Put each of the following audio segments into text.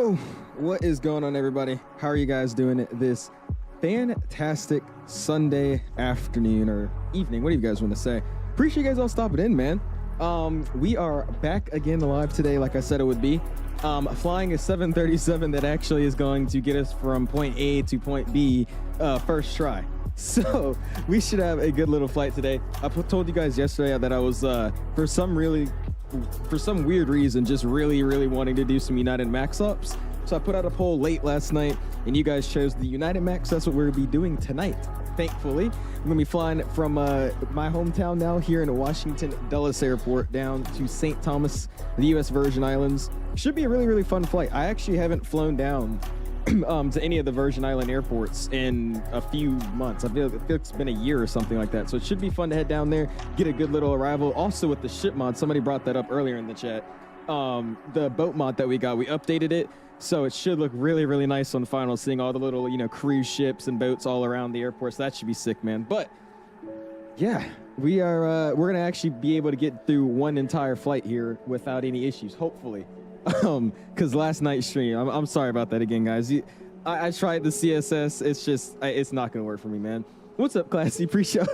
Yo, what is going on, everybody? How are you guys doing this fantastic Sunday afternoon or evening? What do you guys want to say? Appreciate you guys all stopping in, man. We are back again live today, like I said it would be. Flying a 737 that actually is going to get us from point A to point B first try. So we should have a good little flight today. I told you guys yesterday that I was, for some weird reason, just really wanting to do some United Max ups. So I put out a poll late last night, and you guys chose the United Max. That's what we're gonna be doing tonight. Thankfully, I'm gonna be flying from my hometown now here in Washington Dulles Airport down to St. Thomas, the U.S. Virgin Islands. Should be a really fun flight. I actually haven't flown down to any of the Virgin Island airports in a few months. I feel it's been a year or something like that. So it should be fun to head down there, get a good little arrival. Also with the ship mod, somebody brought that up earlier in the chat. The boat mod that we got, we updated it. So it should look really nice on the final, seeing all the little, cruise ships and boats all around the airport. So that should be sick, man. But yeah, we're going to actually be able to get through one entire flight here without any issues, hopefully. Because last night's stream, I'm sorry about that again, guys. I tried the CSS. It's just, it's not going to work for me, man. What's up, Classy? Appreciate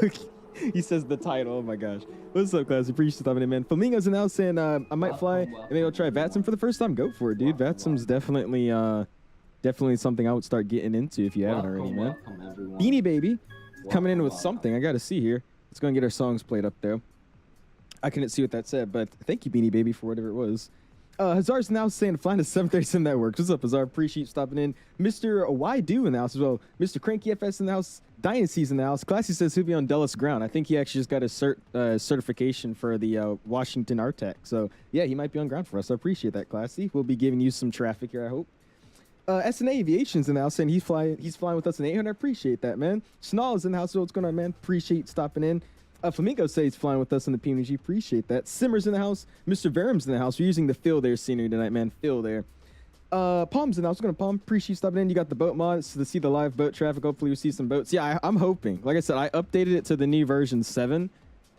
He says the title. Oh my gosh. What's up, Classy? Appreciate you stopping in, man. Flamingo's now saying I might fly and maybe I'll try VATSIM for the first time. Go for it, dude. VATSIM's definitely something I would start getting into if you haven't already, man. Beanie Baby coming in with something. I got to see here. Let's go and get our songs played up there. I couldn't see what that said, but thank you, Beanie Baby, for whatever it was. Hazard's now saying flying a 737 that works. What's up, Hazard? Appreciate you stopping in. Mr. 𝐲𝐸 in the house as well. Mr. Cranky FS in the house. Dynasty's in the house. Classy says he'll be on Dulles ground. I think he actually just got his certification for the Washington RTAC. So yeah, he might be on ground for us. I appreciate that, Classy. We'll be giving you some traffic here, I hope. SNA Aviation's in the house saying he's flying with us in 800. I appreciate that, man. Snall is in the house. What's going on, man? Appreciate stopping in. Flamingo says he's flying with us in the PMG. Appreciate that. Simmer's in the house. Mr. Verim's in the house. We're using the Phil there scenery tonight, man. Phil there. Palm's in the house. We're going to Palm. Appreciate you stopping in. You got the boat mods to see the live boat traffic. Hopefully we see some boats. Yeah, I'm hoping. Like I said, I updated it to the new version 7.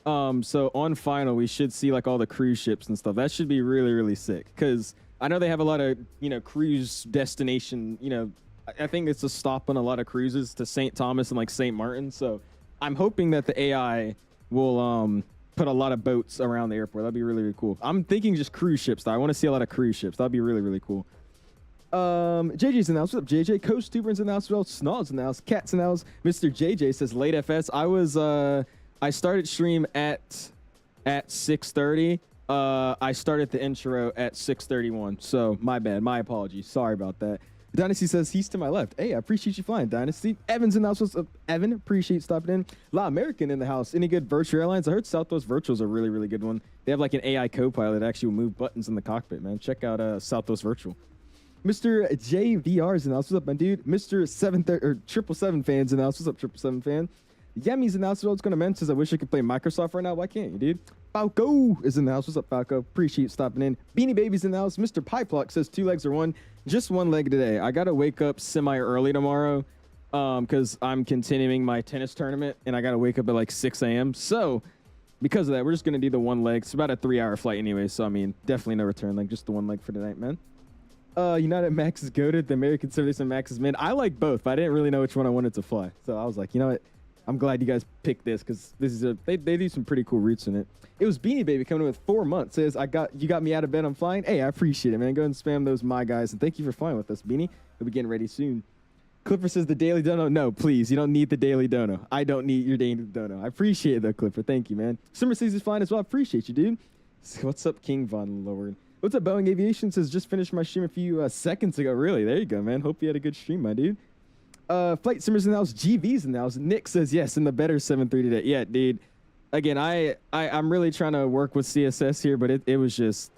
So on final, we should see like all the cruise ships and stuff. That should be really sick. Because I know they have a lot of, cruise destination, I think it's a stop on a lot of cruises to St. Thomas and like St. Martin. So I'm hoping that the AI will put a lot of boats around the airport. That'd be really cool. I'm thinking just cruise ships, though. I want to see a lot of cruise ships. That'd be really cool. JJ's in the house. What's up, JJ? Coach Stuber's in the house as well. Snall's in the house. Cat's in the house. Mr. JJ says late FS. I started stream at 6:30. I started the intro at 6:31. So my bad. My apologies. Sorry about that. Dynasty says he's to my left. Hey, I appreciate you flying, Dynasty. Evan's in the house. What's up, Evan? Appreciate stopping in. La American in the house. Any good virtual airlines? I heard Southwest Virtual's a really good one. They have like an AI co-pilot that actually will move buttons in the cockpit, man. Check out Southwest Virtual. Mr. JVR's in the house. What's up, my dude? Mr. 777 fans in the house. What's up, 777 fan? Yemi's in the house. What's going to mention says I wish I could play Microsoft right now. Why can't you, dude? Falco is in the house. What's up, Falco? Appreciate you stopping in. Beanie Baby's in the house. Mr. Piepluck says 2 legs are one. Just 1 leg today. I got to wake up semi-early tomorrow because I'm continuing my tennis tournament, and I got to wake up at like 6 a.m. So because of that, we're just going to do the 1 leg. It's about a 3-hour flight anyway, so I mean, definitely no return leg, just the 1 leg for tonight, man. United Max is goated. The American 77 Max is mid. I like both, but I didn't really know which one I wanted to fly. So I was like, you know what? I'm glad you guys picked this because this is they do some pretty cool routes in it. It was Beanie Baby coming in with 4 months. Says you got me out of bed. I'm flying. Hey, I appreciate it, man. Go and spam those my guys and thank you for flying with us, Beanie. We'll be getting ready soon. Clipper says the daily dono. No, please, you don't need the daily dono. I don't need your daily dono. I appreciate it though, Clipper. Thank you, man. Summer sees is flying as well. I appreciate you, dude. What's up, King Von Lord? What's up, Boeing Aviation says just finished my stream a few seconds ago. Really? There you go, man. Hope you had a good stream, my dude. Flight Simmers in the house. GV's in the house. Nick says yes in the better 7.3 today. Yeah, dude. Again, I'm really trying to work with CSS here, but it was just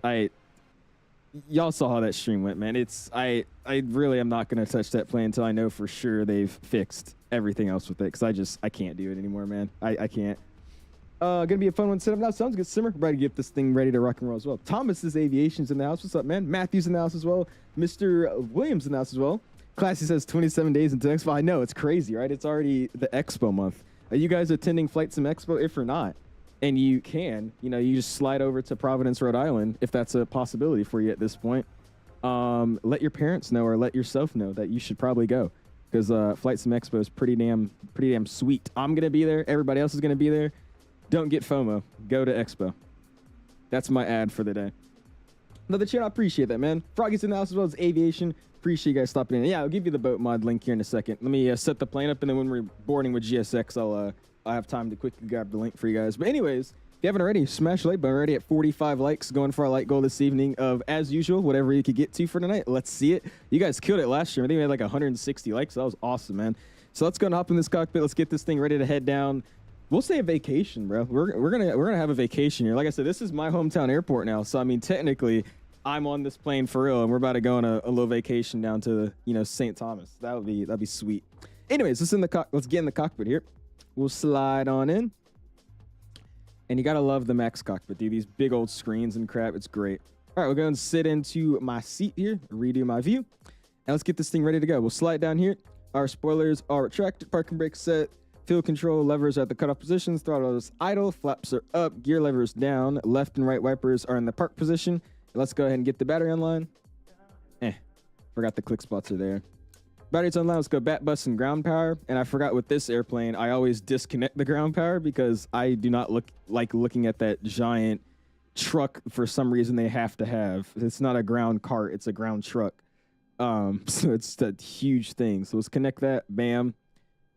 y'all saw how that stream went, man. I really am not gonna touch that plane until I know for sure they've fixed everything else with it because I can't do it anymore, man. I can't. Gonna be a fun one to set up now. Sounds good, Simmer. Ready to get this thing ready to rock and roll as well. Thomas's Aviation's in the house. What's up, man? Matthew's in the house as well. Mr. Williams in the house as well. Classy says 27 days until Expo. I know, it's crazy, right? It's already the Expo month. Are you guys attending FlightSimExpo? If you're not, and you can, you just slide over to Providence, Rhode Island, if that's a possibility for you at this point. let your parents know or let yourself know that you should probably go, because FlightSimExpo is pretty damn sweet. I'm gonna be there. Everybody else is gonna be there. Don't get FOMO. Go to Expo. That's my ad for the day. Another channel, I appreciate that, man. Froggy's in the house as well as Aviation. Appreciate you guys stopping in. Yeah, I'll give you the boat mod link here in a second. Let me set the plane up, and then when we're boarding with GSX, I'll have time to quickly grab the link for you guys. But anyways, if you haven't already, smash the like button. We're already at 45 likes, going for our like goal this evening of, as usual, whatever you could get to for tonight. Let's see it. You guys killed it last year. I think we had like 160 likes. So that was awesome, man. So let's go and hop in this cockpit. Let's get this thing ready to head down. We'll say a vacation, bro. We're gonna have a vacation here. Like I said, this is my hometown airport now. So I mean, technically, I'm on this plane for real, and we're about to go on a little vacation down to, you know, St. Thomas. That'd be sweet. Anyways, let's get in the cockpit here. We'll slide on in. And you gotta love the Max cockpit, dude. These big old screens and crap. It's great. All right, we're going to sit into my seat here, redo my view, and let's get this thing ready to go. We'll slide down here. Our spoilers are retracted, parking brake set, field control levers are at the cutoff positions, throttle is idle, flaps are up, gear levers down, left and right wipers are in the park position. Let's go ahead and get the battery online. Forgot the click spots are there. Battery's online. Let's go bat bus and ground power. And I forgot with this airplane, I always disconnect the ground power because I do not like looking at that giant truck for some reason they have to have. It's not a ground cart, it's a ground truck. So it's a huge thing. So let's connect that, bam.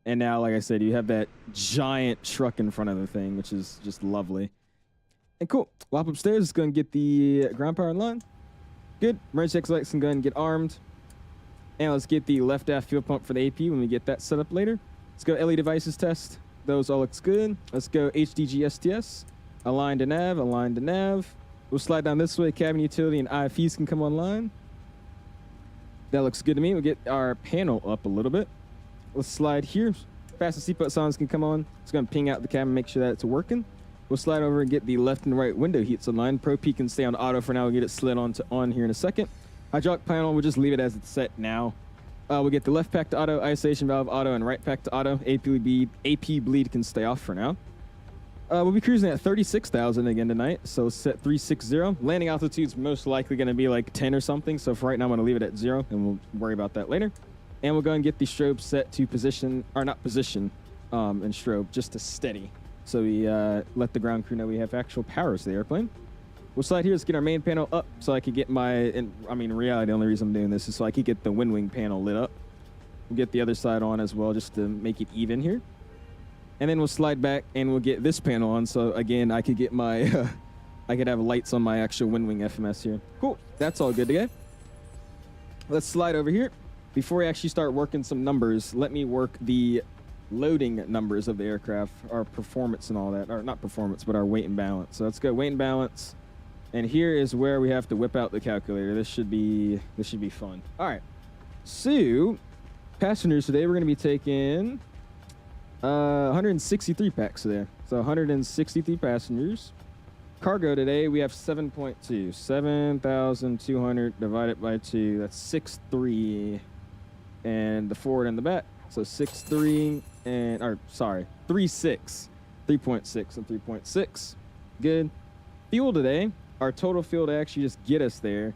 And now, like I said, you have that giant truck in front of the thing, which is just lovely. And cool. We'll hop upstairs. Let's go and get the ground power online. Good. Emergency exit lights can go ahead and get armed. And let's get the left aft fuel pump for the AP when we get that set up later. Let's go LE devices test. Those all looks good. Let's go HDG STS. Align to nav, align to nav. We'll slide down this way. Cabin utility and IFEs can come online. That looks good to me. We'll get our panel up a little bit. Let's slide here. Fasten seatbelt signs can come on. It's going to ping out the cabin, make sure that it's working. We'll slide over and get the left and right window heats online. Pro P can stay on auto for now. We'll get it slid on here in a second. Hydraulic panel, we'll just leave it as it's set now. We'll get the left pack to auto, isolation valve auto, and right pack to auto. AP bleed can stay off for now. We'll be cruising at 36,000 again tonight, so set 360. Landing altitude's most likely going to be like 10 or something, so for right now I'm going to leave it at 0, and we'll worry about that later. And we'll go and get the strobe set to position, or not position, and strobe, just to steady. So we let the ground crew know we have actual powers to the airplane. We'll slide here. Let's get our main panel up so I could get in reality, the only reason I'm doing this is so I could get the wind wing panel lit up. We'll get the other side on as well just to make it even here. And then we'll slide back and we'll get this panel on. So again, I could get my, I could have lights on my actual wind wing FMS here. Cool. That's all good to go. Let's slide over here. Before we actually start working some numbers, let me work the loading numbers of the aircraft, our performance and all that, or not performance, but our weight and balance. So let's go weight and balance. And here is where we have to whip out the calculator. This should be fun. All right. So passengers today, we're going to be taking 163 packs today. So 163 passengers. Cargo today, we have 7.2. 7,200 divided by 2. That's 6.3. And the forward and the back. So 6.3 and, or sorry, 3.6. 3.6 and 3.6. Good. Fuel today, our total fuel to actually just get us there,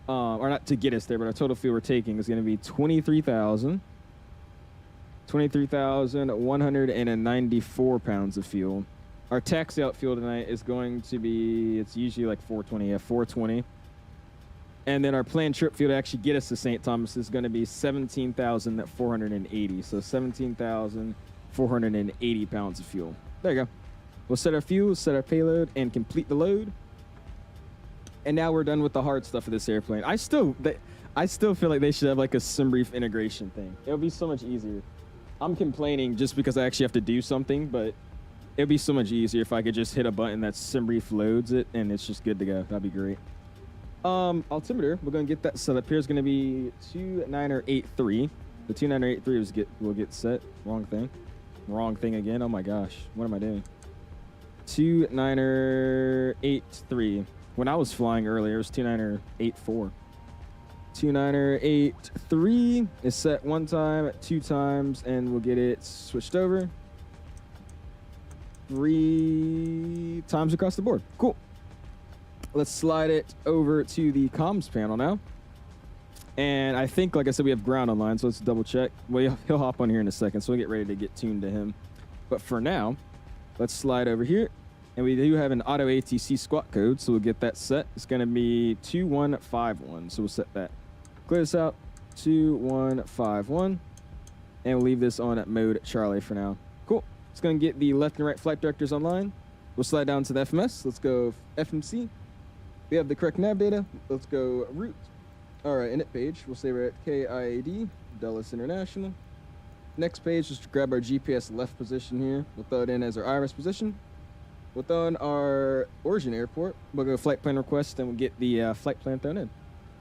or not to get us there, but our total fuel we're taking is going to be 23,194 pounds of fuel. Our taxi out fuel tonight is going to be, it's usually like 420, yeah, 420. And then our planned trip fuel to actually get us to St. Thomas is going to be 17,480. So 17,480 pounds of fuel. There you go. We'll set our fuel, set our payload, and complete the load. And now we're done with the hard stuff of this airplane. I still feel like they should have like a SimBrief integration thing. It would be so much easier. I'm complaining just because I actually have to do something, but it would be so much easier if I could just hit a button that SimBrief loads it and it's just good to go. That'd be great. Altimeter, we're going to get that set up here. It's going to be 2983. The 2983 will get set. Wrong thing again. Oh my gosh. What am I doing? 2983. When I was flying earlier, it was 2984. 2983 is set 1 time, 2 times, and we'll get it switched over 3 times across the board. Cool. Let's slide it over to the comms panel now. And I think, like I said, we have ground online, so let's double check. Well, he'll hop on here in a second, so we'll get ready to get tuned to him. But for now, let's slide over here. And we do have an auto ATC squawk code, so we'll get that set. It's going to be 2151, so we'll set that. Clear this out, 2151. And we'll leave this on mode Charlie for now. Cool. It's going to get the left and right flight directors online. We'll slide down to the FMS. Let's go FMC. We have the correct nav data. Let's go route. All right, init page. We'll say we're at KIAD, Dulles International. Next page, just grab our GPS left position here. We'll throw it in as our IRS position. We'll throw in our origin airport. We'll go flight plan request, and we'll get the flight plan thrown in.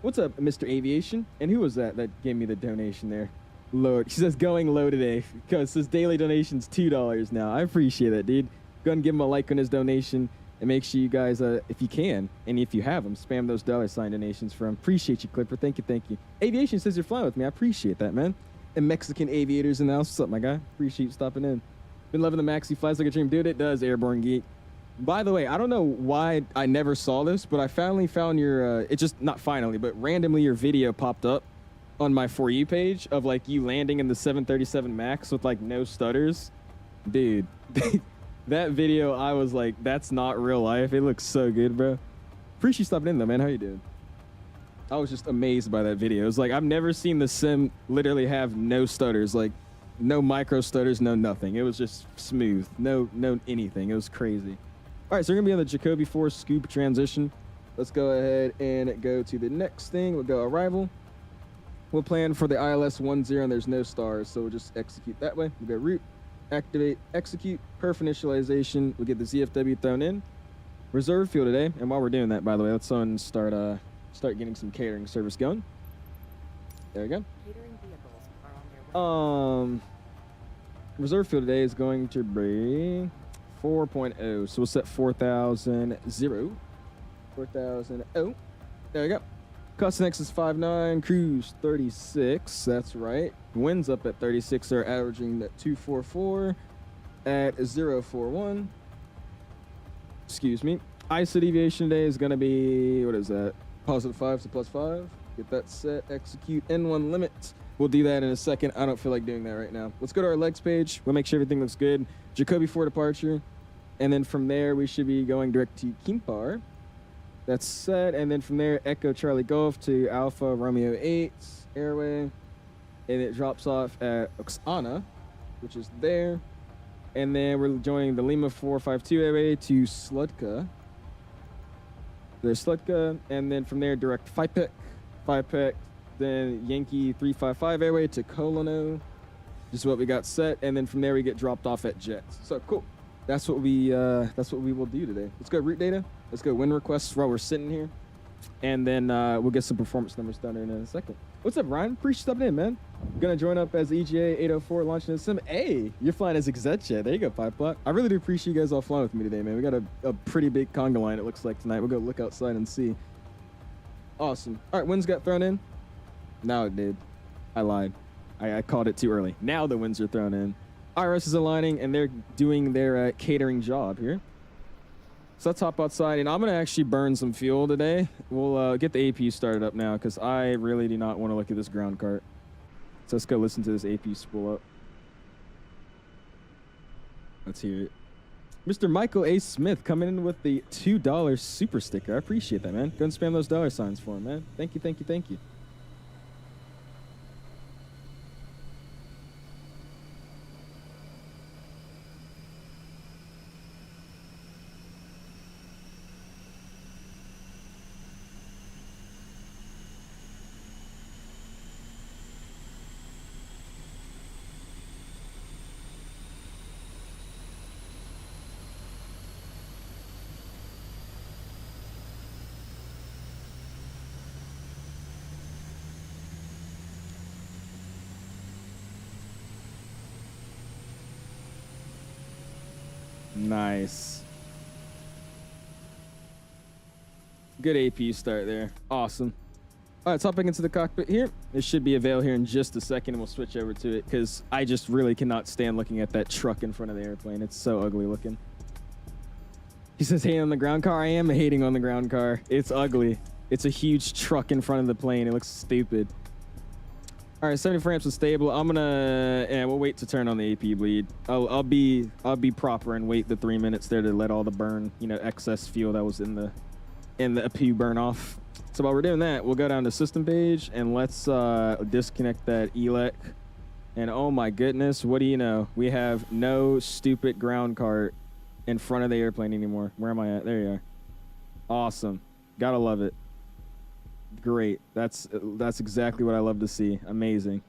What's up, Mr. Aviation? And who was that gave me the donation there? Load. She says going low today because his daily donation's $2 now. I appreciate that, dude. Go ahead and give him a like on his donation, and make sure you guys, if you can, and if you have them, spam those $sign donations for him. Appreciate you, Clipper. Thank you, thank you. Aviation says you're flying with me. I appreciate that, man. And Mexican aviators in the house. What's up, my guy? Appreciate you stopping in. Been loving the Maxi. Flies like a dream. Dude, it does, Airborne Geek. By the way, I don't know why I never saw this, but I finally found your, it just, not finally, but randomly your video popped up on my For You page of like you landing in the 737 MAX with like no stutters. Dude, that video, I was like, that's not real life. It looks so good, bro. Appreciate you stopping in though, man. How you doing? I was just amazed by that video. It was like, I've never seen the sim literally have no stutters, like no micro stutters, no nothing. It was just smooth, no anything. It was crazy. All right, so we're gonna be on the Jacoby 4 scoop transition. Let's go ahead and go to the next thing. We'll go arrival. We'll plan for the ILS 10 and there's no stars, so we'll just execute that way. We'll go route, activate, execute, perf initialization. We'll get the ZFW thrown in. Reserve fuel today, and while we're doing that, by the way, let's go and start getting some catering service going. There we go. Catering vehicles are on their way. Reserve fuel today is going to be 4.0, so we'll set 4,000. 4,000. There we go. Cost Nexus 59, cruise 36. That's right. Winds up at 36. They're averaging at 244 at 041. Excuse me. ISO deviation today is going to be, what is that? +5 to +5. Get that set. Execute N1 limit. We'll do that in a second. I don't feel like doing that right now. Let's go to our legs page. We'll make sure everything looks good. Jacoby 4 departure. And then from there, we should be going direct to Kimpar. That's set. And then from there, Echo Charlie Golf to Alpha Romeo 8 airway. And it drops off at Oksana, which is there. And then we're joining the Lima 452 airway to Sludka. There's Sludka. And then from there, direct FIPEC. Then Yankee 355 airway to Kolano. Just what we got set. And then from there, we get dropped off at Jets. So cool. That's what we will do today. Let's go route data. Let's go win requests while we're sitting here. And then we'll get some performance numbers done in a second. What's up, Ryan? Appreciate you stopping in, man. Gonna join up as EGA 804 launching the sim. Hey, you're flying as 𝐂𝐳𝐳. There you go, Pipe Plot. I really do appreciate you guys all flying with me today, man. We got a pretty big conga line, it looks like, tonight. We'll go look outside and see. Awesome. All right, winds got thrown in. Now it did. I lied. I called it too early. Now the winds are thrown in. IRS is aligning, and they're doing their catering job here. So let's hop outside, and I'm going to actually burn some fuel today. We'll get the APU started up now, because I really do not want to look at this ground cart. So let's go listen to this APU spool up. Let's hear it. Mr. Michael A. Smith coming in with the $2 super sticker. I appreciate that, man. Go and spam those $signs for him, man. Thank you, thank you, thank you. Nice. Good APU start there. Awesome. All right, let's hop back into the cockpit here. There should be a veil here in just a second, and we'll switch over to it because I just really cannot stand looking at that truck in front of the airplane. It's so ugly looking. He says, hating on the ground car. I am hating on the ground car. It's ugly. It's a huge truck in front of the plane. It looks stupid. All right, 70 frames is stable. I'm gonna, and we'll wait to turn on the AP bleed. I'll be proper and wait the 3 minutes there to let all the burn, you know, excess fuel that was in the APU burn off. So while we're doing that, we'll go down to system page and let's disconnect that ELEC. And oh my goodness, what do you know? We have no stupid ground cart in front of the airplane anymore. Where am I at? There you are. Awesome. Gotta love it. Great. That's exactly what I love to see. Amazing.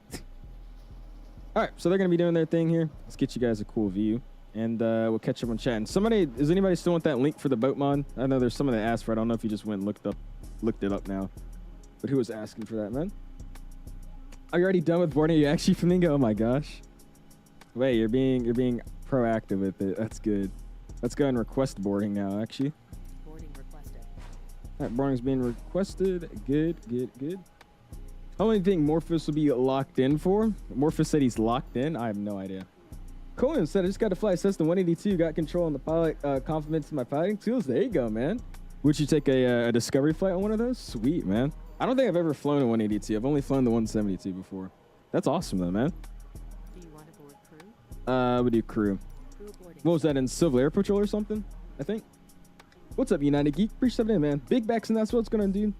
All right, so they're gonna be doing their thing here. Let's get you guys a cool view, and we'll catch up on chat. And does anybody still want that link for the boat mod? I know there's someone that asked for it. I don't know if you just went and looked it up now, but who was asking for that, man? Are you already done with boarding? Are you actually flamingo? Oh my gosh. Wait, you're being proactive with it. That's good. Let's go and request boarding now, actually. Boarding requested. All right, boarding's being requested. Good. How long do you think Morphos will be locked in for? Morphos said he's locked in. I have no idea. Conan said, I just got to fly Cessna 182. Got control on the pilot. Compliments to my piloting skills. There you go, man. Would you take a discovery flight on one of those? Sweet, man. I don't think I've ever flown a 182. I've only flown the 172 before. That's awesome, though, man. Do you want to board crew? We do crew. Crew boarding. What was that, in Civil Air Patrol or something? I think. What's up, United Geek? Appreciate it, man. Big backs, and that's what's going on, dude.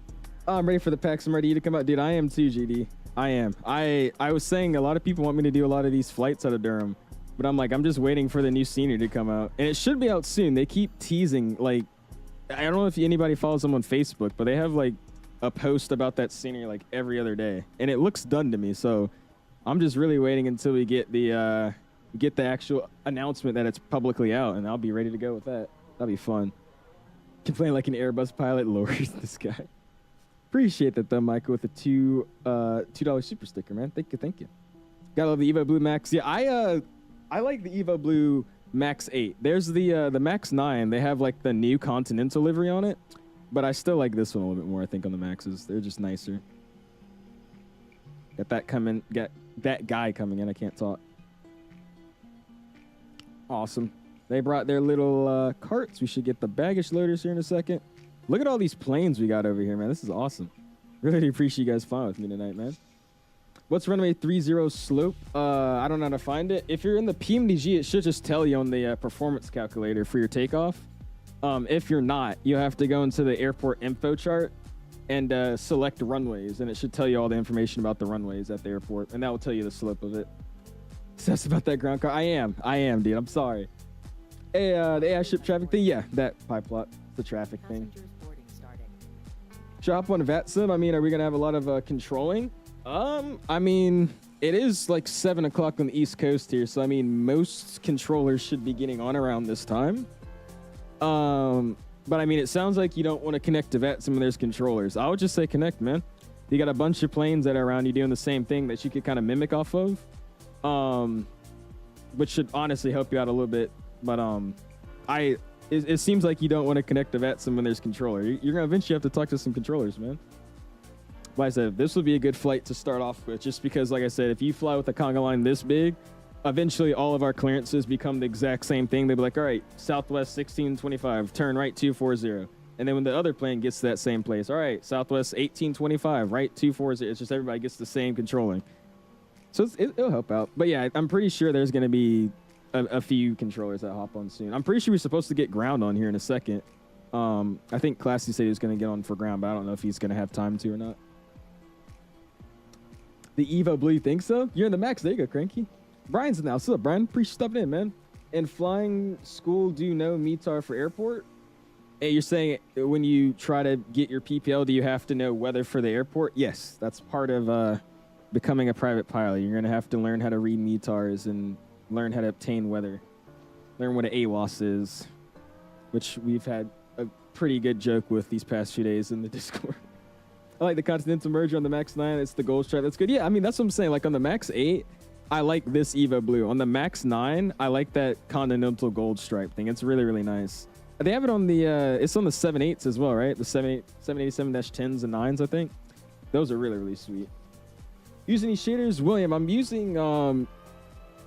I'm ready for the packs. I'm ready to come out. Dude, I am too, GD. I am. I was saying a lot of people want me to do a lot of these flights out of Durham, but I'm like, I'm just waiting for the new scenery to come out. And it should be out soon. They keep teasing, like, I don't know if anybody follows them on Facebook, but they have, like, a post about that scenery like every other day, and it looks done to me. So I'm just really waiting until we get the actual announcement that it's publicly out, and I'll be ready to go with that. That'll be fun. Can play like an Airbus pilot. Lord, this guy. Appreciate that though, Michael, with the $2 super sticker, man. Thank you. Gotta love the Evo Blue Max. Yeah, I like the Evo Blue Max 8. There's the Max 9. They have like the new Continental livery on it. But I still like this one a little bit more, I think, on the Maxes. They're just nicer. Got that guy coming in. I can't talk. Awesome. They brought their little carts. We should get the baggage loaders here in a second. Look at all these planes we got over here, man. This is awesome. Really appreciate you guys flying with me tonight, man. What's runway 30 slope? I don't know how to find it. If you're in the PMDG, it should just tell you on the performance calculator for your takeoff. If you're not, you have to go into the airport info chart and select runways, and it should tell you all the information about the runways at the airport, and that will tell you the slope of it. Obsessed about that ground car? I am, dude. I'm sorry. Hey, the AI ship traffic thing? Yeah, that pipe plot, the traffic thing. Passengers boarding starting. Should I hop on VATSIM? I mean, are we gonna have a lot of controlling? I mean, it is like 7 o'clock on the East Coast here, so I mean, most controllers should be getting on around this time. But I mean, it sounds like you don't want to connect to VATSIM when there's controllers. I would just say connect, man. You got a bunch of planes that are around you doing the same thing that you could kind of mimic off of, which should honestly help you out a little bit. But it seems like you don't want to connect to VATSIM when there's controller. You're gonna eventually have to talk to some controllers, man. Like I said, this would be a good flight to start off with, just because, like I said, if you fly with a conga line this big, eventually all of our clearances become the exact same thing. They'll be like, all right, Southwest 1625, turn right 240. And then when the other plane gets to that same place, all right, Southwest 1825, right 240. It's just everybody gets the same controlling. So it'll help out. But yeah, I'm pretty sure there's going to be a few controllers that hop on soon. I'm pretty sure we're supposed to get ground on here in a second. I think Classy said he was going to get on for ground, but I don't know if he's going to have time to or not. The Evo Blue, you think so? You're in the Max. There you go, Cranky. Brian's in the house. What's up, Brian? Appreciate you stepping in, man. And flying school, do you know METAR for airport? Hey, you're saying when you try to get your PPL, do you have to know weather for the airport? Yes, that's part of becoming a private pilot. You're going to have to learn how to read METARs and learn how to obtain weather. Learn what an AWOS is, which we've had a pretty good joke with these past few days in the Discord. I like the Continental merger on the Max 9. It's the gold stripe. That's good. Yeah, I mean, that's what I'm saying. Like on the Max 8, I like this Evo Blue. On the Max 9, I like that Continental gold stripe thing. It's really, really nice. They have it on the, it's on the 7.8s as well, right? The 787-10s and 9s, I think. Those are really, really sweet. Using these shaders, William, I'm using NVIDIA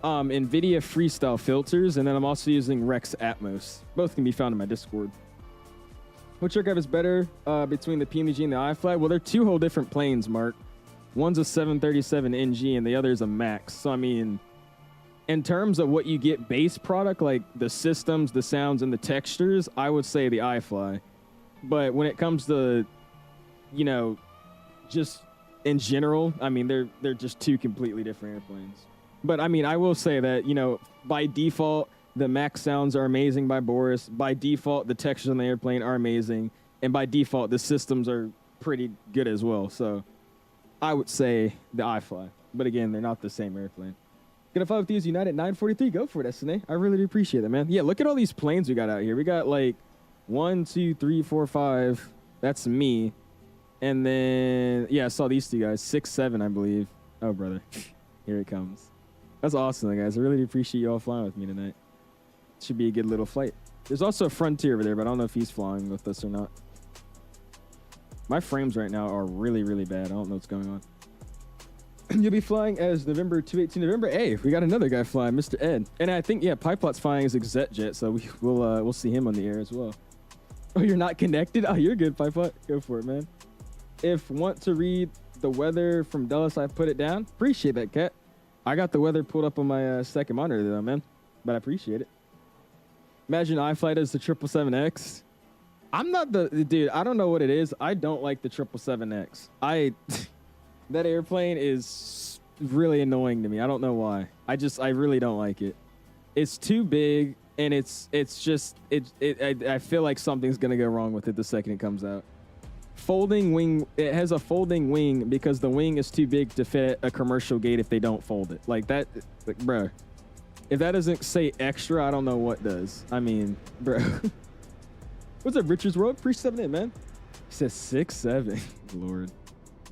Freestyle filters, and then I'm also using Rex Atmos. Both can be found in my Discord. Which aircraft is better between the PMDG and the iFLY? Well, they're two whole different planes, Mark. One's a 737 NG and the other is a Max. So, I mean, in terms of what you get base product, like the systems, the sounds, and the textures, I would say the iFLY. But when it comes to, you know, just in general, I mean, they're just two completely different airplanes. But, I mean, I will say that, you know, by default, the Max sounds are amazing by Boris. By default, the textures on the airplane are amazing. And by default, the systems are pretty good as well. So I would say the iFLY. But again, they're not the same airplane. Gonna fly with these United 943. Go for it, SNA. I really do appreciate that, man. Yeah, look at all these planes we got out here. We got like 1, 2, 3, 4, 5. That's me. And then, yeah, I saw these two guys. 6, 7, I believe. Oh, brother. Here it comes. That's awesome, guys. I really do appreciate you all flying with me tonight. Should be a good little flight. There's also a Frontier over there, but I don't know if he's flying with us or not. My frames right now are really, really bad. I don't know what's going on. You'll be flying as November 218. November 8th. We got another guy flying, Mr. Ed. And I think, yeah, Pipelat's flying as 𝐂𝐸𝐺, so we'll see him on the air as well. Oh, you're not connected? Oh, you're good, Pipelat. Go for it, man. If want to read the weather from Dulles, I put it down. Appreciate that, Cat. I got the weather pulled up on my second monitor, though, man. But I appreciate it. Imagine iFLY does the 777X. I'm not the dude. I don't know what it is. I don't like the 777X. That airplane is really annoying to me. I don't know why. I really don't like it. It's too big, and I feel like something's gonna go wrong with it the second it comes out. Folding wing. It has a folding wing because the wing is too big to fit a commercial gate if they don't fold it. Like that, like, bro. If that doesn't say extra, I don't know what does. I mean, bro. What's up, Richards World? Appreciate it, man. He says 6, 7. Lord.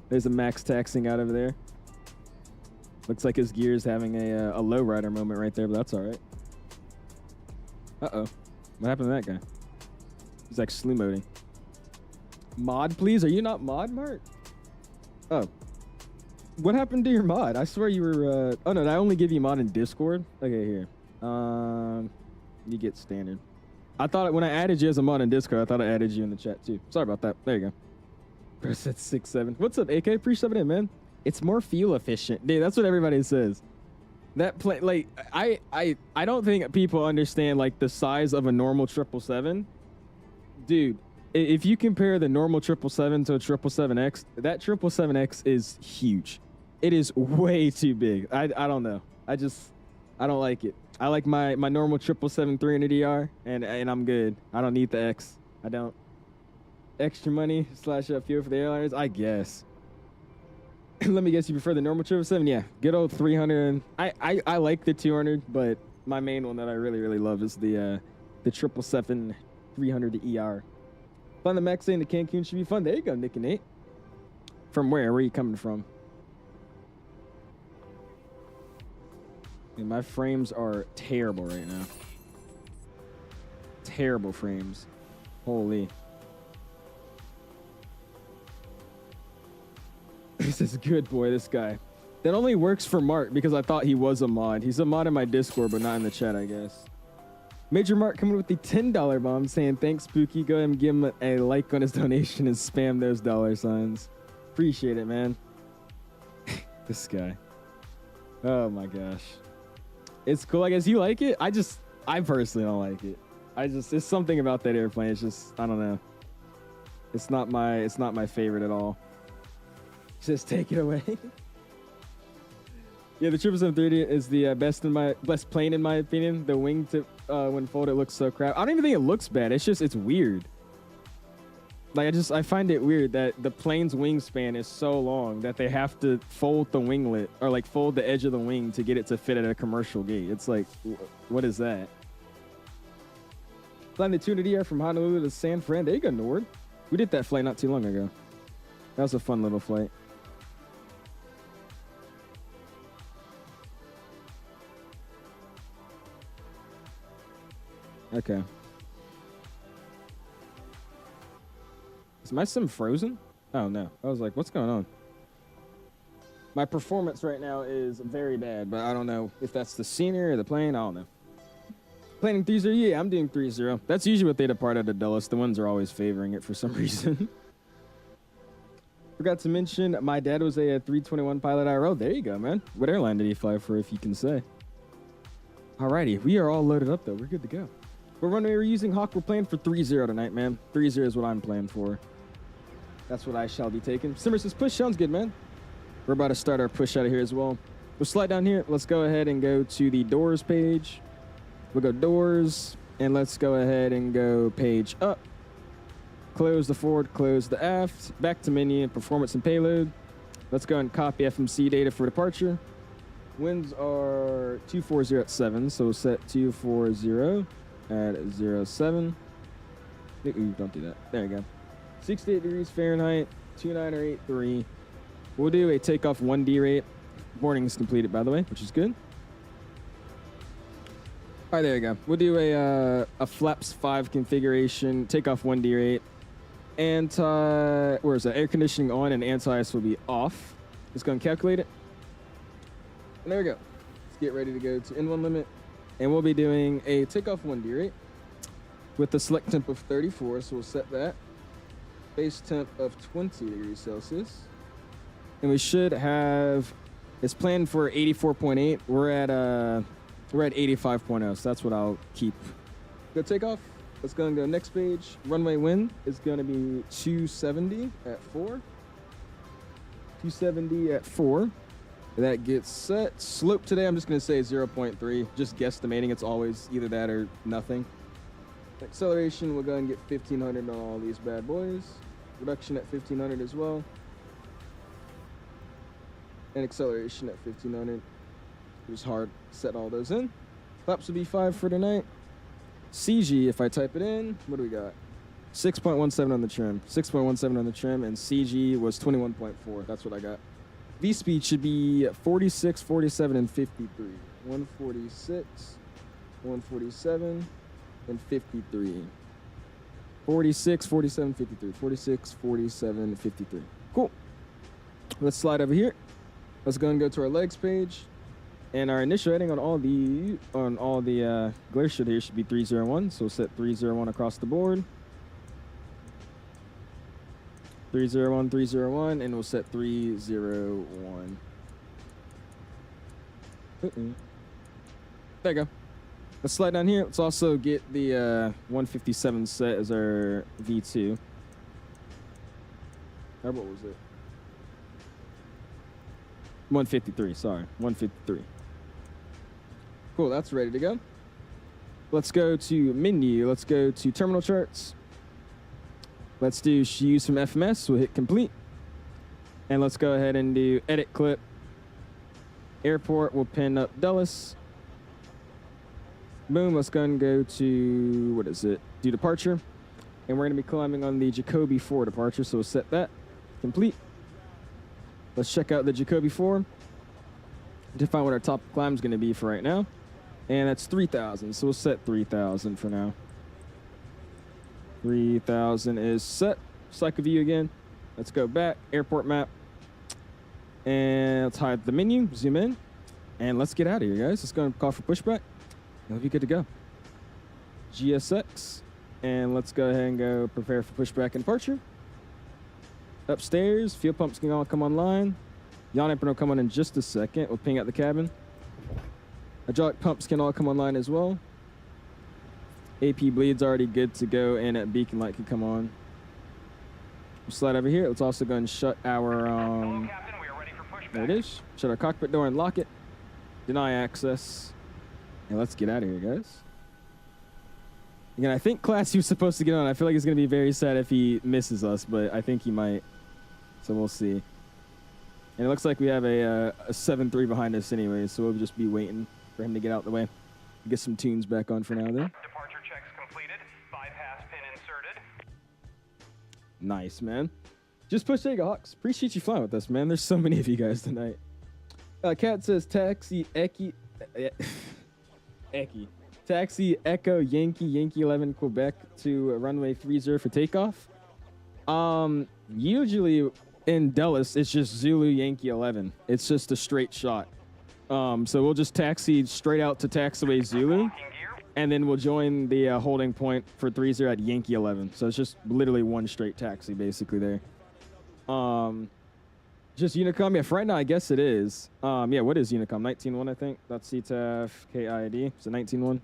There's a Max taxing out over there. Looks like his gear is having a lowrider moment right there, but that's all right. Uh-oh. What happened to that guy? He's like slew moding. Mod, please? Are you not mod, Mark? Oh. What happened to your mod? I swear you were... Oh, no, did I only give you mod in Discord? Okay, here. You get standard. I thought when I added you as a mod in Discord, I thought I added you in the chat, too. Sorry about that. There you go. Press at 6, 7. What's up, AK? Appreciate it, man. It's more fuel efficient. Dude, that's what everybody says. That plane, like, I don't think people understand, like, the size of a normal 777. Dude, if you compare the normal 777 to a 777X, that 777X is huge. It is way too big. I don't know. I don't like it. I like my normal 777 300ER, and I'm good. I don't need the X. I don't. Extra money / fuel for the airliners? I guess. Let me guess, you prefer the normal 777? Yeah, good old 300. I like the 200, but my main one that I really, really love is the 777 300ER. Fun the Max saying the Cancun should be fun. There you go, Nick and Nate. From where? Where are you coming from? And my frames are terrible right now. Terrible frames. Holy. He says, good boy, this guy. That only works for Mark because I thought he was a mod. He's a mod in my Discord, but not in the chat, I guess. Major Mark coming with the $10 bomb saying, thanks, Spooky. Go ahead and give him a like on his donation and spam those $signs. Appreciate it, man. This guy. Oh, my gosh. It's cool. I guess you like it. I personally don't like it. It's something about that airplane. It's just, I don't know. It's not my favorite at all. Just take it away. Yeah, the 777-300 is the best plane in my opinion. The wingtip when folded looks so crap. I don't even think it looks bad. It's weird. Like I find it weird that the plane's wingspan is so long that they have to fold the winglet or like fold the edge of the wing to get it to fit at a commercial gate. It's like, what is that? Flying the 200ER from Honolulu to San Fran. There you go, Nord. We did that flight not too long ago. That was a fun little flight. Okay. Is my sim frozen? Oh, no. I was like, what's going on? My performance right now is very bad, but I don't know if that's the scenery or the plane. I don't know. Planning 3-0? Yeah, I'm doing 3-0. That's usually what they depart out of Dulles. The ones are always favoring it for some reason. Forgot to mention, my dad was a 321 pilot IRL. There you go, man. What airline did he fly for, if you can say? Alrighty, we are all loaded up, though. We're good to go. What runway we're using, Hawk, we're playing for 3-0 tonight, man. 3-0 is what I'm playing for. That's what I shall be taking. Simmer says push. Sounds good, man. We're about to start our push out of here as well. We'll slide down here. Let's go ahead and go to the doors page. We'll go doors, and let's go ahead and go page up. Close the forward, close the aft. Back to menu, performance and payload. Let's go and copy FMC data for departure. Winds are 240 at 7, so we'll set 240 at 07. Ooh, don't do that. There you go. 68 degrees Fahrenheit, 2983. We'll do a takeoff 1D rate. Boarding is completed, by the way, which is good. All right, there you go. We'll do a flaps 5 configuration, takeoff 1D rate. Where is that? Air conditioning on and anti-ice will be off. Let's go and calculate it. And there we go. Let's get ready to go to N1 limit. And we'll be doing a takeoff 1D rate with the select temp of 34. So we'll set that. Base temp of 20 degrees Celsius. And we should have, it's planned for 84.8. We're at 85.0, so that's what I'll keep. Go take off. Let's go and go next page. Runway wind is going to be 270 at 4. 270 at 4. That gets set. Slope today, I'm just going to say 0.3. Just guesstimating. It's always either that or nothing. Acceleration, we'll go and get 1500 on all these bad boys. Reduction at 1500 as well. And acceleration at 1500. Just hard set all those in. Flaps will be 5 for tonight. CG, if I type it in, what do we got? 6.17 on the trim. 6.17 on the trim, and CG was 21.4. That's what I got. V speed should be 46, 47, and 53. 146, 147, and 53. 46, 47, 53. 46, 47, 53. Cool. Let's slide over here. Let's go and go to our legs page. And our initial heading on all the glacier here should be 301. So we'll set 301 across the board. 301, 301, and we'll set 301. There you go. Let's slide down here. Let's also get the 157 set as our V2. Or what was it? 153, sorry. 153. Cool, that's ready to go. Let's go to menu. Let's go to terminal charts. Let's do use from FMS. We'll hit complete. And let's go ahead and do edit clip. Airport, we'll pin up Dulles. Boom, let's go and go to, what is it? Do departure. And we're going to be climbing on the Jacoby 4 departure, so we'll set that. Complete. Let's check out the Jacoby 4 to find what our top climb is going to be for right now. And that's 3,000, so we'll set 3,000 for now. 3,000 is set. Cycle view again. Let's go back, airport map. And let's hide the menu, zoom in. And let's get out of here, guys. Let's go and call for pushback. We'll be good to go. GSX. And let's go ahead and go prepare for pushback and departure. Upstairs, fuel pumps can all come online. Yaw apron will come on in just a second. We'll ping out the cabin. Hydraulic pumps can all come online as well. AP bleed's already good to go, and that beacon light can come on. We'll slide over here. Let's also go and shut our Captain, we are ready for pushback. there it is. Shut our cockpit door and lock it. Deny access. And let's get out of here, guys. Again, I think Classy was supposed to get on. I feel like it's going to be very sad if he misses us, but I think he might. So we'll see. And it looks like we have a 7-3 behind us anyway, so we'll just be waiting for him to get out the way. Get some tunes back on for now, then. Departure checks completed. Bypass pin inserted. Nice, man. Just push Take Hawks. Appreciate you flying with us, man. There's so many of you guys tonight. Cat says taxi Eki. Eki. Taxi Echo Yankee 11 Quebec to runway 30 for takeoff. Usually in Dulles, it's just Zulu Yankee 11. It's just a straight shot. So we'll just taxi straight out to taxiway Zulu, and then we'll join the holding point for 30 at Yankee 11. So it's just literally one straight taxi basically there. Just Unicom. Yeah, for right now, I guess it is. Yeah, what is Unicom? 19.1, I think. .CTF KIAD. Is it 19.1?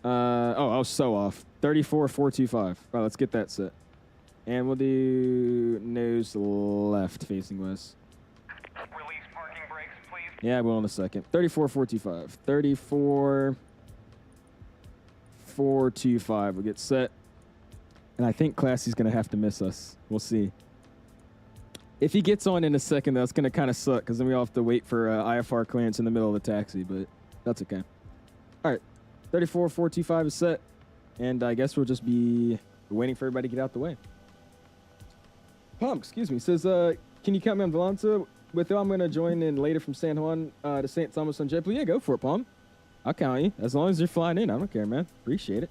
Oh, I was so off. 34.425. All right, let's get that set. And we'll do nose left facing west. Release parking brakes, please. Yeah, I will in a second. 34.425. 34.425. We'll get set. And I think Classy's going to have to miss us. We'll see. If he gets on in a second, that's going to kind of suck because then we all have to wait for IFR clearance in the middle of the taxi, but that's okay. All right. 34.425 is set. And I guess we'll just be waiting for everybody to get out the way. Pump, excuse me, says, can you count me on Volanta? With you, I'm going to join in later from San Juan to St. Thomas on JetBlue. Yeah, go for it, Palm. I'll count you. As long as you're flying in, I don't care, man. Appreciate it.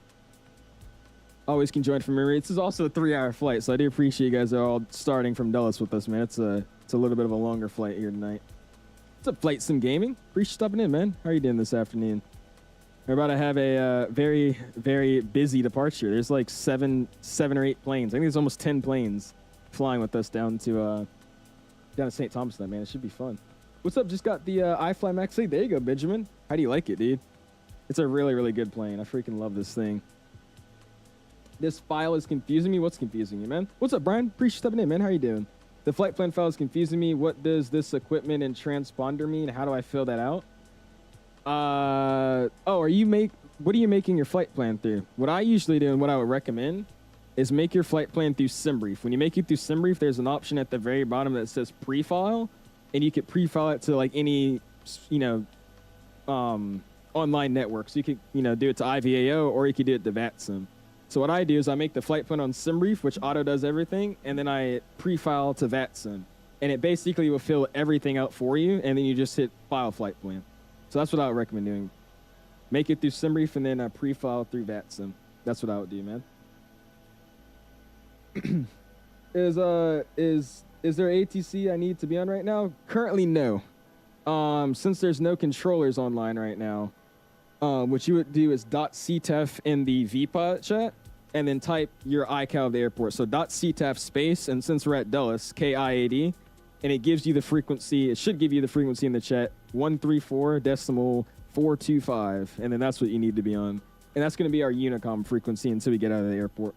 Always can join from Marie. This is also a 3-hour flight, so I do appreciate you guys are all starting from Dulles with us, man. It's a little bit of a longer flight here tonight. What's up, Flight Sim Gaming? Appreciate you stopping in, man. How are you doing this afternoon? We're about to have a very, very busy departure. There's like seven or 8 planes. I think there's almost 10 planes flying with us down to St. Thomas tonight, man. It should be fun. What's up? Just got the iFLY Max 8. There you go, Benjamin. How do you like it, dude? It's a really, really good plane. I freaking love this thing. This file is confusing me. What's confusing you, man? What's up, Brian? Appreciate you stepping in, man. How are you doing? The flight plan file is confusing me. What does this equipment and transponder mean? How do I fill that out? Oh, what are you making your flight plan through? What I usually do and what I would recommend is make your flight plan through SimBrief. When you make it through SimBrief, there's an option at the very bottom that says pre-file, and you could pre-file it to like any, online network. So you could, do it to IVAO or you could do it to VATSIM. So what I do is I make the flight plan on SimBrief, which auto does everything, and then I pre-file to VATSIM. And it basically will fill everything out for you, and then you just hit file flight plan. So that's what I would recommend doing. Make it through SimBrief and then pre-file through VATSIM. That's what I would do, man. Is there ATC I need to be on right now? Currently, no. Since there's no controllers online right now, what you would do is .ctef in the VPOD chat, and then type your iCal of the airport. So .ctef space, and since we're at Dulles, KIAD, and it gives you the frequency. It should give you the frequency in the chat, 134.425, and then that's what you need to be on. And that's going to be our Unicom frequency until we get out of the airport.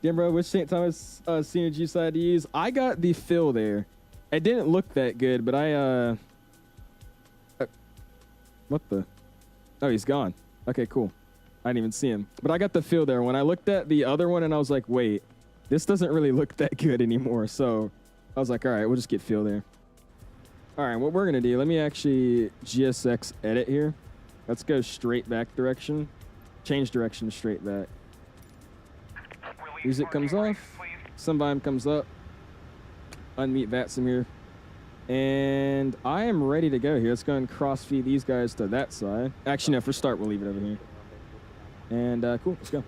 Damn, bro, which St. Thomas CNG side to use? I got the fill there. It didn't look that good, but what the? Oh, he's gone. Okay, cool. I didn't even see him. But I got the fill there. When I looked at the other one and I was like, wait, this doesn't really look that good anymore. So I was like, all right, we'll just get fill there. All right, what we're going to do, let me actually GSX edit here. Let's go straight back direction. Change direction straight back. Music comes off. Sunbeam comes up. Unmute VATSIM here. And I am ready to go here. Let's go and cross feed these guys to that side. Actually, no, for start, we'll leave it over here. And cool, let's go.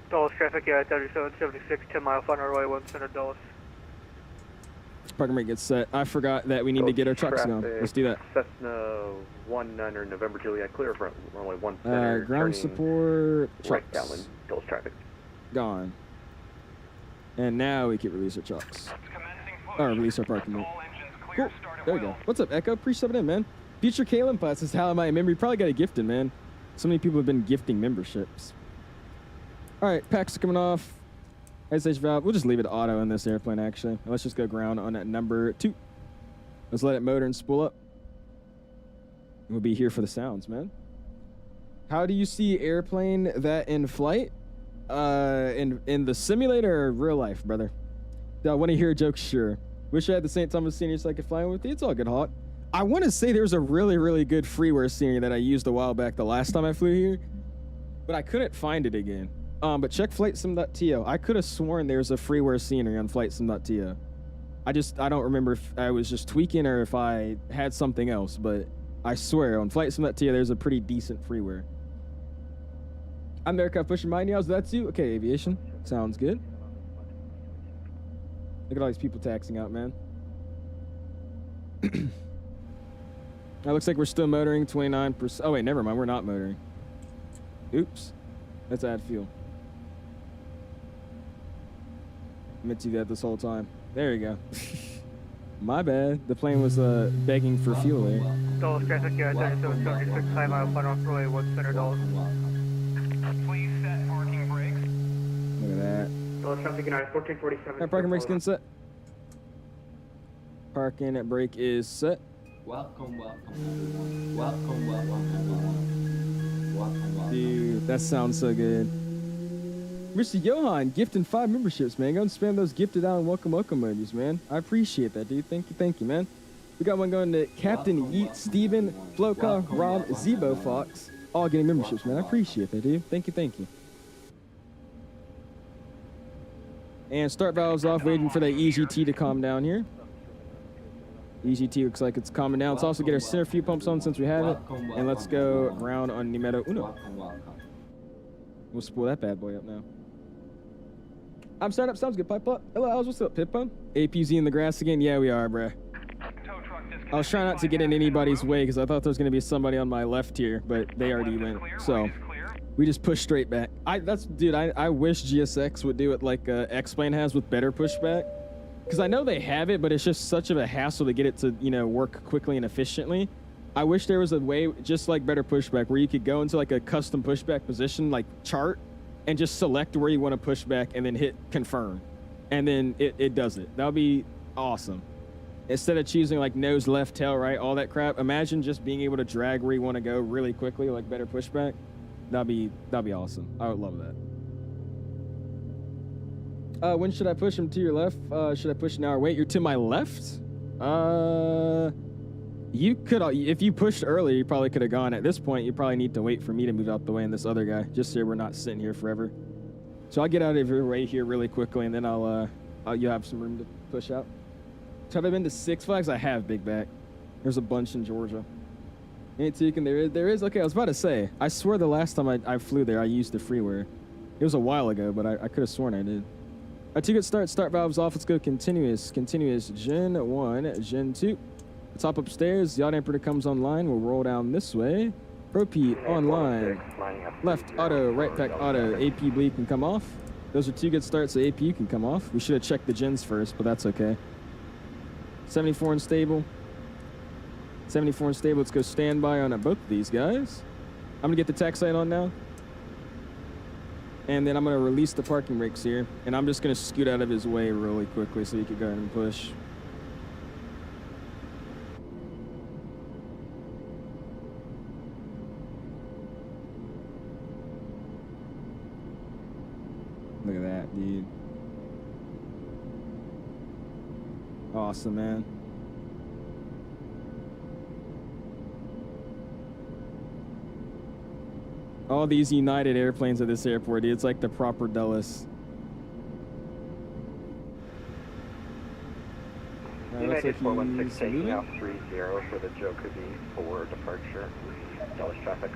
Dulles traffic, yeah, 3776, 10 mile final runway, 1 center Dulles. Parking brake gets set. I forgot that we need to get our trucks going. Let's do that. Cessna 19 November Juliet, clear for runway 1 center. Ground support, trucks. Right downwind, Dulles traffic. Gone. And now we can release our trucks. Or release our parking brake. Cool. There we go. What's up, Echo? Appreciate it in, man. Future Kalen Putz says, how am I a member? You probably got a gifted, man. So many people have been gifting memberships. All right, packs are coming off. SH valve. We'll just leave it auto in this airplane, actually. Let's just go ground on at number 2. Let's let it motor and spool up. We'll be here for the sounds, man. How do you see airplane that in flight? In the simulator or real life, brother? Do I want to hear a joke? Sure. Wish I had the St. Thomas scenery so I could fly with you. It's all good, Hawk. I want to say there was a really, really good freeware scenery that I used a while back the last time I flew here, but I couldn't find it again. But check FlightSim.to. I could have sworn there was a freeware scenery on FlightSim.to. I don't remember if I was just tweaking or if I had something else, but I swear on FlightSim.to there's a pretty decent freeware. I'm aircraft pushing my house. That's you? Okay, aviation. Sounds good. Look at all these people taxing out, man. That looks like we're still motoring 29%. Oh, wait, never mind. We're not motoring. Oops. Let's add fuel. meant to do that this whole time. There you go. My bad. The plane was begging for fuel there. Dulles traffic, 3776, high mile final runway 1 center Dulles. Please set parking brakes. Look at that. Dulles traffic, United 1447. All right, parking brake's getting set. Parking brake is set. Welcome, everyone. Welcome. Dude, that sounds so good. Mr. Johan, gifting 5 memberships, man. Go and spam those gifted out and welcome emojis, man. I appreciate that, dude. Thank you, man. We got one going to Captain Yeet, Steven, Floka, Rob, Zebo, Fox, all getting memberships, man. I appreciate that, dude. Thank you. And start valves off, waiting for that EGT to calm down here. EGT looks like it's calming down. Let's also get our center fuel pumps on since we have it. And let's go round on numero uno. We'll spool that bad boy up now. I'm starting up. Sounds good. Pipe up. Hello, Alice. What's up, Pippo? APZ in the grass again? Yeah, we are, bruh. I was trying not to get in anybody's way because I thought there was going to be somebody on my left here, but they already went. So we just pushed straight back. I wish GSX would do it like X-Plane has with better pushback. Because I know they have it, but it's just such of a hassle to get it to, work quickly and efficiently. I wish there was a way, just like better pushback, where you could go into like a custom pushback position, like chart, and just select where you want to push back and then hit confirm. And then it does it. That would be awesome. Instead of choosing like nose, left, tail, right, all that crap, imagine just being able to drag where you want to go really quickly, like better pushback. That'd be awesome. I would love that. When should I push him to your left? Should I push an hour? Wait, you're to my left? You could, if you pushed earlier, you probably could have gone. At this point, you probably need to wait for me to move out the way and this other guy, just so we're not sitting here forever. So I'll get out of your way here really quickly, and then you'll have some room to push out. Have I been to Six Flags? I have, Big Back. There's a bunch in Georgia. Ain't taken, there is. Okay, I was about to say, I swear the last time I flew there, I used the freeware. It was a while ago, but I could have sworn I did. All right, 2 good start valves off. Let's go continuous, Gen 1, Gen 2. Top upstairs, yacht amperter comes online. We'll roll down this way. Pro-P online. Left auto, right pack auto. AP bleed can come off. Those are 2 good starts, so AP can come off. We should have checked the gens first, but that's okay. 74 and stable. 74 and stable. Let's go standby on both of these guys. I'm gonna get the tax light on now. And then I'm gonna release the parking brakes here. And I'm just gonna scoot out of his way really quickly so he can go ahead and push. Look at that, dude. Awesome, man. All these United airplanes at this airport, dude. It's like the proper Dulles. United 416 taking out 30 for the 𝐂𝐫𝐚𝐢𝐥 for departure. Dulles traffic.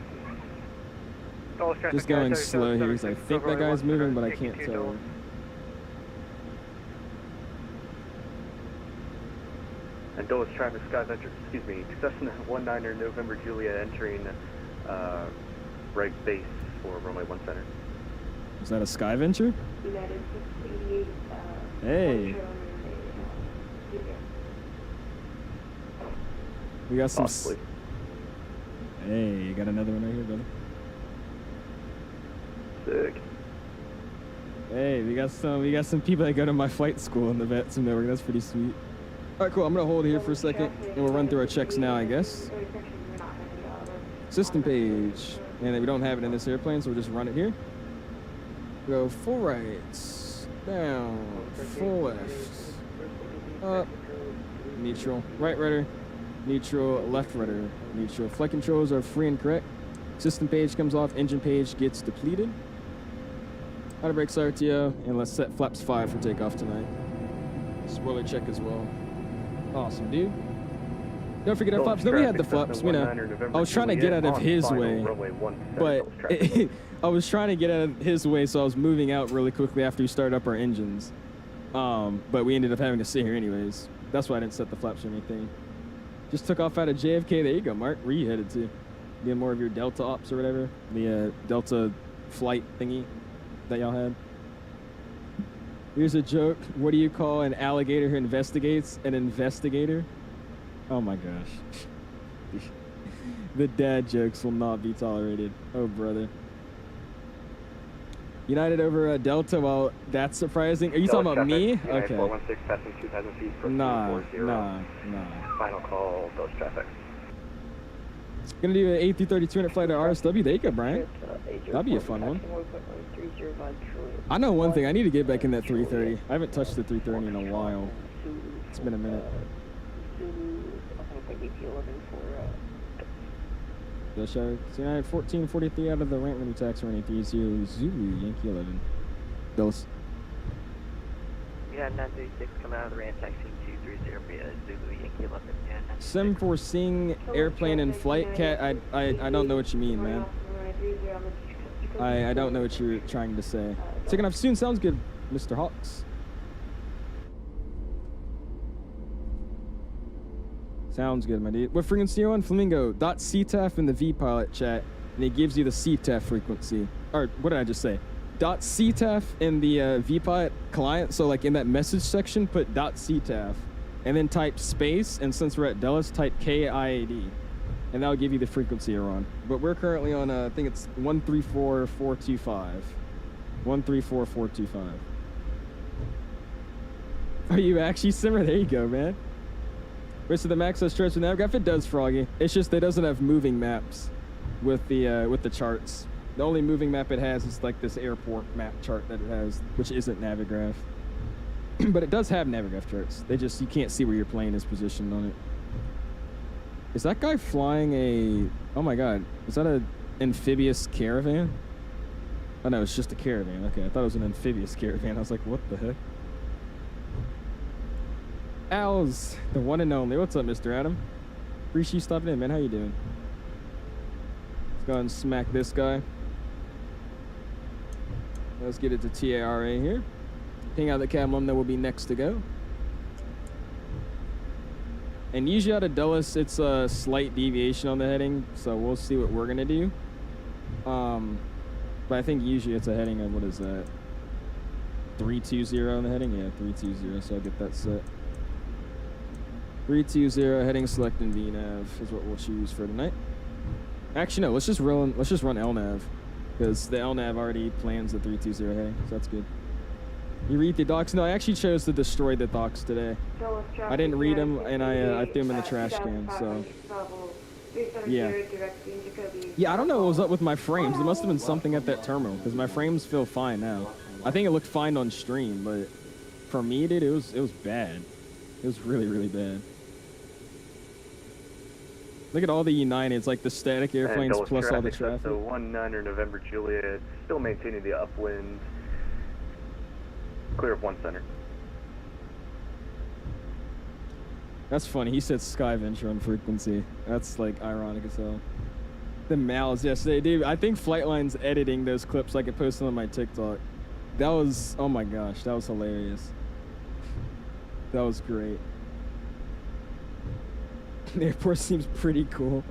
Just going slow here because I think that guy's moving, but I can't tell. And Dulles traffic, SkyVenture, Cessna 19er November Juliet entering right base for runway 1 center. Is that a SkyVenture? Hey. We got some. Possibly. Hey, you got another one right here, brother. Sick. Hey, we got some people that go to my flight school in the VATSIM network. That's pretty sweet. All right, cool. I'm gonna hold here for a second, and we'll run through our checks now, I guess. System page, and we don't have it in this airplane, so we'll just run it here. Go full right, down, full left, up, neutral, right rudder, neutral, left rudder, neutral. Flight controls are free and correct. System page comes off, engine page gets depleted. Auto brakes RTO, and let's set flaps 5 for takeoff tonight. Spoiler check as well. Awesome, dude. Don't forget our flaps. No, we had the flaps, you know. I was trying to get out of his way, but I was trying to get out of his way, so I was moving out really quickly after we started up our engines. But we ended up having to sit here anyways. That's why I didn't set the flaps or anything. Just took off out of JFK. There you go, Mark. Where you headed to? Getting more of your Delta ops or whatever? The Delta flight thingy that y'all had? Here's a joke. What do you call an alligator who investigates? An investigator? Oh my gosh. The dad jokes will not be tolerated. Oh, brother. United over Delta, well, that's surprising. Are you talking about me? Okay. 416 passing 2,000 feet for Nah. Final call, Dulles traffic. Gonna do an 8-32 200 flight at RSW. There you go, Brian. That'd be a fun one. I know one thing. I need to get back in that 330. I haven't touched the 330 in a while. It's been a minute. The show. United 1443 out of the ramp when you tax running 30 Zulu Yankee 11. Dulles. Yeah, 936 coming out of the ramp, taxiing 230 via Zulu Yankee 11. Yeah, 7-4 seeing airplane and flight cat. I don't know what you mean, man. I don't know what you're trying to say. Taking off soon sounds good, Mr. Hawks. Sounds good, my dude. What frequency are you on? Flamingo. .CTAF in the VPilot chat, and it gives you the CTAF frequency. Or what did I just say? .CTAF in the VPilot client. So like in that message section, put .CTAF, and then type space. And since we're at Dulles, type KIAD, and that'll give you the frequency you're on. But we're currently on, I think it's 134.425. 134.425. Are you actually Simmer? There you go, man. Rest of the max has stretch with navgraph. It does, Froggy. It's just it doesn't have moving maps with the charts. The only moving map it has is like this airport map chart that it has, which isn't Navigraph. But it does have Navigraph charts. You can't see where your plane is positioned on it. Is that guy flying a... Oh my god. Is that a amphibious caravan? Oh no, it's just a caravan. Okay, I thought it was an amphibious caravan. I was like, what the heck? Al's, the one and only. What's up, Mr. Adam? Appreciate you stopping in, man. How you doing? Let's go ahead and smack this guy. Let's get it to TARA here. Ping out the Camlum that will be next to go. And usually out of Dulles, it's a slight deviation on the heading, so we'll see what we're gonna do. But I think usually it's a heading of, what is that? 320 on the heading? Yeah, 320, so I'll get that set. 320 heading select in VNav is what we'll choose for tonight. Actually, no, let's just run LNAV, because the LNAV already plans the 320 heading, so that's good. You read the docs? No, I actually chose to destroy the docs today. I didn't read them, and I threw them in the trash can, so... Yeah. Yeah, I don't know what was up with my frames. There must have been something at that terminal, because my frames feel fine now. I think it looked fine on stream, but for me, dude, it was bad. It was really, really bad. Look at all the United. It's like the static airplanes plus all the traffic. So 19er November Juliet, still maintaining the upwind. Clear of 1 center. That's funny. He said Sky Venture on frequency. That's like ironic as hell. The mouths yesterday, dude. I think Flightline's editing those clips like it posted on my TikTok. That was, oh my gosh, that was hilarious. That was great. The airport seems pretty cool.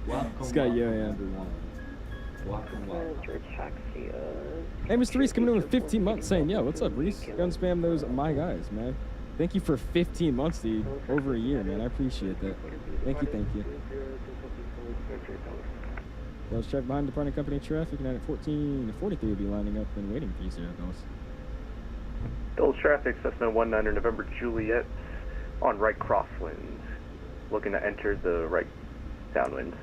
It's got Welcome. Hey, Mr. Reese coming in with 15 months saying, yo, what's up, Reese? Gun spam those my guys, man. Thank you for 15 months, dude. Over a year, man. I appreciate that. Thank you, thank you. Let's check behind departing company traffic. Now at 1443 will be lining up and waiting for you, Sierra Dulles. Dulles traffic, Cessna 19er November Juliet on right crosswind. Looking to enter the right downwind.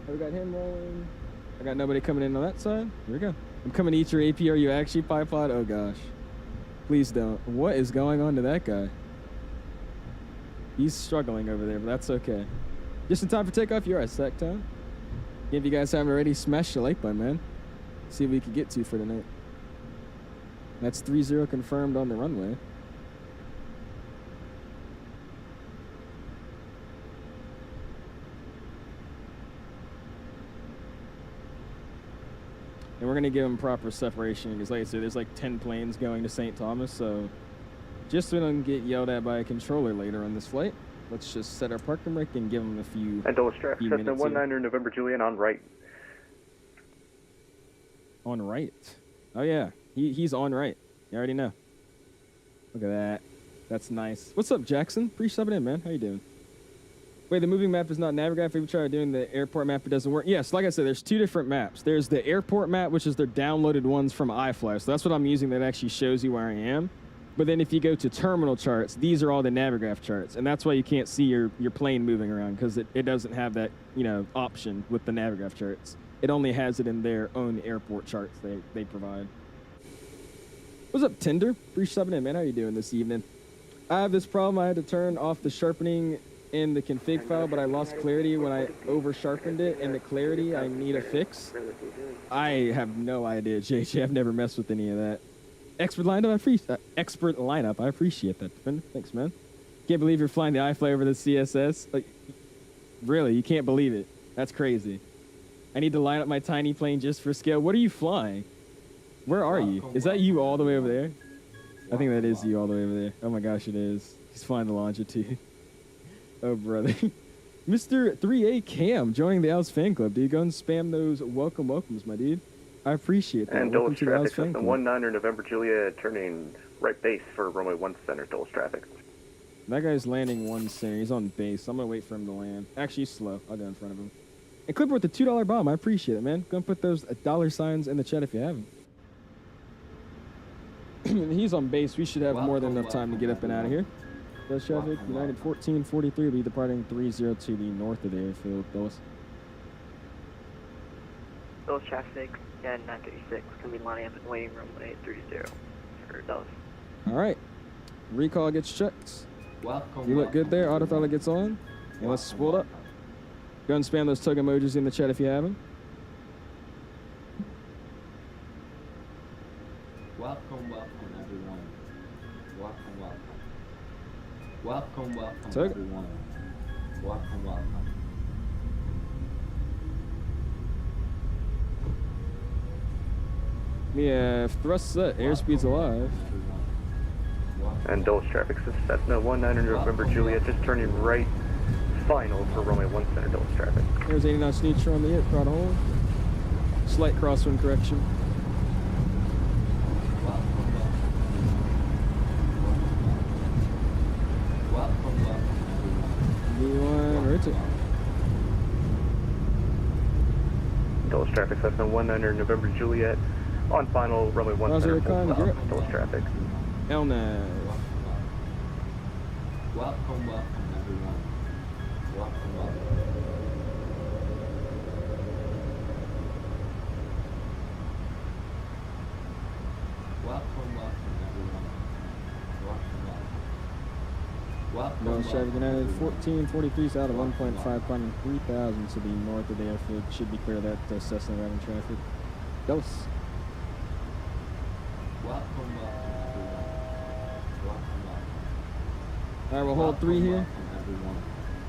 We got him rolling. I got nobody coming in on that side. Here we go. I'm coming to eat your AP. Are you actually Pipod? Oh gosh. Please don't. What is going on to that guy? He's struggling over there, but that's okay. Just in time for takeoff. You're at Sacktown. If you guys haven't already, smash the like button, man. See what we can get to for tonight. That's 3-0 confirmed on the runway. And we're going to give them proper separation because, like I said, there's like 10 planes going to St. Thomas, so just so we don't get yelled at by a controller later on this flight, let's just set our parking brake and give them a few. And Dulles traffic, few Cessna minutes here. 19er November Juliet on right. On right. Oh yeah, he's on right. You already know. Look at that. That's nice. What's up, Jackson? Appreciate subbing in, man. How you doing? Wait, the moving map is not Navigraph. If we try doing the airport map, it doesn't work. Yes, like I said, there's two different maps. There's the airport map, which is their downloaded ones from iFLY. So that's what I'm using that actually shows you where I am. But then if you go to terminal charts, these are all the Navigraph charts. And that's why you can't see your plane moving around, because it doesn't have that, you know, option with the Navigraph charts. It only has it in their own airport charts they provide. What's up, Tinder? Appreciate subbing in, man. How you doing this evening? I have this problem. I had to turn off the sharpening in the config file, but I lost clarity when I over sharpened it. And the clarity, I need a fix. I have no idea, JJ. I've never messed with any of that. Expert lineup, I appreciate that. Thanks, man. Can't believe you're flying the iFLY over the CSS. Like, really, you can't believe it. That's crazy. I need to line up my tiny plane just for scale. What are you flying? Where are you? Is that you all the way over there? I think that is you all the way over there. Oh my gosh, it is. He's flying the Longitude. Oh, brother. Mr. 3A Cam joining the Owls fan club, dude. Go and spam those welcomes, my dude. I appreciate that. And Welcome Dulles to the Owls traffic, fan Cessna club. 19er November Juliet turning right base for runway 1 center, Dulles traffic. That guy's landing 1 center. He's on base. I'm going to wait for him to land. Actually, he's slow. I'll go in front of him. And Clipper with the $2 bomb. I appreciate it, man. Go and put those dollar signs in the chat if you haven't. He's on base. We should have more than enough time to get up and out of here. Dulles traffic, United 1443 will be departing 30 to the north of the airfield. Dulles. Dulles traffic, yeah, 936, gonna be lining up in waiting room 830 for Dulles. All right. Recall gets checked. Welcome. You look good there. Autopilot gets on. And let's spool up. Go and spam those tug emojis in the chat if you have them. Welcome, everyone. Welcome, Tug. everyone. Welcome. We have thrust set. Airspeed's alive. And Dulles traffic, Cessna 19er November Juliet just turning right final for runway 1 center, Dulles traffic. There's 80 knots neutral on the hit. Throttle hold. Slight crosswind correction. V1 rotate. Dulles traffic, Cessna 19er November Juliet on final runway 1 Roger, center, con, full gear stop, up. Dulles traffic. Elnav. Welcome, everyone. Welcome. Dulles traffic United 1443 is out of 1.5, climbing 3,000 to the north of the airfield. Should be clear of that Cessna routing traffic. Dulles. All right, we'll hold 3 here.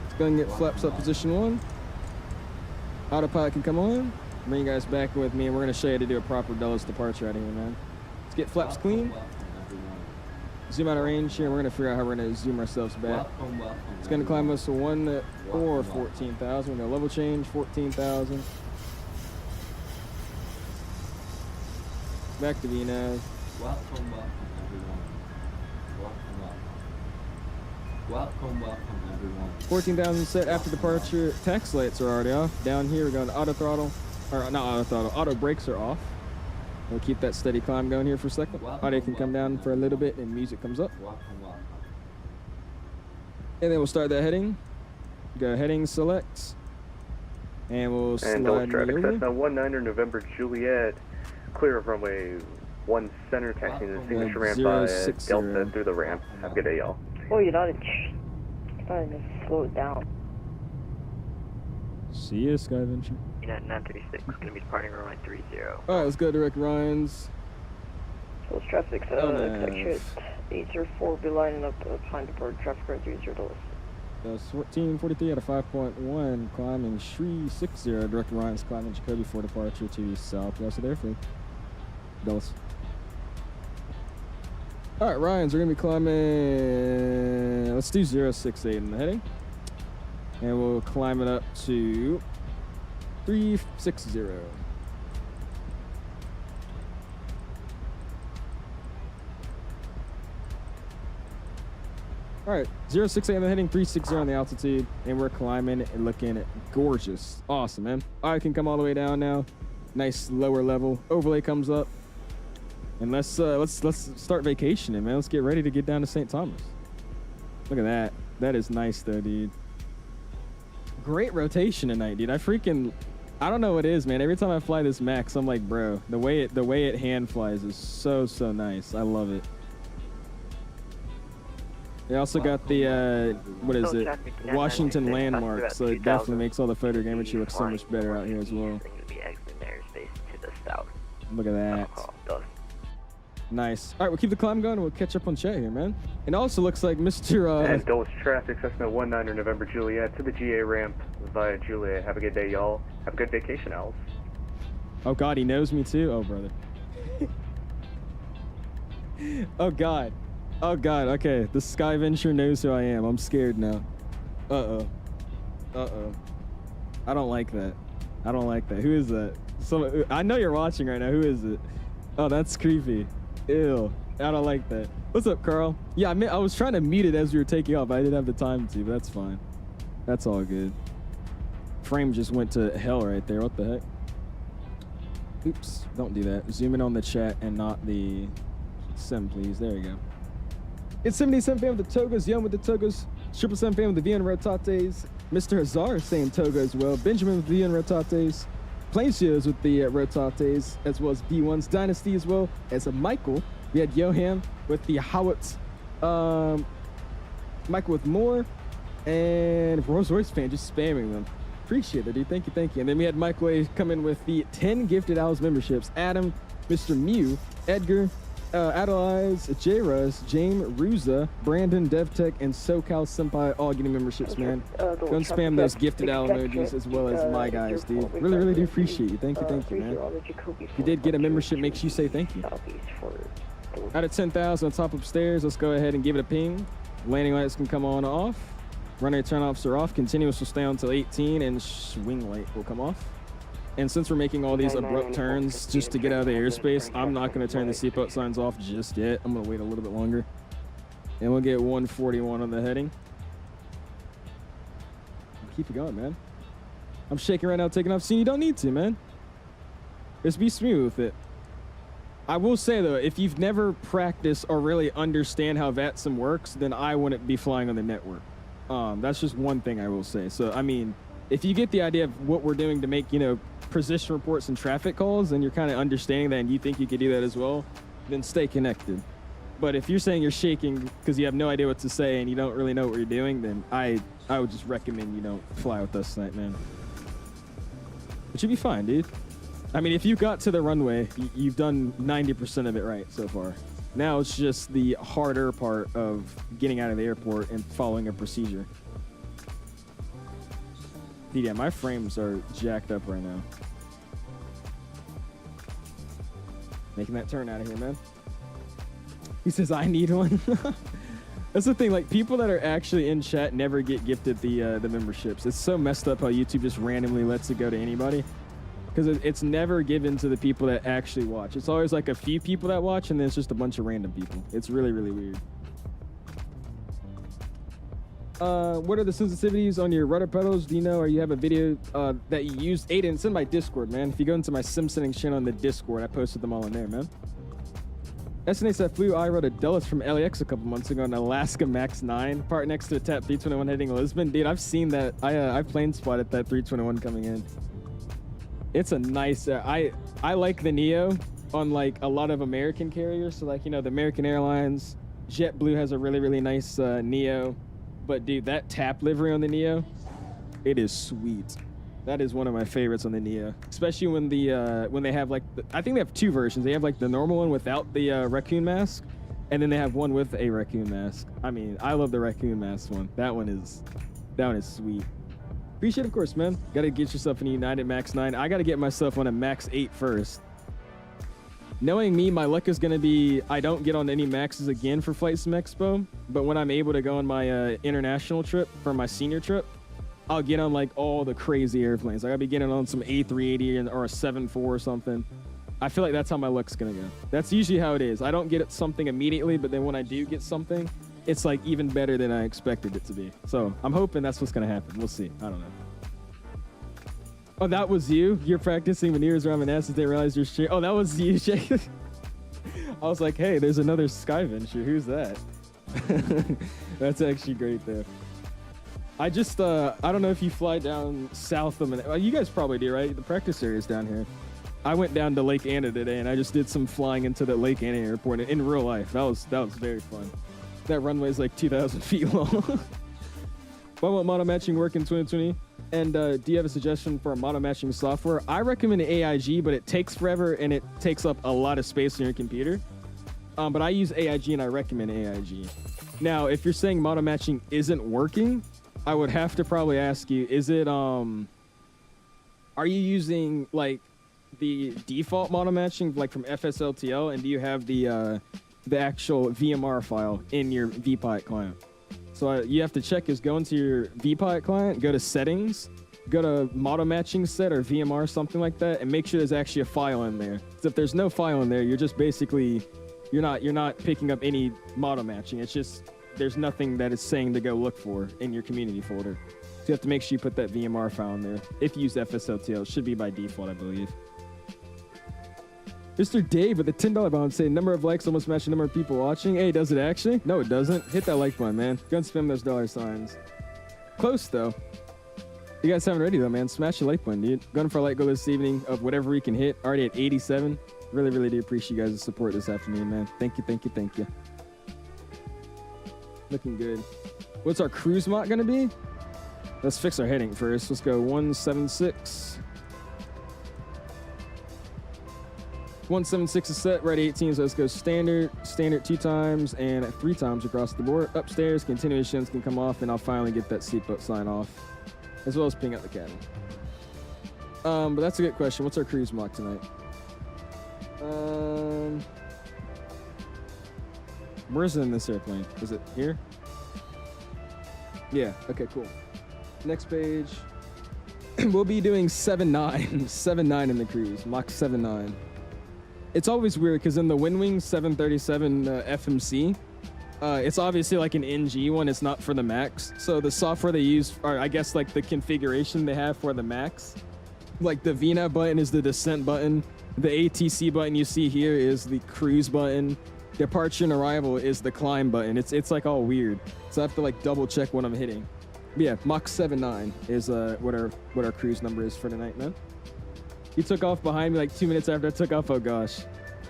Let's go and get flaps up position 1. Autopilot can come on. Bring you guys back with me, and we're going to show you how to do a proper Dulles departure out of here, man. Let's get flaps clean. Zoom out of range here, and we're going to figure out how we're going to zoom ourselves back. It's going to climb us to 1 or 14,000. We're going to level change, 14,000. Back to VNAV. Welcome, everyone. 14,000 set after departure. Tax lights are already off. Down here, we're going to auto throttle. Or not auto throttle, auto brakes are off. We'll keep that steady climb going here for a second. Audio can come down for a little bit and music comes up. And then we'll start that heading. Go heading select. And we'll slide And Dulles me traffic, over. Cessna 19er November Juliet, clear of runway 1 center, taxiing the signature ramp by 060. Delta through the ramp. Have a good day, y'all. Oh, you're not starting to slow it down. See ya, Skyventure. United 936, gonna be departing runway 30. All right, let's go direct Ryan's. Dulles traffic, Elnav. exit 804, be lining up behind departure traffic road 30 Dulles. That's 1443 out of 5.1, climbing Sri 60. Direct Ryan's climbing Jacoby for departure to southwest of the airfield. Dulles. All right, Ryans, we're gonna be climbing. Let's do 068 in the heading, and we'll climb it up to 360. All right, 068 in the heading, 360 on the altitude, and we're climbing and looking gorgeous. Awesome, man. I can come all the way down now. Nice lower level overlay comes up, and let's start vacationing, man. Let's get ready to get down to St. Thomas. Look at that. That is nice, though, dude. Great rotation tonight, dude. I don't know what it is, man. Every time I fly this Max, I'm like, bro, the way it hand flies is so nice. I love it. They also got the, what is it, Washington landmark, so it definitely makes all the photogrammetry look so much better out here as well. Look at that. Nice. All right, we'll keep the climb going, and we'll catch up on chat here, man. It also looks like Mr. And Dulles traffic, Cessna 19 November Juliet to the GA ramp via Juliet. Have a good day, y'all. Have a good vacation, Owls. Oh, God, he knows me, too? Oh, brother. Oh, God. Oh, God, okay. The SkyVenture knows who I am. I'm scared now. Uh-oh. Uh-oh. I don't like that. I don't like that. Who is that? I know you're watching right now. Who is it? Oh, that's creepy. Ew. I don't like that. What's up, Carl? Yeah, I was trying to mute it as we were taking off. I didn't have the time to, but that's fine. That's all good. Frame just went to hell right there. What the heck? Oops. Don't do that. Zoom in on the chat and not the sim, please. There you go. It's 77 fan with the Togas, Young with the Togas, 777 fan with the VN Rotates, Mr. Hazar saying Toga as well, Benjamin with the VN Rotates, Plainsios with the Rotates, as well as B1's Dynasty as well as a Michael. We had Johan with the Howitz, Michael with more, and Rolls Royce fan just spamming them. Appreciate it, dude. Thank you, thank you. And then we had Michael A come in with the 10 Gifted Owls memberships. Adam, Mr. Mew, Edgar, 𝐂𝐨𝐧𝐬𝐢, J-Ruz, James, Ruza, Brandon, DevTech, and СoCal all getting memberships, man. Go and spam those gifted owl emojis as well as my guys, dude. Really do appreciate you. Thank you, man. If you did get a membership, make sure you say thank you. Out of 10,000 on top upstairs, let's go ahead and give it a ping. Landing lights can come on or off. Runway turn-offs are off. Continuous will stay on until 18, and swing light will come off. And since we're making all these abrupt turns just to get out of the airspace, I'm not going to turn the seatbelt signs off just yet. I'm going to wait a little bit longer. And we'll get 141 on the heading. Keep it going, man. I'm shaking right now, taking off. See, you don't need to, man. Just be smooth with it. I will say, though, if you've never practiced or really understand how VATSIM works, then I wouldn't be flying on the network. That's just one thing I will say. So, I mean, if you get the idea of what we're doing to make, position reports and traffic calls, and you're kind of understanding that and you think you could do that as well, then stay connected. But if you're saying you're shaking because you have no idea what to say and you don't really know what you're doing, then I would just recommend you don't fly with us tonight, man. It should be fine, dude. I mean, if you got to the runway, you've done 90% of it right so far. Now it's just the harder part of getting out of the airport and following a procedure. Dude, yeah, my frames are jacked up right now. Making that turn out of here, man. He says, I need one. That's the thing, like, people that are actually in chat never get gifted the memberships. It's so messed up how YouTube just randomly lets it go to anybody. Because it's never given to the people that actually watch. It's always like a few people that watch, and then it's just a bunch of random people. It's really weird. What are the sensitivities on your rudder pedals? Do you know, or you have a video that you used? Aiden, it's in my Discord, man. If you go into my sim settings channel on the Discord, I posted them all in there, man. SNA flew I rode a Dulles from LAX a couple months ago on Alaska Max 9, part next to a TAP 321 heading Lisbon. Dude, I've seen that. I plane spotted that 321 coming in. It's a nice, I like the Neo on like a lot of American carriers. So like, the American Airlines, JetBlue has a really nice Neo. But dude, that TAP livery on the Neo, it is sweet. That is one of my favorites on the Neo, especially when they have like, I think they have two versions. They have like the normal one without the raccoon mask, and then they have one with a raccoon mask. I mean, I love the raccoon mask one. That one is sweet. Appreciate it, of course, man. Got to get yourself an United Max 9. I got to get myself on a Max 8 first. Knowing me, my luck is going to be I don't get on any maxes again for FlightSimExpo, but when I'm able to go on my international trip for my senior trip, I'll get on like all the crazy airplanes. Like I'll be getting on some A380 or a 747 or something. I feel like that's how my luck's going to go. That's usually how it is. I don't get something immediately, but then when I do get something, it's like even better than I expected it to be. So I'm hoping that's what's going to happen. We'll see. I don't know. Oh, that was you? You're practicing maneuvers around Manassas. They realized you're straight. Oh, that was you, Jake. I was like, hey, there's another SkyVenture. Who's that? That's actually great, though. I just, I don't know if you fly down south of Manassas. Well, you guys probably do, right? The practice area is down here. I went down to Lake Anna today, and I just did some flying into the Lake Anna airport in real life. That was very fun. That runway is like 2,000 feet long. Why won't mono matching work in 2020? And do you have a suggestion for a mono matching software? I recommend AIG, but it takes forever and it takes up a lot of space on your computer. But I use AIG and I recommend AIG. Now, if you're saying mono matching isn't working, I would have to probably ask you, is it, are you using like the default mono matching like from FSLTL, and do you have the actual VMR file in your VPilot client? So you have to check is go into your VPilot client, go to settings, go to mono matching set or VMR, something like that, and make sure there's actually a file in there. Because if there's no file in there, you're just basically, you're not picking up any mono matching. It's just, there's nothing that it's saying to go look for in your community folder. So you have to make sure you put that VMR file in there. If you use FSLTL, it should be by default, I believe. Mr. Dave with the $10 bomb saying number of likes almost match the number of people watching. Hey, does it actually? No, it doesn't. Hit that like button, man. Go and spam those dollar signs. Close, though. You guys haven't already, though, man. Smash the like button, dude. Going for a light goal this evening of whatever we can hit. Already at 87. Really, really do appreciate you guys' support this afternoon, man. Thank you, thank you, thank you. Looking good. What's our cruise mach going to be? Let's fix our heading first. Let's go 176. 176 is set, right 18, so let's go standard 2 times and 3 times across the board. Upstairs, continuations can come off, and I'll finally get that seatbelt sign off, as well as ping out the cabin. But that's a good question. What's our cruise mach tonight? Where's it in this airplane? Is it here? Yeah, okay, cool. Next page. We'll be doing 7.9. 7.9 in the cruise, Mach 7.9. It's always weird because in the Windwing 737 FMC, it's obviously like an NG one. It's not for the Max. So the software they use, or I guess like the configuration they have for the Max, like the VNAV button is the descent button. The ATC button you see here is the cruise button. Departure and arrival is the climb button. It's like all weird. So I have to like double check what I'm hitting. But yeah, Mach 7.9 is what our cruise number is for tonight, man. He took off behind me like 2 minutes after I took off. Oh gosh.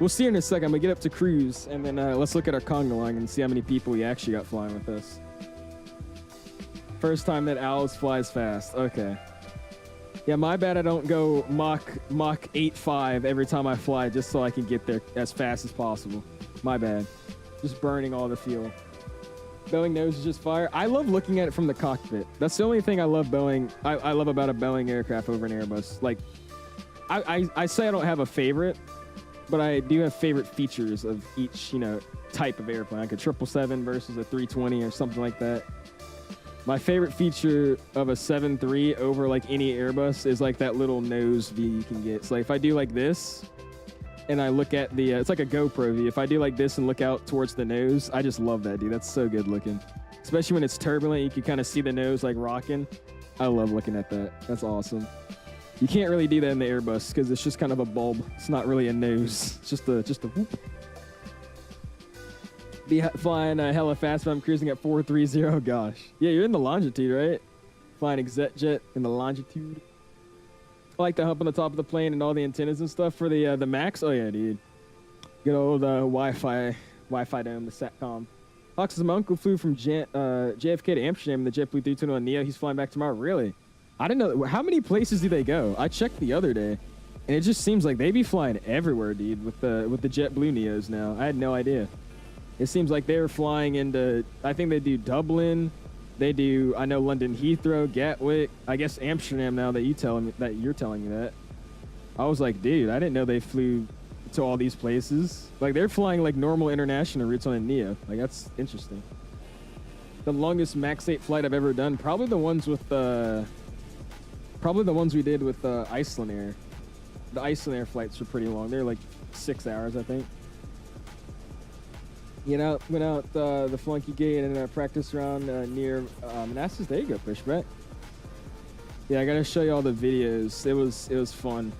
We'll see her in a second. I'm gonna get up to cruise, and then let's look at our conga line and see how many people we actually got flying with us. First time that Owls flies fast. Okay. Yeah, my bad I don't go Mach 8.5 every time I fly just so I can get there as fast as possible. My bad. Just burning all the fuel. Boeing nose is just fire. I love looking at it from the cockpit. That's the only thing I love Boeing. I love about a Boeing aircraft over an Airbus. Like, I say I don't have a favorite, but I do have favorite features of each, type of airplane. Like a 777 versus a 320 or something like that. My favorite feature of a 7.3 over like any Airbus is like that little nose view you can get. So like if I do like this and I look at the, it's like a GoPro view. If I do like this and look out towards the nose, I just love that, dude. That's so good looking. Especially when it's turbulent, you can kind of see the nose like rocking. I love looking at that. That's awesome. You can't really do that in the Airbus because it's just kind of a bulb. It's not really a nose. It's just a whoop. Be flying hella fast, but I'm cruising at 430. Gosh. Yeah, you're in the longitude, right? Flying exec jet in the longitude. I like the hump on the top of the plane and all the antennas and stuff for the Max. Oh yeah, dude. Good old Wi-Fi dome, the SATCOM. Hawks says my uncle flew from JFK to Amsterdam in the JetBlue 321 Neo. He's flying back tomorrow. Really? I didn't know. How many places do they go? I checked the other day, and it just seems like they be flying everywhere, dude, with the JetBlue Neos now. I had no idea. It seems like they're flying into, I think they do Dublin. They do, I know, London Heathrow, Gatwick. I guess Amsterdam now that you're telling me that. I was like, dude, I didn't know they flew to all these places. Like they're flying like normal international routes on a Neo. Like that's interesting. The longest Max 8 flight I've ever done, probably the ones with probably the ones we did with Iceland Air. The Iceland Air flights were pretty long. They're like 6 hours, I think. Went out the Flunky Gate and a practice round near Manassas. There you go, Pushback. Yeah, I gotta show you all the videos. It was fun.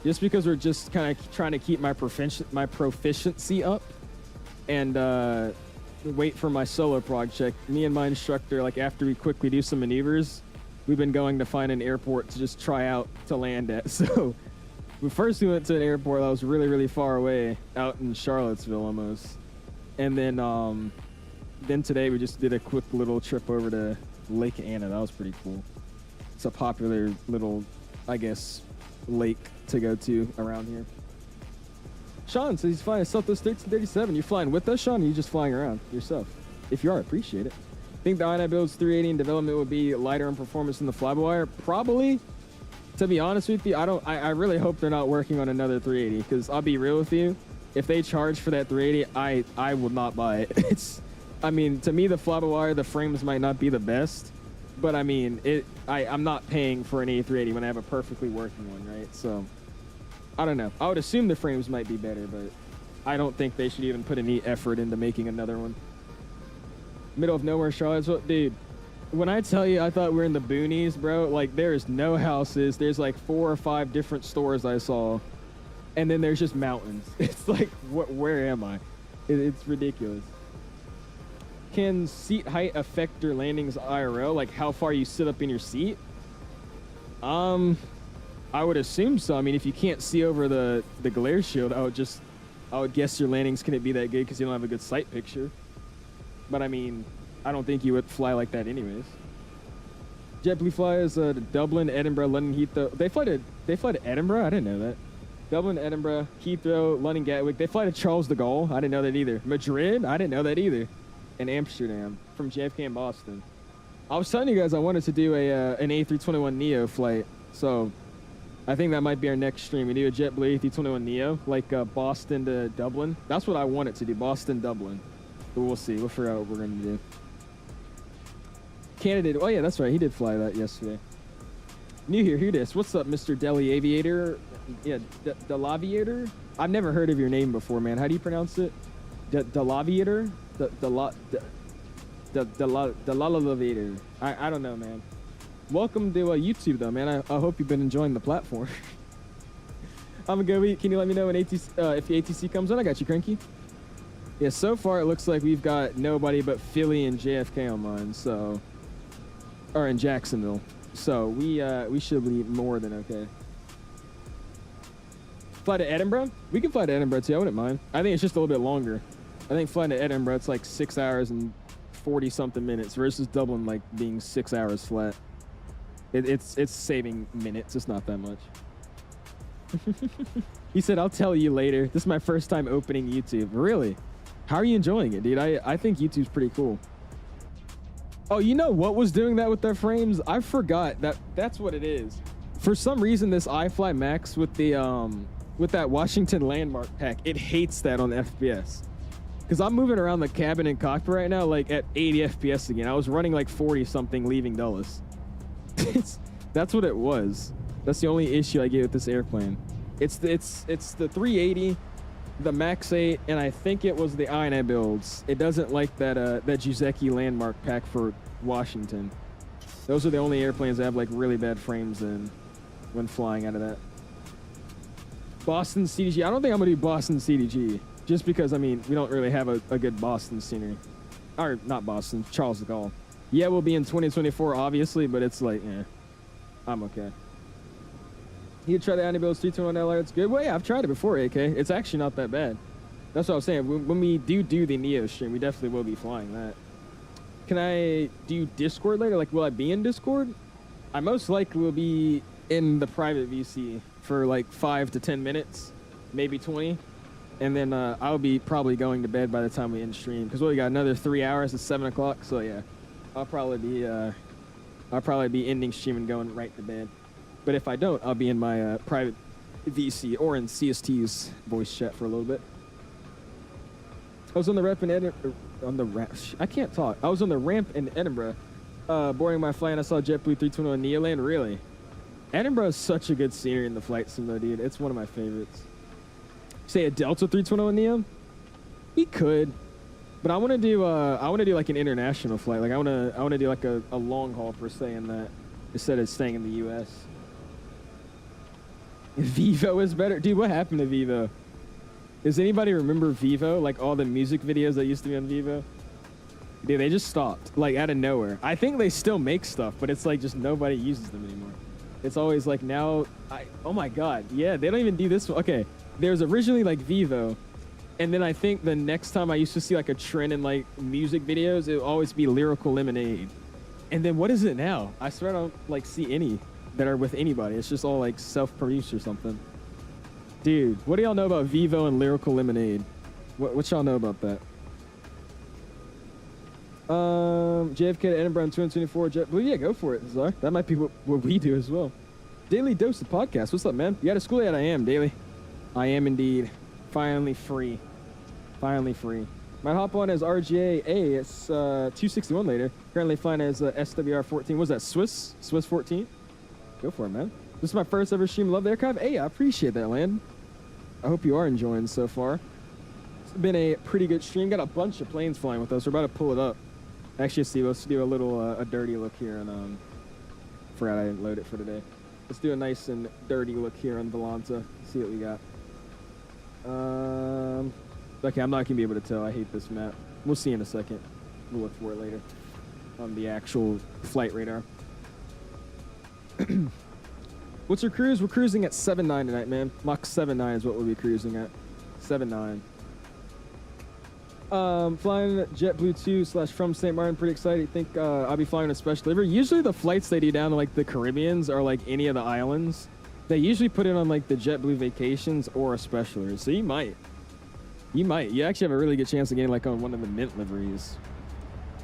Just because we're just kind of trying to keep my proficiency up and wait for my solo project. Me and my instructor, like after we quickly do some maneuvers, we've been going to find an airport to just try out to land at. So first we went to an airport that was really, really far away out in Charlottesville almost. And then today we just did a quick little trip over to Lake Anna. That was pretty cool. It's a popular little, I guess, lake to go to around here. Sean says he's flying a Southwest 1337. You flying with us, Sean, or you just flying around yourself? If you are, I appreciate it. I think the IAD build's 380 in development would be lighter in performance than the fly-by-wire. Probably. To be honest with you, I really hope they're not working on another 380, because I'll be real with you. If they charge for that 380, I will not buy it. I mean, to me, the fly-by-wire, the frames might not be the best, but I mean, I'm not paying for an A380 when I have a perfectly working one, right? So, I don't know. I would assume the frames might be better, but I don't think they should even put any effort into making another one. Middle of nowhere, Charlottesville. Dude, when I tell you I thought we were in the boonies, bro, like there's no houses. There's like 4 or 5 different stores I saw. And then there's just mountains. It's like, where am I? It's ridiculous. Can seat height affect your landings IRL? Like how far you sit up in your seat? I would assume so. I mean, if you can't see over the glare shield, I would guess your landings couldn't be that good because you don't have a good sight picture. But I mean, I don't think you would fly like that anyways. JetBlue flies to Dublin, Edinburgh, London, Heathrow. They fly to Edinburgh? I didn't know that. Dublin, Edinburgh, Heathrow, London, Gatwick. They fly to Charles de Gaulle. I didn't know that either. Madrid? I didn't know that either. And Amsterdam from JFK and Boston. I was telling you guys I wanted to do an A321neo flight. So I think that might be our next stream. We do a JetBlue A321neo, like Boston to Dublin. That's what I wanted to do, Boston, Dublin. But we'll see. We'll figure out what we're going to do. Canada. Oh, yeah, that's right. He did fly that yesterday. New here. Hear this. What's up, Mr. Delhi Aviator? Yeah, Delaviator? I've never heard of your name before, man. How do you pronounce it? Delaviator? Delalaviator. I don't know, man. Welcome to YouTube, though, man. I hope you've been enjoying the platform. I'm gonna go. Can you let me know when if the ATC comes on? I got you, Cranky. Yeah, so far it looks like we've got nobody but Philly and JFK on mine, so, or in Jacksonville. So we should be more than okay. Fly to Edinburgh? We can fly to Edinburgh too. I wouldn't mind. I think it's just a little bit longer. I think flying to Edinburgh, it's like 6 hours and 40 something minutes versus Dublin like being 6 hours flat. It's saving minutes. It's not that much. He said, I'll tell you later. This is my first time opening YouTube. Really? How are you enjoying it, dude? I think YouTube's pretty cool. Oh, you know what was doing that with their frames? I forgot that's what it is. For some reason, this iFLY Max with the with that Washington landmark pack, it hates that on FPS. Because I'm moving around the cabin and cockpit right now, like at 80 FPS again. I was running like 40 something leaving Dulles. That's what it was. That's the only issue I get with this airplane. It's the 380, the Max 8, and I think it was the IAD builds. It doesn't like that 𝐂𝐨𝐧𝐭𝐫𝐚𝐢𝐴 landmark pack for Washington. Those are the only airplanes that have like really bad frames in when flying out of that. Boston CDG. I don't think I'm gonna do Boston CDG just because I mean we don't really have a good Boston scenery, or not Boston, Charles de Gaulle. Yeah, we'll be in 2024 obviously, but it's like, I'm okay. You try the Antibuilds 321LR, it's good. Well, yeah, I've tried it before, AK. It's actually not that bad. That's what I was saying. When we do the Neo stream, we definitely will be flying that. Can I do Discord later? Like, will I be in Discord? I most likely will be in the private VC for like 5 to 10 minutes, maybe 20. And then I'll be probably going to bed by the time we end stream. Because we got another 3 hours at 7 o'clock. So, yeah, I'll probably be ending stream and going right to bed. But if I don't, I'll be in my private VC or in CST's voice chat for a little bit. I was on the ramp in Edinburgh. I can't talk. I was on the ramp in Edinburgh, boarding my flight, and I saw JetBlue 321 Neo land. Really, Edinburgh is such a good scenery in the flight sim, though, dude. It's one of my favorites. Say a Delta 321 Neo? We could, but I want to do like an international flight. Like I want to do like a long haul per se in that instead of staying in the U.S. Vivo is better, dude. What happened to Vivo? Does anybody remember Vivo? Like all the music videos that used to be on Vivo? Dude, they just stopped, like out of nowhere. I think they still make stuff, but it's like just nobody uses them anymore. It's always like now, oh my God. Yeah, they don't even do this one. Okay, there's originally like Vivo, and then I think the next time I used to see like a trend in like music videos, it would always be Lyrical Lemonade. And then what is it now? I swear I don't like see any that are with anybody. It's just all like self-produced or something. Dude, what do y'all know about Vivo and Lyrical Lemonade? What y'all know about that? JFK to Edinburgh in 2024 JetBlue. Yeah, go for it, Czar. That might be what we do as well. Daily Dose of Podcast. What's up, man? You out of school yet? I am, Daily. I am indeed. Finally free. Finally free. Might hop on as RGA. Hey, it's 261 later. Currently flying as SWR 14. What's that, Swiss 14? Go for it, man. This is my first ever stream. Love the aircraft. Hey, I appreciate that, Land. I hope you are enjoying so far. It's been a pretty good stream. Got a bunch of planes flying with us. We're about to pull it up. Actually, Steve, let's do a little a dirty look here. And forgot I didn't load it for today. Let's do a nice and dirty look here on Volanta. See what we got. Okay, I'm not gonna be able to tell. I hate this map. We'll see in a second. We'll look for it later on the actual flight radar. What's your cruise? We're cruising at 7.9 tonight, man. Mach 7.9 is what we'll be cruising at. 7.9. Flying JetBlue 2 / from St. Martin. Pretty excited. Think I'll be flying a special delivery. Usually the flights they do down to like the Caribbeans or like any of the islands, they usually put it on like the JetBlue Vacations or a special delivery. So you might. You actually have a really good chance of getting like on one of the mint liveries.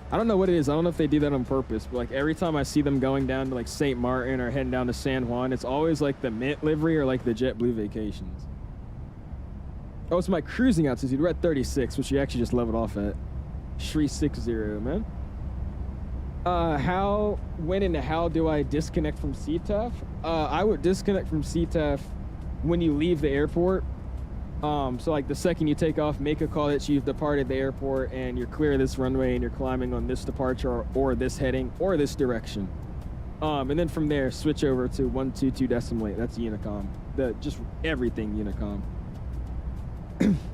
I don't know what it is. I don't know if they do that on purpose, but like every time I see them going down to like St. Martin or heading down to San Juan, it's always like the mint livery or like the JetBlue Vacations. Oh, it's my cruising altitude. We're at 36, which you actually just leveled off at. 𝐓𝐶, man. When and how do I disconnect from CTAF? I would disconnect from CTAF when you leave the airport. So like the second you take off, make a call that you've departed the airport and you're clear of this runway and you're climbing on this departure or this heading or this direction. And then from there, switch over to 122.8. That's Unicom. Just everything Unicom.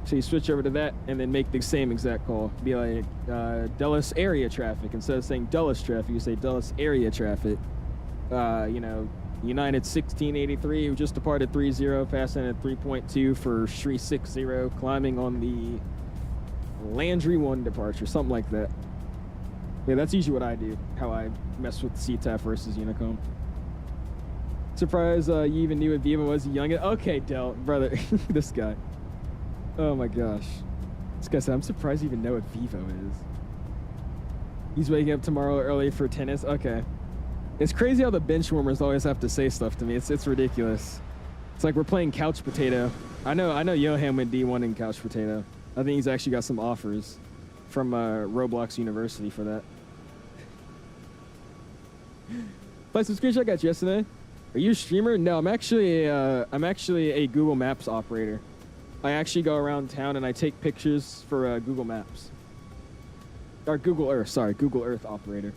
So you switch over to that and then make the same exact call. Be like Dulles area traffic. Instead of saying Dulles traffic, you say Dulles area traffic. United 1683, who just departed 30, passing at 3.2 for 𝐓𝐶, climbing on the Landry 1 departure, something like that. Yeah, that's usually what I do, how I mess with CTAF versus Unicom. Surprised you even knew what Viva was young. Okay, Del, brother, this guy. Oh my gosh. This guy said, I'm surprised you even know what Vivo is. He's waking up tomorrow early for tennis. Okay. It's crazy how the bench warmers always have to say stuff to me. It's ridiculous. It's like we're playing couch potato. I know Johan went D1 in couch potato. I think he's actually got some offers from Roblox University for that. Play some screenshot I got you yesterday. Are you a streamer? No, I'm actually a Google Maps operator. I actually go around town and I take pictures for Google Maps. Or Google Earth, sorry, Google Earth operator.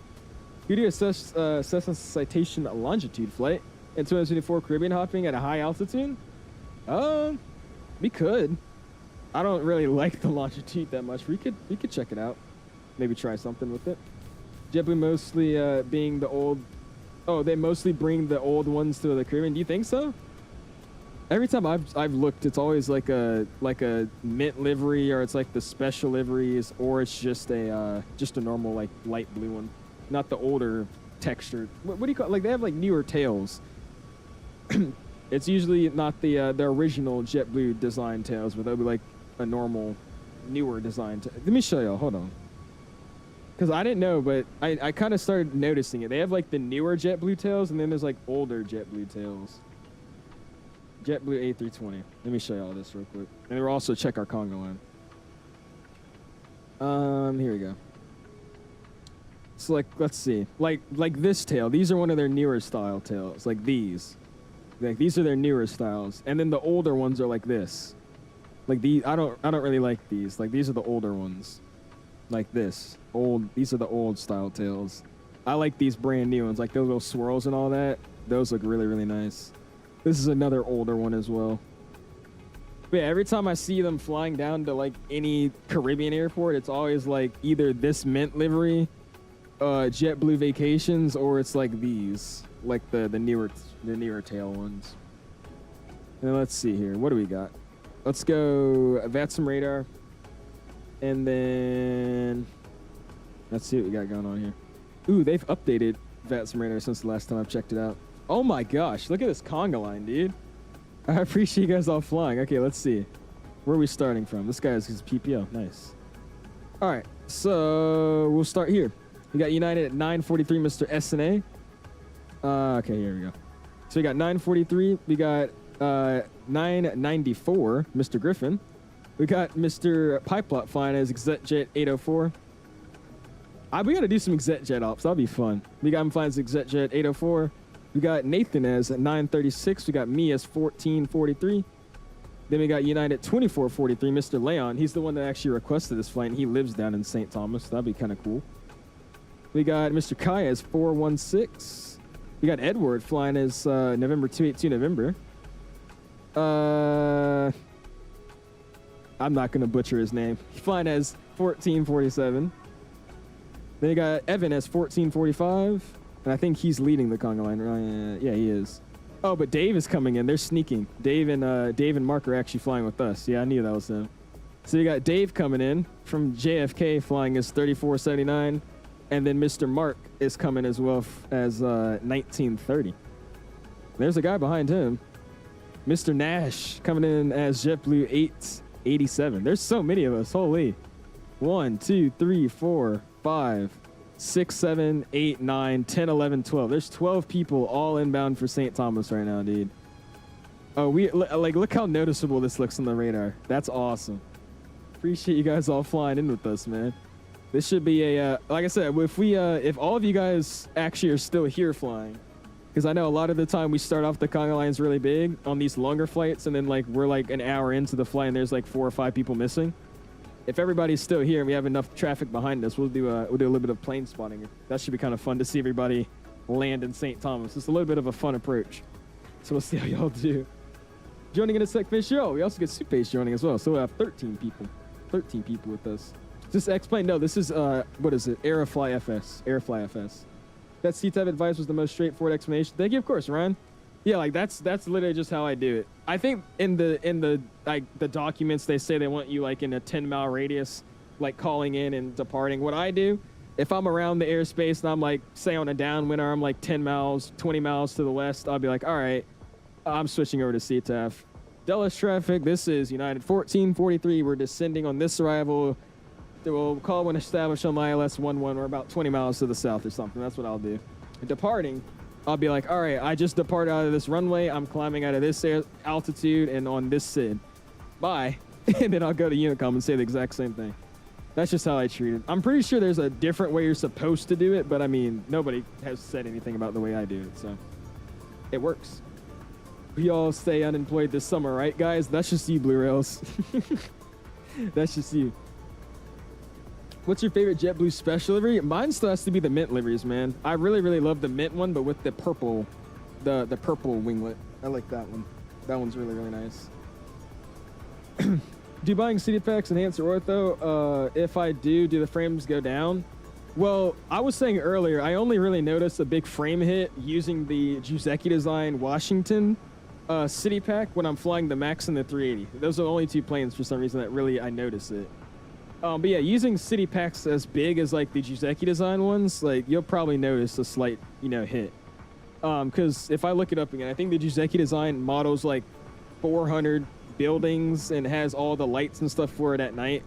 You do Cessna Citation longitude flight in 2024 Caribbean hopping at a high altitude? We could. I don't really like the longitude that much. We could check it out. Maybe try something with it. JetBlue mostly being the old. Oh, they mostly bring the old ones to the Caribbean. Do you think so? Every time I've looked, it's always like a mint livery, or it's like the special liveries, or it's just a normal like light blue one, not the older textured. What do you call it? Like they have like newer tails. It's usually not the original JetBlue design tails, but they'll be like a normal, newer design. Let me show y'all. Hold on. Because I didn't know, but I kind of started noticing it. They have like the newer JetBlue tails, and then there's like older JetBlue tails. JetBlue A320. Let me show you all this real quick. And we'll also check our Congo line. Here we go. So like, let's see. Like this tail. These are one of their newer style tails. Like these. Like these are their newer styles. And then the older ones are like this. Like these, I don't really like these. Like these are the older ones. Like this. These are the old style tails. I like these brand new ones. Like those little swirls and all that. Those look really, really nice. This is another older one as well. But yeah, every time I see them flying down to like any Caribbean airport, it's always like either this mint livery, JetBlue Vacations, or it's like these, like the newer tail ones. And let's see here. What do we got? Let's go VATSIM radar, and then let's see what we got going on here. Ooh, they've updated VATSIM radar since the last time I've checked it out. Oh my gosh, look at this conga line, dude. I appreciate you guys all flying. Okay, let's see. Where are we starting from? This guy is his PPO. Nice. All right, so we'll start here. We got United at 943, Mr. SNA. Okay, here we go. So we got 943. We got 994, Mr. Griffin. We got Mr. Pipeplot flying as 𝐓𝐸Zjet 804. We got to do some 𝐓𝐸Zet ops. That'll be fun. We got him flying as 𝐓𝐸Zet 804. We got Nathan as 936. We got me as 1443. Then we got United 2443, Mr. Leon. He's the one that actually requested this flight, and he lives down in St. Thomas. So that'd be kind of cool. We got Mr. Kai as 416. We got Edward flying as November 282 November. I'm not going to butcher his name. He's flying as 1447. Then you got Evan as 1445. And I think he's leading the conga line. Yeah, he is. Oh, but Dave is coming in. They're sneaking. Dave and Mark are actually flying with us. Yeah, I knew that was him. So you got Dave coming in from JFK flying as 3479. And then Mr. Mark is coming as well as 1930. There's a guy behind him. Mr. Nash coming in as JetBlue 887. There's so many of us. Holy. 1, 2, 3, 4, 5, 6, 7, 8, 9, 10, 11, 12. There's 12 people all inbound for St. Thomas right now, dude. Oh, look how noticeable this looks on the radar. That's awesome. Appreciate you guys all flying in with us, man. This should be a, like I said, if all of you guys actually are still here flying, because I know a lot of the time we start off the conga lines really big on these longer flights, and then like we're like an hour into the flight and there's like 4 or 5 people missing. If everybody's still here and we have enough traffic behind us, we'll do a little bit of plane spotting. That should be kind of fun to see everybody land in St. Thomas. It's a little bit of a fun approach. So we'll see how y'all do. Joining in a sec, show. We also get Supace joining as well. So we'll have 13 people. 13 people with us. Just explain. No, this is what is it? iFLY FS. iFLY FS. That CTAB advice was the most straightforward explanation. Thank you, of course, Ryan. Yeah, like that's literally just how I do it. I think in the documents they say they want you like in a 10-mile radius, like calling in and departing. What I do, if I'm around the airspace and I'm like say on a downwind or I'm like 10 miles, 20 miles to the west, I'll be like, all right, I'm switching over to CTAF. Dallas traffic. This is United 1443. We're descending on this arrival. We'll call when established on ILS 11. We're about 20 miles to the south or something. That's what I'll do. And departing, I'll be like, all right, I just departed out of this runway. I'm climbing out of this altitude and on this SID. Bye. And then I'll go to Unicom and say the exact same thing. That's just how I treat it. I'm pretty sure there's a different way you're supposed to do it, but I mean, nobody has said anything about the way I do it, so it works. We all stay unemployed this summer, right, guys? That's just you, Blue Rails. That's just you. What's your favorite JetBlue special livery? Mine still has to be the mint liveries, man. I really, really love the mint one, but with the purple, the purple winglet. I like that one. That one's really, really nice. Do buying city packs enhance your ortho? If I do the frames go down? Well, I was saying earlier, I only really noticed a big frame hit using the 𝐂𝐨𝐧𝐭𝐫𝐚𝐢𝐺 design Washington city pack when I'm flying the Max and the 380. Those are the only two planes for some reason that really I notice it. But yeah, using city packs as big as like the 𝐂𝐨𝐽 design ones, like you'll probably notice a slight, hit. Because if I look it up again, I think the 𝐂𝐨𝐽 design models like 400 buildings and has all the lights and stuff for it at night.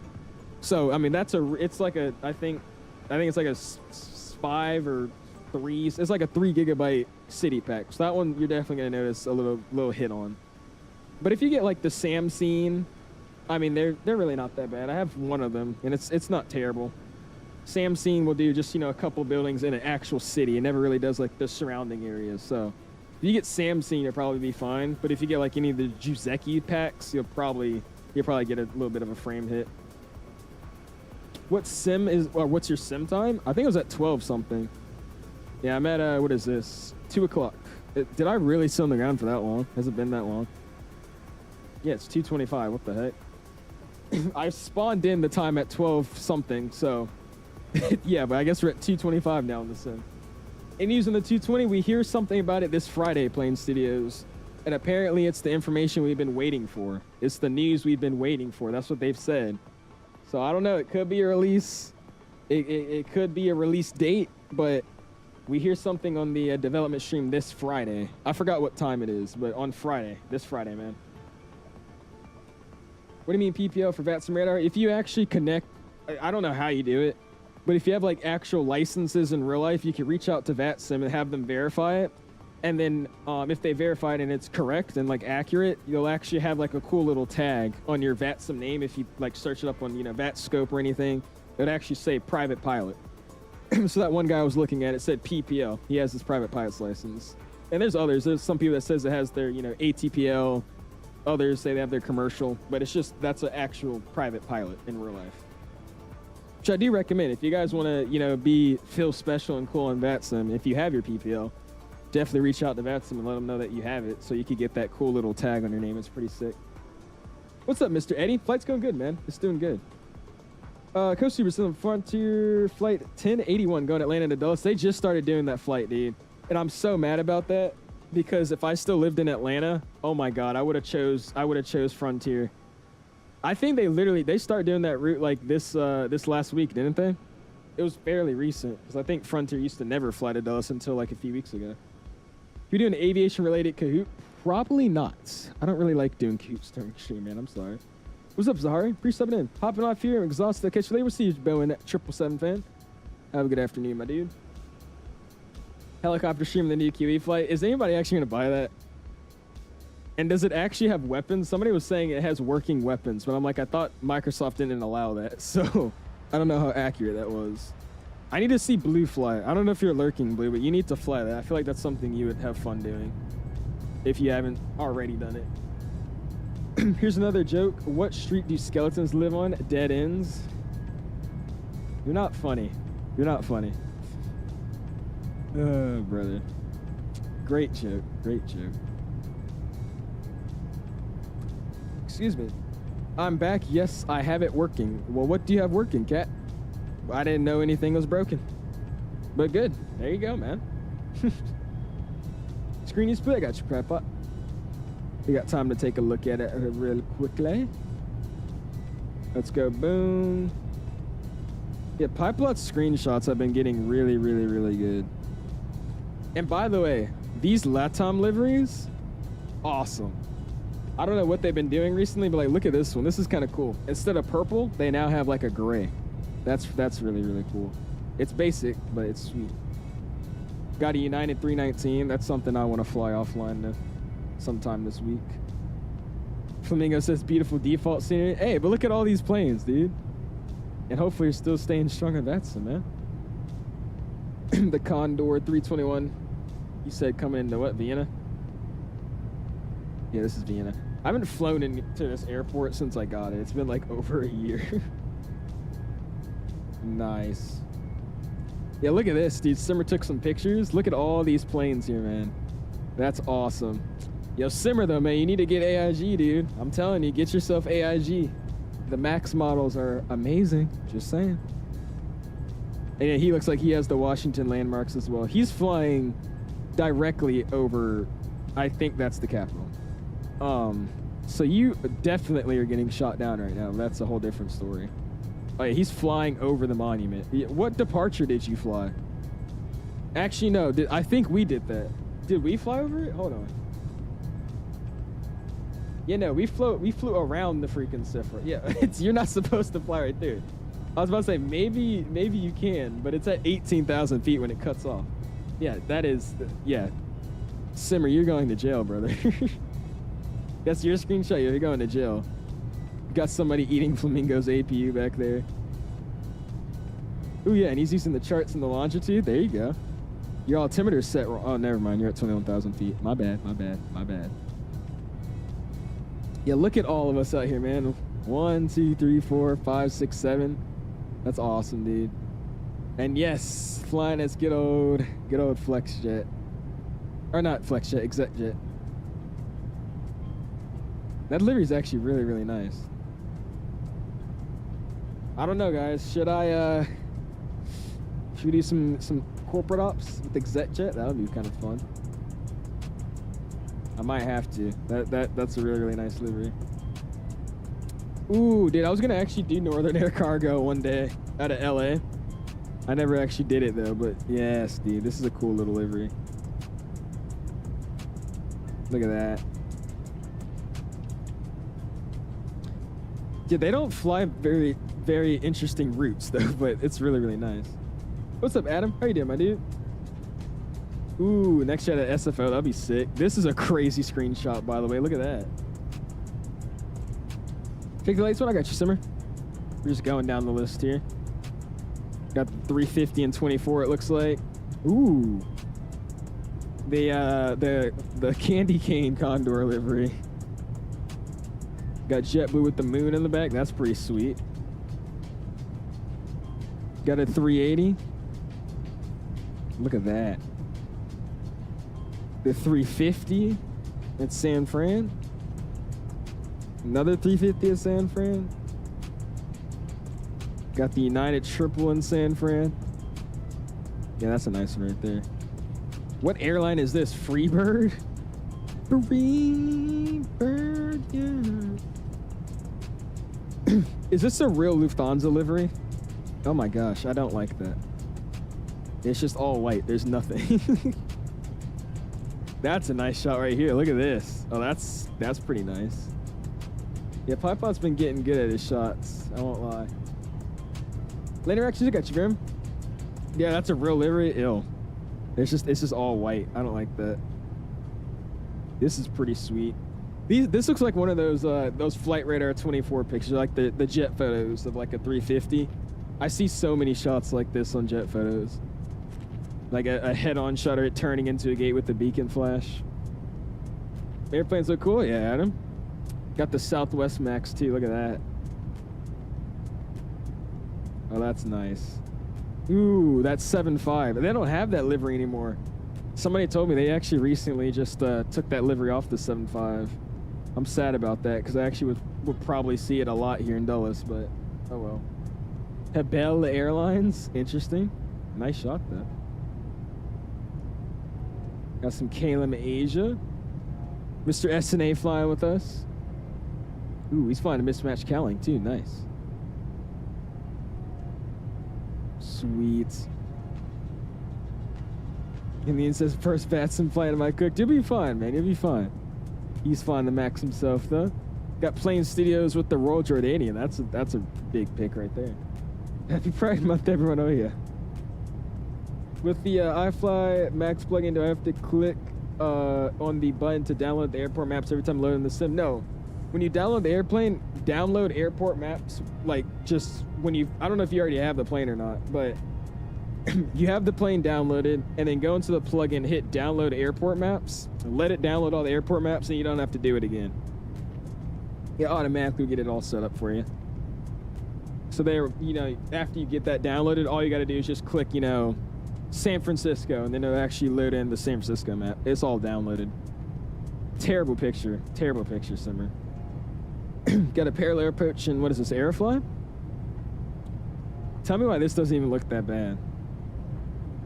So I mean, it's like a, I think it's like a 5 or 3. It's like a 3 gigabyte city pack. So that one you're definitely gonna notice a little hit on. But if you get like the SAM scene, I mean, they're really not that bad. I have one of them, and it's not terrible. SAM scene will do just, you know, a couple buildings in an actual city. It never really does like the surrounding areas. So if you get SAM scene, you'll probably be fine. But if you get like any of the 𝐂𝐨𝐧𝐭𝐫𝐚𝐢𝐧𝐠 packs, you'll probably get a little bit of a frame hit. What sim is, or what's your sim time? I think it was at 12 something. Yeah, I'm at, what is this? 2 o'clock. Did I really sit on the ground for that long? Has it been that long? Yeah, it's 2:25. What the heck? I spawned in the time at 12 something, so yeah, but I guess we're at 2:25 now in the sim. And using the 220, we hear something about it this Friday, Plane Studios. And apparently it's the information we've been waiting for. It's the news we've been waiting for. That's what they've said. So I don't know. It could be a release. It could be a release date, but we hear something on the development stream this Friday. I forgot what time it is, but on Friday. This Friday, man. What do you mean PPL for VATSIM radar? If you actually connect, I don't know how you do it, but if you have like actual licenses in real life, you can reach out to VATSIM and have them verify it. And then if they verify it and it's correct and like accurate, you'll actually have like a cool little tag on your VATSIM name. If you like search it up on, you know, VATScope or anything, it would actually say private pilot. So that one guy I was looking at, it said PPL. He has his private pilot's license. And there's others. There's some people that says it has their, you know, ATPL. Others say they have their commercial, but it's just, that's an actual private pilot in real life. Which I do recommend. If you guys want to, you know, feel special and cool on VATSIM, if you have your PPL, definitely reach out to VATSIM and let them know that you have it so you could get that cool little tag on your name. It's pretty sick. What's up, Mr. Eddie? Flight's going good, man. It's doing good. Coast Super still on Frontier Flight 1081 going Atlanta to Dulles. They just started doing that flight, dude. And I'm so mad about that because if I still lived in Atlanta, oh my God, I would have chose Frontier. I think they started doing that route like this last week, didn't they? It was fairly recent because I think Frontier used to never fly to Dulles until like a few weeks ago. If you're doing an aviation-related Kahoot, probably not. I don't really like doing Kahoots during stream, man. I'm sorry. What's up, Zahari? Pre-subbing in. Hopping off here. I'm exhausted. Catch you later. We'll see you, Bowen, 777 fan. Have a good afternoon, my dude. Helicopter streaming the new QE flight. Is anybody actually going to buy that? And does it actually have weapons? Somebody was saying it has working weapons, but I'm like, I thought Microsoft didn't allow that. So I don't know how accurate that was. I need to see Blue fly. I don't know if you're lurking, Blue, but you need to fly that. I feel like that's something you would have fun doing if you haven't already done it. Here's another joke. What street do skeletons live on? Dead ends. You're not funny. You're not funny. Oh, brother. Great joke. Great joke. Excuse me. I'm back. Yes, I have it working. Well, what do you have working, Cat? I didn't know anything was broken. But good. There you go, man. Screen is split. I got your crap up. We got time to take a look at it real quickly. Let's go. Boom. Yeah, Pipelot screenshots have been getting really, really, really good. And by the way, these LATAM liveries, awesome. I don't know what they've been doing recently, but like, look at this one. This is kind of cool. Instead of purple, they now have like a gray. That's really, really cool. It's basic, but it's sweet. Got a United 319. That's something I want to fly offline sometime this week. Flamingo says beautiful default scenery. Hey, but look at all these planes, dude. And hopefully you're still staying strong on VATSIM, man. The Condor 321. You said coming into what, Vienna? Yeah, this is Vienna. I haven't flown into this airport since I got it. It's been like over a year. Nice. Yeah, look at this, dude. Simmer took some pictures. Look at all these planes here, man. That's awesome. Yo, Simmer, though, man, you need to get AIG, dude. I'm telling you, get yourself AIG. The MAX models are amazing. Just saying. And yeah, he looks like he has the Washington landmarks as well. He's flying directly over, I think that's the Capitol. So you definitely are getting shot down right now. That's a whole different story. Oh yeah, he's flying over the monument. What departure did you fly? Actually, no. I think we did that. Did we fly over it? Hold on. Yeah, no, we flew around the freaking Cifra. Yeah, you're not supposed to fly right there. I was about to say maybe you can, but it's at 18,000 feet when it cuts off. Yeah, that is, yeah. Simmer, you're going to jail, brother. That's your screenshot. You're going to jail. Got somebody eating Flamingo's APU back there. Oh yeah, and he's using the charts and the longitude. There you go. Your altimeter's set. Oh, never mind. You're at 21,000 feet. My bad. My bad. My bad. Yeah, look at all of us out here, man. 1, 2, 3, 4, 5, 6, 7. That's awesome, dude. And yes, flying as good old FlexJet. Or not FlexJet, ExecJet. That livery is actually really, really nice. I don't know, guys. Should we do some corporate ops with ExecJet? That would be kind of fun. I might have to. That's a really, really nice livery. Ooh, dude, I was gonna actually do Northern Air Cargo one day out of LA. I never actually did it though, but yes, dude, this is a cool little livery. Look at that. Yeah, they don't fly very, very interesting routes though, but it's really, really nice. What's up, Adam? How you doing, my dude? Ooh, next shot at SFO, that'll be sick. This is a crazy screenshot, by the way. Look at that. Take the lights one. I got you, Simmer. We're just going down the list here. Got the 350 and 24, it looks like. Ooh. The candy cane condor livery. Got JetBlue with the moon in the back. That's pretty sweet. Got a 380. Look at that. The 350 at San Fran. Another 350 at San Fran. Got the United Triple in San Fran. Yeah, that's a nice one right there. What airline is this? Freebird? Freebird, yeah. Is this a real Lufthansa livery? Oh my gosh, I don't like that. It's just all white. There's nothing. That's a nice shot right here. Look at this. Oh, that's pretty nice. Yeah, Pipeout's been getting good at his shots. I won't lie. Later actions, I got you, Grim. Yeah, that's a real livery. Ill. It's just all white. I don't like that. This is pretty sweet. This looks like one of those Flight Radar 24 pictures, like the jet photos of like a 350. I see so many shots like this on jet photos. Like a head-on shutter, it turning into a gate with the beacon flash. Airplanes look cool. Yeah, Adam. Got the Southwest Max too. Look at that. Oh, that's nice. Ooh, that's 7.5. They don't have that livery anymore. Somebody told me they actually recently just took that livery off the 7.5. I'm sad about that because I actually would probably see it a lot here in Dulles, but oh well. Hebel Airlines. Interesting. Nice shot though. Got some 𝐂𝐨𝐬𝐢𝐷. Mr. SNA flying with us. Ooh, he's flying a mismatched cowling too. Nice. Sweet. Indian says first VATSIM flight of my cook. You'll be fine, man. You'll be fine. He's flying the Max himself though. Got Plane Studios with the Royal Jordanian. That's a big pick right there. Happy Pride Month, everyone. Oh yeah. With the iFLY Max plugin, do I have to click on the button to download the airport maps every time loading the sim? No. When you download the airplane, download airport maps, like just when you, I don't know if you already have the plane or not, but you have the plane downloaded and then go into the plugin, hit download airport maps, let it download all the airport maps and you don't have to do it again. It automatically get it all set up for you. So there, you know, after you get that downloaded, all you got to do is just click, you know, San Francisco, and then it'll actually load in the San Francisco map. It's all downloaded. Terrible picture, Simmer. Got a parallel approach and what is this, airfly? Tell me why this doesn't even look that bad.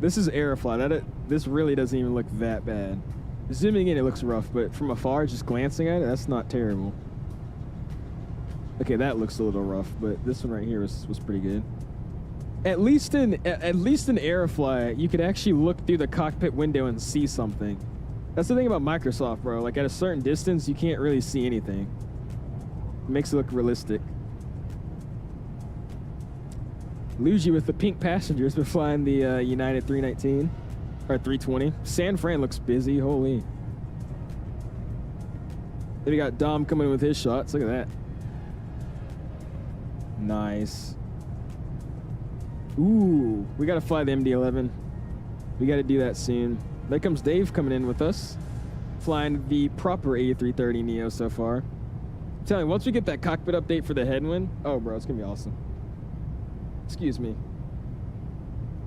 This is airfly. This really doesn't even look that bad. Zooming in, it looks rough, but from afar, just glancing at it, that's not terrible. Okay, that looks a little rough, but this one right here was pretty good. At least in airfly, you could actually look through the cockpit window and see something. That's the thing about Microsoft, bro. Like at a certain distance, you can't really see anything. It makes it look realistic. Luigi with the pink passengers been flying the United 319 or 320. San Fran looks busy. Holy. Then we got Dom coming in with his shots. Look at that. Nice. Ooh, we got to fly the MD-11. We got to do that soon. There comes Dave coming in with us, flying the proper A330neo so far. I'm telling you, once we get that cockpit update for the headwind, oh, bro, it's going to be awesome. Excuse me.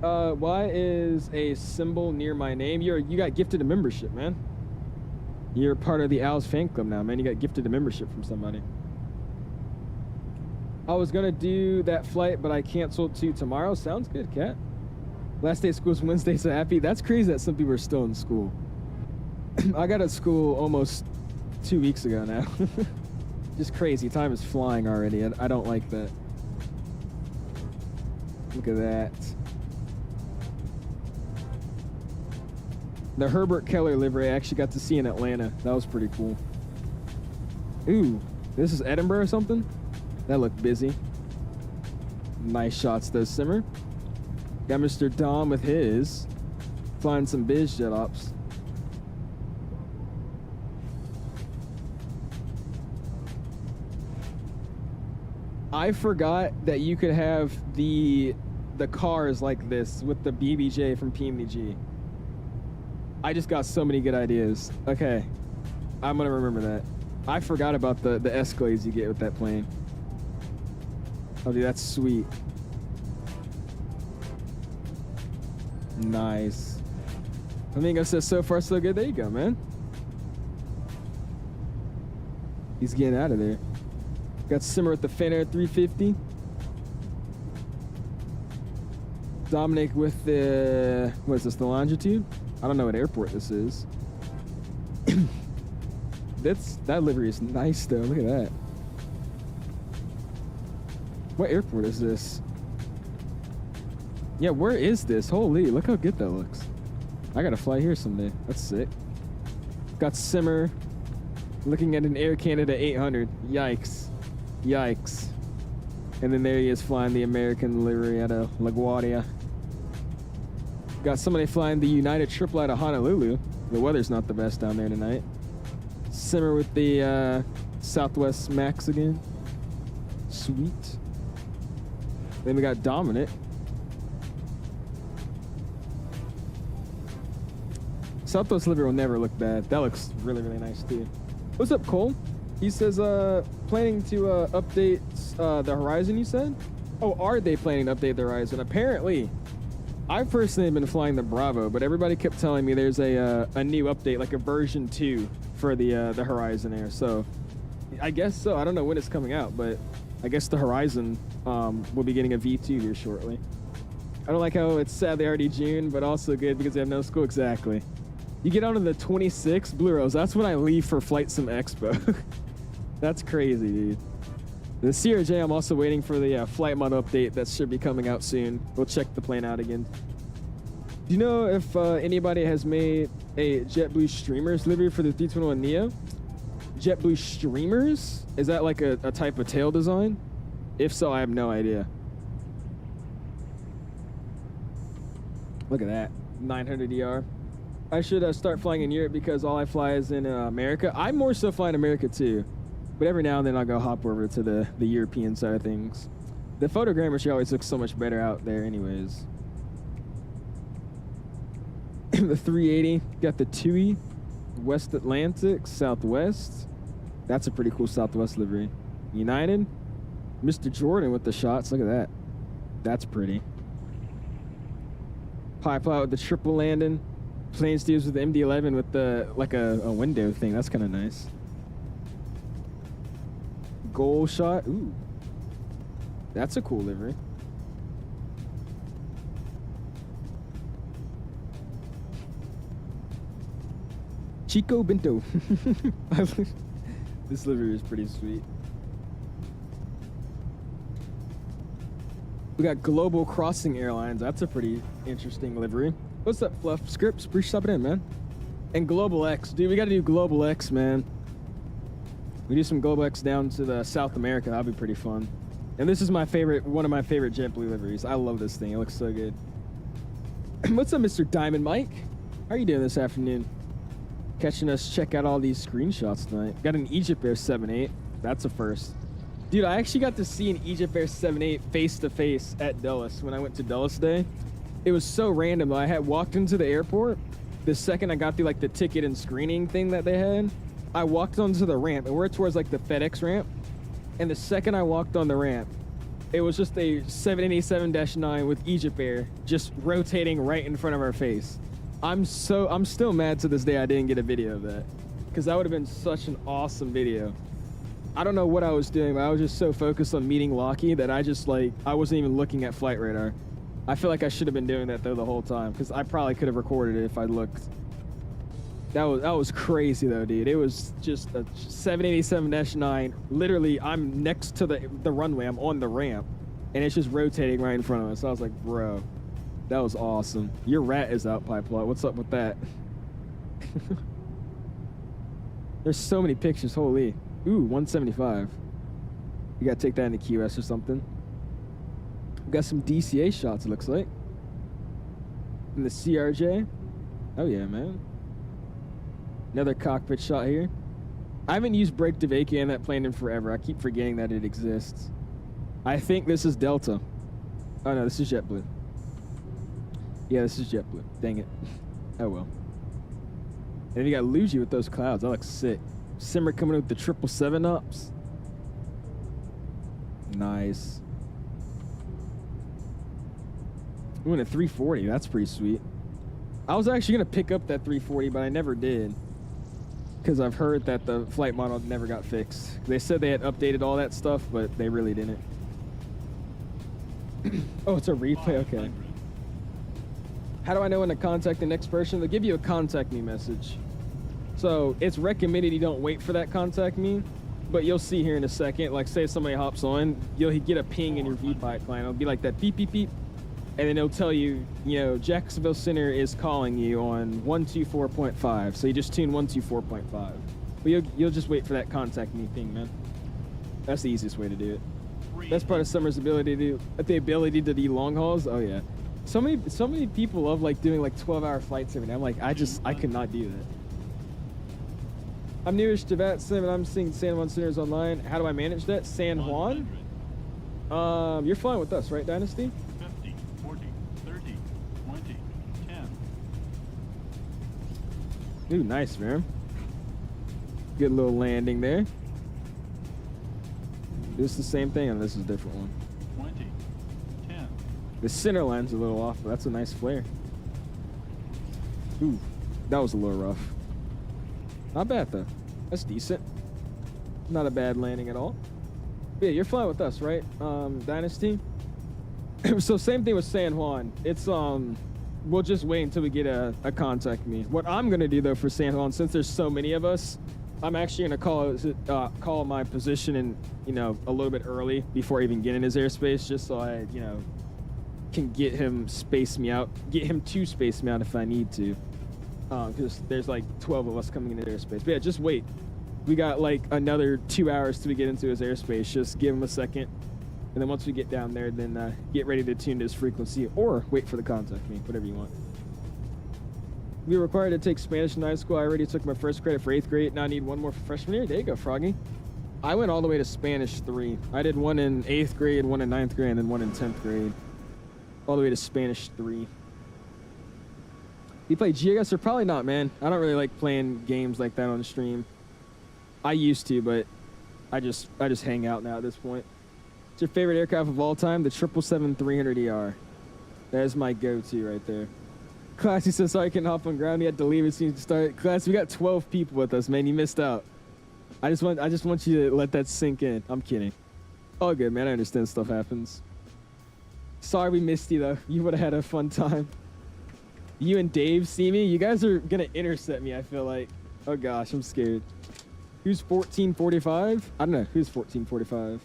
Why is a symbol near my name? You got gifted a membership, man. You're part of the Owls fan club now, man. You got gifted a membership from somebody. I was gonna do that flight, but I canceled to tomorrow. Sounds good, Kat. Last day of school is Wednesday, so happy. That's crazy that some people are still in school. I got at school almost 2 weeks ago now. Just crazy. Time is flying already. I don't like that. Look at that. The Herbert Keller livery I actually got to see in Atlanta. That was pretty cool. Ooh, this is Edinburgh or something? That looked busy. Nice shots though, Simmer. Got Mr. Dom with his. Flying some biz jet ops. I forgot that you could have the cars like this with the BBJ from PMDG. I just got so many good ideas. Okay, I'm gonna remember that. I forgot about the Escalades you get with that plane. Oh, dude, that's sweet. Nice. Flamingo says, so far so good. There you go, man. He's getting out of there. Got Simmer with the Finnair 350. Dominic with the, what is this, the Longitude? I don't know what airport this is. That livery is nice though. Look at that. What airport is this? Yeah, where is this? Holy, look how good that looks. I gotta fly here someday. That's sick. Got Simmer looking at an Air Canada 800. Yikes. Yikes. And then there he is flying the American livery out of LaGuardia. Got somebody flying the United Triple out of Honolulu. The weather's not the best down there tonight. Simmer with the Southwest Max again. Sweet. Then we got Dominic. Southwest livery will never look bad. That looks really, really nice too. What's up, Cole? He says, planning to update the Horizon, you said? Oh, are they planning to update the Horizon? Apparently. I personally have been flying the Bravo, but everybody kept telling me there's a new update, like a version 2 for the Horizon Air. So I guess so. I don't know when it's coming out, but I guess the Horizon will be getting a V2 here shortly. I don't like how it's sadly already June, but also good because they have no school. Exactly. You get on to the 26th, Blue Rose. That's when I leave for FlightSimExpo. That's crazy, dude. The CRJ, I'm also waiting for the flight model update that should be coming out soon. We'll check the plane out again. Do you know if anybody has made a JetBlue Streamers livery for the 321neo? JetBlue Streamers? Is that like a type of tail design? If so, I have no idea. Look at that, 900ER. I should start flying in Europe because all I fly is in America. I'm more so flying America too. But every now and then I'll go hop over to the European side of things. The photogrammetry always looks so much better out there anyways. The 380, got the TUI, West Atlantic, Southwest. That's a pretty cool Southwest livery. United, Mr. Jordan with the shots, look at that. That's pretty. Pipe out with the triple landing. Plane steers with the MD-11 with the, like a window thing, that's kind of nice. Goal shot. Ooh, that's a cool livery. Chico Bento. This livery is pretty sweet. We got Global Crossing Airlines. That's a pretty interesting livery. What's up, Fluff? Scripts, appreciate stopping in, man. And Global X. Dude, we got to do Global X, man. We do some Global X down to the South America. That'd be pretty fun. And this is my favorite, one of my favorite JetBlue liveries. I love this thing. It looks so good. What's up, Mr. Diamond Mike? How are you doing this afternoon? catching us check out all these screenshots tonight. Got an EgyptAir 7.8. That's a first. Dude, I actually got to see an EgyptAir 7.8 face to face at Dulles when I went to Dulles Day. It was so random. I had walked into the airport. The second I got through like the ticket and screening thing that they had, I walked onto the ramp, and we're towards like the FedEx ramp. And the second I walked on the ramp, it was just a 787-9 with EgyptAir just rotating right in front of our face. I'm still mad to this day I didn't get a video of that, because that would have been such an awesome video. I don't know what I was doing, but I was just so focused on meeting Lockie that I wasn't even looking at flight radar. I feel like I should have been doing that though the whole time, because I probably could have recorded it if I looked. That was crazy though, dude. It was just a 787-9. Literally, I'm next to the runway. I'm on the ramp, and it's just rotating right in front of us. So I was like, bro, that was awesome. Your rat is out, Pipeline. What's up with that? There's so many pictures. Holy. Ooh, 175. You gotta take that into QS or something. We got some DCA shots, it looks like. And the CRJ. Oh yeah, man. Another cockpit shot here. I haven't used brake DeVacay in that plane in forever. I keep forgetting that it exists. I think this is Delta. Oh no, this is JetBlue. Yeah, this is JetBlue. Dang it. Oh well. And then you got Luigi with those clouds. That looks sick. Simmer coming with the 777 ups. Nice. Ooh, and a 340. That's pretty sweet. I was actually going to pick up that 340, but I never did. Because I've heard that the flight model never got fixed. They said they had updated all that stuff, but they really didn't. Oh, it's a replay? Okay. How do I know when to contact the next person? They'll give you a contact me message. So it's recommended you don't wait for that contact me, but you'll see here in a second, like say somebody hops on, you'll get a ping in your view pipeline. It'll be like that beep, beep, beep. And then it'll tell you, you know, Jacksonville Center is calling you on 124.5. So you just tune 124.5. But you'll just wait for that contact me ping, man. That's the easiest way to do it. That's part of Summer's ability to do long hauls. Oh yeah. So many people love like doing like 12-hour flights every day. I'm like, I could not do that. I'm newish to VATSIM and I'm seeing San Juan Centers online. How do I manage that? San Juan? You're flying with us, right, Dynasty? 50, 40, 30, 20, 10. Ooh, nice, man. Good little landing there. This is the same thing, and this is a different one. 20, 10. The center line's a little off, but that's a nice flare. Ooh, that was a little rough. Not bad, though. That's decent. Not a bad landing at all. But yeah, you're flying with us, right, Dynasty? So same thing with San Juan. It's, we'll just wait until we get a contact me. What I'm going to do, though, for San Juan, since there's so many of us, I'm actually going to call my position in, you know, a little bit early before even getting his airspace, just so I, you know, can get him to space me out if I need to. Because there's like 12 of us coming into airspace. But yeah, just wait. We got like another 2 hours till we get into his airspace. Just give him a second. And then once we get down there, then get ready to tune to his frequency or wait for the contact me, whatever you want. We are required to take Spanish in high school. I already took my first credit for 8th grade. Now I need one more for freshman year. There you go, Froggy. I went all the way to Spanish 3. I did one in 8th grade, one in 9th grade, and then one in 10th grade. All the way to Spanish 3. You play GeoGuessr? Or probably not, man. I don't really like playing games like that on stream. I used to, but I just hang out now at this point. What's your favorite aircraft of all time? The 777-300ER. That is my go-to right there. Classy says, sorry I couldn't hop on ground. You had to leave as soon as you start. Class, we got 12 people with us, man. You missed out. I just want you to let that sink in. I'm kidding. All good, man. I understand stuff happens. Sorry we missed you, though. You would have had a fun time. You and Dave see me? You guys are going to intercept me, I feel like. Oh, gosh. I'm scared. Who's 1445? I don't know. Who's 1445?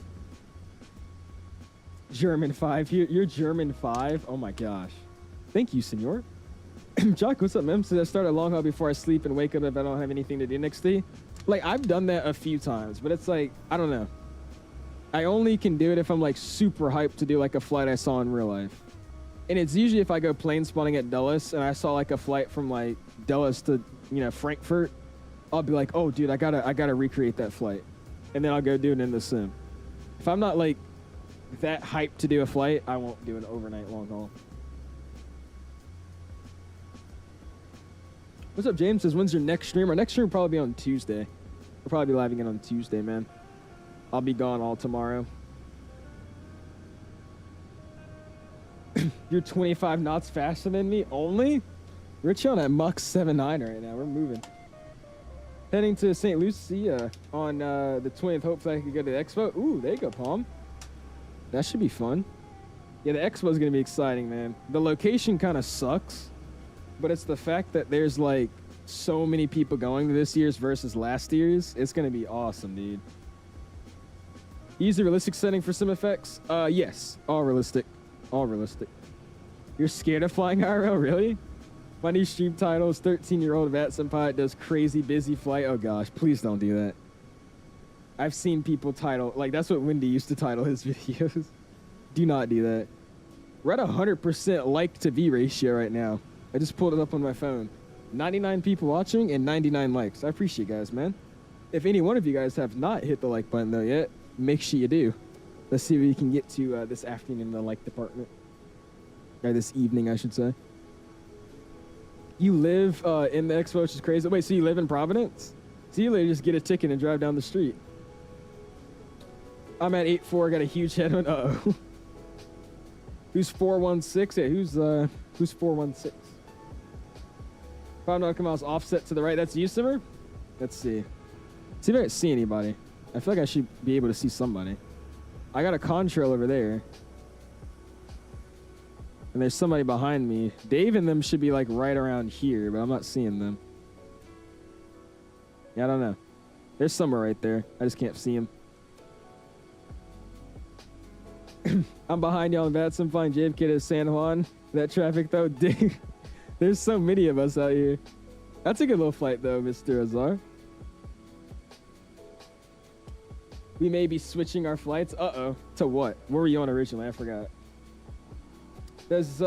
German 5. You're German 5? Oh, my gosh. Thank you, senor. Jock, what's up, man? So I start a long haul before I sleep and wake up if I don't have anything to do next day. Like, I've done that a few times, but it's like, I don't know. I only can do it if I'm, like, super hyped to do, like, a flight I saw in real life. And it's usually if I go plane spawning at Dulles and I saw, like, a flight from, like, Dulles to, you know, Frankfurt, I'll be like, oh, dude, I gotta recreate that flight, and then I'll go do it in the sim. If I'm not like that hyped to do a flight, I won't do an overnight long haul. What's up, James? Says, when's your next stream? Our next stream will probably be on Tuesday. We'll probably be living it on Tuesday, man. I'll be gone all tomorrow. You're 25 knots faster than me? Only? We're chilling at Mach 7.9 right now. We're moving. Heading to St. Lucia on the 20th. Hopefully I can go to the expo. Ooh, there you go, Palm. That should be fun. Yeah, the expo is going to be exciting, man. The location kind of sucks, but it's the fact that there's like so many people going to this year's versus last year's. It's going to be awesome, dude. Use the realistic setting for sim effects? Yes, all realistic. All realistic. You're scared of flying IRL, really? My new stream title is 13-year-old VATSIM pilot does crazy busy flight. Oh gosh, please don't do that. I've seen people title, like that's what Wendy used to title his videos. Do not do that. We're at 100% like to V ratio right now. I just pulled it up on my phone. 99 people watching and 99 likes. I appreciate you guys, man. If any one of you guys have not hit the like button though yet, make sure you do. Let's see if we can get to this afternoon in the like department. Or this evening, I should say. You live in the expo, which is crazy. Wait, so you live in Providence? So you literally just get a ticket and drive down the street. I'm at 8.4, got a huge headwind. Uh-oh. Who's 416? Yeah, who's 416? 5 nautical miles offset to the right. That's you, Simmer? Let's see. See if I can see anybody. I feel like I should be able to see somebody. I got a contrail over there. And there's somebody behind me. Dave and them should be like right around here, but I'm not seeing them. Yeah, I don't know. There's somewhere right there. I just can't see him. I'm behind y'all in VATSIM. Flying JFK to San Juan. That traffic though, Dave. There's so many of us out here. That's a good little flight though, Mr. Azar. We may be switching our flights. Uh-oh. To what? Where were you on originally? I forgot. Does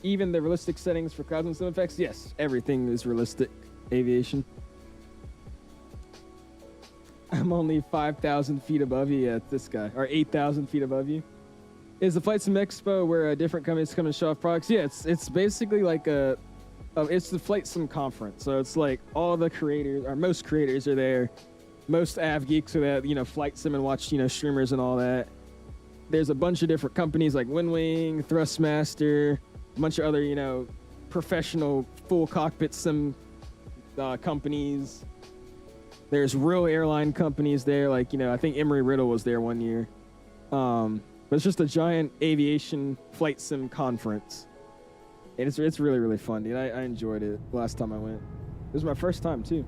even the realistic settings for clouds and sim effects? Yes, everything is realistic aviation. I'm only 5,000 feet above you. Yeah, this guy. Or 8,000 feet above you. Is the FlightSimExpo where different companies come and show off products? Yeah, it's basically like it's the FlightSim conference. So it's like all the creators, or most creators are there. Most av geeks are there, FlightSim and watch, streamers and all that. There's a bunch of different companies like Windwing, Thrustmaster, a bunch of other, professional full cockpit sim companies. There's real airline companies there, like, I think Embry-Riddle was there one year. But it's just a giant aviation flight sim conference. And it's really, really fun, dude. I enjoyed it last time I went. It was my first time, too.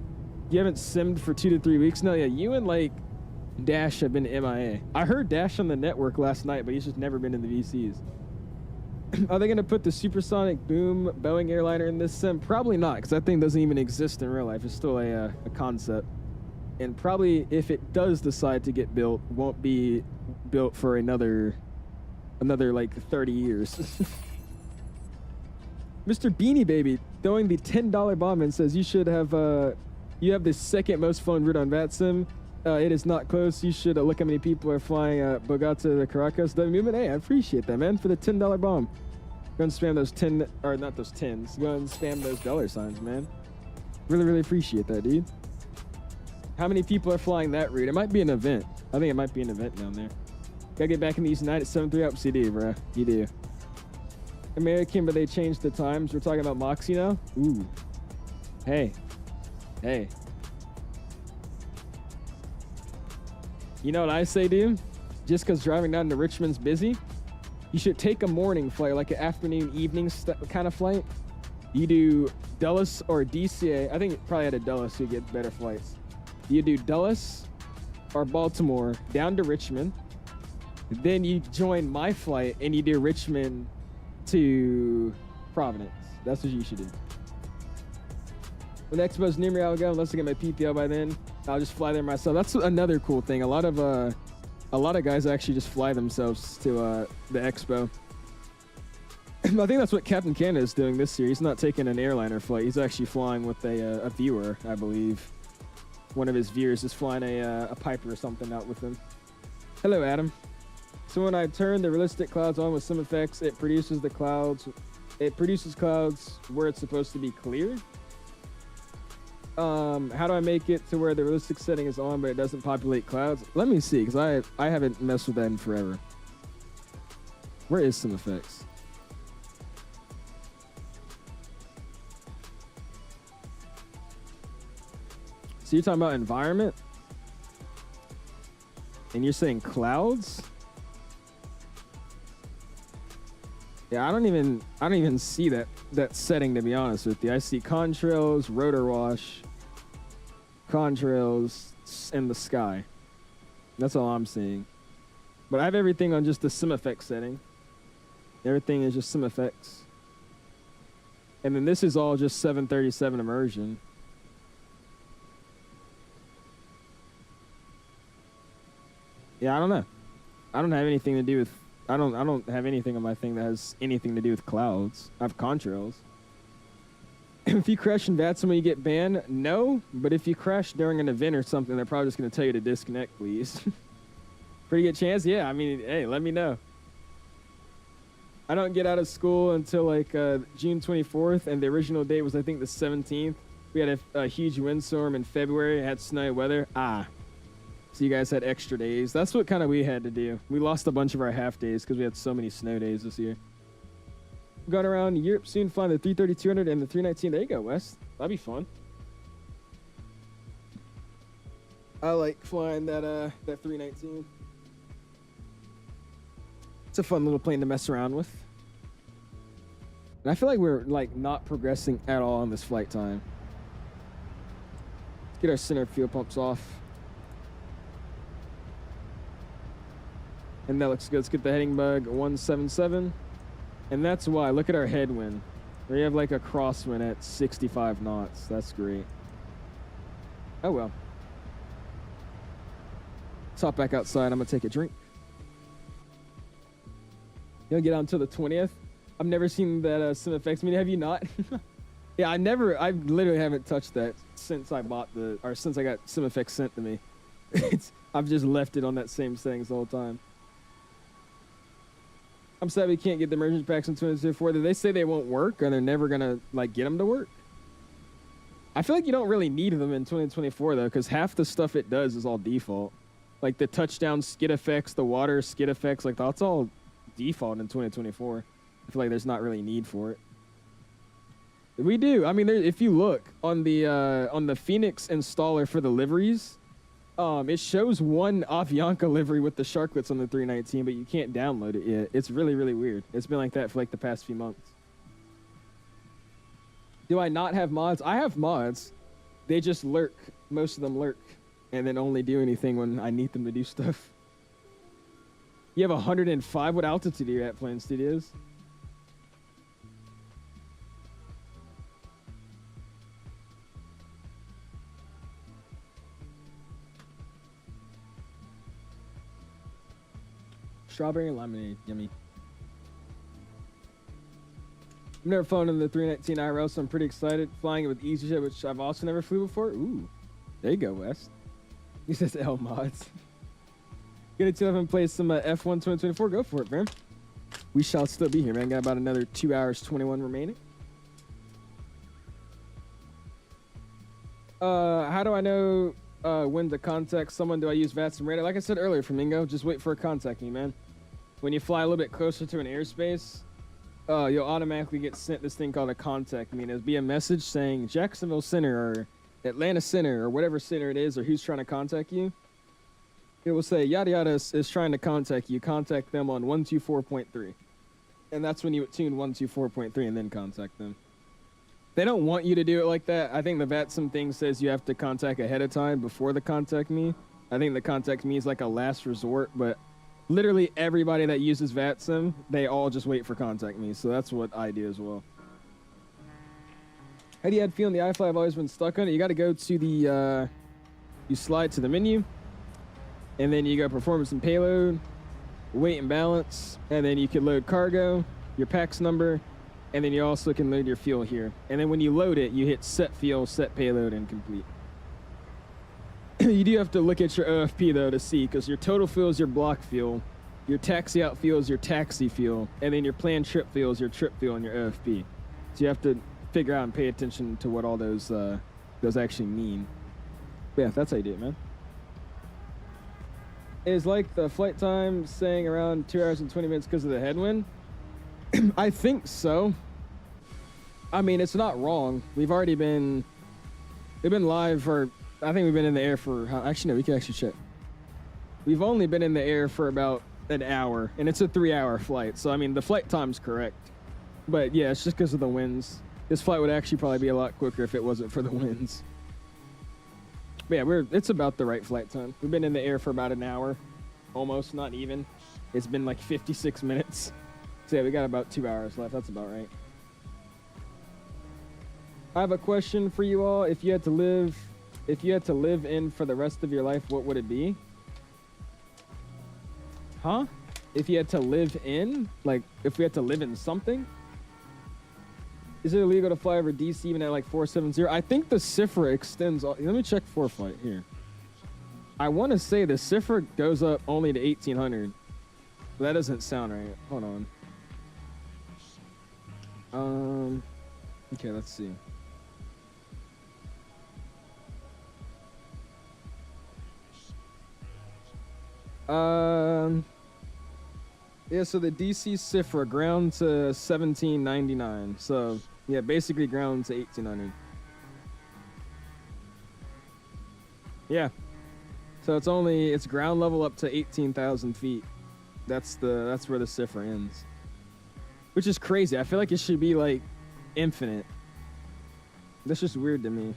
You haven't simmed for 2 to 3 weeks? No, yeah, you and, Dash have been MIA. I heard Dash on the network last night, but he's just never been in the VCs. Are they going to put the supersonic boom Boeing airliner in this sim? Probably not, because that thing doesn't even exist in real life. It's still a concept. And probably, if it does decide to get built, won't be built for another 30 years. Mr. Beanie Baby throwing the $10 bomb and says you should have you have the second most fun route on VATSIM. It is not close. You should look how many people are flying Bogota to Caracas. The movement. Hey, I appreciate that, man, for the $10 bomb. Go and spam those 10, or not those 10s. Go and spam those dollar signs, man. Really, really appreciate that, dude. How many people are flying that route? It might be an event. I think it might be an event down there. Gotta get back in the East Night at 7-3 up CD, bro. You do. American, but they changed the times. We're talking about Moxie now? Ooh. Hey. Hey. You know what I say, dude? Just because driving down to Richmond's busy, you should take a morning flight, like an afternoon, evening kind of flight. You do Dulles or DCA. I think probably at a Dulles you get better flights. You do Dulles or Baltimore down to Richmond. Then you join my flight and you do Richmond to Providence. That's what you should do. When the expo's near me, I'll go. Unless I get my PPL by then, I'll just fly there myself. That's another cool thing. A lot of guys actually just fly themselves to the expo. I think that's what Captain Canada is doing this year. He's not taking an airliner flight. He's actually flying with a viewer, I believe. one of his viewers is flying a Piper or something out with him. Hello, Adam. So when I turn the realistic clouds on with SimFX, it produces the clouds. It produces clouds where it's supposed to be clear. How do I make it to where the realistic setting is on, but it doesn't populate clouds? Let me see, because I haven't messed with that in forever. Where is SimFX? So you're talking about environment? And you're saying clouds? Yeah, I don't even see that setting, to be honest with you. I see contrails, rotor wash, contrails, and the sky. That's all I'm seeing. But I have everything on just the SimFX setting. Everything is just SimFX. And then this is all just 737 immersion. Yeah, I don't know. I don't have anything to do with... I don't have anything on my thing that has anything to do with clouds. I have contrails. If you crash in VATSIM when you get banned, no. But if you crash during an event or something, they're probably just going to tell you to disconnect, please. Pretty good chance? Yeah, I mean, hey, let me know. I don't get out of school until like June 24th, and the original date was, I think, the 17th. We had a huge windstorm in February. It had snowy weather. So you guys had extra days. That's what kind of we had to do. We lost a bunch of our half days because we had so many snow days this year. Going around Europe soon, flying the 330-200 and the 319. There you go, Wes. That'd be fun. I like flying that 319. It's a fun little plane to mess around with. And I feel like we're like not progressing at all on this flight time. Let's get our center fuel pumps off. And that looks good. Let's get the heading bug 177. And that's why. Look at our headwind. We have like a crosswind at 65 knots. That's great. Oh well. Let's hop back outside. I'm going to take a drink. You'll get on until the 20th. I've never seen that SimFX meeting. Have you not? Yeah, I literally haven't touched that since I got SimFX sent to me. I've just left it on that same settings the whole time. I'm sad we can't get the emergency packs in 2024. Did they say they won't work, or they're never gonna like get them to work? I feel like you don't really need them in 2024 though, because half the stuff it does is all default. Like the touchdown skid effects, the water skid effects, like that's all default in 2024. I feel like there's not really need for it. We do. I mean, if you look on the Phoenix installer for the liveries, it shows one Avianca livery with the sharklets on the 319, but you can't download it yet. It's really, really weird. It's been like that for like the past few months. Do I not have mods? I have mods. They just lurk. Most of them lurk and then only do anything when I need them to do stuff. You have 105? What altitude are you at, Plane Studios? Strawberry lemonade, yummy. I've never flown in the 319 IRL, so I'm pretty excited. Flying it with EasyJet, which I've also never flew before. Ooh, there you go, Wes. He says L mods. Get to have him play some F1 2024. Go for it, man. We shall still be here, man. Got about another 2 hours 21 remaining. How do I know when to contact someone? Do I use VATSIM radar? Like I said earlier, Flamingo, just wait for a contact me, man. When you fly a little bit closer to an airspace, you'll automatically get sent this thing called a contact me. It'll be a message saying Jacksonville Center or Atlanta Center or whatever center it is, or who's trying to contact you. It will say yada yada is trying to contact you. Contact them on 124.3. And that's when you tune 124.3 and then contact them. They don't want you to do it like that. I think the VATSIM thing says you have to contact ahead of time before the contact me. I think the contact me is like a last resort, but literally everybody that uses VATSIM, they all just wait for contact me. So that's what I do as well. How do you have feeling the iFLY? I've always been stuck on it. You got to go to the, you slide to the menu, and then you go performance and payload, weight and balance, and then you can load cargo, your PAX number, and then you also can load your fuel here. And then when you load it, you hit set fuel, set payload, and complete. you do have to look at your OFP though to see, because your total fuel is your block fuel, your taxi out fuel is your taxi fuel, and then your planned trip fuel is your trip fuel and your OFP. So you have to figure out and pay attention to what all those actually mean. But yeah, that's how you do it, man. Is like the flight time saying around 2 hours and 20 minutes because of the headwind? I think so. I mean, it's not wrong. We've been live for, I think we've been in the air for, actually no, we can actually check. We've only been in the air for about an hour, and it's a 3-hour flight. So, I mean, the flight time's correct. But yeah, it's just because of the winds. This flight would actually probably be a lot quicker if it wasn't for the winds. But yeah, it's about the right flight time. We've been in the air for about an hour. Almost, not even. It's been like 56 minutes. So yeah, we got about 2 hours left. That's about right. I have a question for you all. If you had to live in for the rest of your life, what would it be? Huh? If you had to live in? Like, if we had to live in something? Is it illegal to fly over DC even at like 470? I think the CIFRA extends. Let me check Flight here. I want to say the CIFRA goes up only to 1800. But that doesn't sound right. Hold on. Okay, let's see. Yeah, so the DC CIFRA ground to 1799. So yeah, basically ground to 1800. Yeah. So it's ground level up to 18,000 feet. That's where the CIFRA ends. Which is crazy. I feel like it should be like infinite. That's just weird to me.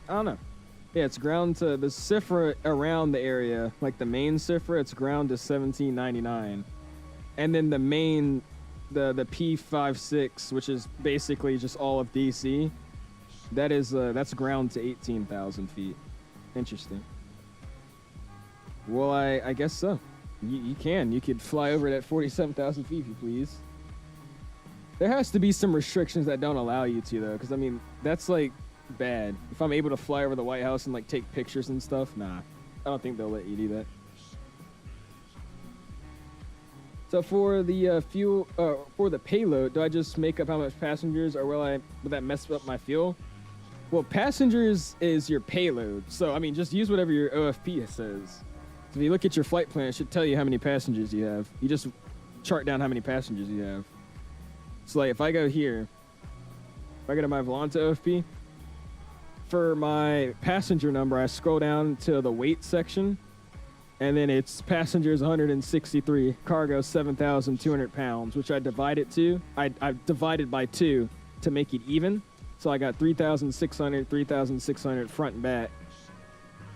I don't know. Yeah, it's ground to the CIFRA around the area, like the main CIFRA, it's ground to 1799. And then the main, the P56, which is basically just all of DC, that's ground to 18,000 feet. Interesting. Well, I guess so. You could fly over it at 47,000 feet if you please. There has to be some restrictions that don't allow you to though, because I mean, that's like bad. If I'm able to fly over the White House and like take pictures and stuff, nah, I don't think they'll let you do that. So for the fuel, for the payload, do I just make up how much passengers, or will that mess up my fuel? Well, passengers is your payload, so I mean, just use whatever your OFP says. So if you look at your flight plan, it should tell you how many passengers you have. You just chart down how many passengers you have. So like if I go here, if I go to my Volanta OFP, for my passenger number, I scroll down to the weight section, and then it's passengers 163, cargo 7,200 pounds, which I divide it to. I divided by 2 to make it even. So I got 3,600 front and back.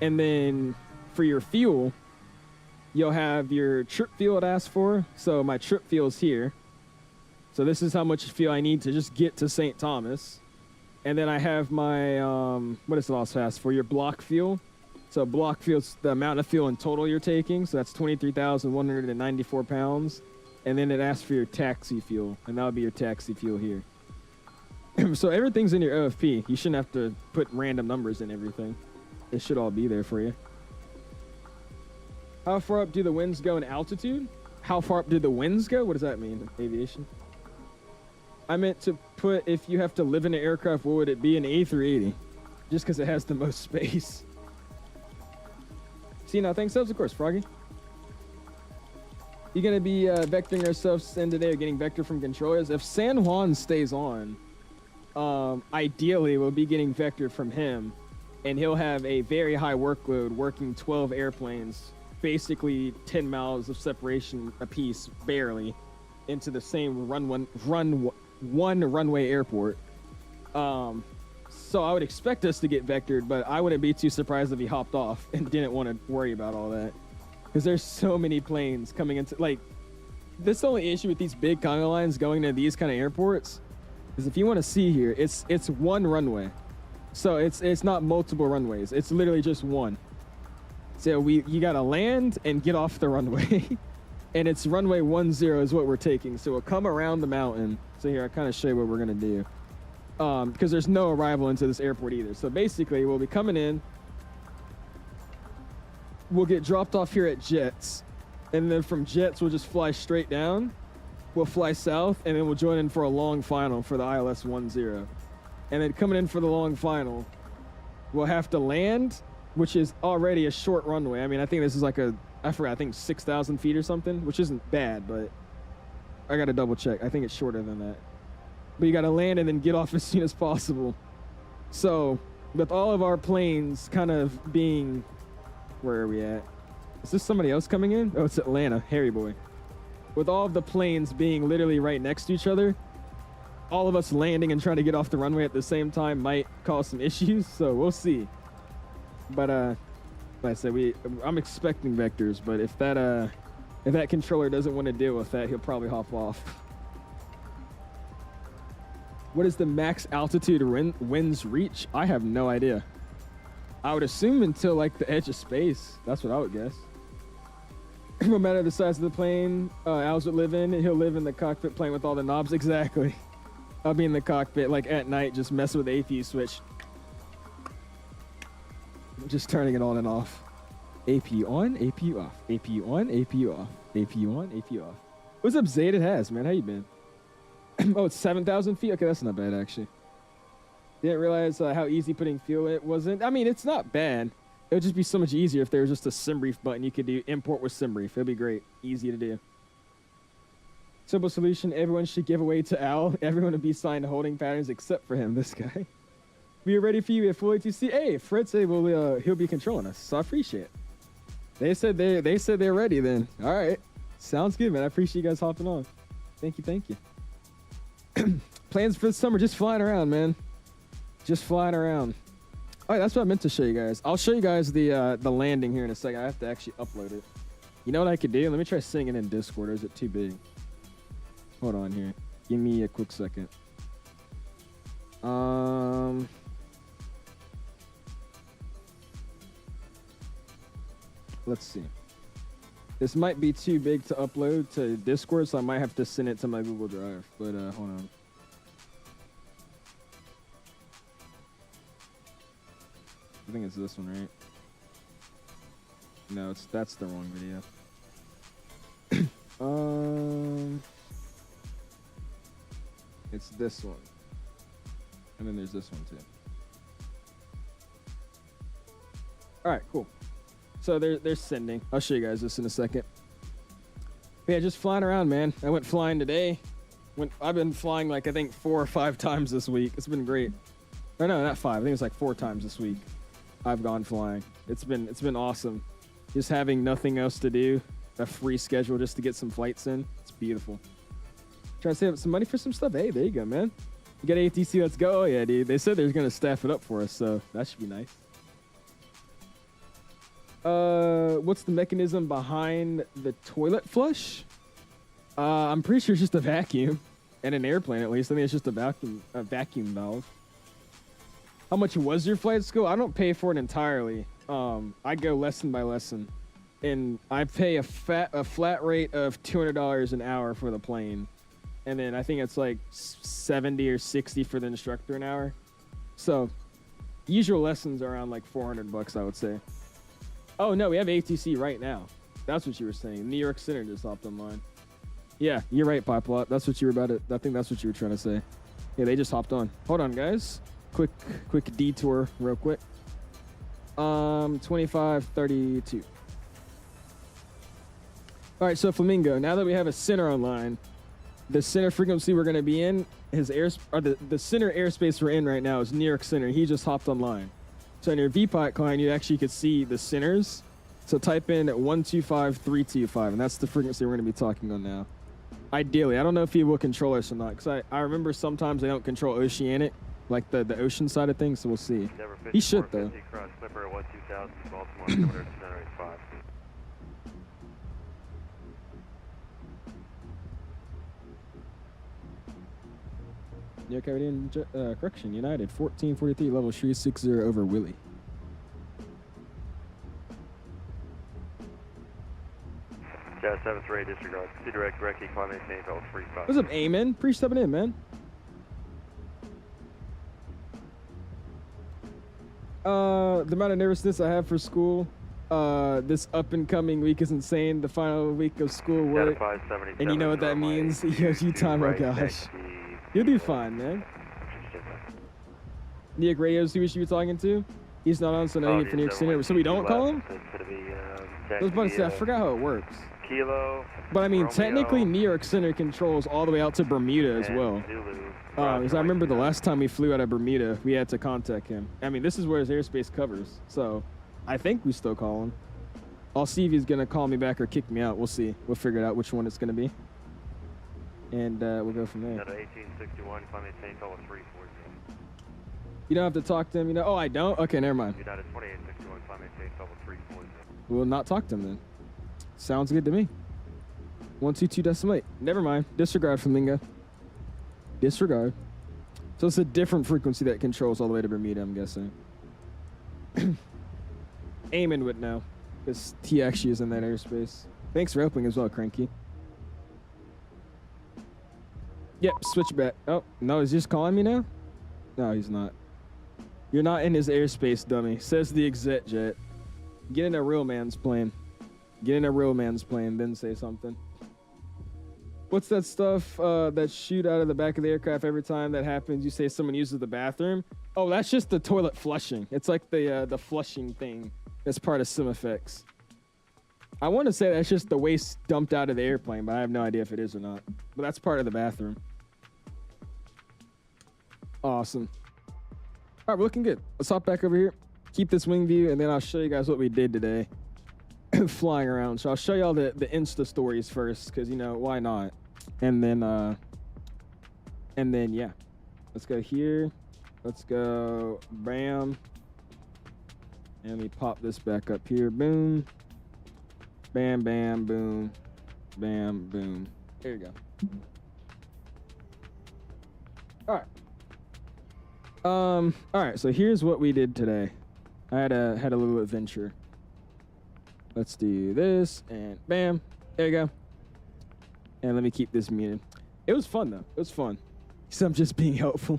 And then for your fuel, you'll have your trip fuel it asks for. So my trip fuel is here. So this is how much fuel I need to just get to St. Thomas. And then I have my, what does it also ask for? Your block fuel. So block fuel's the amount of fuel in total you're taking. So that's 23,194 pounds. And then it asks for your taxi fuel. And that'll be your taxi fuel here. So everything's in your OFP. You shouldn't have to put random numbers in everything. It should all be there for you. How far up do the winds go in altitude? How far up do the winds go? What does that mean in aviation? I meant to put, if you have to live in an aircraft, what would it be? An A380? Just because it has the most space. See, now, thanks, subs, of course, Froggy. You going to be vectoring ourselves in today or getting vector from controllers? If San Juan stays on, ideally we'll be getting vector from him, and he'll have a very high workload working 12 airplanes, basically 10 miles of separation apiece, barely, into the same one runway airport. So I would expect us to get vectored, but I wouldn't be too surprised if he hopped off and didn't want to worry about all that, because there's so many planes coming into, like, this is the only issue with these big cargo lines going to these kind of airports is if you want to see here, it's one runway, so it's not multiple runways, it's literally just one. So you gotta land and get off the runway. And it's runway 10 is what we're taking. So we'll come around the mountain. So here, I kind of show you what we're gonna do. because there's no arrival into this airport either. So basically, we'll be coming in. We'll get dropped off here at Jets, and then from Jets, we'll just fly straight down. We'll fly south, and then we'll join in for a long final for the ILS 10. And then coming in for the long final, we'll have to land, which is already a short runway. I mean, I think this is like I forgot, I think 6,000 feet or something, which isn't bad, but I got to double check. I think it's shorter than that. But you got to land and then get off as soon as possible. So with all of our planes kind of being, where are we at? Is this somebody else coming in? Oh, it's Atlanta, Harry boy. With all of the planes being literally right next to each other, all of us landing and trying to get off the runway at the same time might cause some issues, so we'll see. But like I said, I'm expecting vectors, but if that controller doesn't want to deal with that, he'll probably hop off. What is the max altitude winds reach? I have no idea. I would assume until like the edge of space. That's what I would guess. No matter the size of the plane, Al's would live in. He'll live in the cockpit playing with all the knobs. Exactly. I'll be in the cockpit like at night, just messing with the APU switch. Just turning it on and off. APU on, APU off. APU on, APU off. APU on, APU off. What's up, 𝐳_it_has, man? How you been? Oh, it's 7,000 feet? Okay, that's not bad, actually. Didn't realize how easy putting fuel in wasn't. I mean, it's not bad. It would just be so much easier if there was just a SimBrief button. You could do import with SimBrief. It'd be great. Easy to do. Simple solution. Everyone should give away to Al. Everyone would be signed holding patterns except for him, this guy. We are ready for you at full ATC. Hey, Fred said he'll be controlling us, so I appreciate it. They said they're ready then. All right. Sounds good, man. I appreciate you guys hopping on. Thank you. Plans for the summer, just flying around, man. Just flying around. All right, that's what I meant to show you guys. I'll show you guys the landing here in a second. I have to actually upload it. You know what I could do? Let me try singing in Discord, or is it too big? Hold on here. Give me a quick second. Let's see. This might be too big to upload to Discord, so I might have to send it to my Google Drive. But hold on. I think it's this one, right? No, that's the wrong video. It's this one. And then there's this one too. All right, cool. So they're sending. I'll show you guys this in a second. But yeah, just flying around, man. I went flying today. I've been flying like I think 4 or 5 times this week. It's been great. Or no, not 5. I think it's like 4 times this week. I've gone flying. It's been awesome. Just having nothing else to do, a free schedule just to get some flights in. It's beautiful. Trying to save up some money for some stuff. Hey, there you go, man. You got ATC, let's go. Oh yeah, dude. They said they're gonna staff it up for us, so that should be nice. What's the mechanism behind the toilet flush? I'm pretty sure it's just a vacuum. And an airplane, at least. I think it's just a vacuum valve. How much was your flight school? I don't pay for it entirely. I go lesson by lesson. And I pay a flat rate of $200 an hour for the plane. And then I think it's like 70 or 60 for the instructor an hour. So usual lessons are around like $400, I would say. Oh no, we have ATC right now. That's what you were saying. New York Center just hopped online. Yeah, you're right, Poplot. That's what you were about to, I think that's what you were trying to say. Yeah, they just hopped on. Hold on, guys. Quick detour real quick. 2532. All right, so Flamingo, now that we have a center online, the center frequency we're going to be in, the center airspace we're in right now is New York Center. He just hopped online. So in your VPOT client, you actually could see the centers. So type in 125325, and that's the frequency we're going to be talking on now. Ideally, I don't know if he will control us or not, because I remember sometimes they don't control oceanic, like the ocean side of things, so we'll see. He should, though. Cross Clipper 12000, Baltimore, 209.5. New York Caribbean, correction, United, 1443, level 360 over Willie. Jazz 73, disregard. See direct, climb maintain, level 35. What's up, Amen? Appreciate stepping in, man. The amount of nervousness I have for school, this up and coming week is insane. The final week of school work, and you know what that means. EOG time, oh gosh. You'll do fine, man. Nick Reyes, who we should be talking to? He's not on, so no need for New York Center. So we don't call him? I was about to say, I forgot how it works. Kilo. But I mean, Romeo, technically, New York Center controls all the way out to Bermuda as well. Because I remember the last time we flew out of Bermuda, we had to contact him. I mean, this is where his airspace covers. So I think we still call him. I'll see if he's going to call me back or kick me out. We'll see. We'll figure out which one it's going to be. And we'll go from there. 1861, climb maintain total 340. You don't have to talk to him, you know? Oh, I don't? Okay, never mind. United 2861, climb maintain total 340. We'll not talk to him then. Sounds good to me. 122.8. Never mind. Disregard from Lingo. Disregard. So it's a different frequency that controls all the way to Bermuda, I'm guessing. Eamon would know, because he actually is in that airspace. Thanks for helping as well, Cranky. Yep, switch back. Oh, no, he's just calling me now? No, he's not. You're not in his airspace, dummy. Says the exec jet. Get in a real man's plane. Get in a real man's plane, then say something. What's that stuff that shoot out of the back of the aircraft every time that happens? You say someone uses the bathroom. Oh, that's just the toilet flushing. It's like the flushing thing that's part of sim effects. I want to say that's just the waste dumped out of the airplane, but I have no idea if it is or not. But that's part of the bathroom. Awesome. All right, we're looking good. Let's hop back over here. Keep this wing view, and then I'll show you guys what we did today. Flying around. So I'll show y'all the Insta stories first, because, you know, why not? And then yeah. Let's go here. Let's go bam. And we pop this back up here. Boom. Bam, bam, boom. Bam, boom. There you go. All right, so here's what we did today. I had a little adventure. Let's do this, and bam, there you go. And let me keep this muted. It was fun, though. It was fun. So I'm just being helpful.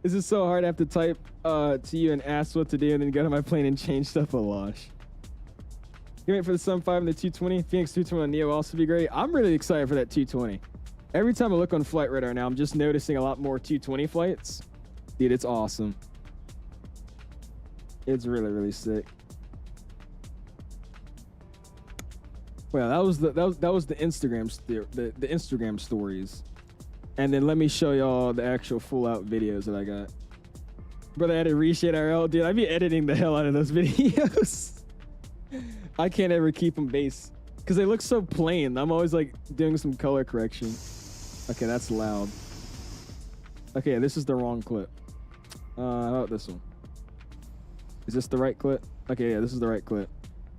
This is so hard. I have to type to you and ask what to do, and then go to my plane and change stuff a losh. You wait for the Sun 5 and the 220. Phoenix 220 on Neo will also be great. I'm really excited for that 220. Every time I look on flight radar now, I'm just noticing a lot more 220 flights. Dude, it's awesome. It's really, really sick. Well, that was the Instagram the Instagram stories, and then let me show y'all the actual full out videos that I got. Brother, I had to reshape RL, dude. I'd be editing the hell out of those videos. I can't ever keep them base because they look so plain. I'm always like doing some color correction. Okay, that's loud. Okay, this is the wrong clip. How about this one? Is this the right clip? Okay, yeah, this is the right clip.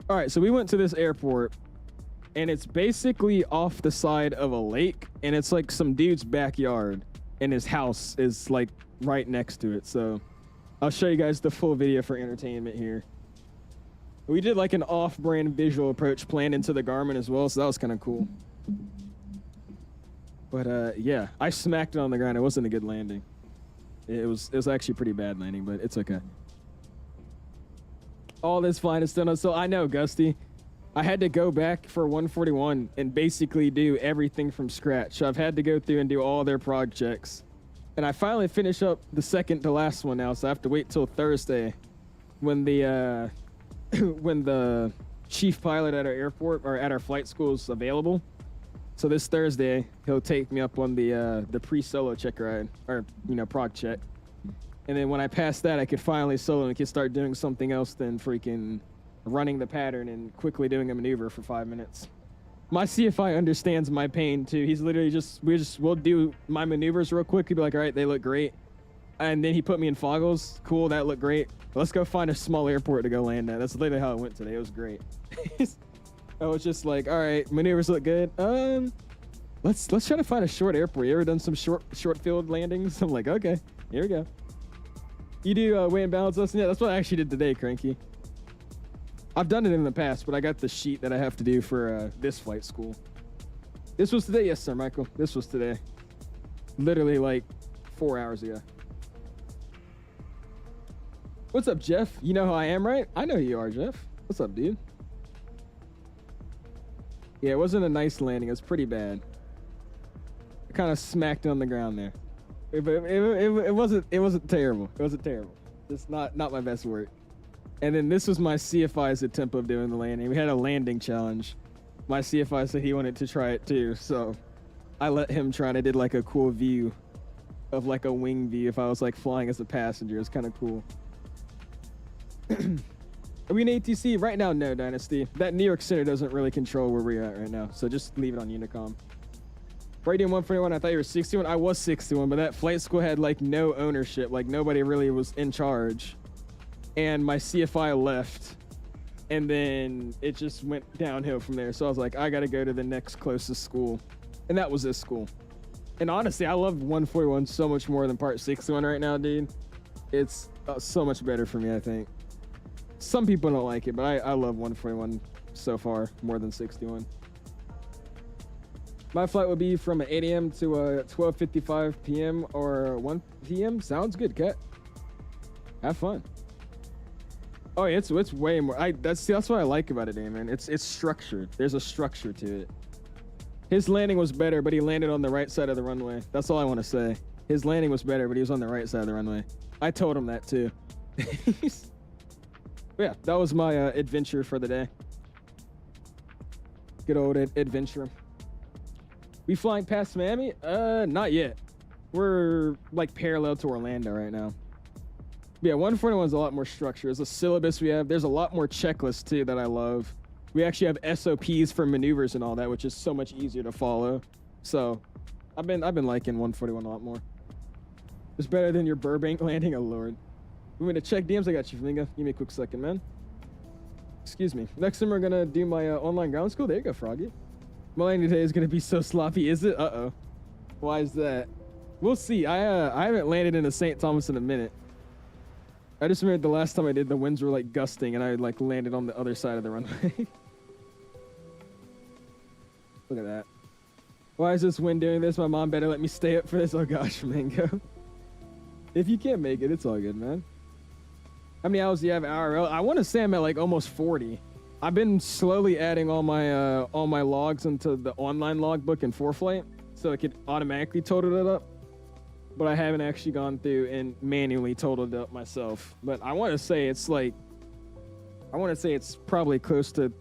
All right, so we went to this airport, and it's basically off the side of a lake, and it's like some dude's backyard, and his house is like right next to it. So I'll show you guys the full video for entertainment here. We did like an off-brand visual approach planned into the Garmin as well, so that was kind of cool. But yeah, I smacked it on the ground. It wasn't a good landing. It was actually a pretty bad landing, but it's okay. All this flying is done. So I know, Gusty. I had to go back for 141 and basically do everything from scratch. So I've had to go through and do all their projects. And I finally finished up the second to last one now, so I have to wait till Thursday when the when the chief pilot at our airport or at our flight school is available. So this Thursday, he'll take me up on the pre-solo check ride, or, you know, prog check. And then when I pass that, I could finally solo and could start doing something else than freaking running the pattern and quickly doing a maneuver for 5 minutes. My CFI understands my pain too. He's literally we'll do my maneuvers real quick. He'd be like, all right, they look great. And then he put me in foggles. Cool, that looked great. Let's go find a small airport to go land at. That's literally how it went today. It was great. I was just like, all right, maneuvers look good. Let's try to find a short airport. You ever done some short field landings? I'm like, okay, here we go. You do weight and balance lesson? Yeah, that's what I actually did today, Cranky. I've done it in the past, but I got the sheet that I have to do for this flight school. This was today? Yes, sir, Michael. This was today. Literally like 4 hours ago. What's up, Jeff? You know who I am, right? I know who you are, Jeff. What's up, dude? Yeah, it wasn't a nice landing. It was pretty bad. I kind of smacked on the ground there. It wasn't terrible. It wasn't terrible. Just not my best work. And then this was my CFI's attempt of doing the landing. We had a landing challenge. My CFI said he wanted to try it too, so I let him try, and I did like a cool view of like a wing view if I was like flying as a passenger. It's kind of cool. Are we in ATC? Right now, no, Dynasty. That New York Center doesn't really control where we're at right now, so just leave it on Unicom. Radium 141, I thought you were 61. I was 61, but that flight school had like no ownership. Like nobody really was in charge. And my CFI left. And then it just went downhill from there. So I was like, I got to go to the next closest school. And that was this school. And honestly, I love 141 so much more than Part 61 right now, dude. It's so much better for me, I think. Some people don't like it, but I love 141 so far more than 61. My flight would be from 8 a.m. to 12:55 p.m. or 1 p.m. Sounds good, Kat. Have fun. Oh, it's way more. That's what I like about it, man. It's structured. There's a structure to it. His landing was better, but he landed on the right side of the runway. That's all I want to say. His landing was better, but he was on the right side of the runway. I told him that too. Yeah, that was my adventure for the day. Good old adventure. We flying past Miami? Not yet. We're like parallel to Orlando right now. Yeah, 141 is a lot more structure. There's a syllabus we have. There's a lot more checklists too that I love. We actually have SOPs for maneuvers and all that, which is so much easier to follow. So I've been liking 141 a lot more. It's better than your Burbank landing. Oh Lord. We want to check DMs. I got you, Flamingo. Give me a quick second, man. Excuse me. Next time we're gonna do my online ground school. There you go, Froggy. My landing today is gonna be so sloppy. Is it? Uh-oh. Why is that? We'll see. I haven't landed in a St. Thomas in a minute. I just remembered the last time I did, the winds were like gusting and I like landed on the other side of the runway. Look at that. Why is this wind doing this? My mom better let me stay up for this. Oh gosh, Mango. If you can't make it, it's all good, man. How many hours do you have IRL? I want to say I'm at like almost 40. I've been slowly adding all my logs into the online logbook in ForeFlight, so it could automatically total it up. But I haven't actually gone through and manually totaled it up myself. But I want to say it's like, it's probably close to,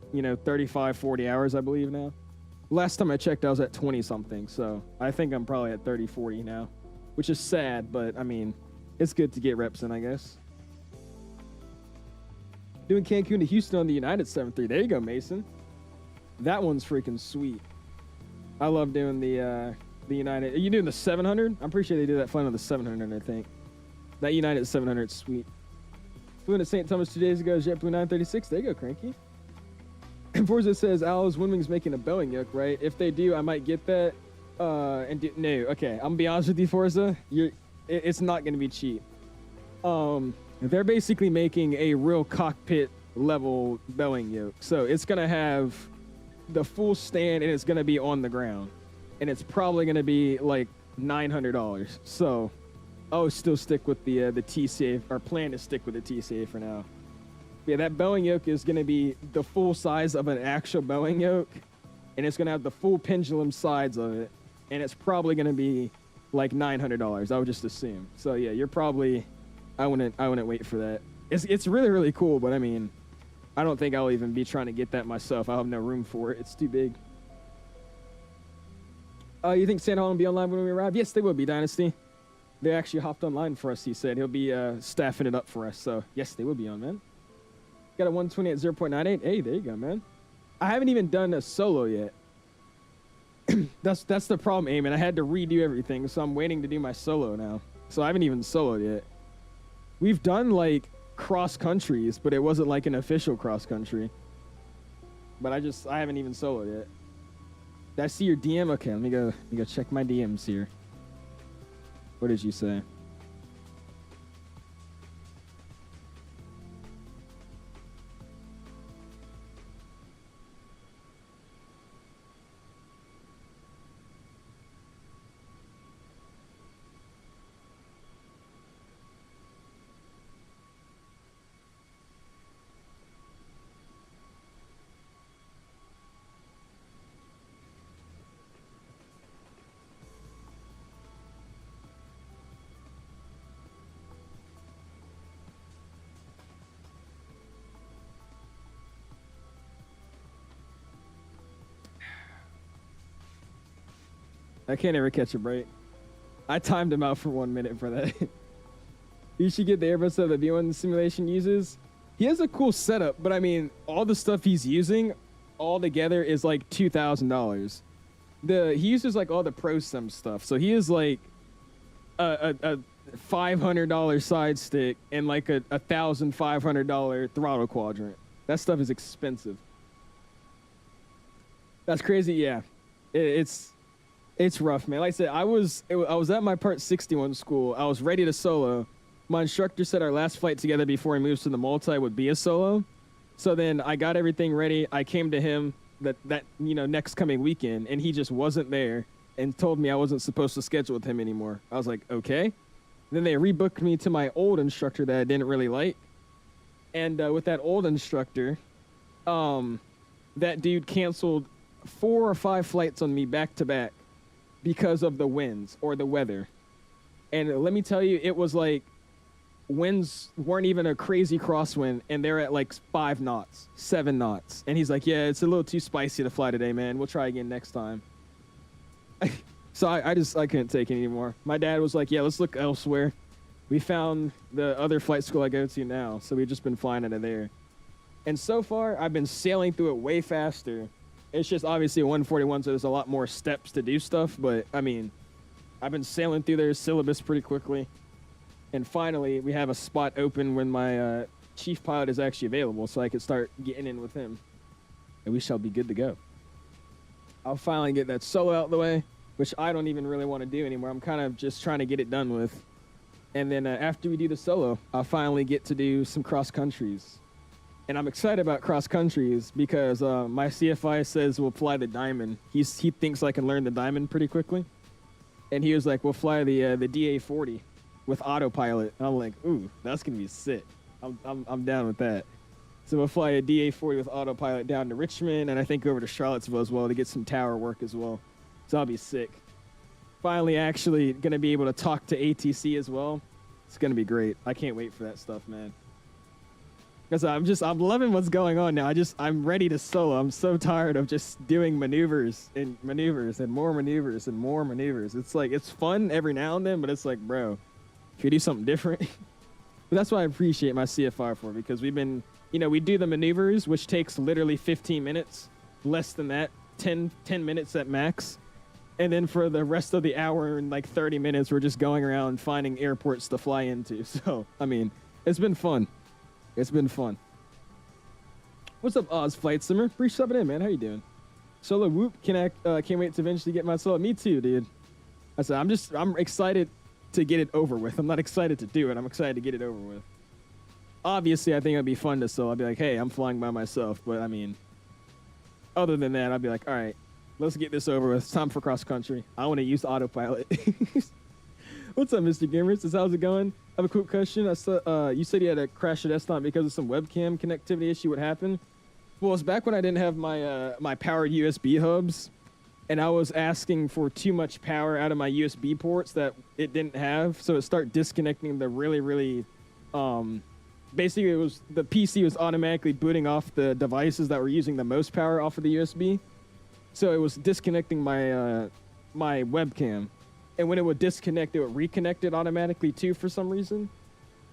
35, 40 hours, I believe now. Last time I checked, I was at 20 something. So I think I'm probably at 30, 40 now, which is sad, but I mean, it's good to get reps in, I guess. Doing Cancun to Houston on the United 7-3. There you go, Mason. That one's freaking sweet. I love doing the United. Are you doing the 700? I'm pretty sure they do that flight on the 700, I think. That United 700 is sweet. Flew to St. Thomas 2 days ago, JetBlue 936. There you go, Cranky. And Forza says, Al's Windwing's making a Boeing yoke, right? If they do, I might get that. No, okay. I'm gonna be honest with you, Forza. It's not gonna be cheap. They're basically making a real cockpit level Boeing yoke. So it's gonna have the full stand and it's gonna be on the ground. And it's probably gonna be like $900. So I'll still stick with the TCA, or plan to stick with the TCA for now. Yeah, that Boeing yoke is gonna be the full size of an actual Boeing yoke, and it's gonna have the full pendulum sides of it, and it's probably gonna be like $900. I would just assume. So yeah, you're probably. I wouldn't wait for that. It's really, really cool, but I mean, I don't think I'll even be trying to get that myself. I'll have no room for it. It's too big. You think Santa Hall will be online when we arrive? Yes, they will be, Dynasty. They actually hopped online for us, he said. He'll be staffing it up for us. So, yes, they will be on, man. Got a 120 at 0.98. Hey, there you go, man. I haven't even done a solo yet. That's the problem, Eamon. I had to redo everything, so I'm waiting to do my solo now. So I haven't even soloed yet. We've done like cross countries, but it wasn't like an official cross country. But I haven't even soloed yet. Did I see your DM? Okay, let me go check my DMs here. What did you say? I can't ever catch a break. I timed him out for 1 minute for that. You should get the Airbus that the V1 simulation uses. He has a cool setup, but I mean, all the stuff he's using all together is like $2,000. He uses like all the ProSim stuff. So he is like a $500 side stick and like a $1,500 throttle quadrant. That stuff is expensive. That's crazy. Yeah, it's rough, man. Like I said, I was at my Part 61 school. I was ready to solo. My instructor said our last flight together before he moves to the multi would be a solo. So then I got everything ready. I came to him that next coming weekend, and he just wasn't there and told me I wasn't supposed to schedule with him anymore. I was like, okay. Then they rebooked me to my old instructor that I didn't really like. And with that old instructor, that dude canceled 4 or 5 flights on me back to back because of the winds or the weather. And let me tell you, it was like winds weren't even a crazy crosswind, and they're at like 5 knots, 7 knots. And he's like, yeah, it's a little too spicy to fly today, man. We'll try again next time. So I couldn't take it anymore. My dad was like, yeah, let's look elsewhere. We found the other flight school I go to now, so we've just been flying out of there. And so far, I've been sailing through it way faster. It's just obviously a 141, so there's a lot more steps to do stuff. But, I mean, I've been sailing through their syllabus pretty quickly. And finally, we have a spot open when my chief pilot is actually available, so I can start getting in with him. And we shall be good to go. I'll finally get that solo out of the way, which I don't even really want to do anymore. I'm kind of just trying to get it done with. And then after we do the solo, I'll finally get to do some cross countries. And I'm excited about cross countries because my CFI says we'll fly the Diamond. He thinks I can learn the Diamond pretty quickly. And he was like, we'll fly the DA-40 with autopilot. And I'm like, ooh, that's going to be sick. I'm down with that. So we'll fly a DA-40 with autopilot down to Richmond, and I think over to Charlottesville as well to get some tower work as well. So I'll be sick. Finally actually going to be able to talk to ATC as well. It's going to be great. I can't wait for that stuff, man. Because I'm loving what's going on now. I'm ready to solo. I'm so tired of just doing maneuvers and more maneuvers and more maneuvers. It's like, it's fun every now and then, but it's like, bro, if you do something different. But that's why I appreciate my CFR for, because we've been, we do the maneuvers, which takes literally 15 minutes, less than that, 10 minutes at max. And then for the rest of the hour and like 30 minutes, we're just going around finding airports to fly into. So, I mean, it's been fun. It's been fun. What's up, Oz Flight Simmer? Appreciate subbing in, man. How you doing? Solo whoop. Can't wait to eventually get my solo. Me too, dude. I said, I'm excited to get it over with. I'm not excited to do it. I'm excited to get it over with. Obviously, I think it'd be fun to solo. I'd be like, hey, I'm flying by myself. But I mean, other than that, I'd be like, all right, let's get this over with. It's time for cross country. I want to use autopilot. What's up, Mr. Gamers? Says, how's it going? I have a quick question. You said you had a crash at desktop because of some webcam connectivity issue. What happened? Well, it's back when I didn't have my my powered USB hubs, and I was asking for too much power out of my USB ports that it didn't have, so it started disconnecting the really basically, it was the PC was automatically booting off the devices that were using the most power off of the USB. So it was disconnecting my my webcam. And when it would disconnect, it would reconnect it automatically too for some reason.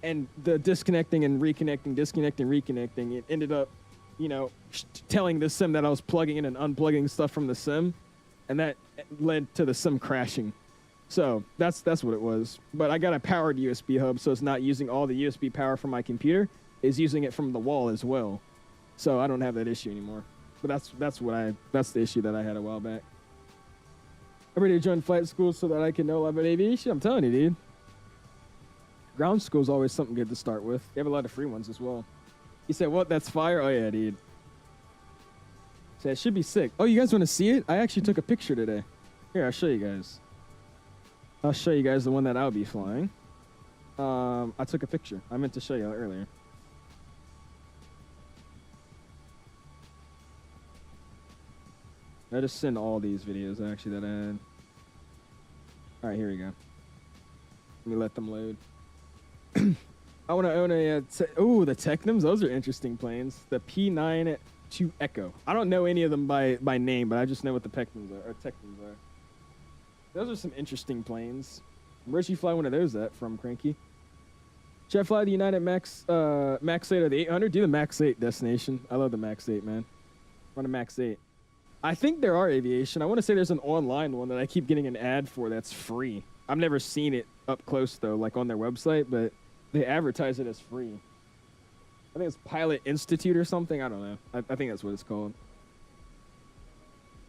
And the disconnecting and reconnecting, it ended up, telling the sim that I was plugging in and unplugging stuff from the sim. And that led to the sim crashing. So that's what it was. But I got a powered USB hub, so it's not using all the USB power from my computer. It's using it from the wall as well. So I don't have that issue anymore. But that's the issue that I had a while back. I'm ready to join flight school so that I can know a lot about aviation. I'm telling you, dude. Ground school is always something good to start with. They have a lot of free ones as well. You said, what? That's fire? Oh, yeah, dude. So it should be sick. Oh, you guys want to see it? I actually took a picture today. Here, I'll show you guys. I'll show you guys the one that I'll be flying. I took a picture. I meant to show you earlier. I just send all these videos actually that I had. All right, here we go. Let me let them load. I want to own a, the Technums. Those are interesting planes. The P9 to Echo. I don't know any of them by name, but I just know what the Technums are. Those are some interesting planes. Where'd you fly one of those at from, Cranky? Should I fly the United Max 8 or the 800? Do the Max 8 destination. I love the Max 8, man. Run a Max 8. I think there are aviation. I want to say there's an online one that I keep getting an ad for that's free. I've never seen it up close, though, like on their website, but they advertise it as free. I think it's Pilot Institute or something. I don't know. I think that's what it's called.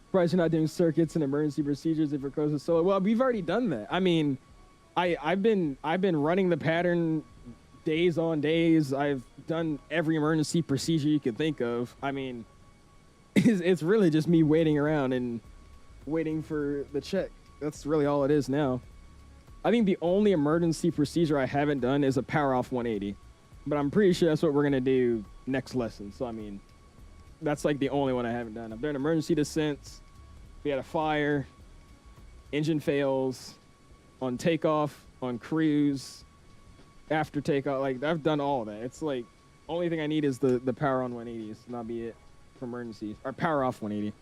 Surprised you're not doing circuits and emergency procedures if your course is solo. Well, we've already done that. I mean, I've been running the pattern days on days. I've done every emergency procedure you could think of. I mean, it's really just me waiting around and waiting for the check. That's really all it is now. I think the only emergency procedure I haven't done is a power off 180. But I'm pretty sure that's what we're going to do next lesson. So, I mean, that's like the only one I haven't done. I've done emergency descents. We had a fire. Engine fails. On takeoff. On cruise. After takeoff. Like, I've done all of that. It's like, only thing I need is the power on 180s. And that'll be it for emergencies. Or power off 180.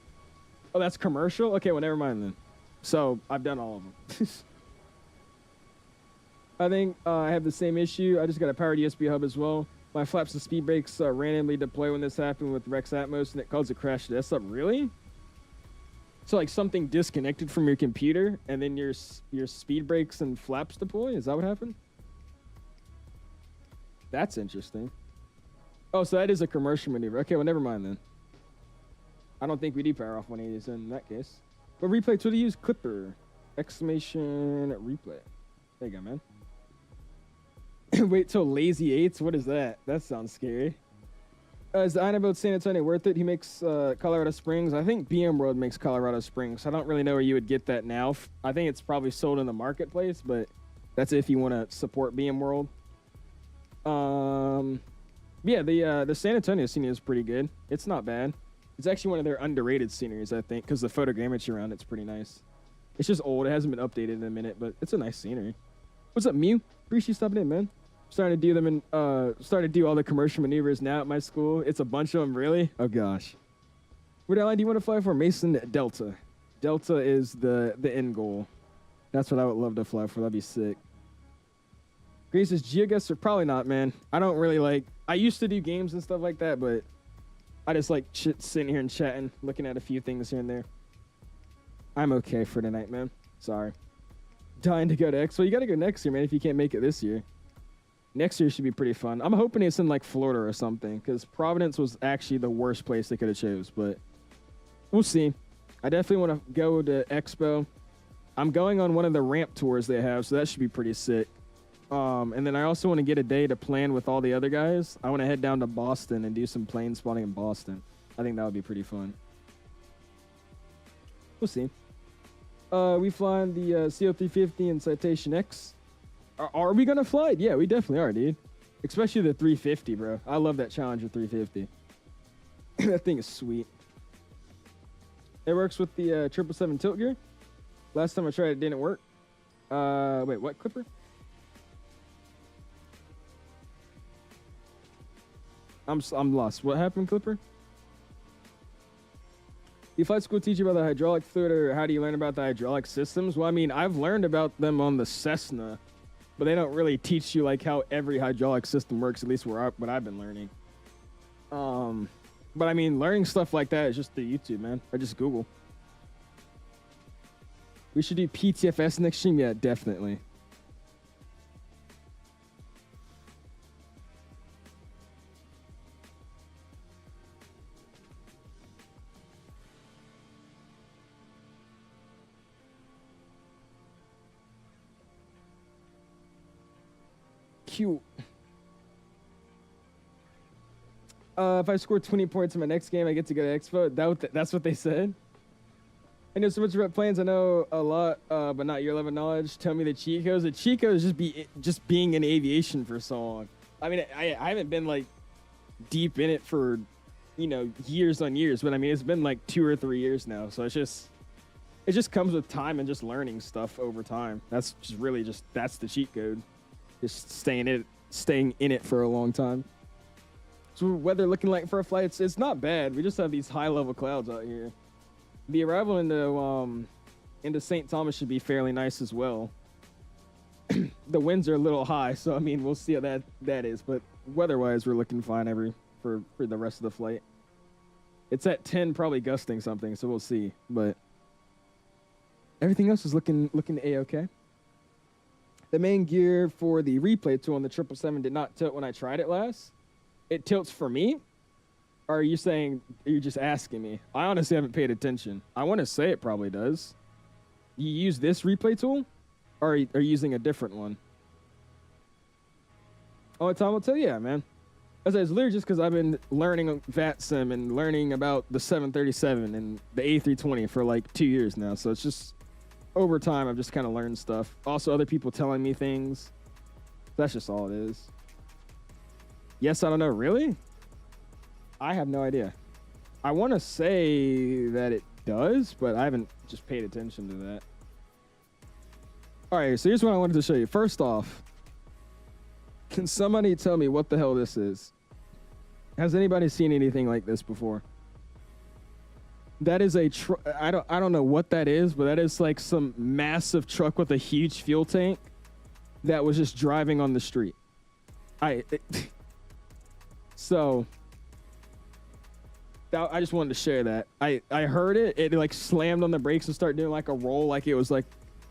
Oh, that's commercial? Okay, well, never mind then. So, I've done all of them. I think I have the same issue. I just got a powered USB hub as well. My flaps and speed brakes randomly deploy when this happened with Rex Atmos, and it caused a crash. That's up, really? So like something disconnected from your computer, and then your speed brakes and flaps deploy? Is that what happened? That's interesting. Oh, so that is a commercial maneuver. Okay, well, never mind then. I don't think we do power off 180s in that case. But replay to use Clipper! Exclamation replay. There you go, man. Wait till Lazy Eights? What is that? That sounds scary. Is the Ironboat San Antonio worth it? He makes Colorado Springs. I think BM World makes Colorado Springs. I don't really know where you would get that now. I think it's probably sold in the marketplace, but that's if you want to support BM World. Yeah, the San Antonio scenery is pretty good. It's not bad. It's actually one of their underrated sceneries, I think, because the photogrammetry around it's pretty nice. It's just old. It hasn't been updated in a minute, but it's a nice scenery. What's up, Mew? Appreciate you stopping in, man. Starting to do them in, starting to do all the commercial maneuvers now at my school. It's a bunch of them, really? Oh, gosh. What airline do you want to fly for? Mason Delta. Delta is the end goal. That's what I would love to fly for. That'd be sick. Grace is GeoGuessr? Or probably not, man. I don't really like... I used to do games and stuff like that, but I just like sitting here and chatting, looking at a few things here and there. I'm okay for tonight, man. Sorry. Dying to go to Expo. You got to go next year, man, if you can't make it this year. Next year should be pretty fun. I'm hoping it's in, like, Florida or something, because Providence was actually the worst place they could have chose, but we'll see. I definitely want to go to Expo. I'm going on one of the ramp tours they have, so that should be pretty sick. And then I also want to get a day to plan with all the other guys. I want to head down to Boston and do some plane spotting in Boston. I think that would be pretty fun. We'll see. We flying the CO350 and Citation X. Are we going to fly it? Yeah, we definitely are, dude. Especially the 350, bro. I love that Challenger 350. That thing is sweet. It works with the 777 tilt gear. Last time I tried it didn't work. Wait, what, Clipper? I'm lost. What happened, Clipper? You flight school teach you about the hydraulic fluid, or how do you learn about the hydraulic systems? Well, I mean, I've learned about them on the Cessna, but they don't really teach you like how every hydraulic system works, at least what I've been learning. But I mean, learning stuff like that is just through YouTube, man, or just Google. We should do PTFS next stream? Yeah, definitely. Cute. If I score 20 points in my next game, I get to go to Expo. That's what they said. I know so much about planes. I know a lot, but not your level of knowledge. Tell me the cheat codes. The cheat code is just being in aviation for so long. I mean, I haven't been like deep in it for, you know, years on years, but I mean, it's been like 2 or 3 years now. So it just comes with time and just learning stuff over time. That's just really that's the cheat code. Just staying in it for a long time. So weather looking like for a flight, it's not bad. We just have these high level clouds out here. The arrival into into St. Thomas should be fairly nice as well. The winds are a little high, so I mean, we'll see how that is. But weather-wise, we're looking fine for the rest of the flight. It's at 10, probably gusting something, so we'll see. But everything else is looking a-okay. The main gear for the replay tool on the 777 did not tilt when I tried it last. It tilts for me? Or are you saying, are you just asking me? I honestly haven't paid attention. I want to say it probably does. You use this replay tool? Or are you using a different one? Oh, Tom will tell you, yeah, man. As it's literally just because I've been learning VATSIM and learning about the 737 and the A320 for like 2 years now. So it's just over time, I've just kind of learned stuff. Also, other people telling me things. That's just all it is. Yes, I don't know. Really? I have no idea. I want to say that it does, but I haven't just paid attention to that. All right, so here's what I wanted to show you. First off, can somebody tell me what the hell this is? Has anybody seen anything like this before? That is a I don't know what that is, but that is like some massive truck with a huge fuel tank that was just driving on the street. So I just wanted to share that. I heard it. It like slammed on the brakes and started doing like a roll, like it was like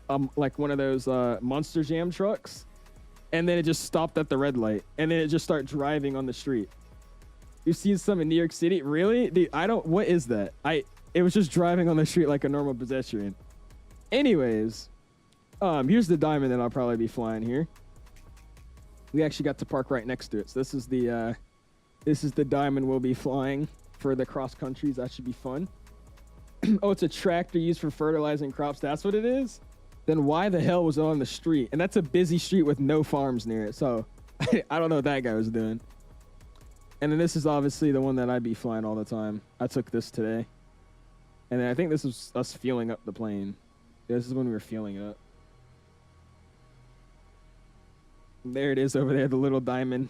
one of those Monster Jam trucks, and then it just stopped at the red light, and then it just started driving on the street. You've seen some in New York City? Really? Dude, what is that? It was just driving on the street like a normal pedestrian. Anyways, here's the diamond that I'll probably be flying here. We actually got to park right next to it. So this is the diamond we'll be flying for the cross countries. That should be fun. Oh, it's a tractor used for fertilizing crops. That's what it is? Then why the hell was it on the street? And that's a busy street with no farms near it. So I don't know what that guy was doing. And then this is obviously the one that I'd be flying all the time. I took this today. And then I think this was us fueling up the plane. This is when we were fueling it up. There it is over there, the little diamond.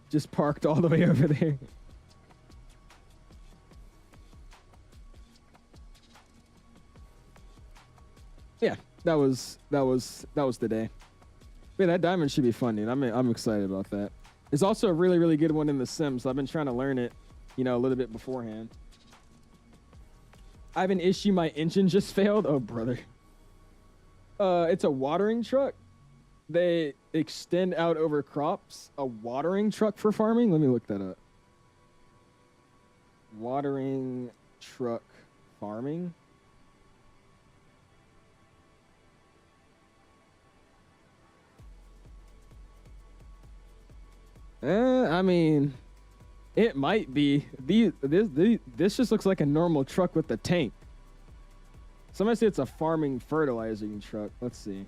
Just parked all the way over there. Yeah, that was the day. Yeah, that diamond should be fun, dude. I'm excited about that. There's also a really, really good one in the sim, so I've been trying to learn it, a little bit beforehand. I have an issue. My engine just failed. Oh, brother. It's a watering truck. They extend out over crops. A watering truck for farming? Let me look that up. Watering truck farming. I mean, it might be. This just looks like a normal truck with a tank. Somebody say it's a farming fertilizing truck. Let's see.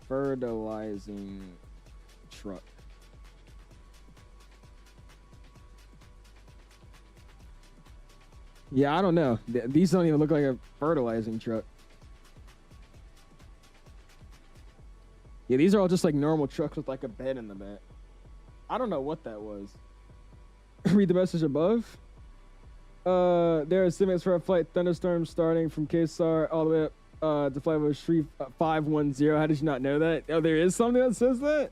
Fertilizing truck. Yeah, I don't know. These don't even look like a fertilizing truck. Yeah, these are all just like normal trucks with like a bed in the back. I don't know what that was. Read the message above. There are estimates for a flight thunderstorm starting from 𝐂𝐨𝐧𝐭𝐫𝐚 to flight over 510. How did you not know that? Oh, there is something that says that?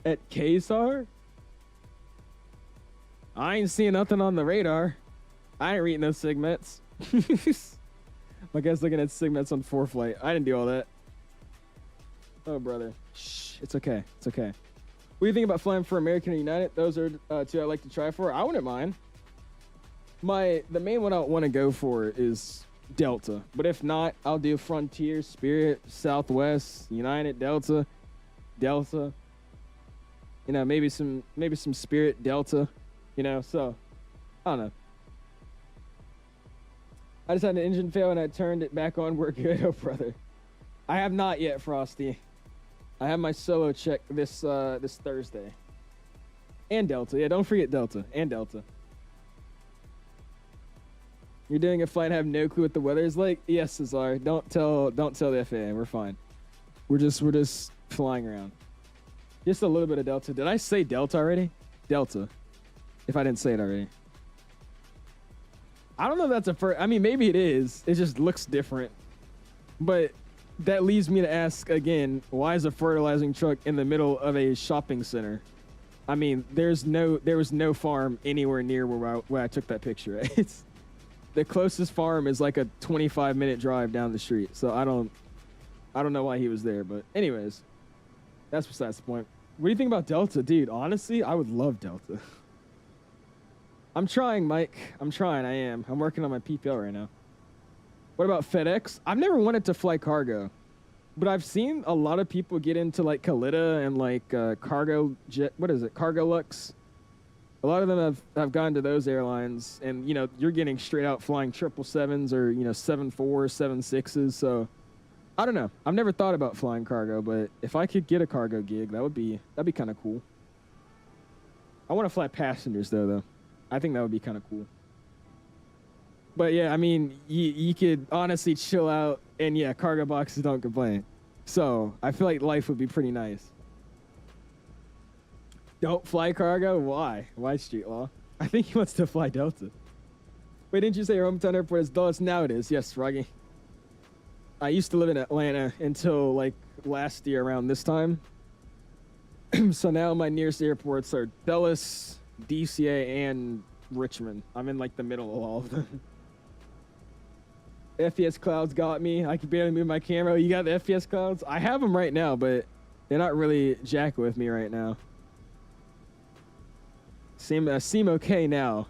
At 𝐂𝐨𝐧𝐭𝐫𝐚? I ain't seeing nothing on the radar. I ain't reading those segments. My guy's looking at segments on 4Flight. I didn't do all that. Oh, brother. Shh. It's okay. It's okay. What do you think about flying for American or United? Those are two I'd like to try for. I wouldn't mind. The main one I want to go for is Delta. But if not, I'll do Frontier, Spirit, Southwest, United, Delta. Maybe some Spirit, Delta. So I don't know. I just had an engine fail and I turned it back on. We're good. Oh, brother. I have not yet, Frosty. I have my solo check this Thursday. And Delta. Yeah, don't forget Delta. And Delta. You're doing a flight and have no clue what the weather is like? Yes, Cesar. Don't tell the FAA. We're fine. We're just flying around. Just a little bit of Delta. Did I say Delta already? Delta. If I didn't say it already. I don't know if that's maybe it is. It just looks different. But that leads me to ask again, why is a fertilizing truck in the middle of a shopping center? I mean, there was no farm anywhere near where I took that picture. It's the closest farm is like a 25-minute drive down the street. So I don't know why he was there, but anyways, that's besides the point. What do you think about Delta? Dude, honestly, I would love Delta. I'm trying, Mike. I'm trying. I am. I'm working on my PPL right now. What about FedEx? I've never wanted to fly cargo, but I've seen a lot of people get into like Kalita and like cargo jet. What is it? Cargo Lux. A lot of them have gone to those airlines, and you know you're getting straight out flying 777s or 74s, 76s. So I don't know. I've never thought about flying cargo, but if I could get a cargo gig, that'd be kind of cool. I want to fly passengers though. I think that would be kind of cool. But yeah, I mean, you could honestly chill out, and yeah, cargo boxes don't complain. So I feel like life would be pretty nice. Don't fly cargo? Why? Why Street Law? I think he wants to fly Delta. Wait, didn't you say your hometown airport is Dulles? Now it is. Yes, Ruggy. I used to live in Atlanta until like last year around this time. So now my nearest airports are Dulles, DCA, and Richmond. I'm in like the middle of all of them. FPS clouds got me. I can barely move my camera. Oh, you got the FPS clouds? I have them right now, but they're not really jacking with me right now. Seem okay now,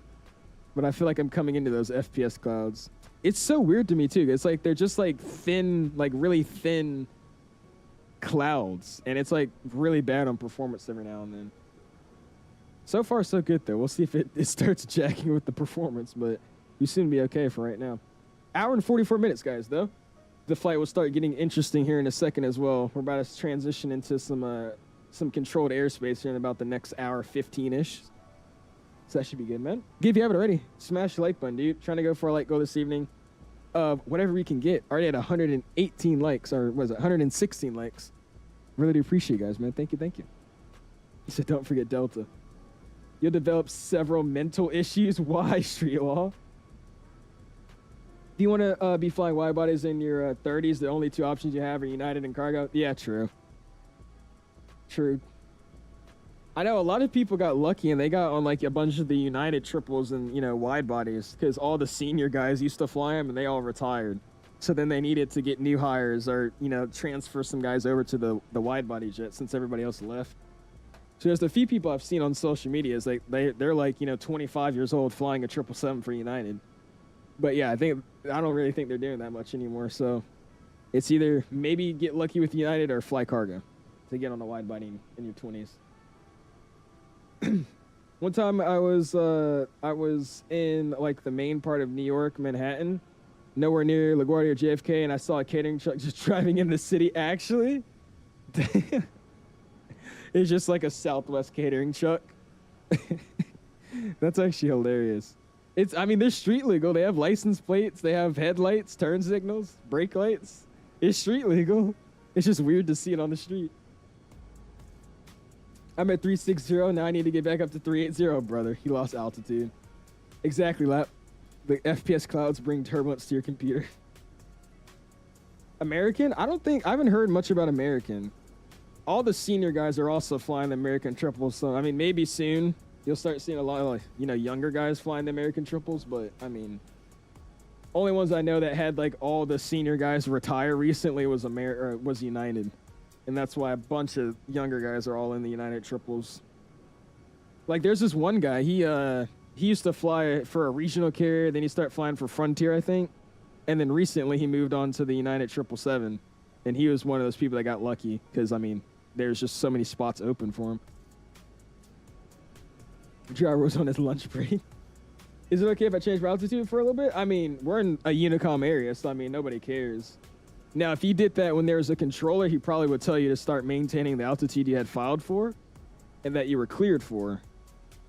but I feel like I'm coming into those FPS clouds. It's so weird to me too. It's like they're just like thin, like really thin clouds, and it's like really bad on performance every now and then. So far, so good though. We'll see if it starts jacking with the performance, but we seem to be okay for right now. Hour and 44 minutes, guys, though. The flight will start getting interesting here in a second as well. We're about to transition into some controlled airspace here in about the next hour 15-ish. So that should be good, man. If you have it already, smash the like button, dude. Trying to go for a like goal this evening. Whatever we can get. Already at 118 likes, or was it 116 likes? Really do appreciate you guys, man. Thank you, thank you. He said, don't forget Delta. You'll develop several mental issues. Why, Street Law? Do you want to be flying wide bodies in your 30s? The only two options you have are United and cargo? Yeah, true. True. I know a lot of people got lucky and they got on like a bunch of the United triples and, wide bodies because all the senior guys used to fly them and they all retired. So then they needed to get new hires or, transfer some guys over to the wide body jet since everybody else left. So there's a few people I've seen on social media is like they're like, 25 years old flying a 777 for United. But yeah, I don't really think they're doing that much anymore. So it's either maybe get lucky with United or fly cargo to get on a wide body in your 20s. One time I was in like the main part of New York, Manhattan, nowhere near LaGuardia or JFK, and I saw a catering truck just driving in the city. Actually, it's just like a Southwest catering truck. That's actually hilarious. They're street legal. They have license plates. They have headlights, turn signals, brake lights. It's street legal. It's just weird to see it on the street. I'm at 360. Now I need to get back up to 380, brother. He lost altitude. Exactly, Lap. The FPS clouds bring turbulence to your computer. American? I haven't heard much about American. All the senior guys are also flying the American triples. So, maybe soon you'll start seeing a lot of, younger guys flying the American triples, but, only ones I know that had, all the senior guys retire recently was United. And that's why a bunch of younger guys are all in the United triples. There's this one guy, he used to fly for a regional carrier, then he started flying for Frontier, I think. And then recently he moved on to the United 777. And he was one of those people that got lucky because, there's just so many spots open for him. The driver was on his lunch break. Is it okay if I change my altitude for a little bit? We're in a Unicom area, so nobody cares. Now, if he did that when there was a controller, he probably would tell you to start maintaining the altitude you had filed for and that you were cleared for.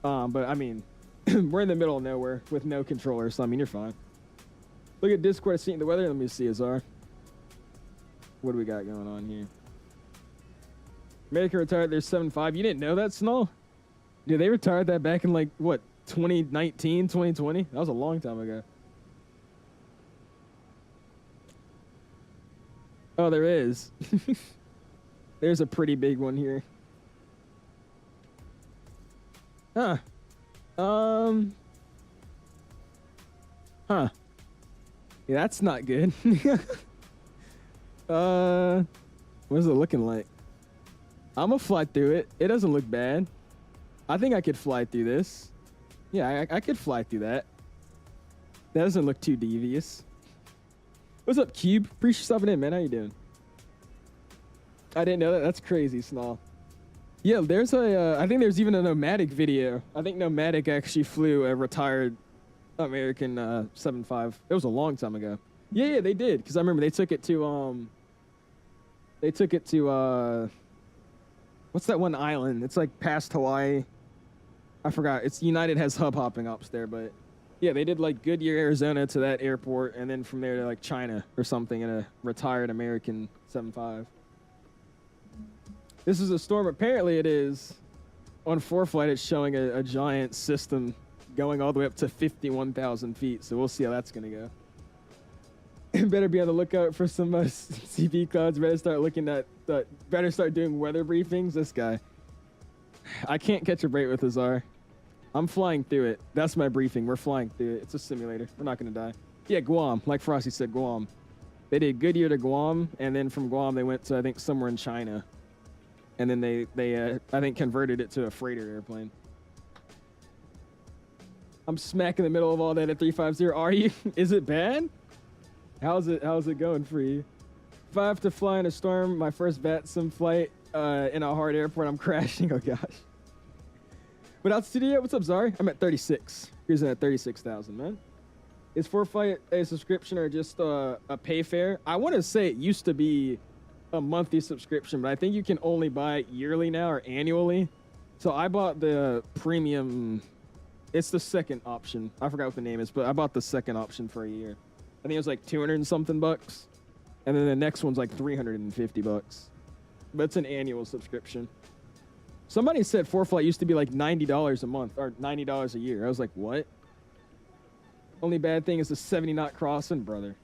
But we're in the middle of nowhere with no controller, so you're fine. Look at Discord, seeing the weather. Let me see, Azar. What do we got going on here? American retired their 7.5. You didn't know that, Snow? Dude, they retired that back in 2019, 2020? That was a long time ago. Oh, there is. There's a pretty big one here. Huh. Huh. Yeah, that's not good. What is it looking like? I'm gonna fly through it. It doesn't look bad. I think I could fly through this. Yeah, I could fly through that. That doesn't look too devious. What's up, Cube? Appreciate you stopping in, man. How you doing? I didn't know that. That's crazy, Snall. Yeah, there's a, I think there's even a Nomadic video. I think Nomadic actually flew a retired American 7.5. It was a long time ago. Yeah, they did. Because I remember they took it to, what's that one island? It's like past Hawaii. I forgot. It's United has hub hopping ops there, but yeah, they did like Goodyear, Arizona to that airport, and then from there to like China or something in a retired American 7.5. This is a storm. Apparently it is. On ForeFlight, it's showing a giant system going all the way up to 51,000 feet. So we'll see how that's going to go. Better be on the lookout for some CP clouds. Better start looking at, better start doing weather briefings. This guy. I can't catch a break with Azar. I'm flying through it. That's my briefing. We're flying through it. It's a simulator. We're not going to die. Yeah, Guam. Like Frosty said, Guam. They did Goodyear to Guam, and then from Guam they went to, I think, somewhere in China. And then they I think, converted it to a freighter airplane. I'm smack in the middle of all that at 350. Are you? Is it bad? How's it going for you? If I have to fly in a storm, my first VATSIM flight in a hard airport, I'm crashing. Oh, gosh. But altitude yet? What's up, Zari? I'm at 36. Here's at 36,000, man. Is ForeFlight a subscription or just a pay fare? I want to say it used to be a monthly subscription, but I think you can only buy it yearly now or annually. So I bought the premium. It's the second option. I forgot what the name is, but I bought the second option for a year. I think it was like 200 and something bucks. And then the next one's like 350 bucks. But it's an annual subscription. Somebody said ForeFlight used to be like $90 a month or $90 a year. I was like, what? Only bad thing is the 70 knot crossing, brother.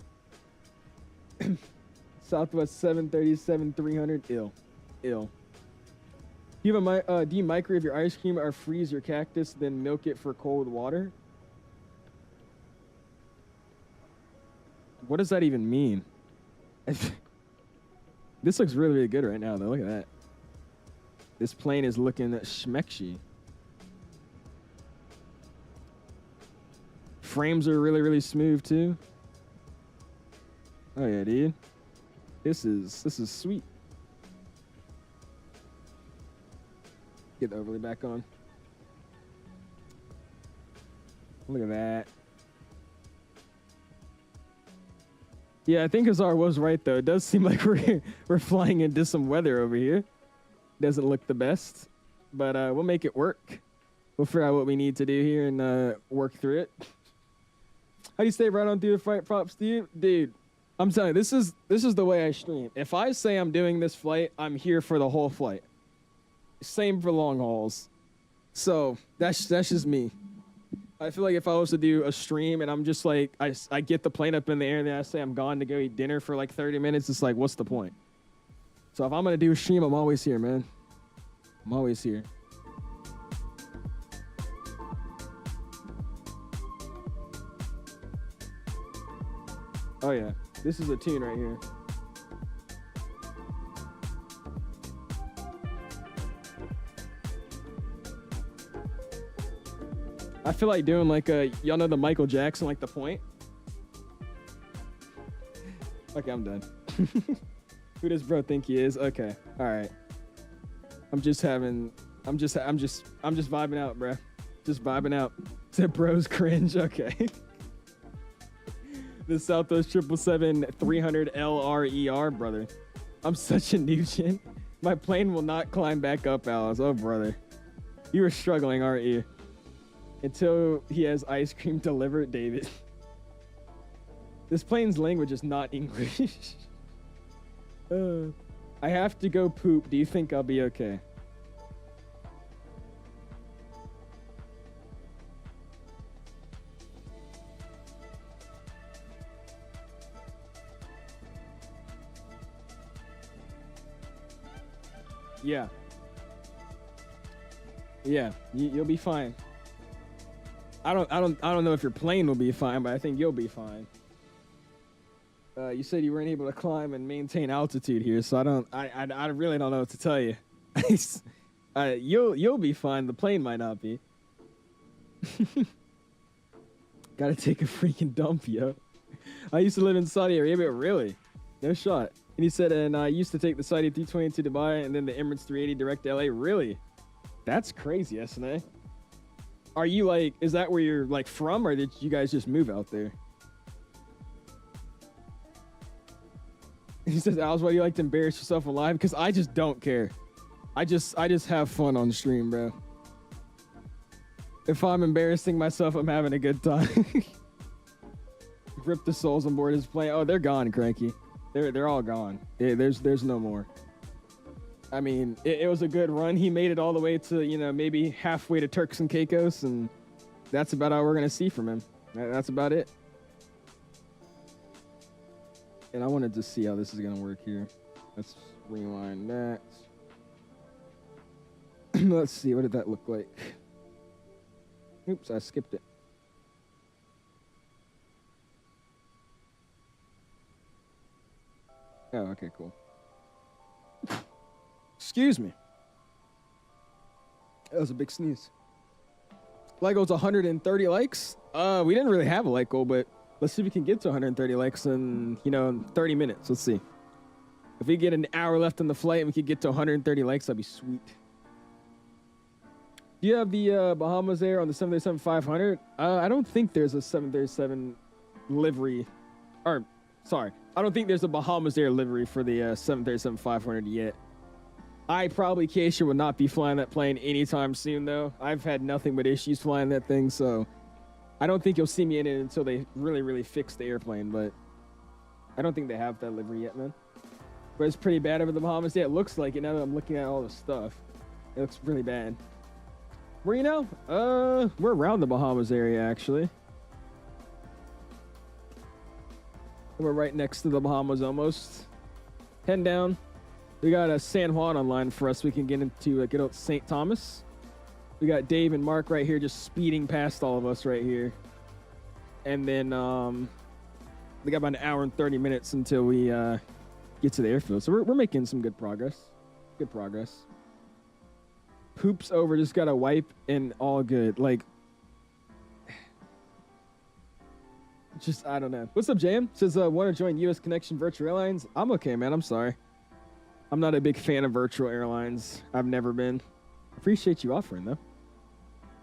Southwest 737 300. Ill. Do you have do you microwave your ice cream or freeze your cactus, then milk it for cold water? What does that even mean? This looks really, really good right now, though. Look at that. This plane is looking schmecksy. Frames are really, really smooth, too. Oh, yeah, dude. This is sweet. Get the overlay back on. Look at that. Yeah, I think Azar was right, though. It does seem like we're flying into some weather over here. Doesn't look the best, but we'll make it work. We'll figure out what we need to do here and work through it. How do you stay right on through the flight props, Steve? Dude, I'm telling you, this is the way I stream. If I say I'm doing this flight, I'm here for the whole flight. Same for long hauls. So that's just me. I feel like if I was to do a stream and I'm just like, I get the plane up in the air and then I say I'm gone to go eat dinner for like 30 minutes, it's like, what's the point? So if I'm going to do a stream, I'm always here, man. I'm always here. Oh, yeah. This is a tune right here. I feel like doing like y'all know the Michael Jackson, like the point? Okay, I'm done. Who does bro think he is? Okay. All right. I'm just vibing out, bro. Just vibing out. Said bros cringe. Okay. The Southwest 777 300 LRER, brother. I'm such a nugent. My plane will not climb back up, Alice. Oh, brother. You were struggling, aren't you? Until he has ice cream delivered, David. This plane's language is not English. I have to go poop. Do you think I'll be okay? Yeah. Yeah, you'll be fine. I don't know if your plane will be fine, but I think you'll be fine. You said you weren't able to climb and maintain altitude here, so I really don't know what to tell you. You'll be fine. The plane might not be. Gotta take a freaking dump, yo. I used to live in Saudi Arabia, really? No shot. And he said, and I used to take the Saudi 320 to Dubai and then the Emirates 380 direct to LA. Really? That's crazy, SNA. Are you like, is that where you're like from, or did you guys just move out there? He says, Owls, why do you like to embarrass yourself on live? Because I just don't care. I just have fun on stream, bro. If I'm embarrassing myself, I'm having a good time. Rip the souls on board his plane. Oh, they're gone, Cranky. They're all gone. There's no more. I mean, it was a good run. He made it all the way to, you know, maybe halfway to Turks and Caicos, and that's about all we're gonna see from him. That's about it. And I wanted to see how this is gonna work here. Let's rewind that. Let's see, what did that look like? Oops, I skipped it. Oh, okay, cool. Excuse me. That was a big sneeze. Like goal's 130 likes. We didn't really have a like goal, but let's see if we can get to 130 likes in, you know, in 30 minutes. Let's see. If we get an hour left on the flight and we could get to 130 likes, that'd be sweet. Do you have the Bahamas Air on the 737-500? I don't think there's a 737 livery. Or, sorry. I don't think there's a Bahamas Air livery for the 737-500 yet. I probably, 𝐂𝐨𝐢, would not be flying that plane anytime soon, though. I've had nothing but issues flying that thing, so I don't think you'll see me in it until they really, really fix the airplane, but I don't think they have that livery yet, man. But it's pretty bad over the Bahamas. Yeah, it looks like it now that I'm looking at all the stuff. It looks really bad. Where you now? We're around the Bahamas area, actually. We're right next to the Bahamas almost. Heading down. We got a San Juan online for us. We can get into get out St. Thomas. We got Dave and Mark right here just speeding past all of us right here. And then we got about an hour and 30 minutes until we get to the airfield. So we're making some good progress. Good progress. Poops over, just got to wipe and all good. Like, just, I don't know. What's up, Jam? Says, want to join U.S. Connection Virtual Airlines? I'm okay, man. I'm sorry. I'm not a big fan of virtual airlines. I've never been. Appreciate you offering, though.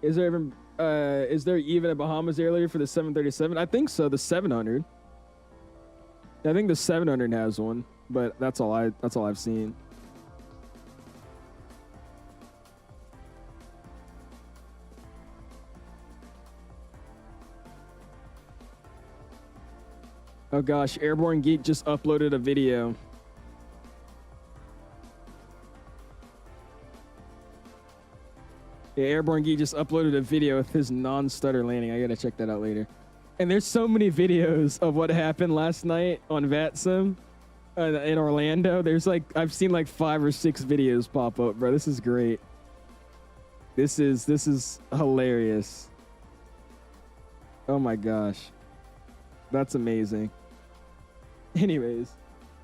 Is there even a Bahamas Air for the 737? I think so. The 700. I think the 700 has one, but that's all I've seen. Oh gosh, Airborne Geek just uploaded a video. Yeah, Airborne Geek just uploaded a video with his non-stutter landing. I gotta check that out later. And there's so many videos of what happened last night on VATSIM in Orlando. There's like, I've seen like 5 or 6 videos pop up, bro. This is great. This is hilarious. Oh my gosh. That's amazing. Anyways,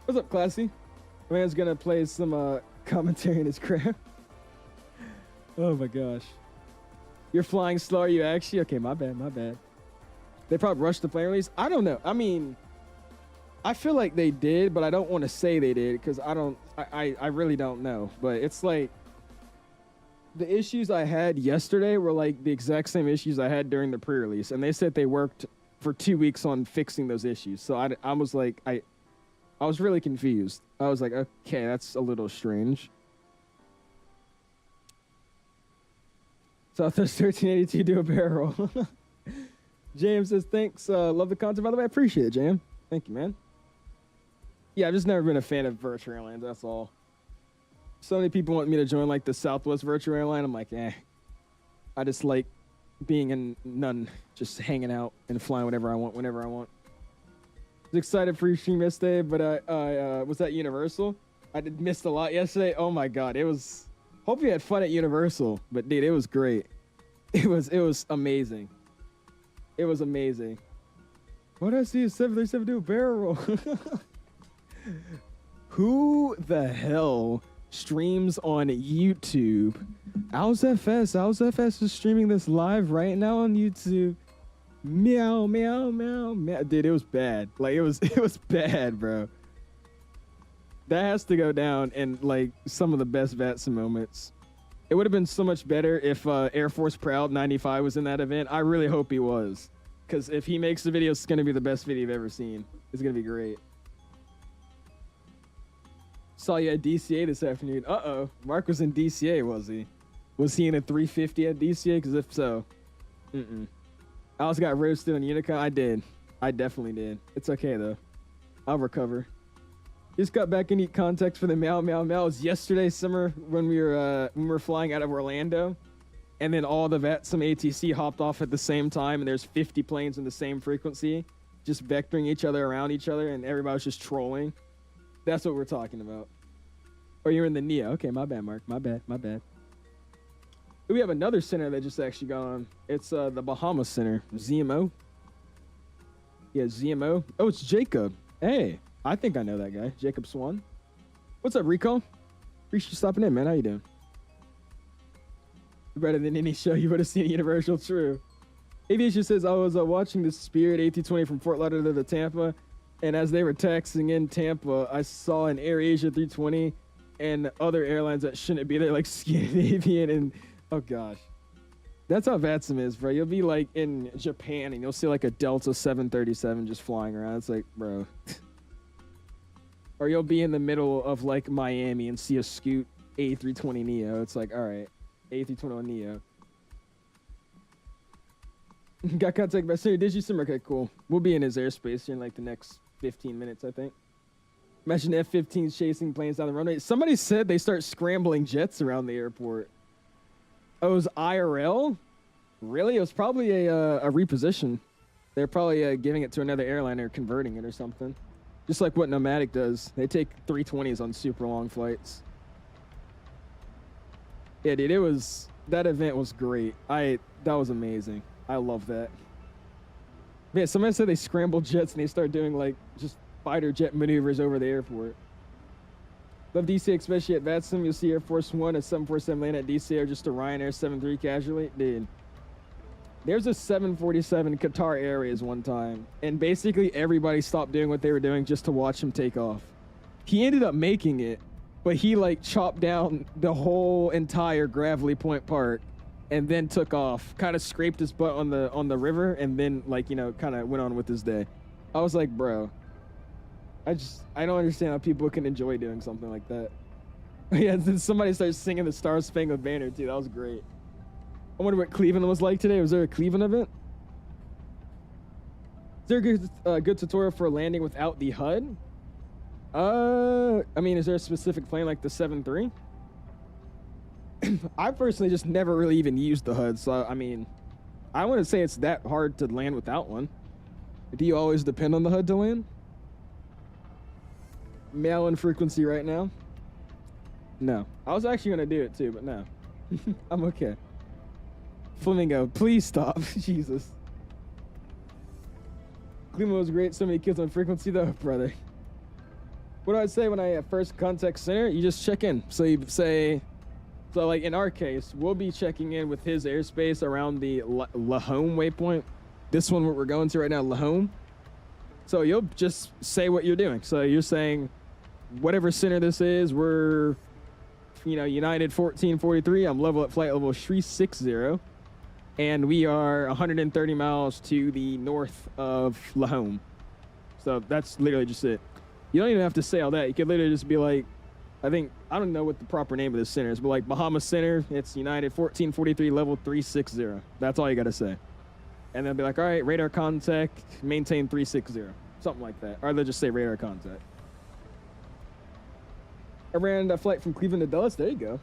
what's up, Classy? My man's gonna play some commentary in his crap. Oh my gosh. You're flying slow, are you actually? Okay, my bad. They probably rushed the plane release. I don't know. I mean, I feel like they did, but I don't want to say they did because I really don't know. But it's like the issues I had yesterday were like the exact same issues I had during the pre-release, and they said they worked for 2 weeks on fixing those issues. So I was like, I was really confused. I was like, okay, that's a little strange. Southwest 1382 do a barrel roll. James says, thanks. Love the content, by the way. I appreciate it, Jam. Thank you, man. Yeah, I've just never been a fan of virtual airlines. That's all. So many people want me to join like the Southwest virtual airline. I'm like, I just like being in none, just hanging out and flying whatever I want, whenever I want. I was excited for your stream yesterday, but was that Universal? I did missed a lot yesterday. Oh my God, it was. Hope you had fun at Universal, but dude, it was great. It was amazing. It was amazing. What did I see a 737 do a barrel roll? Who the hell streams on YouTube? 𝐂𝐨𝐧𝐿 FS is streaming this live right now on YouTube. Meow, meow, meow, meow. Dude, it was bad. Like, it was bad, bro. That has to go down in, like, some of the best VATSIM moments. It would have been so much better if Air Force Proud 95 was in that event. I really hope he was. Because if he makes the video, it's going to be the best video you've ever seen. It's going to be great. Saw you at DCA this afternoon. Uh-oh. Mark was in DCA, was he? Was he in a 350 at DCA? Because if so, I also got roasted on Unicon. I did. I definitely did. It's okay, though. I'll recover. Just got back in context for the meow meow meow. It was yesterday summer when we were flying out of Orlando, and then all the VATSIM ATC hopped off at the same time, and there's 50 planes in the same frequency, just vectoring each other around each other, and everybody was just trolling. That's what we're talking about. Or you're in the NEO. Okay, my bad, Mark. My bad. My bad. We have another center that just actually gone. It's the Bahamas Center. ZMO. Yeah, ZMO. Oh, it's Jacob. Hey. I think I know that guy, Jacob Swan. What's up, Rico? Appreciate you stopping in, man. How you doing? Better than any show you would have seen at Universal. True. Aviation says, I was watching the Spirit A220 from Fort Lauderdale to Tampa, and as they were taxiing in Tampa, I saw an AirAsia 320 and other airlines that shouldn't be there, like Scandinavian and, oh gosh. That's how VATSIM is, bro. You'll be like in Japan, and you'll see like a Delta 737 just flying around. It's like, bro. Or you'll be in the middle of like Miami and see a Scoot A320neo. It's like, all right, A321neo. Got contact by Siri. Did you sim? Okay, cool. We'll be in his airspace in like the next 15 minutes, I think. Imagine F-15s chasing planes down the runway. Somebody said they start scrambling jets around the airport. Oh, it was IRL? Really? It was probably a reposition. They're probably giving it to another airline or converting it or something. Just like what Nomadic does. They take 320s on super long flights. Yeah, dude, that event was great. That was amazing. I love that. Man, somebody said they scrambled jets and they start doing like just fighter jet maneuvers over the airport. Love DCA, especially at VATSIM. You'll see Air Force One, a 747 land at DCA, or just a Ryanair 73 casually. Dude. There's a 747 Qatar Airways one time, and basically everybody stopped doing what they were doing just to watch him take off. He ended up making it, but he like chopped down the whole entire Gravelly Point Park and then took off, kind of scraped his butt on the river, and then like, you know, kind of went on with his day. I was like, bro, I don't understand how people can enjoy doing something like that. Yeah, then somebody started singing the Star Spangled Banner too. That was great. I wonder what Cleveland was like today. Was there a Cleveland event? Is there a good tutorial for landing without the HUD? I mean, is there a specific plane like the 7-3? I personally just never really even used the HUD, so I mean, I wouldn't say it's that hard to land without one. Do you always depend on the HUD to land? Mail in frequency right now? No. I was actually gonna do it too, but no. I'm okay. Flamingo, please stop. Jesus. Cleveland was great. So many kids on frequency, though, brother. What do I say when I first contact center? You just check in. So you say, so like in our case, we'll be checking in with his airspace around the 𝐓𝐿𝐴𝐷 waypoint. This one, what we're going to right now, 𝐓𝐿𝐴𝐷. So you'll just say what you're doing. So you're saying, whatever center this is, we're, you know, United 1443. I'm level at flight level 360. And we are 130 miles to the north of 𝐓𝐿𝐴𝐷. So that's literally just it. You don't even have to say all that. You could literally just be like, I don't know what the proper name of this center is, but like Bahamas Center, it's United 1443 level 360. That's all you got to say. And they'll be like, all right, radar contact, maintain 360. Something like that. Or they'll just say radar contact. I ran a flight from Cleveland to Dulles. There you go.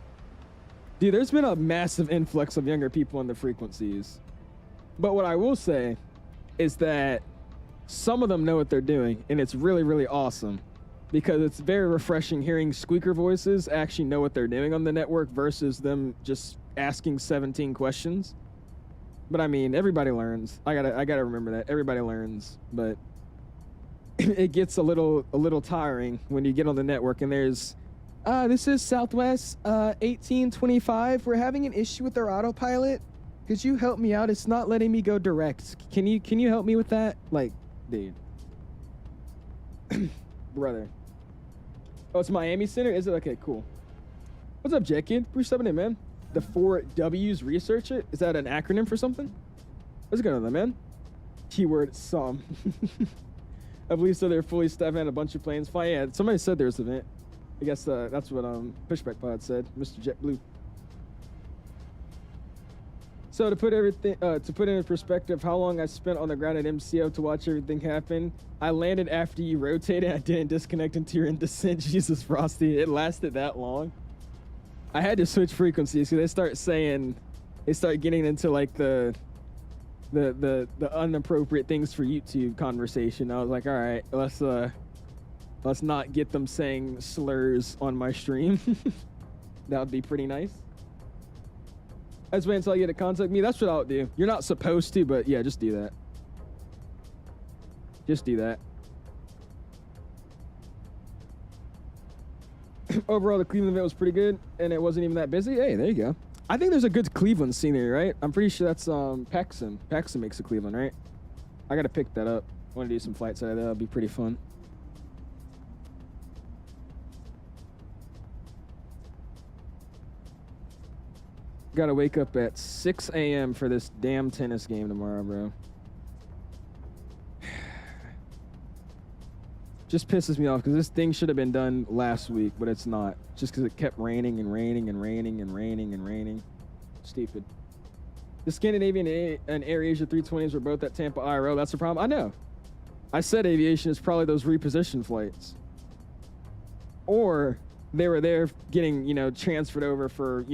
Dude, there's been a massive influx of younger people on the frequencies. But what I will say is that some of them know what they're doing, and it's really, really awesome. because it's very refreshing hearing squeaker voices actually know what they're doing on the network versus them just asking 17 questions. But I mean, everybody learns. I gotta remember that everybody learns, but it gets a little tiring when you get on the network and there's, this is Southwest 1825. We're having an issue with our autopilot. Could you help me out? It's not letting me go direct. Can you help me with that? Like, dude, brother. Oh, it's Miami Center. Is it? Okay, cool. What's up, Jet Kid? Bruce stepping in, man. The 4 W's research it. Is that an acronym for something? What's going on there, man? Keyword some. I believe so. They're fully staffed and a bunch of planes flying. Yeah, somebody said there's an event. I guess that's what Pushback Pod said. Mr. JetBlue. So to put everything to put in perspective, how long I spent on the ground at MCO to watch everything happen. I landed after you rotated. I didn't disconnect until you're in descent. Jesus, Frosty, it lasted that long. I had to switch frequencies because they start getting into like the inappropriate things for YouTube conversation. I was like, all right, let's not get them saying slurs on my stream. That would be pretty nice. I just wait until I get to contact me. That's what I'll do. You're not supposed to, but yeah, just do that. Just do that. Overall, the Cleveland event was pretty good, and it wasn't even that busy. Hey, there you go. I think there's a good Cleveland scenery, right? I'm pretty sure that's PROVIDENCE. PROVIDENCE makes a Cleveland, right? I gotta pick that up. I want to do some flights out of there. That'll be pretty fun. Gotta wake up at 6 a.m. for this damn tennis game tomorrow, bro. Just pisses me off because this thing should have been done last week, but it's not. Just because it kept raining and raining and raining and raining and raining. Stupid. The Scandinavian and AirAsia 320s were both at Tampa IRO. That's the problem. I know. I said aviation is probably those reposition flights. Or they were there getting, transferred over for,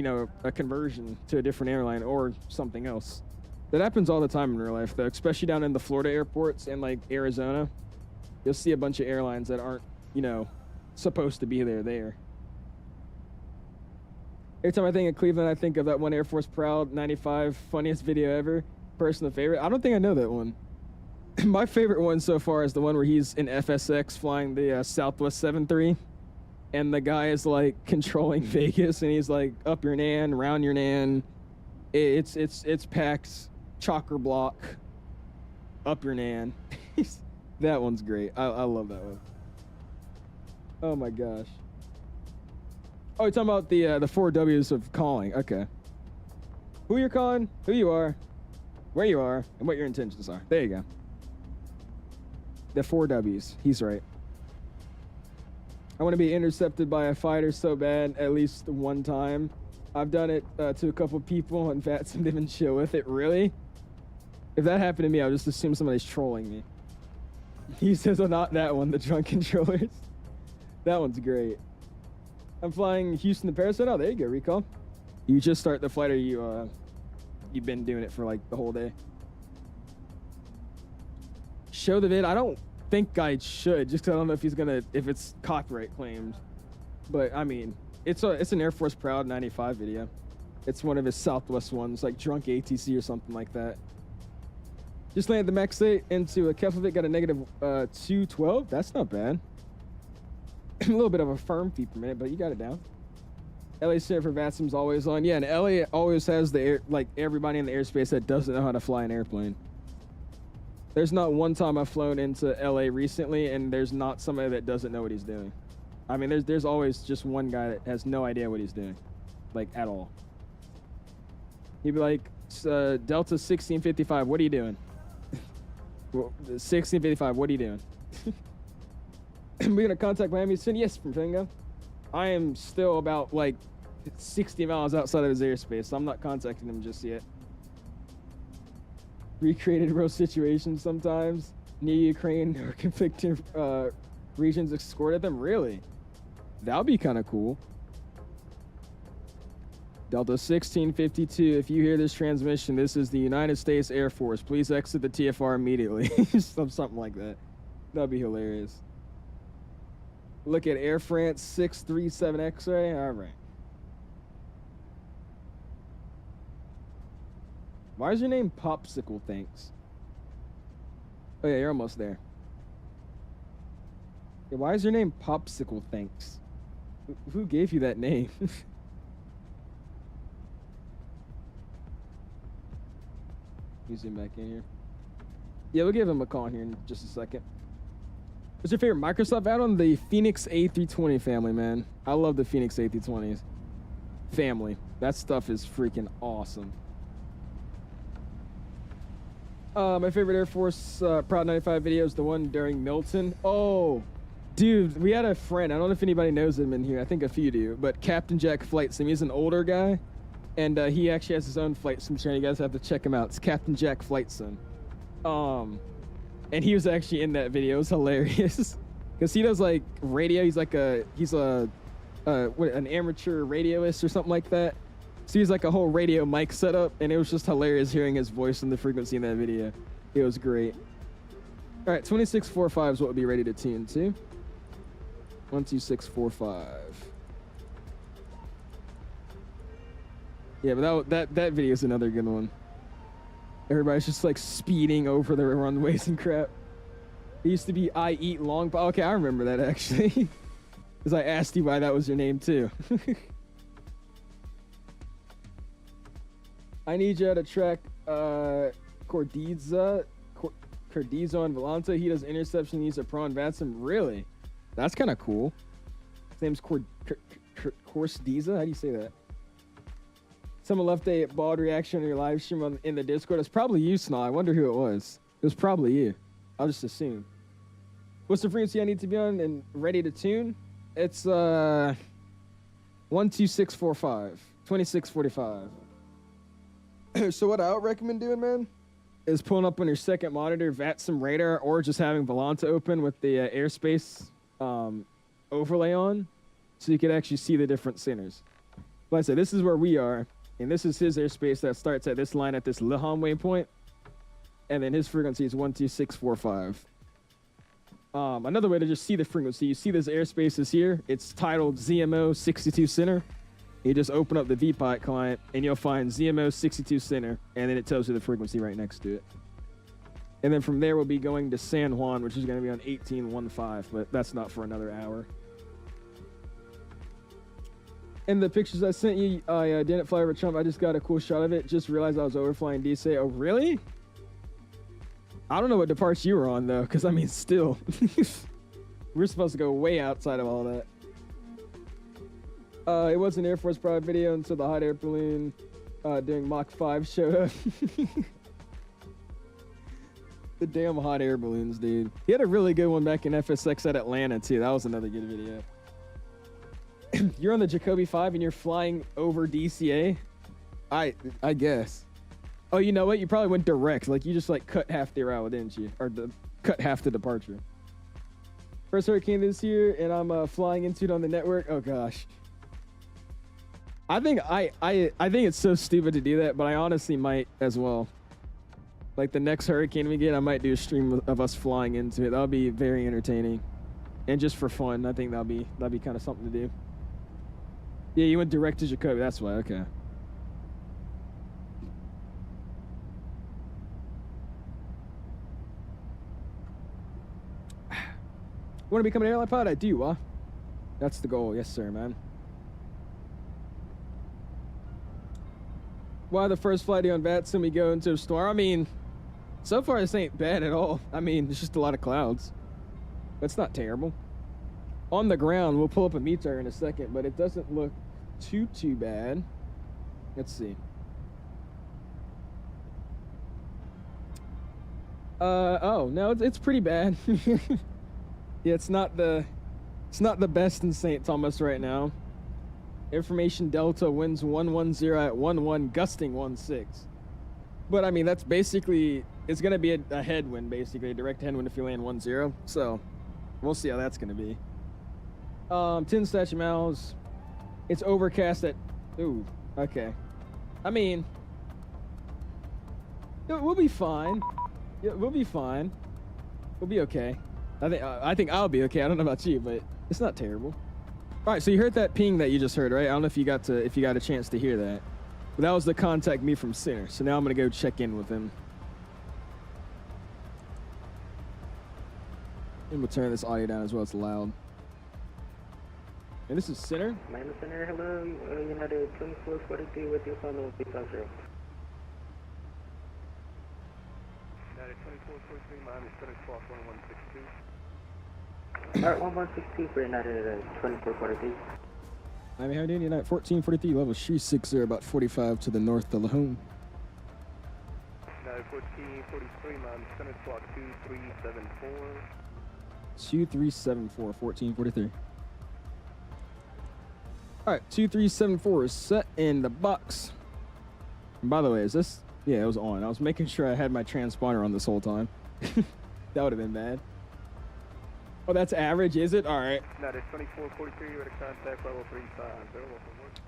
a conversion to a different airline or something else. That happens all the time in real life, though, especially down in the Florida airports and, like, Arizona. You'll see a bunch of airlines that aren't, supposed to be there. Every time I think of Cleveland, I think of that one Air Force Proud 95 funniest video ever. Personal favorite. I don't think I know that one. My favorite one so far is the one where he's in FSX flying the Southwest 73. And the guy is like controlling Vegas, and he's like up your nan, round your nan. It's packed, chocker block, up your nan. That one's great. I love that one. Oh my gosh. Oh, you're talking about the 4 W's of calling. Okay. Who you're calling, who you are, where you are, and what your intentions are. There you go. The 4 W's. He's right. I want to be intercepted by a fighter so bad at least one time. I've done it to a couple people, and VATSIM didn't even chill with it. Really? If that happened to me, I would just assume somebody's trolling me. He says, oh, not that one, the drunk controllers. That one's great. I'm flying Houston to Paris. Oh, there you go, Recall. You just start the flight, or you've been doing it for like the whole day? Show the vid. I don't think I should, just because I don't know if it's copyright claimed. But I mean, it's an Air Force Proud 95 video. It's one of his Southwest ones, like drunk ATC or something like that. Just landed the max 8 into a Keflavik, got a negative 212. That's not bad. A little bit of a firm feet per minute, but you got it down. LA Center for VATSIM's always on. Yeah, and LA always has everybody in the airspace that doesn't know how to fly an airplane. There's not one time I've flown into LA recently, and there's not somebody that doesn't know what he's doing. I mean, there's always just one guy that has no idea what he's doing, like at all. He'd be like, Delta 1655, what are you doing? 1655, what are you doing? We're gonna contact Miami soon. Yes, from Fingo. I am still about like 60 miles outside of his airspace, so I'm not contacting him just yet. Recreated real situations sometimes. Near Ukraine or conflicting regions escorted them. Really? That would be kind of cool. Delta 1652, if you hear this transmission, this is the United States Air Force. Please exit the TFR immediately. Something like that. That'd be hilarious. Look at Air France 637 X-ray. All right. Why is your name Popsicle? Thanks. Oh yeah, you're almost there. Yeah, why is your name Popsicle? Thanks. Who gave you that name? You zoom back in here. Yeah, we'll give him a call in here in just a second. What's your favorite Microsoft add-on? The Phoenix A320 family, man. I love the Phoenix A320s. Family. That stuff is freaking awesome. My favorite Air Force Proud 95 video is the one during Milton. Oh, dude, we had a friend. I don't know if anybody knows him in here. I think a few do. But Captain Jack Flight Sim. He's an older guy. And he actually has his own flight sim channel. You guys have to check him out. It's Captain Jack Flight Sim. And he was actually in that video. It was hilarious. Because he does like radio. He's an amateur radioist or something like that. So he's like a whole radio mic setup, and it was just hilarious hearing his voice and the frequency in that video. It was great. All right, 2645 is what we'll be ready to tune to. 12645. Yeah, but that video is another good one. Everybody's just like speeding over the runways and crap. It used to be I Eat Long. Okay, I remember that actually. Because I asked you why that was your name too. I need you to track 𝐂𝐨𝐧𝐭𝐫𝐚𝐢𝐳 and Volante. He does interception, he's a pro on VATSIM. Really? That's kind of cool. His name's 𝐂𝐨𝐧𝐭𝐫𝐚𝐢𝐳. How do you say that? Someone left a bald reaction on your live stream in the Discord. It's probably you, Snaw. I wonder who it was. It was probably you. I'll just assume. What's the frequency I need to be on and ready to tune? It's 12645, 2645. So what I would recommend doing, man, is pulling up on your second monitor VATSIM radar, or just having Volante open with the airspace overlay on, so you can actually see the different centers. Like I said, this is where we are, and this is his airspace that starts at this line at this Liham waypoint, and then his frequency is 12645. Another way to just see the frequency, you see this airspace is here. It's titled ZMO 62 Center. You just open up the VPOT client, and you'll find ZMO 62 Center, and then it tells you the frequency right next to it. And then from there, we'll be going to San Juan, which is going to be on 1815, but that's not for another hour. In the pictures I sent you, I didn't fly over Trump. I just got a cool shot of it. Just realized I was overflying DC. Oh, really? I don't know what departure you were on, though, because, I mean, still. We're supposed to go way outside of all that. It was an Air Force Pride video until the hot air balloon during Mach 5 showed up. The damn hot air balloons, dude. He had a really good one back in FSX at Atlanta, too. That was another good video. You're on the 𝐂𝐫𝐈𝐂 and you're flying over DCA? I guess. Oh, you know what? You probably went direct. Like, you just, like, cut half the route, didn't you? Or cut half the departure. First hurricane this year, and I'm flying into it on the network. Oh, gosh. I think it's so stupid to do that, but I honestly might as well. Like the next hurricane we get, I might do a stream of us flying into it. That'll be very entertaining, and just for fun. I think that'll be kind of something to do. Yeah, you went direct to 𝐂𝐫𝐈𝐂. That's why. Okay. Want to become an airline pilot? I do, huh? That's the goal. Yes, sir, man. Why the first flight on VATSIM we go into a storm? I mean, so far this ain't bad at all. I mean, it's just a lot of clouds. But it's not terrible. On the ground, we'll pull up a meter in a second, but it doesn't look too bad. Let's see. Oh, no, it's pretty bad. Yeah, it's not the best in St. Thomas right now. Information Delta winds 110 at 11, gusting 16. But I mean, that's basically, it's gonna be a headwind, basically a direct headwind if you land 10. So we'll see how that's gonna be. 10 statute miles. It's overcast at, ooh, okay. I mean, we'll be fine. Yeah, we'll be fine. We'll be okay. I think I'll be okay. I don't know about you, but It's not terrible. All right, so you heard that ping that you just heard, right? I don't know if you got a chance to hear that. But that was the contact me from center. So now I'm gonna go check in with him. And we'll turn this audio down as well, it's loud. And this is center. Minus center, hello, United 2443 with your final V50. United 2443, Miami center clock 1162. Alright, 1162 for United 2443. Miami, how are you doing? United 1443, level 360, about 45 to the north of Lahone. United 1443, Miami center clock 2374. 2374, 1443. All right, 2374 is set in the box. And by the way, is this? Yeah, it was on. I was making sure I had my transponder on this whole time. That would have been bad. Oh, that's average, is it? All right. United 2443, you're at a contact level 350.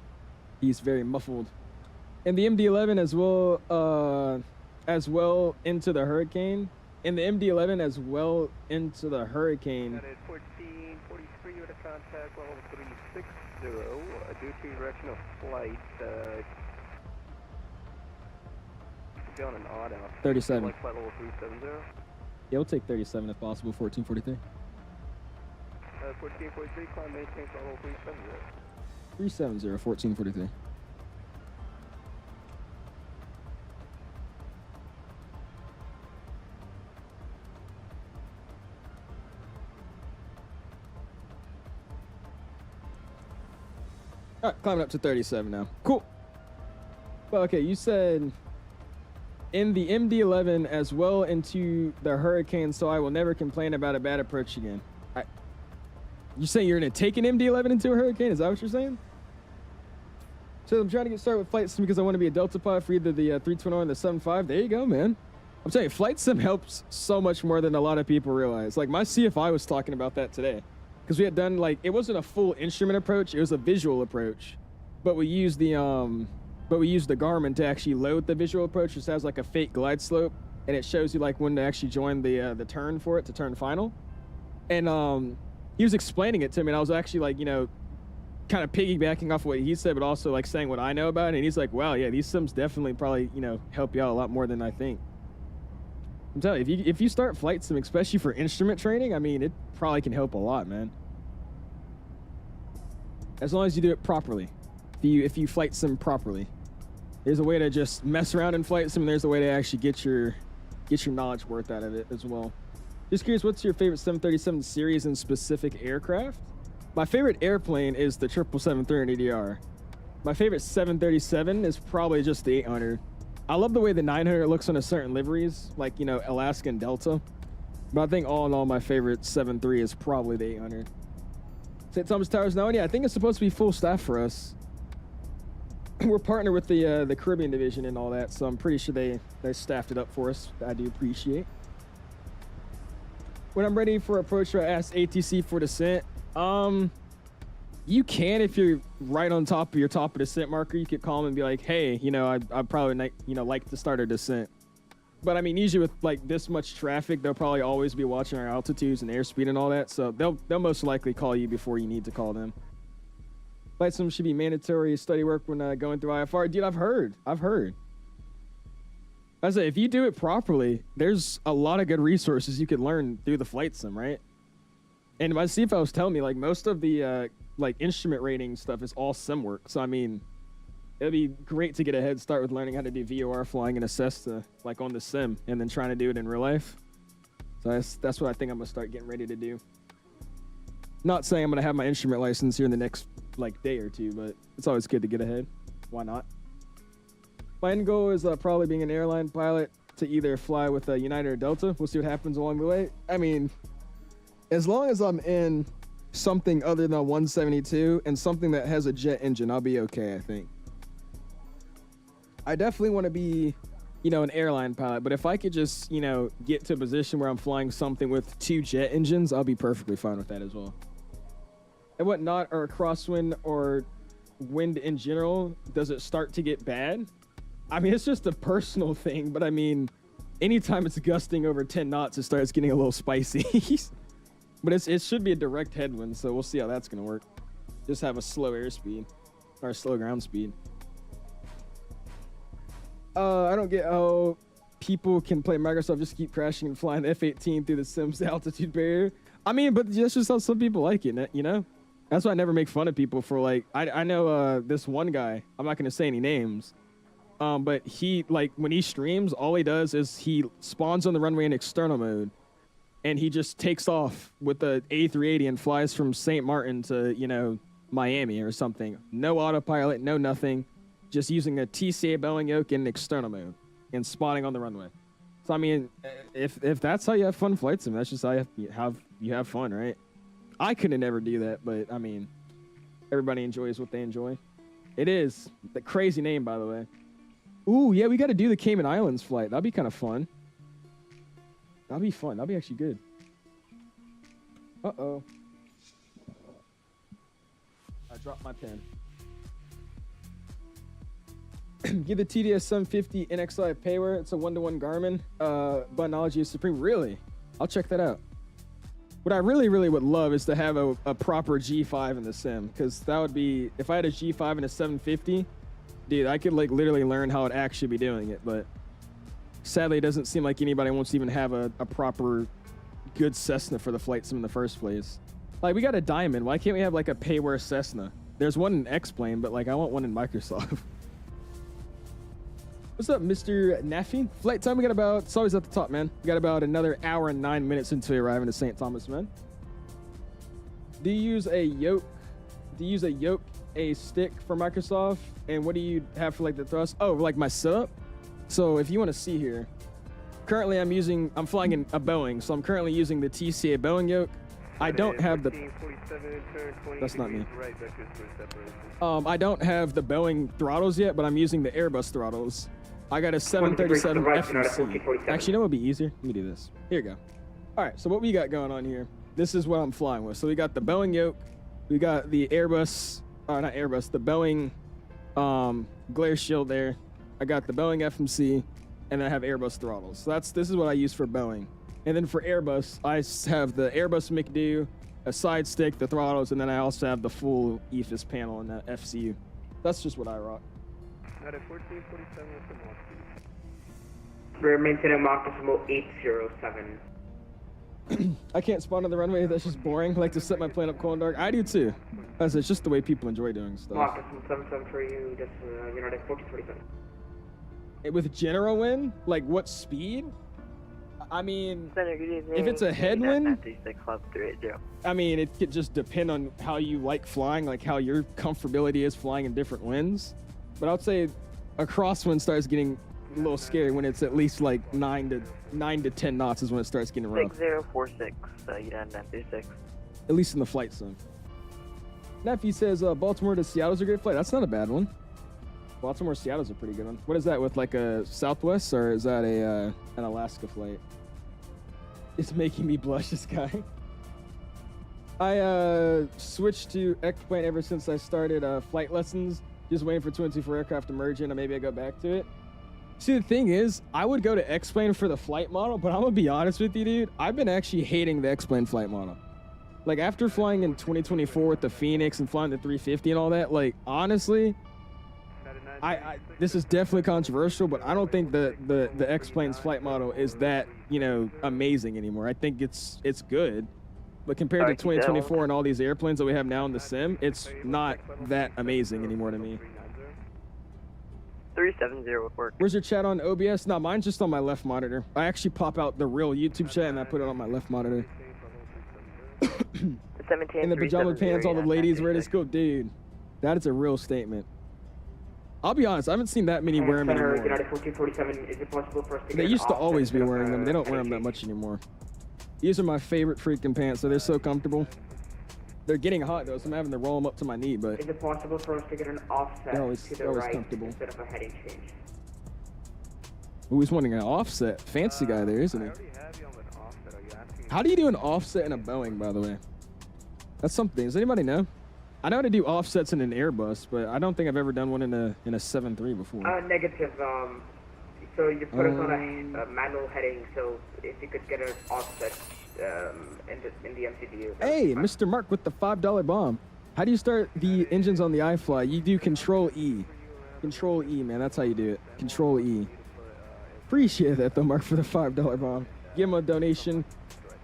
He's very muffled. And the MD-11 as well into the hurricane. And the MD-11 as well into the hurricane. United 1443, you're at a contact level 360. Due to direction of flight, be on an odd out. 37. Like flight level 370. Yeah, we'll take 37 if possible, 1443. 1443, climb maintain flight level 370. 370, 1443. All right, climbing up to 37 now. Cool. Well, okay, you said in the MD-11 as well into the hurricane, so I will never complain about a bad approach again. You saying you're going to take an MD-11 into a hurricane? Is that what you're saying? So I'm trying to get started with FlightSim because I want to be a Delta pilot for either the 320 or the 75. There you go, man. I'm telling you, FlightSim helps so much more than a lot of people realize. Like, my CFI was talking about that today. Because we had done, like, it wasn't a full instrument approach, it was a visual approach. But we used the Garmin to actually load the visual approach, which has like a fake glide slope, and it shows you like when to actually join the turn for it to turn final. And he was explaining it to me, and I was actually like, you know, kind of piggybacking off what he said, but also like saying what I know about it. And he's like, wow, yeah, these sims definitely probably, you know, help you out a lot more than I think. I'm telling you, if you start flight sim, especially for instrument training, I mean, it probably can help a lot, man. As long as you do it properly. If you flight sim properly. There's a way to just mess around in flight sim, and there's a way to actually get your knowledge worth out of it as well. Just curious, what's your favorite 737 series and specific aircraft? My favorite airplane is the 777-300ER. My favorite 737 is probably just the 800. I love the way the 900 looks on a certain liveries, like, you know, Alaska and Delta. But I think all in all, my favorite 73 is probably the 800. St. Thomas Towers now, yeah, I think it's supposed to be full staff for us. We're partnered with the Caribbean division and all that, so I'm pretty sure they staffed it up for us. I do appreciate. When I'm ready for approach, I ask ATC for descent. You can, if you're right on top of your top of descent marker, you could call them and be like, hey, you know, I'd probably like to start a descent. But I mean, usually with like this much traffic, they'll probably always be watching our altitudes and airspeed and all that, so they'll most likely call you before you need to call them. Flight sim should be mandatory study work when going through IFR. Dude, I've heard. I say, if you do it properly, there's a lot of good resources you could learn through the flight sim, right? And my CFO was telling me, like, most of the like instrument rating stuff is all sim work. So I mean, it'd be great to get a head start with learning how to do VOR flying and assess like on the sim, and then trying to do it in real life. So that's what I think I'm gonna start getting ready to do. Not saying I'm gonna have my instrument license here in the next like day or two, but it's always good to get ahead. Why not? My end goal is probably being an airline pilot to either fly with United or Delta. We'll see what happens along the way. I mean, as long as I'm in something other than a 172 and something that has a jet engine, I'll be okay, I think. I definitely want to be, you know, an airline pilot, but if I could just, you know, get to a position where I'm flying something with 2 jet engines, I'll be perfectly fine with that as well. And whatnot, or crosswind or wind in general, does it start to get bad? I mean, it's just a personal thing, but I mean, anytime it's gusting over 10 knots, it starts getting a little spicy. But it should be a direct headwind, so we'll see how that's gonna work. Just have a slow airspeed or a slow ground speed. I don't get how people can play Microsoft, just keep crashing and flying the F-18 through the Sims altitude barrier. I mean, but that's just how some people like it, you know? That's why I never make fun of people for like, I know this one guy, I'm not gonna say any names, but he, like, when he streams, all he does is he spawns on the runway in external mode, and he just takes off with the A380 and flies from St. Martin to, you know, Miami or something. No autopilot, no nothing. Just using a TCA Boeing yoke in external mode and spotting on the runway. So I mean, if that's how you have fun flight sim, that's just how you have fun, right? I couldn't never do that, but I mean, everybody enjoys what they enjoy. It is the crazy name, by the way. Ooh, yeah, we got to do the Cayman Islands flight. That'd be kind of fun. That'd be fun. That'd be actually good. Uh-oh. I dropped my pen. Give the TDS 750 NXI payware. It's a 1-to-1 Garmin. Buttonology is supreme. Really? I'll check that out. What I really would love is to have a proper G5 in the sim, because that would be, if I had a G5 and a 750, dude, I could like literally learn how it actually be doing it. But sadly, it doesn't seem like anybody wants to even have a proper good Cessna for the flight sim in the first place. Like, we got a Diamond. Why can't we have like a payware Cessna? There's one in X-Plane, but like I want one in Microsoft. What's up, Mr. Naffy? Flight time, we got about, it's always at the top, man. We got about another hour and 9 minutes until we arrive into St. Thomas, man. Do you use a yoke? Do you use a yoke, a stick for Microsoft? And what do you have for like the thrust? Oh, like my setup? So if you want to see here, currently I'm flying in a Boeing, so I'm currently using the TCA Boeing yoke. I don't have the, that's not me. I don't have the Boeing throttles yet, but I'm using the Airbus throttles. I got a 737 FMC. Actually, you know what would be easier? Let me do this. Here you go. All right, so what we got going on here, this is what I'm flying with. So we got the Boeing yoke, we got the Airbus, not Airbus, the Boeing glare shield there. I got the Boeing FMC, and I have Airbus throttles. So this is what I use for Boeing. And then for Airbus, I have the Airbus McDo, a side stick, the throttles, and then I also have the full EFIS panel and the FCU. That's just what I rock. At a 1447 with the Mach speed. We're maintaining Mach decimal 807. I can't spawn on the runway. That's just boring. I like to set my plane up cold and dark. I do too. It's just the way people enjoy doing stuff. Mach decimal 77 for you, just United 1447. With general wind, like what speed? I mean, if it's a headwind, I mean, it could just depend on how you like flying, like how your comfortability is flying in different winds. But I would say a crosswind starts getting a little scary when it's at least like 9 to 10 knots is when it starts getting rough. 6046, United 936. At least in the flight sim. Naffy says Baltimore to Seattle's a great flight. That's not a bad one. Baltimore to Seattle's a pretty good one. What is that, with like a Southwest, or is that an Alaska flight? It's making me blush, this guy. I switched to X-Plane ever since I started flight lessons. Just waiting for 24 aircraft to merge in, and maybe I go back to it. See, the thing is, I would go to X-Plane for the flight model, but I'm gonna be honest with you, dude. I've been actually hating the X-Plane flight model. Like, after flying in 2024 with the Phoenix and flying the 350 and all that, like, honestly, this is definitely controversial, but I don't think the X-Plane's flight model is that, you know, amazing anymore. I think it's good, but compared to 2024 and all these airplanes that we have now in the sim, it's not that amazing anymore to me. 370 would work. Where's your chat on OBS? No, mine's just on my left monitor. I actually pop out the real YouTube chat and I put it on my left monitor. In the pajama pants, all the ladies wear this. Cool, dude. That is a real statement. I'll be honest, I haven't seen that many wear them anymore. They used to always be wearing them. They don't wear them that much anymore. These are my favorite freaking pants, so they're so comfortable. They're getting hot though, so I'm having to roll them up to my knee, but is it possible for us to get an offset to the right comfortable instead of a heading change? Ooh, he's wanting an offset. Fancy guy there, isn't he? How do you do an offset in a Boeing, by the way? That's something. Does anybody know? I know how to do offsets in an Airbus, but I don't think I've ever done one in a 7.3 before. Negative. So you put us on a manual heading, so if you could get an offset in the MCDU. Hey, Mr. Mark with the $5 bomb. How do you start the engines on the iFLY? You do Control E. Control E, man. That's how you do it. Control E. Appreciate that, though, Mark, for the $5 bomb. Give him a donation.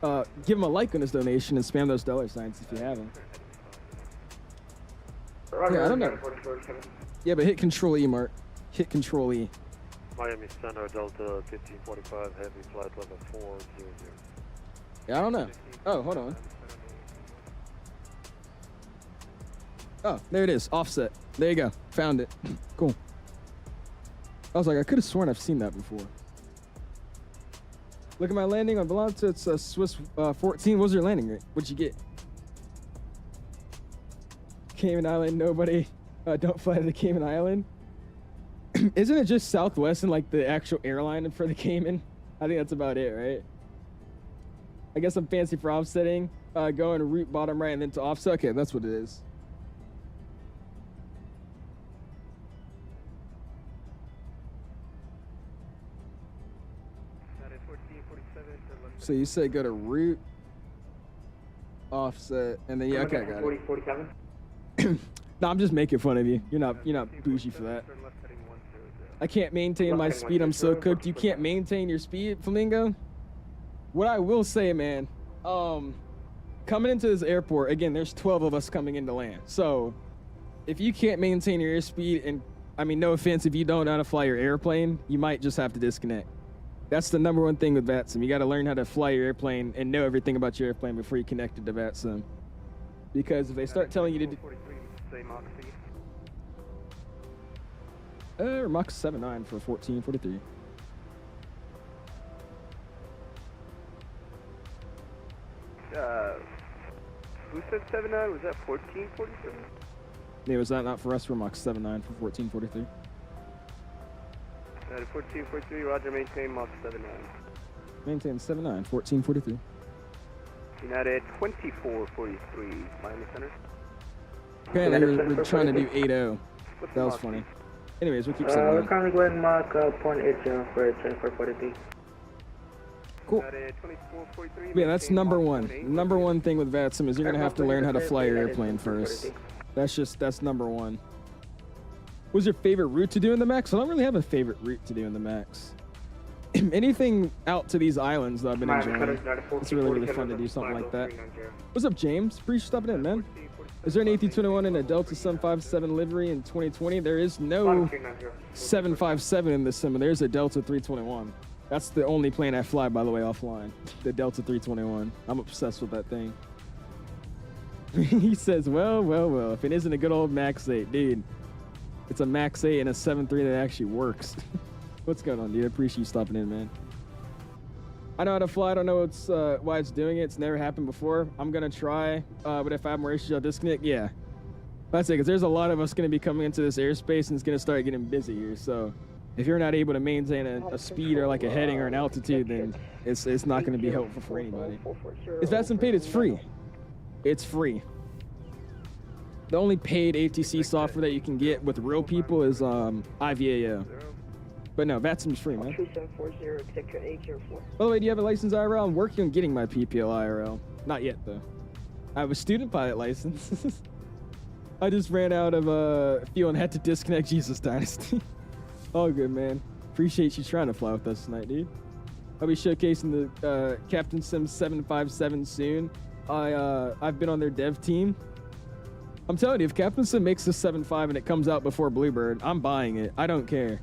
Give him a like on his donation and spam those dollar signs if you haven't. Yeah, I don't know. Yeah, but hit Control E, Mark. Hit Control E. Miami Center, Delta 1545, heavy flight level 400. Yeah, I don't know. Oh, hold on. Oh, there it is. Offset. There you go. Found it. Cool. I was like, I could have sworn I've seen that before. Look at my landing on Volanta. It's a Swiss 14. What was your landing rate? What'd you get? Cayman Island. Nobody. Don't fly to the Cayman Island. Isn't it just Southwest and like the actual airline for the Cayman? I think that's about it, right? I guess I'm fancy for offsetting. Going route bottom right and then to offset. Okay, that's what it is. So you say go to route, offset, and then yeah, okay, I got it. 47. No, I'm just making fun of you. You're not bougie for that. I can't maintain my speed. I'm so cooked. You can't maintain your speed, Flamingo. What I will say, man, coming into this airport again, there's 12 of us coming into land. So if you can't maintain your airspeed, and I mean, no offense, if you don't know how to fly your airplane, you might just have to disconnect. That's the #1 thing with VATSIM. You got to learn how to fly your airplane and know everything about your airplane before you connect it to VATSIM. Because if they start telling you to do... Mach 79 for 1443. Who said 79? Was that 1443? Yeah, was that not for us for Mach 79 for 1443? 1443, roger, maintain Mach 79. Maintain 79, 1443. United 2443, Miami Center. Apparently we're trying to do 80. That was funny. Anyways, we'll keep 79. We're currently going Mach 0.80 for 2443. Cool. Yeah, that's #1. #1 thing with VATSIM is you're gonna have to learn how to fly your airplane first. That's #1. What's your favorite route to do in the MAX? I don't really have a favorite route to do in the MAX. Anything out to these islands that I've been enjoying. It's really fun to do something like that. What's up, James? Appreciate you stopping in, man. Is there an A321 in a Delta 757 livery in 2020? There is no 757 in the sim. There's a Delta 321. That's the only plane I fly, by the way, offline. The Delta 321. I'm obsessed with that thing. He says, well, if it isn't a good old MAX 8, dude. It's a MAX 8 and a 7.3 that actually works. What's going on, dude? I appreciate you stopping in, man. I know how to fly. I don't know why it's doing it. It's never happened before. I'm going to try, but if I have more issues, I'll disconnect. Yeah. That's it, because there's a lot of us going to be coming into this airspace, and it's going to start getting busy here. So if you're not able to maintain a speed or like a heading or an altitude, then it's not going to be helpful for anybody. Is VATSIM paid? It's free. It's free. The only paid ATC software that you can get with real people is IVAO. But no, VATSIM's free, man. By the way, do you have a license IRL? I'm working on getting my PPL IRL. Not yet, though. I have a student pilot license. I just ran out of fuel and had to disconnect Jesus Dynasty. All good, man. Appreciate you trying to fly with us tonight, dude. I'll be showcasing the Captain Sim 757 soon. I've been on their dev team. I'm telling you, if Captain Sim makes this 7.5 and it comes out before Bluebird, I'm buying it. I don't care.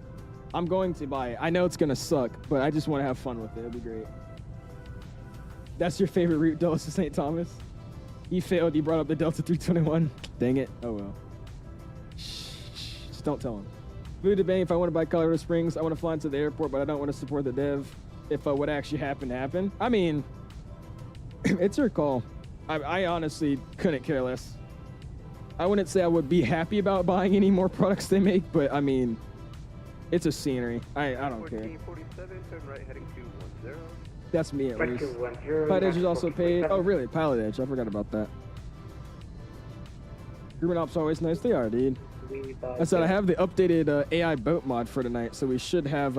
I'm going to buy it. I know it's going to suck, but I just want to have fun with it. It'll be great. That's your favorite route, Dulles to St. Thomas? You failed. You brought up the Delta 321. Dang it. Oh, well. Shh. Just don't tell him. Blue debate, if I want to buy Colorado Springs, I want to fly into the airport, but I don't want to support the dev. If what actually happened. I mean, it's your call. I honestly couldn't care less. I wouldn't say I would be happy about buying any more products they make, but I mean, it's a scenery. I don't care. 1447, turn right heading 210. That's me at least. Pilot Edge is also paid. Oh really? Pilot Edge. I forgot about that. Grumman Ops always nice. They are, dude. I said I have the updated AI boat mod for tonight, so we should have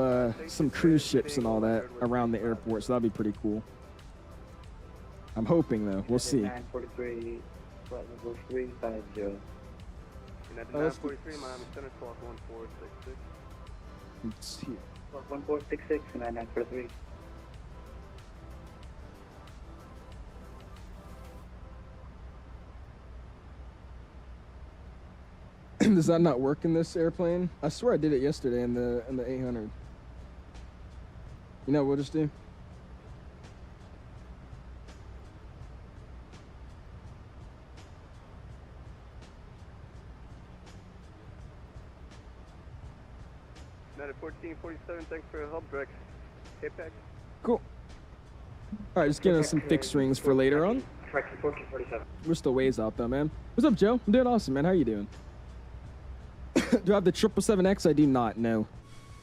some cruise ships and all that around the airport, so that'll be pretty cool. I'm hoping though. We'll see. 943, flight level 350. United let's 943, Miami Center, squawk 1466. Let's see. 1466 and 943. Does that not work in this airplane? I swear I did it yesterday in the 800. You know what we'll just do? United 1447, thanks for your help, Drex. Apex. Cool. All right, just getting us some fixed rings for later on. Track 1447. We're still ways out though, man. What's up, Joe? I'm doing awesome, man. How you doing? Do I have the 777X? I do not. No.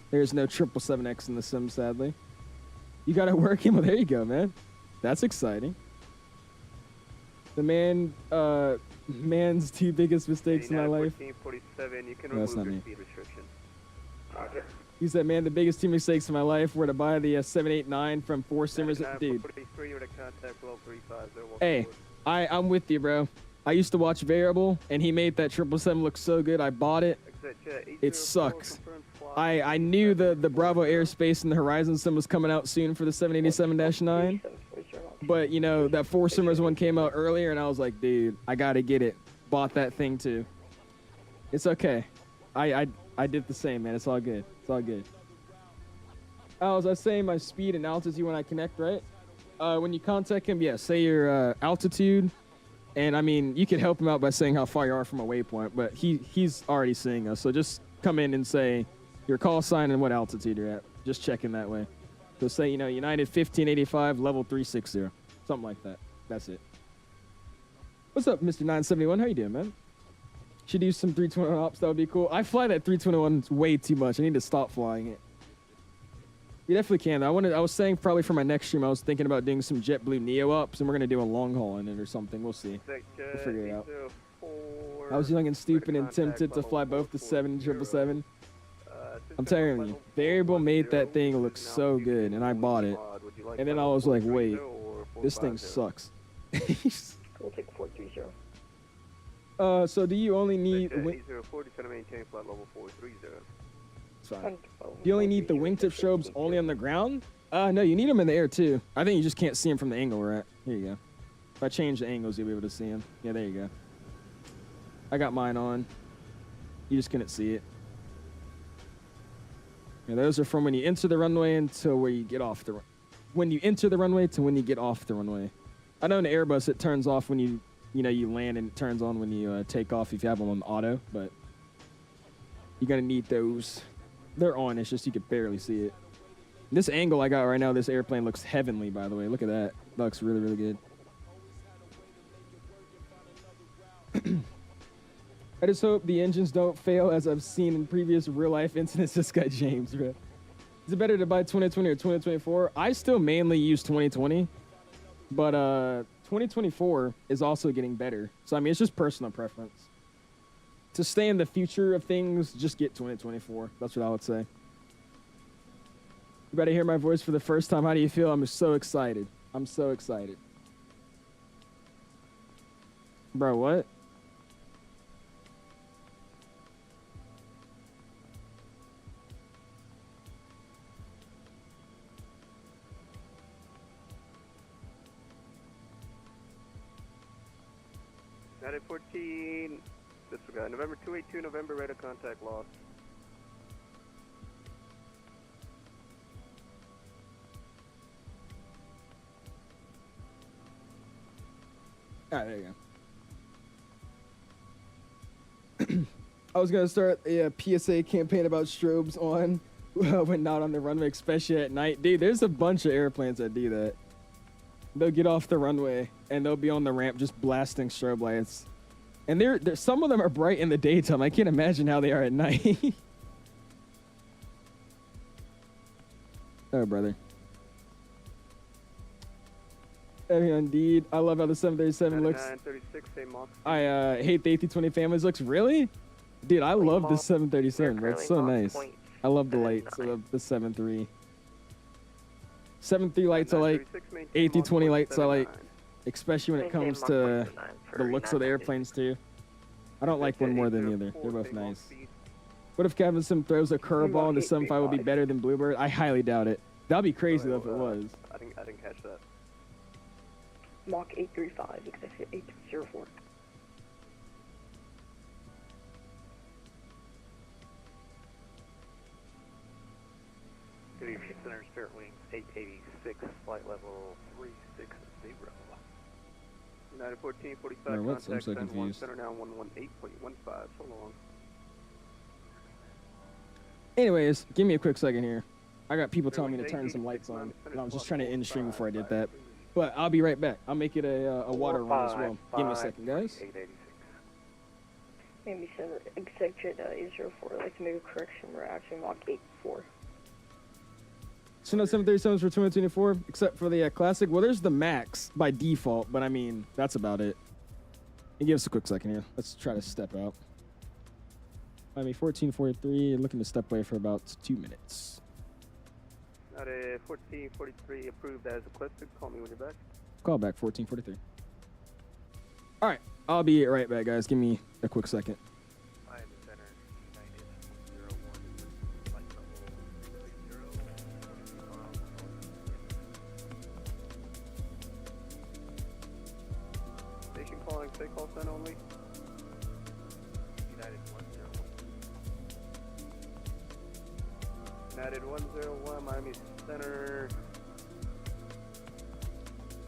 There's no 777X in the sim, sadly. You got it working? Well, there you go, man. That's exciting. The man's two biggest mistakes in my life. 1447, you can No, that's remove not your me. speed restriction. He said, man, the biggest two mistakes in my life were to buy the 789 from Four Simmers. Dude, 43, you're to contact below 350. hey, I'm with you, bro. I used to watch Variable, and he made that 777 look so good. I bought it. It sucks. I knew the Bravo Airspace and the Horizon sim was coming out soon for the 787-9. But, you know, that Four Simmers one came out earlier, and I was like, dude, I got to get it. Bought that thing, too. It's okay. I did the same, man. It's all good. It's all good. Oh, as I was saying, my speed and altitude when I connect, right? When you contact him, yeah, say your altitude. And, I mean, you could help him out by saying how far you are from a waypoint, but he's already seeing us. So just come in and say your call sign and what altitude you're at. Just checking that way. So say, you know, United 1585, level 360. Something like that. That's it. What's up, Mr. 971? How you doing, man? Should use some 321 ops. That would be cool. I fly that 321 way too much. I need to stop flying it. You definitely can. I was saying probably for my next stream, I was thinking about doing some JetBlue Neo ups, and we're gonna do a long haul in it or something. We'll see. We'll figure it out. I was young and stupid and tempted to fly both the 7 and 777. I'm telling you, Variable made that thing look so good, and I bought it. And then I was like, wait, this thing sucks. We'll take 430. So do you only need? He's 040 to maintain flight level 430. It's fine. Do you only need the wingtip strobes only on the ground? No, you need them in the air too. I think you just can't see them from the angle we're at. Here you go. If I change the angles, you'll be able to see them. Yeah, there you go. I got mine on. You just couldn't see it. Yeah, those are from when you enter the runway until where you get off the runway. When you enter the runway to when you get off the runway. I know in the Airbus it turns off when you land, and it turns on when you take off if you have them on auto, but you're gonna need those. They're on, it's just you can barely see it. This angle I got right now, this airplane looks heavenly, by the way. Look at that. That looks really, really good. I just hope the engines don't fail as I've seen in previous real-life incidents. This guy James, bro. Is it better to buy 2020 or 2024? I still mainly use 2020, but 2024 is also getting better. So, I mean, it's just personal preference. To stay in the future of things, just get 2024. That's what I would say. You better hear my voice for the first time. How do you feel? I'm so excited. I'm so excited. Bro, what? United 14, disregard. November 282, November, radar contact lost. Alright, there you go. I was going to start a PSA campaign about strobes on when not on the runway, especially at night. Dude, there's a bunch of airplanes that do that. They'll get off the runway and they'll be on the ramp just blasting strobe lights. And some of them are bright in the daytime. I can't imagine how they are at night. Oh, brother. Indeed. I love how the 737 looks. 936, I hate the A320 families. Looks really? Dude, I love the 737. Bro. It's so nice. I love the lights. I love the 7.3. 7.3 lights I like. A320 lights I like. especially when it Maintain comes Mach to 109 the for looks of the 996. airplanes too. I don't like one more than the other. They're both 804, nice. speed. What if Sim throws a curveball into Mach some fight would be 835. better than Bluebird? I highly doubt it. That'd be crazy though if it Oh, was. I didn't catch that. Mach 835, exit 804. Good evening, Center Spirit Wings 886, flight level 360. United 1445, Or what's- I'm contact so send 1 confused. center now 118.15, so long. Anyways, give me a quick second here. I got people telling me to Wings turn some 886, lights on, Miami and Center I was just squawk trying to end stream before I did that. 45. But I'll be right back. I'll make it a water run as well. Give me a second, guys. 886. Miami Center, exit 804. I'd like to make a correction. We're actually Mach 84. So no 737s for 2024, except for the Classic. Well, there's the Max by default, but I mean, that's about it. And give us a quick second here. Let's try to step out. Miami 1443, looking to step away for about 2 minutes. United 1443, approved as requested. Call me when you're back. Call back 1443. All right, I'll be right back, guys. Give me a quick second. Miami Center, United 101, flight level 30. Station calling, say call sign only. United 101. United 101, Miami Center.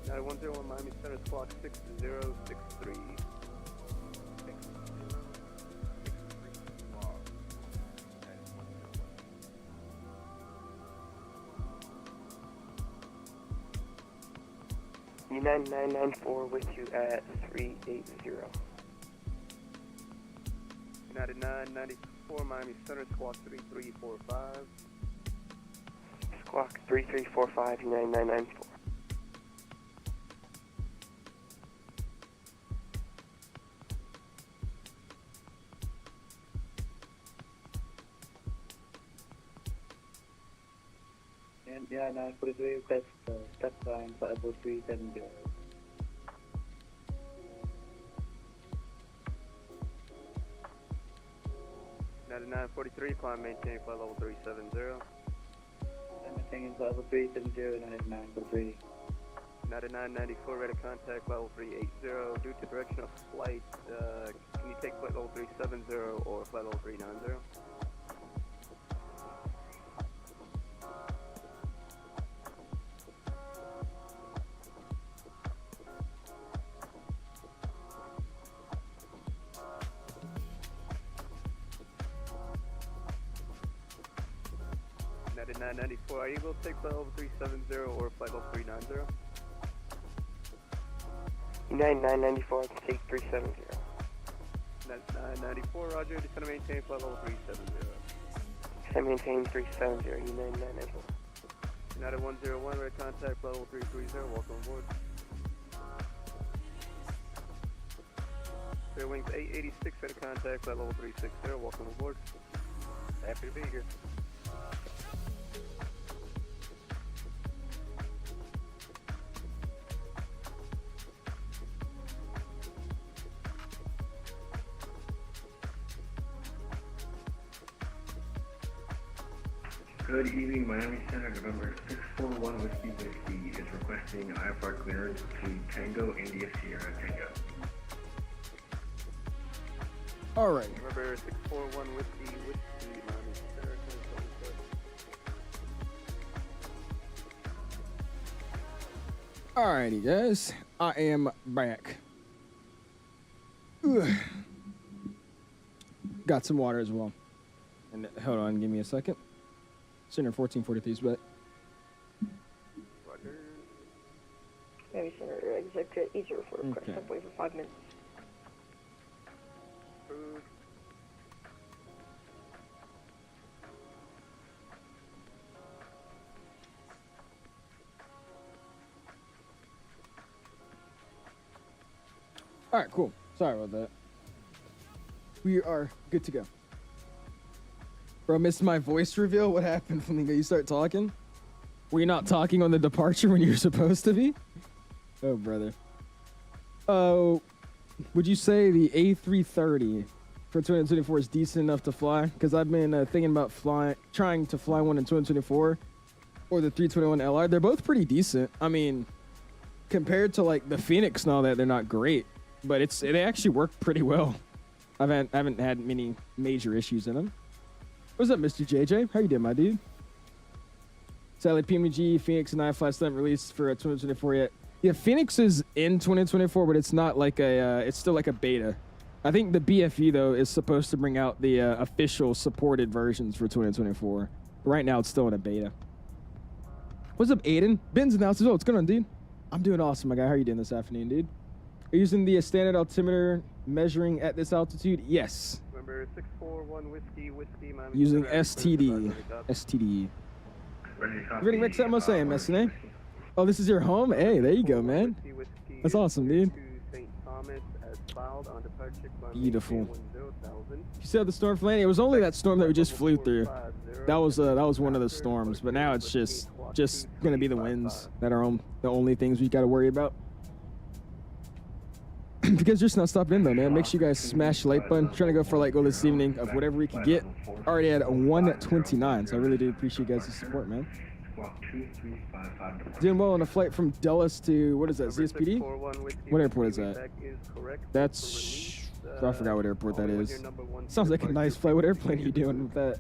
United 101, Miami Center, squawk 6063. 6063 squawk. United 101. United 994 with you at 380. United 994, Miami Center, squawk 3345. Squawk 3345, United 994. And yeah, 943, request step line for about 370. United 943, climb maintain flight level 370. I'm maintaining for about 370, 943. United 994, ready to contact level 380. Due to direction of flight, can you take flight level 370 or flight level 390? United 994, are you able to take flight level 370 or flight level 390? United 994, take 370. United 994, roger, descend to maintain flight level 370. I maintain 370, United 994. United 101, ready to contact flight level 330, welcome aboard. Fair Wings 886, ready to contact flight level 360, welcome aboard. Happy to be here. Good evening, Miami Center. November 641 Whiskey is requesting iFLY clearance to Tango India Sierra Tango. All right. Remember 641 Whiskey, Miami Center. Alrighty, guys. I am back. Ugh. Got some water as well. And hold on, give me a second. Center 1443's back. Roger. Miami Center, exit 804. Request Okay. step away for 5 minutes. Approved. All right, cool. Sorry about that. We are good to go. Bro, missed my voice reveal? What happened, Flamingo? You start talking? Were you not talking on the departure when you were supposed to be? Oh, brother. Would you say the A330 for 2024 is decent enough to fly? Because I've been thinking about trying to fly one in 2024, or the 321LR. They're both pretty decent. I mean, compared to like the Phoenix and all that, they're not great, but they actually work pretty well. I haven't had many major issues in them. What's up, Mr. JJ? How you doing, my dude? Sadly, PMG, Phoenix, and iFLY still haven't released for 2024 yet. Yeah, Phoenix is in 2024, but it's not like it's still like a beta. I think the BFE, though, is supposed to bring out the official supported versions for 2024. Right now, it's still in a beta. What's up, Aiden? Ben's announced as well. What's going on, dude? I'm doing awesome, my guy. How are you doing this afternoon, dude? Are you using the standard altimeter measuring at this altitude? Yes. Remember 641 whiskey, Miami. Using STD. STD. Ready, Rex, I'm saying, SNA. Oh, this is your home? Hey, there you go, man. That's awesome, dude. Beautiful. You said the storm for landing. It was only that storm that we just flew through. That was one of the storms, but now it's just gonna be the winds that are the only things we gotta worry about. Because just not stopping in though, man. Make sure you guys smash the like button. Trying to go for like goal this evening of whatever we can get. Already at 129, so I really do appreciate you guys' support, man. Doing well on a flight from Dulles to, what is that, ZSPD? What airport is that? That's, I forgot what airport that is. Sounds like a nice flight. What airplane are you doing with that?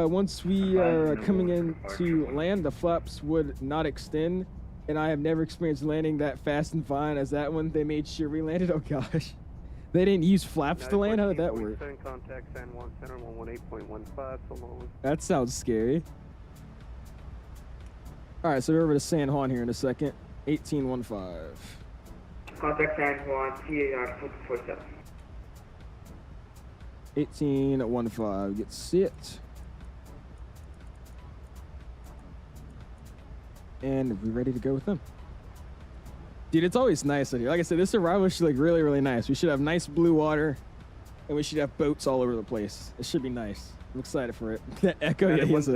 Once we are coming in to land, the flaps would not extend, and I have never experienced landing that fast and fine as that one. They made sure we landed. Oh gosh. They didn't use flaps to land? How did that work? That sounds scary. All right, so we're over to San Juan here in a second. 1815. Contact San Juan, TAR 447. 1815, get sit. And we're ready to go with them. Dude, it's always nice out here. Like I said, this arrival should look really, really nice. We should have nice blue water, and we should have boats all over the place. It should be nice. I'm excited for it. That Echo, yeah, he has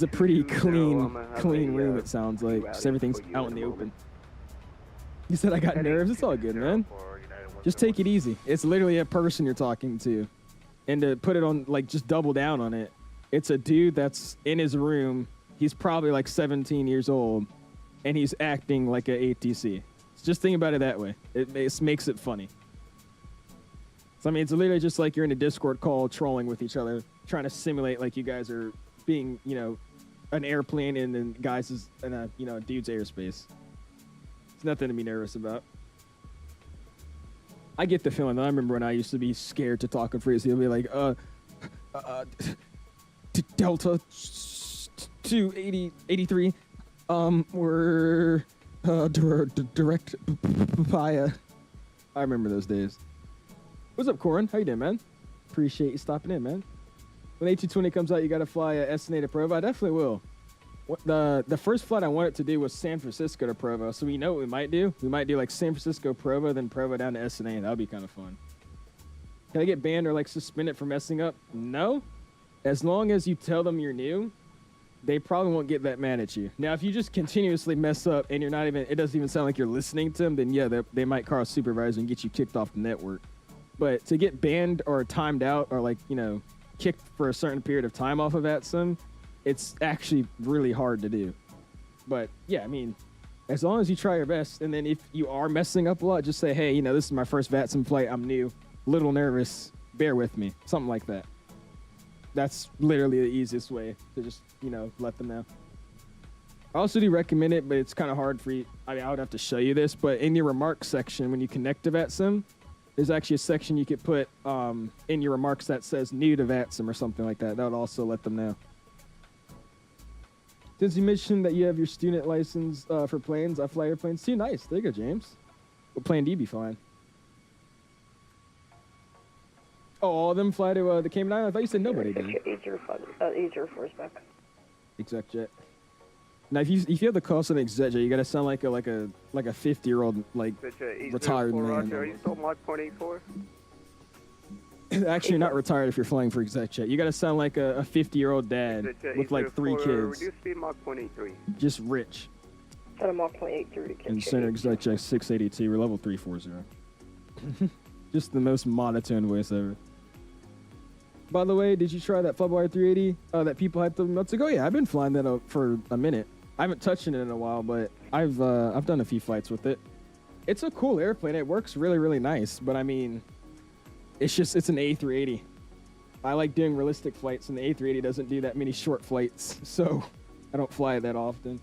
a pretty clean room, it sounds like. Just everything's out in the open. You said I got nerves? It's all good, man. Just take it easy. It's literally a person you're talking to. And to put it on, like, just double down on it, it's a dude that's in his room. He's probably like 17 years old, and he's acting like an ATC. Just think about it that way. It makes it funny. So, I mean, it's literally just like you're in a Discord call trolling with each other, trying to simulate like you guys are being, you know, an airplane and then guys is in a, you know, a dude's airspace. It's nothing to be nervous about. I get the feeling, though. I remember when I used to be scared to talk in freeze. He'll be like, Delta 28083, we're direct via. I remember those days. What's up, Corin? How you doing, man? Appreciate you stopping in, man. When A220 comes out, you got to fly a SNA to Provo. I definitely will. The first flight I wanted to do was San Francisco to Provo, so we know what we might do. We might do like San Francisco, Provo, then Provo down to SNA. That would be kind of fun. Can I get banned or like suspended for messing up? No. As long as you tell them you're new, they probably won't get that mad at you. Now, if you just continuously mess up and you're not even, it doesn't even sound like you're listening to them, then yeah, they might call a supervisor and get you kicked off the network. But to get banned or timed out or like, you know, kicked for a certain period of time off of VATSIM, it's actually really hard to do. But yeah, I mean, as long as you try your best, and then if you are messing up a lot, just say, hey, you know, this is my first VATSIM flight. I'm new, little nervous, bear with me, something like that. That's literally the easiest way to just, you know, let them know. I also do recommend it, but it's kind of hard for you. I mean, I would have to show you this, but in your remarks section, when you connect to VATSIM, there's actually a section you could put in your remarks that says new to VATSIM or something like that. That would also let them know. Since you mentioned that you have your student license for planes, iFLY airplanes too. Nice. There you go, James. What plane do you be flying? Oh, all of them fly to the Cayman Islands? I thought you said nobody did. '04 is back. 𝐓𝐸. Now, if you have the cost of an 𝐓𝐸, you gotta sound like a 50-year-old like retired man. Roger, are you still Mach .84? Actually, you're not retired if you're flying for 𝐓𝐸. You gotta sound like a 50-year-old dad with like 3 kids. Reduce speed Mach .83. Just rich. Set a Mach 0.83 to And center exec check 682. We're level 340. Just the most monotone voice ever. By the way, did you try that Flywire 380 that people had 3 months ago? Yeah, I've been flying that for a minute. I haven't touched it in a while, but I've done a few flights with it. It's a cool airplane. It works really, really nice. But I mean, it's an A380. I like doing realistic flights, and the A380 doesn't do that many short flights, so I don't fly it that often.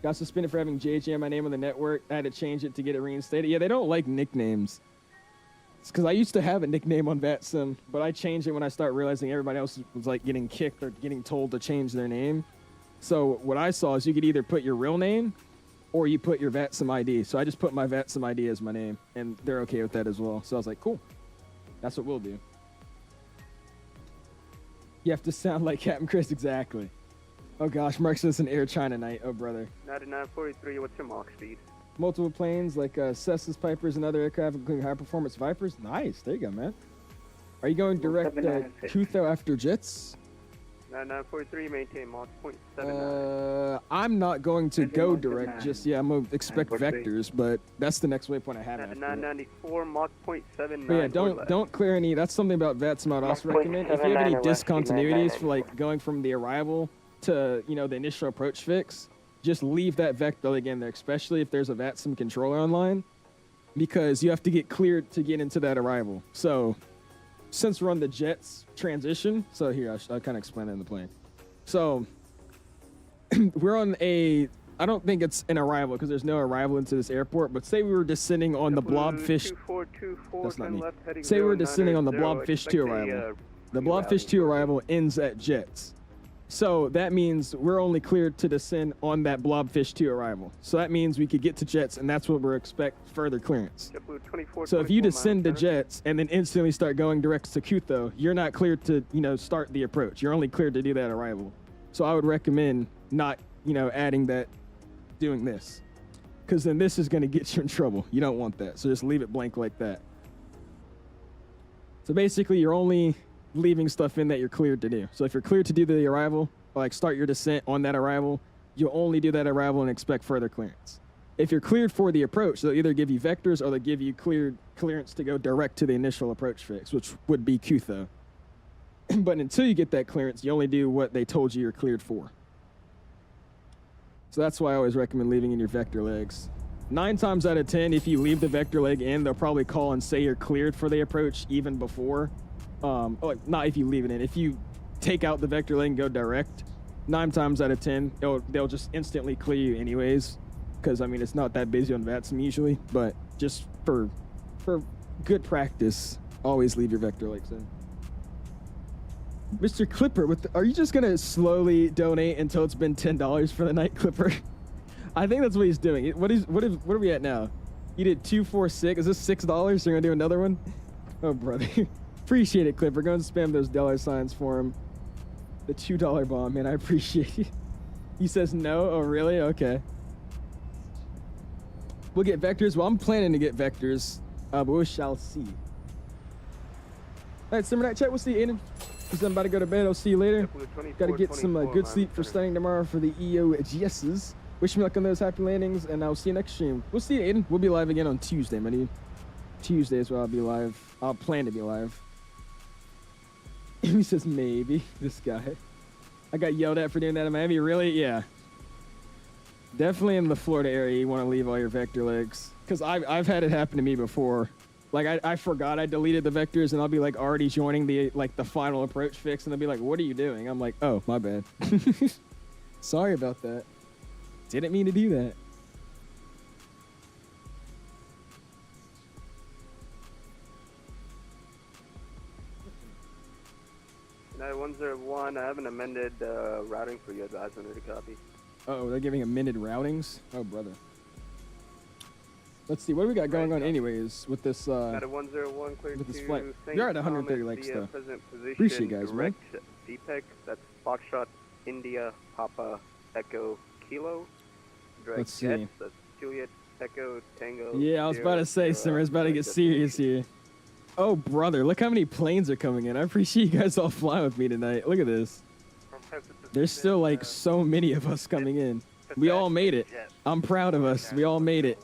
Got suspended for having JJ my name on the network. I had to change it to get it reinstated. Yeah, they don't like nicknames. It's because I used to have a nickname on VATSIM, but I changed it when I started realizing everybody else was like getting kicked or getting told to change their name. So what I saw is you could either put your real name or you put your VATSIM ID. So I just put my VATSIM ID as my name, and they're okay with that as well. So I was like, cool. That's what we'll do. You have to sound like Captain Chris, exactly. Oh gosh, Mark says an Air China night. Oh brother. 9943, what's your Mach speed? Multiple planes like Cessnas, Pipers, and other aircraft, including high-performance Vipers. Nice. There you go, man. Are you going direct 𝐂𝐨𝐧𝐭 after jets? 9943, maintain Mach 0.79. I'm not going to go direct just yet. I'm going to expect vectors, but that's the next waypoint I have after 994, Mach 0.79. But yeah, don't clear any. That's something about VATSIM I'd also recommend. If you have any discontinuities for like going from the arrival to, you know, the initial approach fix, just leave that vector leg in there, especially if there's a VATSIM controller online, because you have to get cleared to get into that arrival. So since we're on the jets transition, so here, I'll kind of explain it in the plane. So we're on I don't think it's an arrival because there's no arrival into this airport, but say we were descending on the Blobfish. That's not me. Say we were descending on the Blobfish 2 arrival. The Blobfish 2 arrival ends at jets. So that means we're only cleared to descend on that Blobfish 2 arrival. So that means we could get to jets, and that's what we're expect further clearance. So if you descend to jets and then instantly start going direct to 𝐂𝐨, you're not cleared to, you know, start the approach. You're only cleared to do that arrival. So I would recommend not, you know, adding that, doing this, because then this is going to get you in trouble. You don't want that. So just leave it blank like that. So basically, you're only leaving stuff in that you're cleared to do. So if you're cleared to do the arrival, like start your descent on that arrival, you'll only do that arrival and expect further clearance. If you're cleared for the approach, they'll either give you vectors or they'll give you clearance to go direct to the initial approach fix, which would be 𝐂𝐨. But until you get that clearance, you only do what they told you you're cleared for. So that's why I always recommend leaving in your vector legs. 9 times out of 10, if you leave the vector leg in, they'll probably call and say you're cleared for the approach even before. Not if you leave it in. If you take out the vector leg and go direct, 9 times out of 10, they'll just instantly clear you anyways. Because, I mean, it's not that busy on VATSIM usually. But just for good practice, always leave your vector legs in. Mr. Clipper, are you just going to slowly donate until it's been $10 for the night, Clipper? I think that's what he's doing. What are we at now? You did 246. Is this $6? So you're going to do another one? Oh, brother. Appreciate it, Clipper. Go and spam those $signs for him. The $2 bomb, man. I appreciate it. He says no. Oh, really? Okay. We'll get vectors. Well, I'm planning to get vectors, but we shall see. All right, Summer Night Chat. We'll see you, Aiden. Because I'm about to go to bed. I'll see you later. Got to get some good sleep for studying tomorrow for the EOGSs. Wish me luck on those happy landings, and I'll see you next stream. We'll see you, Aiden. We'll be live again on Tuesday, my dude. Tuesday is where I'll be live. I'll plan to be live. He says maybe. This guy. I got yelled at for doing that in Miami. Really? Yeah. Definitely in the Florida area, you want to leave all your vector legs. Because I've had it happen to me before. Like, I forgot I deleted the vectors, and I'll be, like, already joining the final approach fix, and they'll be like, what are you doing? I'm like, oh, my bad. Sorry about that. Didn't mean to do that. United 101, I have an amended routing for you, advise under the copy. Uh-oh, they're giving amended routings? Oh, brother. Let's see, what do we got going on anyways with this, United 101, clear with this to flight? St. You're at 130 Thomas likes, via though. present position, Appreciate you guys, man. direct VPEC, that's Foxtrot, India, Papa, Echo, Kilo. Direct Let's see. jets, that's Juliet, Echo, Tango. Yeah, I was about to say, Simmer, it's about to get serious here. Oh, brother, look how many planes are coming in. I appreciate you guys all flying with me tonight. Look at this. There's still, like, so many of us coming in. We all made it. I'm proud of us. We all made it.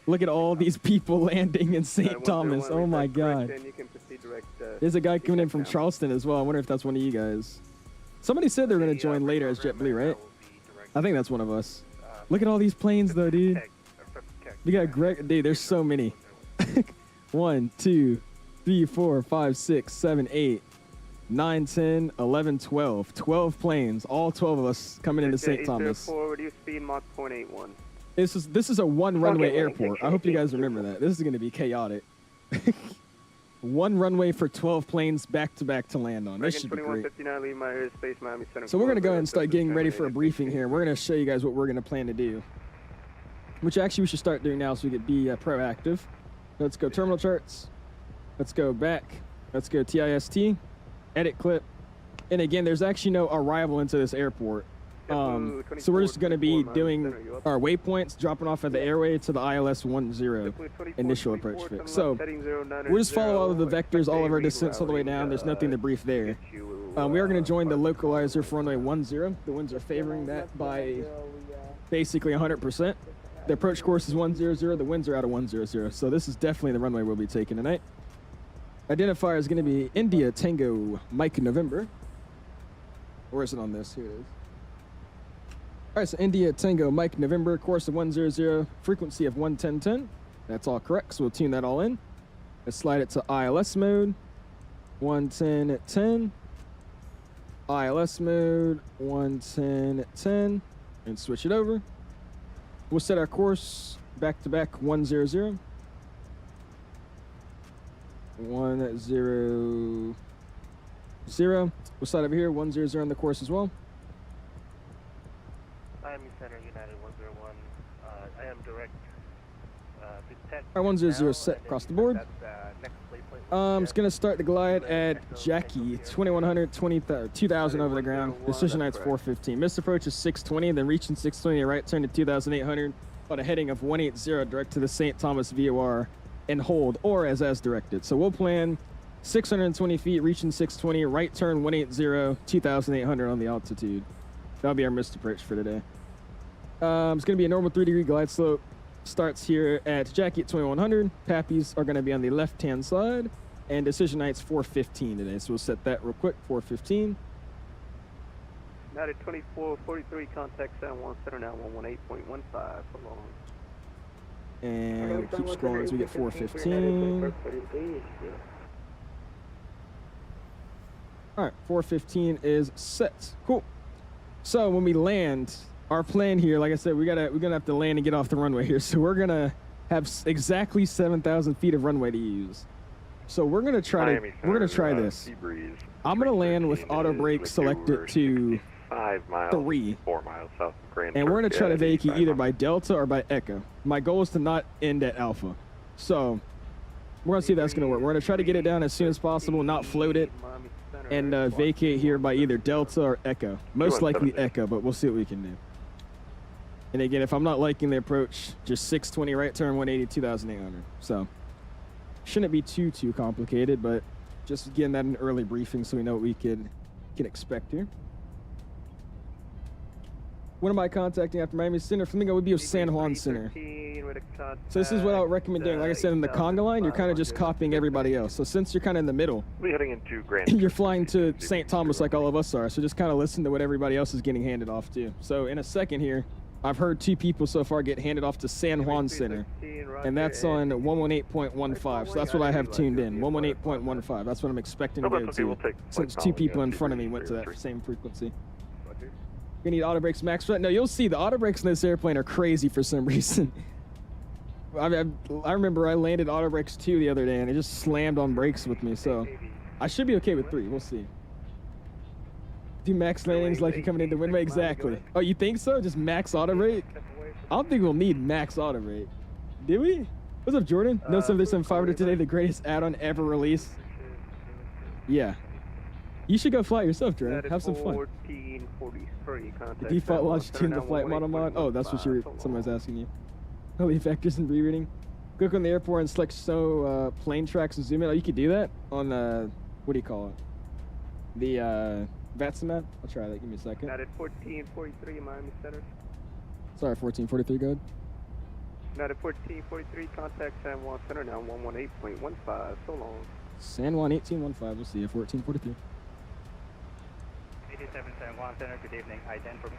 Look at all these people landing in St. Thomas. Oh my God. There's a guy coming in from Charleston as well. I wonder if that's one of you guys. Somebody said they were going to join later as JetBlue, right? I think that's one of us. Look at all these planes though, dude. We got Greg. Dude, there's so many. 1, 2, 3, 4, 5, 6, 7, 8, 9, 10, 11, 12. 12 planes. All 12 of us coming into St. Thomas. Reduce speed Mach 0.81. This is a one runway airport. I hope you guys remember that. This is going to be chaotic. One runway for 12 planes back to back to land on. This should be great. So we're going to go ahead and start getting ready for a briefing here. We're going to show you guys what we're going to plan to do, which actually we should start doing now so we can be proactive. Let's go terminal charts. Let's go back. Let's go TIST, edit clip. And again, there's actually no arrival into this airport. So we're just going to be doing our waypoints, dropping off at the airway to the ILS 10 initial approach fix. So we'll just follow all of the vectors, all of our descents all the way down. There's nothing to brief there. We are going to join the localizer for runway 10. The winds are favoring that by basically 100%. The approach course is 100. The winds are out of 100. So this is definitely the runway we'll be taking tonight. Identifier is going to be India Tango Mike November. Where is it on this? Here it is. All right, so India Tango Mike November, course of 100, frequency of 11010. That's all correct, so we'll tune that all in. Let's slide it to ILS mode, 11010. ILS mode, 11010, and switch it over. We'll set our course back to back 100. 100. We'll slide over here, 100 on the course as well. Miami Center, United 101. I am direct. All right, 100 set across the board. It's going to start the glide at Jackie, 2100, 2000 over the ground. Decision night's 415. Missed approach is 620, then reaching 620, right turn to 2800 on a heading of 180 direct to the St. Thomas VOR and hold, or as directed. So we'll plan 620 feet, reaching 620, right turn 180, 2800 on the altitude. That'll be our missed approach for today. It's going to be a normal 3-degree glide slope. Starts here at Jackie at 2100. Pappies are going to be on the left-hand side. And decision night's 415 today. So we'll set that real quick, 415. United 2443, contact San Juan Center now 118.15 for long. And we'll keep scrolling as we get 415. All right, 415 is set. Cool. So when we land, our plan here, like I said, we're gonna have to land and get off the runway here. So we're gonna have exactly 7,000 feet of runway to use. So we're gonna try this. I'm gonna land with auto brake selected to 3, 4 miles south of Grand. and we're gonna try to vacate either by Delta or by Echo. My goal is to not end at Alpha. So we're gonna see if that's gonna work. We're gonna try to get it down as soon as possible, not float it, and vacate here by either Delta or Echo. Most likely Echo, but we'll see what we can do. And again, if I'm not liking the approach, just 620 right turn, 180, 2800. So shouldn't be too complicated, but just getting that in an early briefing so we know what we can expect here. What am I contacting after Miami Center? Flamingo would be of San Juan Center. So this is what I would recommend doing. Like I said, in the conga line, you're kind of just copying everybody else. So since you're kind of in the middle, We're heading into Grand. you're flying to St. Thomas like all of us are. So just kind of listen to what everybody else is getting handed off to. So in a second here, I've heard 2 people so far get handed off to San Juan Center, and that's on 118.15. So that's what I have tuned in, 118.15. That's what I'm expecting to go to, since 2 people in front of me went to that same frequency. You need auto brakes max. No, you'll see the auto brakes in this airplane are crazy for some reason. I remember I landed auto brakes 2 the other day, and it just slammed on brakes with me. So I should be okay with 3. We'll see. Do max landings like you're coming into windway? Exactly. Oh, you think so? Just max auto rate? I don't think we'll need max auto rate. Do we? What's up, Jordan? No 737 today, the greatest add-on ever released. Yeah. You should go fly yourself, Jordan. Have some fun. The default launch tune the flight model mod. Oh, that's what someone was asking you. Holy vectors and rerouting. Click on the airport and select plane tracks and zoom in. Oh, you could do that on what do you call it? The VATSIM app. I'll try that. Give me a second. United 1443, Miami Center. Sorry, 1443, go ahead. United 1443, contact San Juan Center now 118.15. So long. San Juan 1815, we'll see you, 1443. 87 San Juan Center, good evening. IDEN for me.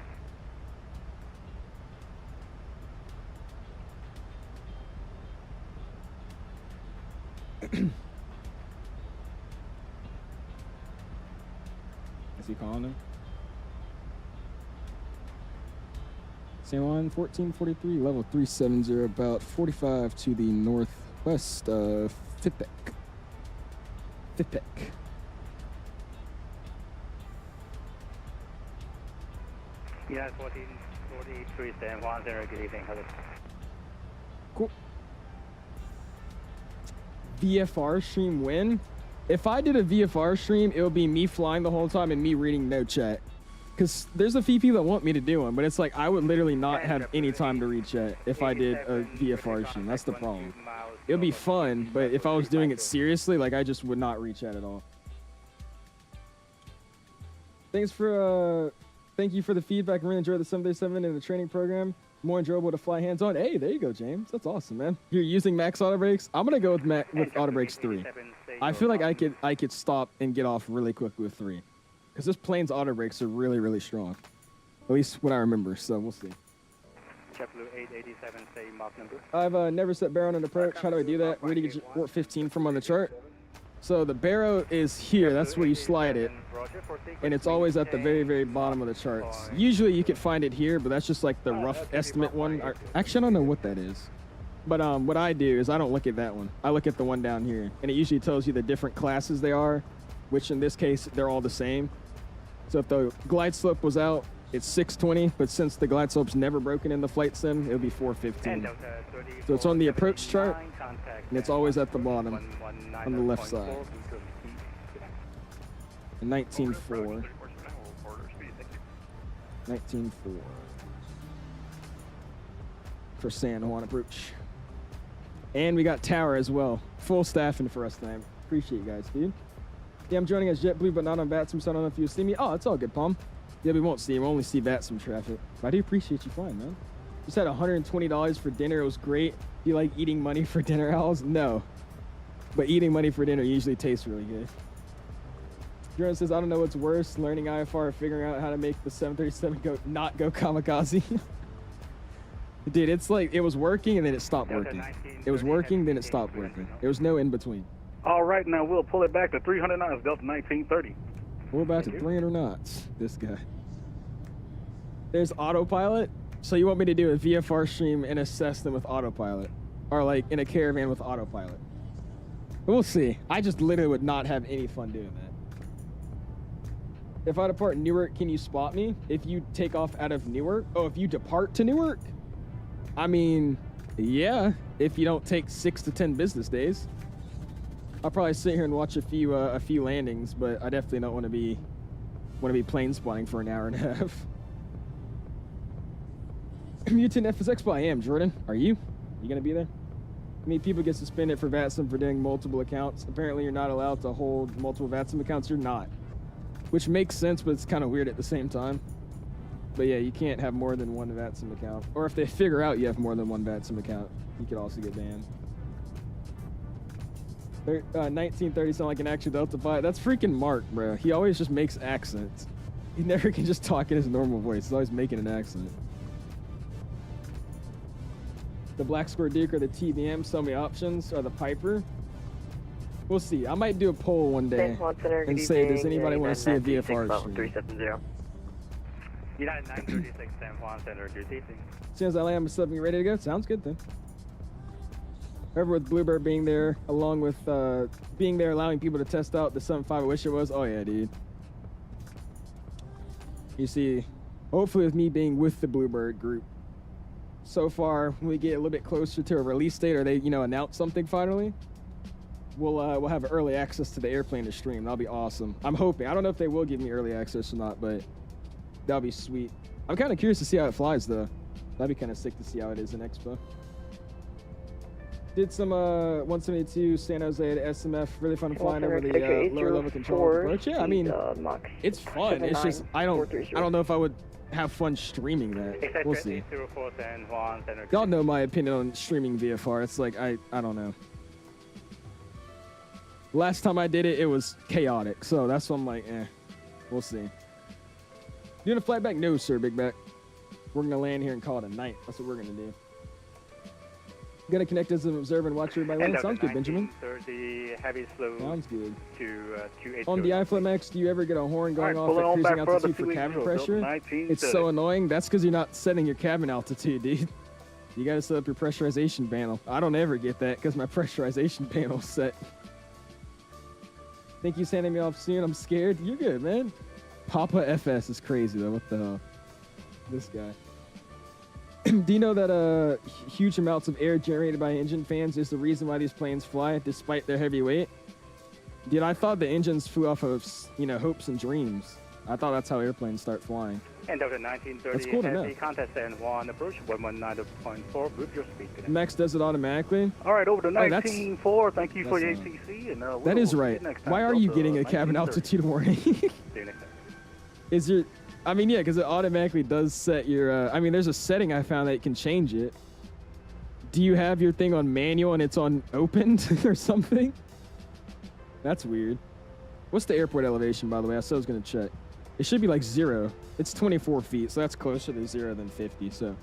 Is he calling him? San Juan 1443, level 370, about 45 to the northwest of Fitbeck. United 1443 San Juan Center, good evening. Hello. Cool. VFR stream win? If I did a VFR stream, it would be me flying the whole time and me reading no chat. Because there's a few people that want me to do them, but it's like I would literally not have any time to read chat if I did a VFR stream. That's the problem. It would be fun, but if I was doing it seriously, like I just would not read chat at all. Thanks for, thank you for the feedback. I really enjoyed the 737 and the training program. More enjoyable to fly hands-on. Hey, there you go, James. That's awesome, man. You're using max auto brakes. I'm gonna go with auto brakes 3. I feel like I could stop and get off really quickly with 3, because this plane's auto brakes are really, really strong. At least what I remember. So we'll see. JetBlue 887, say Mach number. I've never set barrel on an approach. How do I do that? Where do you get port 15 from on the chart? So the barrel is here. That's where you slide it. And it's always at the very, very bottom of the charts. Usually you could find it here, but that's just like the rough estimate one. Actually, I don't know what that is. But what I do is I don't look at that one. I look at the one down here. And it usually tells you the different classes they are, which in this case, they're all the same. So if the glide slope was out, it's 620, but since the glide slope's never broken in the flight sim, it'll be 415. So it's on the approach chart, and it's always at the bottom on the left side. 19.4. 19.4 for San Juan approach. And we got tower as well. Full staffing for us tonight. Appreciate you guys, dude. Yeah, I'm joining as JetBlue, but not on VATSIM, so I don't know if you'll see me. Oh, it's all good, Palm. Yeah, we won't see him. We'll only see VATSIM traffic. But I do appreciate you flying, man. Just had $120 for dinner. It was great. Do you like eating money for dinner, Owls? No. But eating money for dinner usually tastes really good. Jordan says, I don't know what's worse, learning IFR or figuring out how to make the 737 not go kamikaze. Dude, it's like, it was working and then it stopped working. It was working, then it stopped working. There was no in between. All right, now we'll pull it back to 300 knots, Delta 1930. We're back to 300 knots. This guy. There's autopilot. So you want me to do a VFR stream and assess them with autopilot, or like in a caravan with autopilot? We'll see. I just literally would not have any fun doing that. If I depart Newark, can you spot me? If you take off out of Newark? Oh, if you depart to Newark? I mean, yeah. If you don't take 6 to 10 business days. I'll probably sit here and watch a few landings, but I definitely don't want to be plane spotting for an hour and a half. Mutant FSXpo, I am. Jordan, are you? You gonna be there? I mean, people get suspended for VATSIM for doing multiple accounts. Apparently, you're not allowed to hold multiple VATSIM accounts. You're not, which makes sense, but it's kind of weird at the same time. But yeah, you can't have more than one VATSIM account. Or if they figure out you have more than one VATSIM account, you could also get banned. 1930 sound like an actual Delta pilot. That's freaking Mark, bro. He always just makes accents. He never can just talk in his normal voice. He's always making an accent. The Black Square Duke or the TBM, so many options, or the Piper. We'll see. I might do a poll one day and say, does anybody want to see a VFR stream? 370. United 936 San Juan Center, good evening. As soon as I land, I'm stuff ready to go. Sounds good then. However, with Bluebird being there, along with being there, allowing people to test out the 7.5, I wish it was. Oh yeah, dude. You see, hopefully with me being with the Bluebird group, so far, when we get a little bit closer to a release date, or they, announce something finally, we'll have early access to the airplane to stream. That'll be awesome. I'm hoping. I don't know if they will give me early access or not, but that'll be sweet. I'm kind of curious to see how it flies, though. That'd be kind of sick to see how it is in Expo. Did some 172 San Jose to SMF. Really fun flying over the lower level control approach. Yeah, I mean, it's fun. It's just I don't know if I would have fun streaming that. We'll see. 04 San Juan Center. Y'all know my opinion on streaming VFR. It's like, I don't know. Last time I did it, it was chaotic. So that's why I'm like, we'll see. You gonna fly back? No, sir, Big Back. We're gonna land here and call it a night. That's what we're gonna do. Gonna connect as an observer and watch everybody land. Sounds good, Benjamin. 30 heavy slow. Sounds good. To 280. On the iFLY Max, do you ever get a horn going off at cruising altitude for cabin pressure? It's so annoying. That's because you're not setting your cabin altitude, dude. You gotta set up your pressurization panel. I don't ever get that because my pressurization panel's set. Think you sending me off soon? I'm scared. You're good, man. Papa FS is crazy though. What the hell? This guy. Do you know that huge amounts of air generated by engine fans is the reason why these planes fly despite their heavy weight? Dude, I thought the engines flew off of, hopes and dreams. I thought that's how airplanes start flying. End of the 1930 That's cool to heavy know. contact San Juan approach 119.4 with your speed. Max does it automatically. All right, over to Oh, 19.4. Thank you for the that's ACC. And, That is we'll right. see you next time. Why are you Delta getting a cabin 1930. altitude warning? See you next time. Is your... I mean, yeah, because it automatically does set your... I mean, there's a setting I found that can change it. Do you have your thing on manual and it's on opened or something? That's weird. What's the airport elevation, by the way? I said I was going to check. It should be like 0. It's 24 feet, so that's closer to 0 than 50, so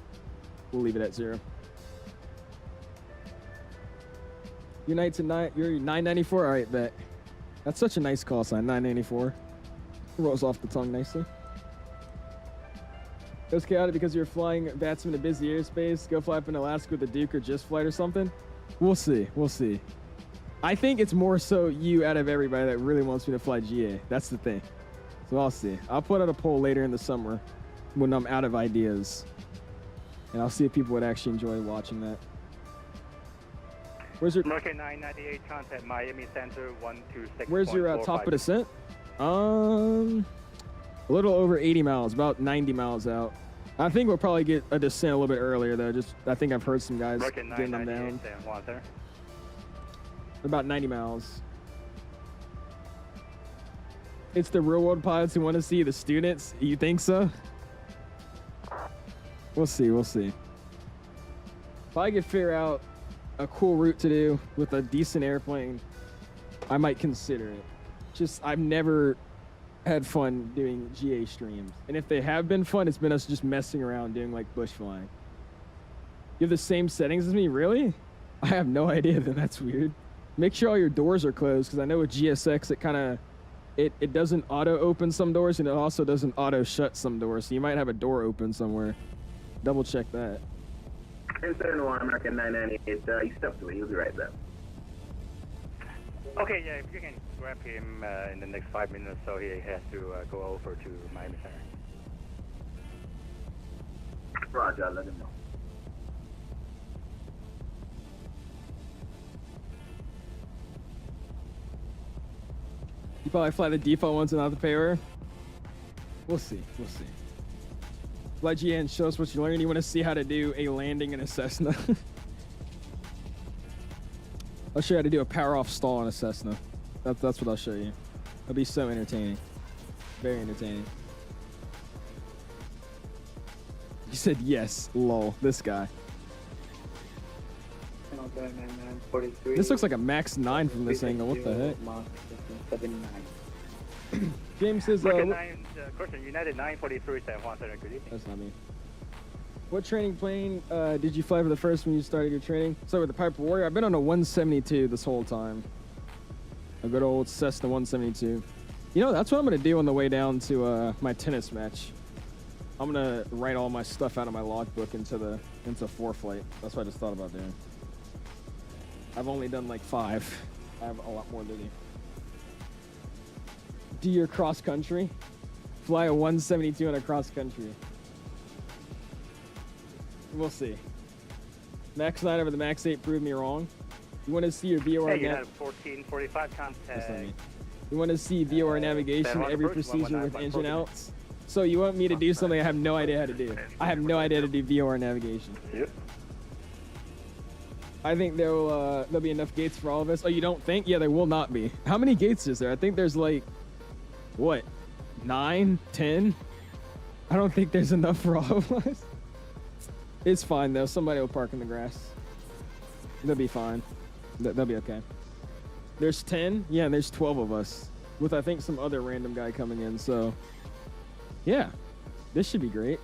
we'll leave it at 0. You're 994? All right, bet. That's such a nice call sign, 994. Rolls off the tongue nicely. It was chaotic because you're flying VATSIM in a busy airspace. Go fly up in Alaska with a Duke or just flight or something. We'll see. We'll see. I think it's more so you out of everybody that really wants me to fly GA. That's the thing. So I'll see. I'll put out a poll later in the summer when I'm out of ideas. And I'll see if people would actually enjoy watching that. Where's your... American 998 contact Miami Center 126. Where's your top of descent? A little over 80 miles, about 90 miles out. I think we'll probably get a descent a little bit earlier though. I think I've heard some guys American getting them down. 998 San Juan Center. About 90 miles. It's the real world pilots who want to see the students. You think so? We'll see. We'll see. If I could figure out a cool route to do with a decent airplane, I might consider it. Just, I've never had fun doing GA streams. And if they have been fun, it's been us just messing around doing like bush flying. You have the same settings as me? Really? I have no idea. Then that's weird. Make sure all your doors are closed, because I know with GSX it kind of it doesn't auto open some doors, and it also doesn't auto shut some doors, so you might have a door open somewhere. Double check that. San Juan, American 998, he stepped away. He'll be right there. Okay, yeah, if you can grab him in the next 5 minutes, so he has to go over to Miami Center. Roger, I'll let him know. You probably fly the default ones and not the payer. We'll see. We'll see. Fly GA and show us what you learned. You want to see how to do a landing in a Cessna? I'll show you how to do a power off stall in a Cessna. That's what I'll show you. It'll be so entertaining. Very entertaining. You said yes, lol. This guy. This looks like a Max 9 from this angle. What the heck? James says, Question, United 943 San Juan Center, good evening. That's not me. What training plane did you fly for the first when you started your training? So with the Piper Warrior, I've been on a 172 this whole time. A good old Cessna 172. You know, that's what I'm going to do on the way down to my tennis match. I'm going to write all my stuff out of my logbook into 4-flight. That's what I just thought about doing. I've only done like 5. I have a lot more to do. Do your cross country? Fly a 172 on a cross country. We'll see. Max 9 over the Max 8 proved me wrong. You want to see your VOR Hey, United 1445 contact. You want to see VOR navigation, every procedure with engine outs? So you want me to do something I have no idea how to do? I have no idea how to do VOR navigation. Yep. I think there'll be enough gates for all of us. Oh, you don't think? Yeah, there will not be. How many gates is there? I think there's like, what, 9, 10? I don't think there's enough for all of us. It's fine though. Somebody will park in the grass. They'll be fine. They'll be okay. There's 10. Yeah, and there's 12 of us. With I think some other random guy coming in. So yeah, this should be great.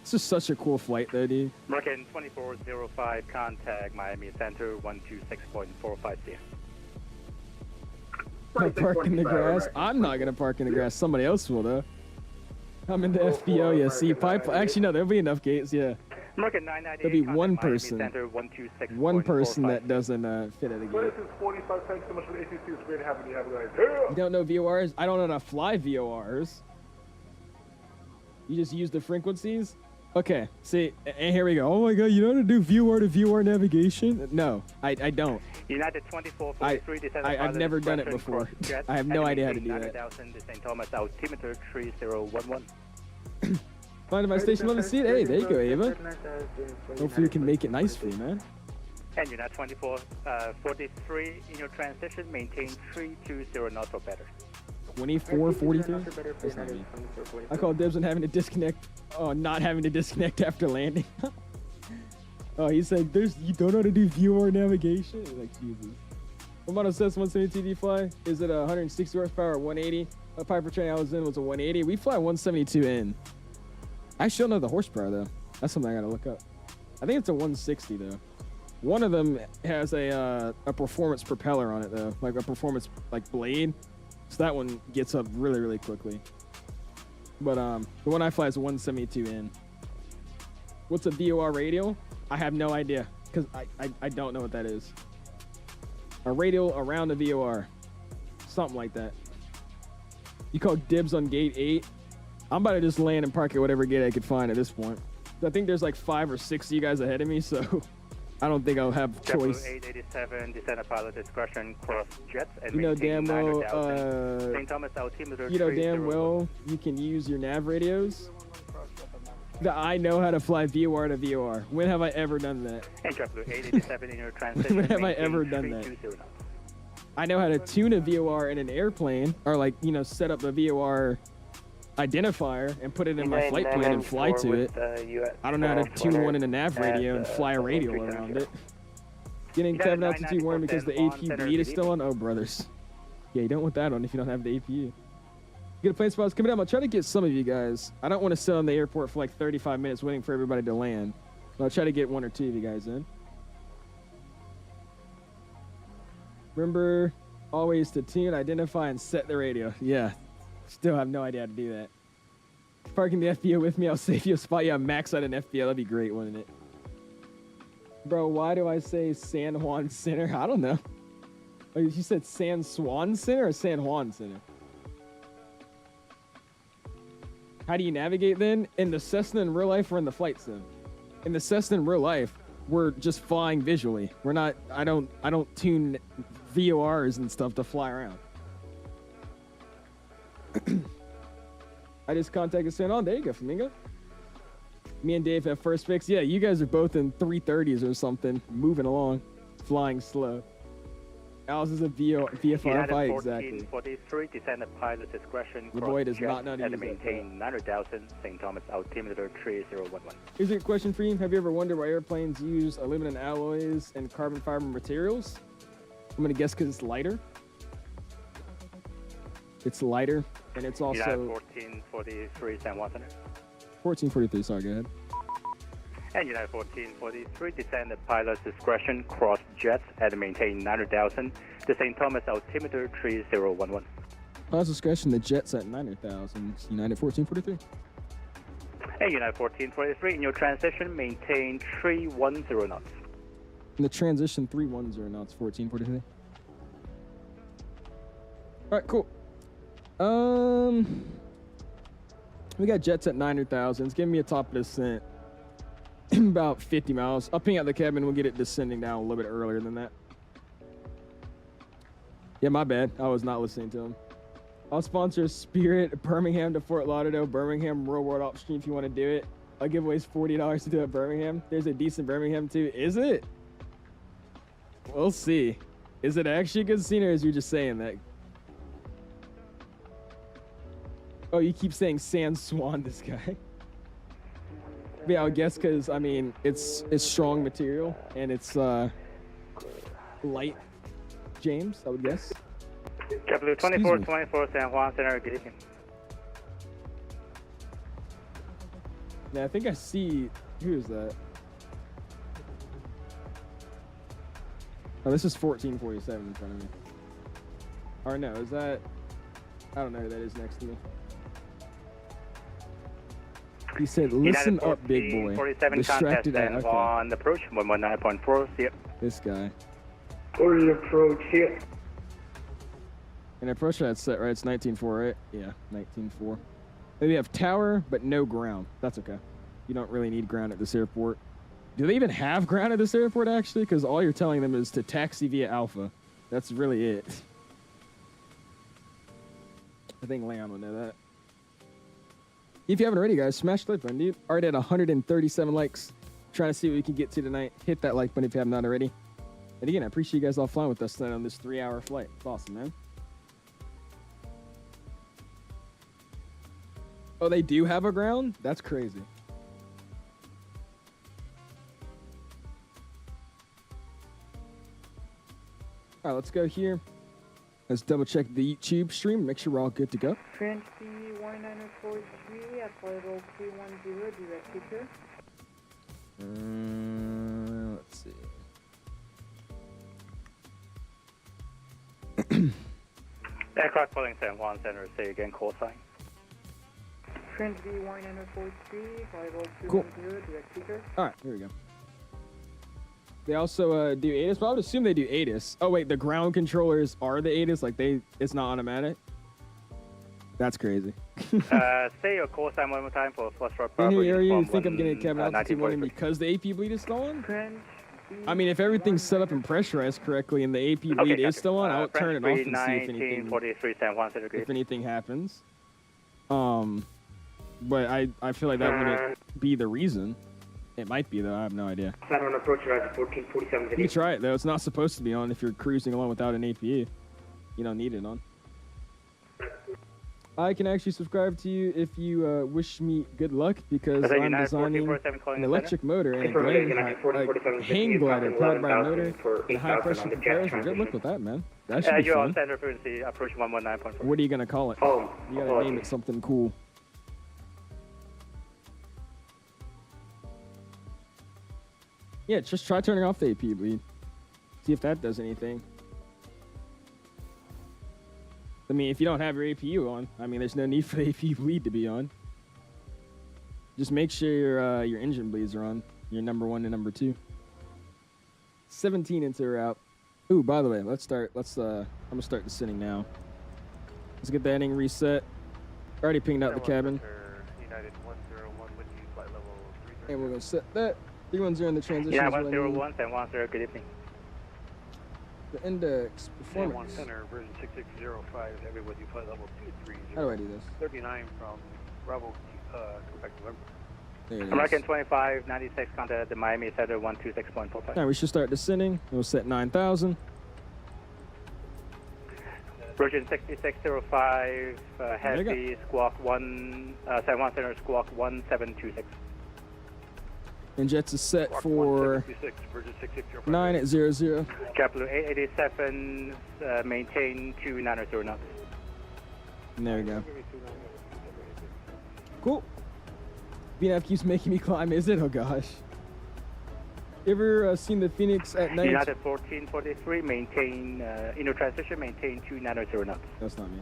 This is such a cool flight though, dude. American 2405, contact Miami Center 126.45 cm. I park in the grass. I'm not gonna park in the grass. Somebody else will though. I'm in the FBO. Yeah, see, pipe. Actually, no, there'll be enough gates. Yeah. American 998, There'll be one Miami person. Center 126.45. One person that doesn't fit at a gate. 45. Thanks so much for the ATC. It's great having you, guys. You don't know VORs? I don't know how to fly VORs. You just use the frequencies? Okay, see, and here we go. Oh my god, you know how to do VOR to VOR navigation? No, I don't. United 2443, I've never done it before. I have no idea how to do that. 9,000, the St. Thomas altimeter 3011. Find my station on the seat. Hey, there you go, Ava. Hopefully you can make it nice for you, man. And United 2443, in your transition, maintain 320 knots or better. 2443? That's not me. I call dibs on having to disconnect. Oh, not having to disconnect after landing. Oh, he said, you don't know how to do VOR navigation? Like, Jesus. What model says 172 fly? Is it a 160 horsepower or 180? A Piper train I was in was a 180. We fly 172N. I still know the horsepower, though. That's something I gotta look up. I think it's a 160, though. One of them has a performance propeller on it, though. Like a performance, like, blade. So that one gets up really, really quickly. But the one I fly is a 172N. What's a VOR radial? I have no idea, because I don't know what that is. A radial around the VOR. Something like that. You call dibs on gate 8? I'm about to just land and park at whatever gate I could find at this point. I think there's like 5 or 6 of you guys ahead of me, so I don't think I'll have choice. 887, descend pilot discretion, cross jets, and you know damn well, St. Thomas altimeter. You know damn well you can use your nav radios. I know how to fly VOR to VOR. When have I ever done that? And 887 in your transition. When have I ever done that? I know how to tune a VOR in an airplane, or like, you know, set up a VOR identifier and put it in my flight plan and fly to it. I don't know how to tune one in a nav radio and fly a radial around it. Getting 7 altitude warm because the APU bleed is still on? Oh, brothers. Yeah, you don't want that on if you don't have the APU. Get a plane spots coming up. I'll try to get some of you guys. I don't want to sit on the airport for like 35 minutes waiting for everybody to land. But I'll try to get 1 or 2 of you guys in. Remember always to tune, identify, and set the radio. Yeah. Still have no idea how to do that. Parking the FBO with me, I'll save you a spot. Yeah, max out an FBO. That'd be great, wouldn't it? Bro, why do I say San Juan Center? I don't know. Oh, you said San Swan Center or San Juan Center? How do you navigate then? In the Cessna in real life or in the flight sim? In the Cessna in real life, we're just flying visually. We're not, I don't tune VORs and stuff to fly around. I just contacted San on. There you go, Flamingo. Me and Dave have first fix. Yeah, you guys are both in 330s or something, moving along, flying slow. Alice is a VFR fight, exactly. 43, descend at pilot discretion. The boy does not know how to use maintain 900,000, St. Thomas altimeter 3011. Here's a question for you. Have you ever wondered why airplanes use aluminum alloys and carbon fiber materials? I'm going to guess because it's lighter. It's lighter, and it's also... United 1443, San Juan Center. 1443, sorry, go ahead. And United 1443, descend at pilot discretion, cross jets, and maintain 900,000, the St. Thomas altimeter 3011. Pilot's discretion, the jet's at 900,000, United 1443. And United 1443, in your transition, maintain 310 knots. In the transition, 310 knots, 1443. All right, cool. We got jets at 900,000. It's giving me a top of descent. About 50 miles. I'll ping out the cabin. We'll get it descending down a little bit earlier than that. Yeah, my bad. I was not listening to him. I'll sponsor Spirit Birmingham to Fort Lauderdale, Birmingham Real World Upstream if you want to do it. I'll give away $40 to do it Birmingham. There's a decent Birmingham too. Is it? We'll see. Is it actually a good scene or is you just saying that? Oh, you keep saying Sand Swan, this guy. Yeah, I would guess because, I mean, it's strong material and it's light, James, I would guess. JetBlue 2424 San Juan Center, good evening. Yeah, I think I see, who is that? Oh, this is 1447 in front of me. Or no, is that, I don't know who that is next to me. He said, listen up, big boy. 47 Distracted contest at, okay. on approach, 119.4, see ya. This guy. Or the approach here. And approach that's set, right? It's 19.4, right? Yeah, 19.4. Maybe have tower, but no ground. That's okay. You don't really need ground at this airport. Do they even have ground at this airport, actually? Because all you're telling them is to taxi via Alpha. That's really it. I think Leon will know that. If you haven't already, guys, smash the like button, dude. Already at 137 likes. Trying to see what we can get to tonight. Hit that like button if you have not already. And again, I appreciate you guys all flying with us tonight on this 3-hour flight. It's awesome, man. Oh, they do have a ground? That's crazy. All right, let's go here. Let's double check the YouTube stream. Make sure we're all good to go. French B1943 at flight level 310, direct picture. Let's see. Aircraft calling San Juan Center, say again, call sign. French B1943, flight level 310, Cool. direct picture. All right, here we go. They also do ATIS, but I would assume they do ATIS. Oh wait, the ground controllers are the ATIS, like it's not automatic. That's crazy. Say your call sign one more time for first row. In your area, you think I'm getting a cabin altitude warning because the AP bleed is still on? I mean, if everything's set up and pressurized correctly and the AP bleed is still on, I'll turn it off and see if anything happens. But I feel like that wouldn't be the reason. It might be, though. I have no idea. Plan on approach right to 1447 You today. can try it, though. It's not supposed to be on if you're cruising along without an APU. You don't need it on. I can actually subscribe to you if you wish me good luck because I'm designing an electric motor and a hang glider powered by a motor and high pressure propellers. Good luck with that, man. That should be you're on fun. center frequency, approach 119.4. What are you going to call it? Oh, You got to name it something cool. Yeah, just try turning off the AP bleed. See if that does anything. I mean, if you don't have your APU on, I mean, there's no need for the AP bleed to be on. Just make sure your engine bleeds are on. Your number 1 and number 2. 17 into route. Ooh, by the way, let's start. I'm gonna start descending now. Let's get the heading reset. Already pinged out the cabin. United 101 with you, flight level 330. And we're gonna set that. 310 in the transition. Yeah, 101, San Juan Center, good evening. The index San performance. Juan Center, version 6605, heavy with you, flight level 230. How do I do this? 39 from Bravo, Quebec, November. There it is. American 25, 96, contact the Miami Center 126.45. All right, we should start descending. We'll set 9,000. Version 6605, heavy, squawk 1, San Juan Center, squawk 1726. And jets is set for 9 at 00. JetBlue 887, maintain 290 knots. And there we go. Cool. VNAV keeps making me climb, is it? Oh gosh. You ever seen the Phoenix at night? United 1443, maintain, inner transition, maintain 290 knots. That's not me.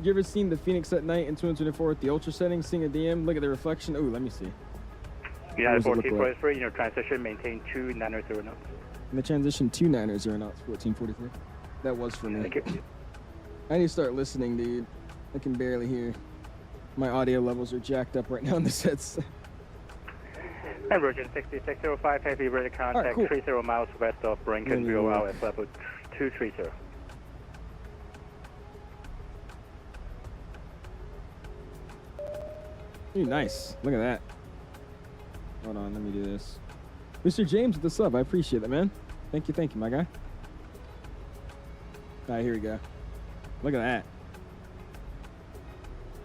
You ever seen the Phoenix at night in 224 with the ultra settings, seeing a DM? Look at the reflection. Ooh, let me see. United 1443, inner transition, maintain 290 knots. In the transition 290 knots, 1443. That was for me. Thank you. I need to start listening, dude. I can barely hear. My audio levels are jacked up right now in the sets. And Virgin 6605, heavy ready contact, right, cool. 30 miles west of Brinkenville, at level 230. Ooh, nice. Look at that. Hold on, let me do this. Mr. James with the sub. I appreciate that, man. Thank you, my guy. All right, here we go. Look at that.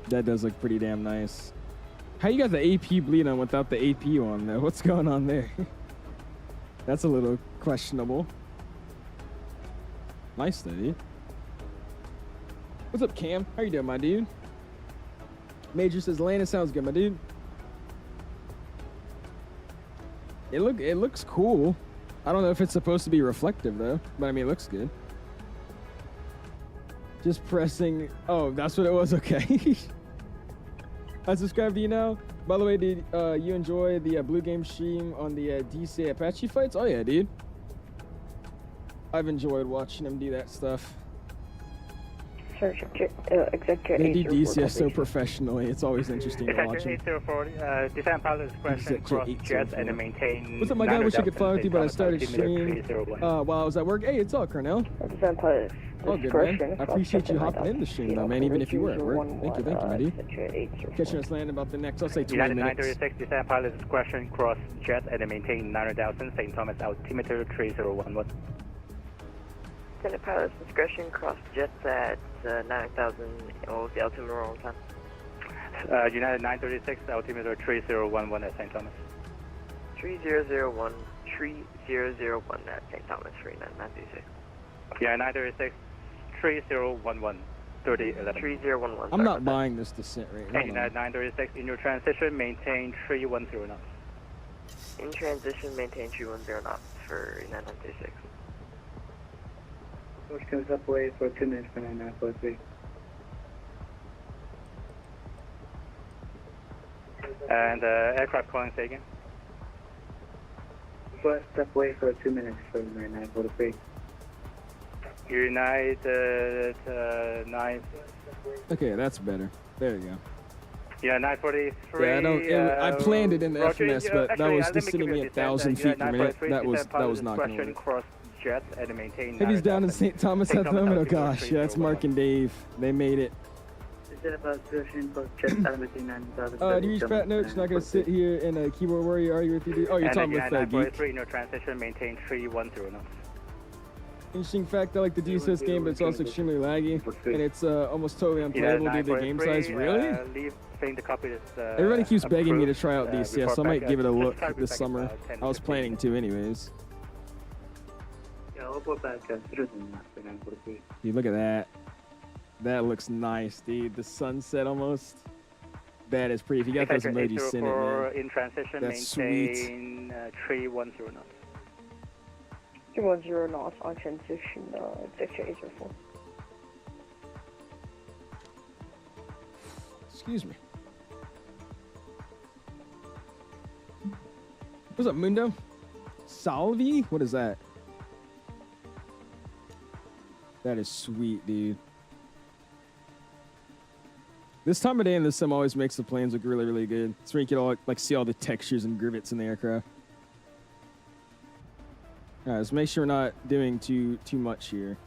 That does look pretty damn nice. How you got the AP bleed on without the AP on though? What's going on there? That's a little questionable. Nice though, dude. What's up, Cam? How you doing, my dude? Major says landing sounds good, my dude. It looks cool. I don't know if it's supposed to be reflective though, but I mean it looks good. Just pressing. Oh, that's what it was. Okay. I subscribed to you now. By the way, did you enjoy the Blue Game stream on the DC Apache fights? Oh yeah, dude. I've enjoyed watching him do that stuff. They do DCS so professionally. It's always interesting to watch him. 804, descend pilot discretion, cross jets, and maintain. What's up, my guy? Wish I could fly with you, but I started streaming while I was at work. Hey, it's all, Cornell. Descend pilot. Oh, good, man. I appreciate you hopping in the stream, though, man, even if you were at work. Thank you, my dude. Catching us landing about the next, I'll say 20 minutes. 936, descend pilot discretion, cross jets, and maintain 900,000, St. Thomas altimeter 3011. Descendant pilot's discretion, cross jets at 9,000, what was the altimeter on time? United 936, altimeter 3011 at St. Thomas. 3001, 3001 at St. Thomas, 39936. Yeah, 936, 3011, 3011. 3011. I'm not buying this descent rate. And United 936, in your transition, maintain 310 knots. In transition, maintain 310 knots for 936. Push comes up away for 2 minutes for 9943. And aircraft calling, say again. First step away for 2 minutes for 9943. United 9. Okay, that's better. There you go. Yeah, 943. Yeah, I planned it in the FMS, but that was just sitting me at 1,000 feet per minute. That was not going to work. Cross jets and maintain. Heavy's down in St. Thomas at the moment. Oh gosh, yeah, that's Mark and Dave. They made it. Do you use fat notes? Not gonna sit here and a keyboard warrior argue with you, dude. Oh, you're talking with Geek. No transition, maintain 310 knots. Interesting fact, I like the DCS game, but it's also extremely laggy, and it's almost totally unplayable due to the game size. Really? Everybody keeps begging me to try out DCS, so I might give it a look this summer. I was planning to anyways. Dude, look at that. That looks nice, dude. The sunset almost. That is pretty. If you got those emojis, send it, man. In transition, that's maintain 310 knots. 310 knots on transition, section 804. Excuse me. What's up, Mundo? Salvi? What is that? That is sweet, dude. This time of day in the sim always makes the planes look really, really good. It's where you can all like see all the textures and rivets in the aircraft. All right, let's make sure we're not doing too much here.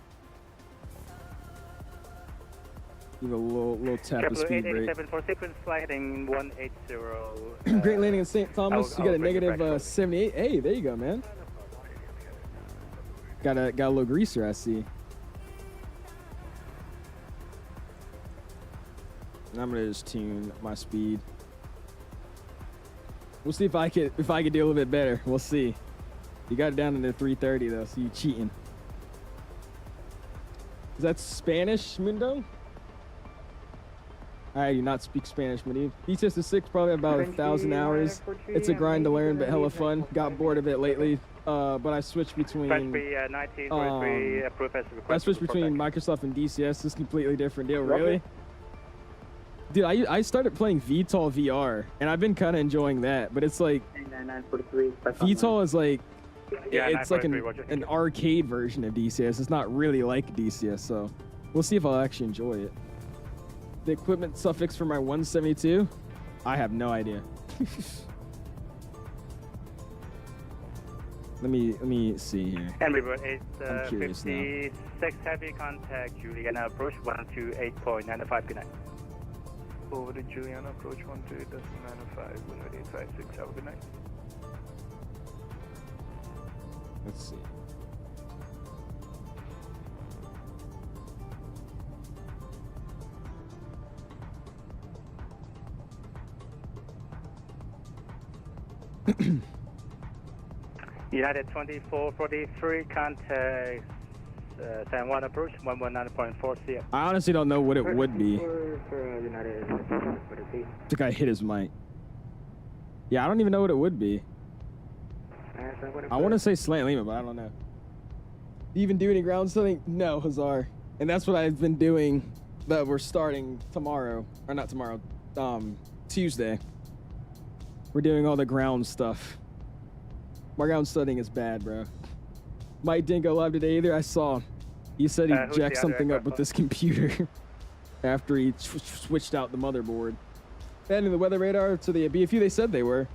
Give a little tap of speed brake. For sequence flight heading 180. Great landing in St. Thomas. You got a negative 78. Hey, there you go, man. Got a little greaser, I see. I'm gonna just tune my speed. We'll see if I could do a little bit better. We'll see. You got it down to the 330 though, so you cheating. Is that Spanish, Mundo? I do not speak Spanish, my dude. DCS 6 probably about 1,000 hours. It's a grind to learn, but hella fun. Got bored of it lately, but I switched between. I switched between Microsoft and DCS. It's a completely different deal, really. Dude, I started playing VTOL VR, and I've been kind of enjoying that, but it's like VTOL is like it's like an arcade version of DCS. It's not really like DCS, so we'll see if I'll actually enjoy it. The equipment suffix for my 172, I have no idea. Let me see here. And revert I'm curious 56 heavy contact Juliana approach 128.95 good night. Over to Juliana, approach 128.95, wind 856, have a good night. Let's see. United 2443, contact San Juan approach, 119.4 CF. I honestly don't know what it would be. For United, The guy hit his mic. Yeah, I don't even know what it would be. I want to say slant Lima, but I don't know. Do you even do any ground studying? No, Hazar. And that's what I've been doing that we're starting tomorrow. Or not tomorrow, Tuesday. We're doing all the ground stuff. My ground studying is bad, bro. Mike didn't go live today either. I saw. He said he jacked something up with this computer after he switched out the motherboard. Adding the weather radar to the BFU, they said they were.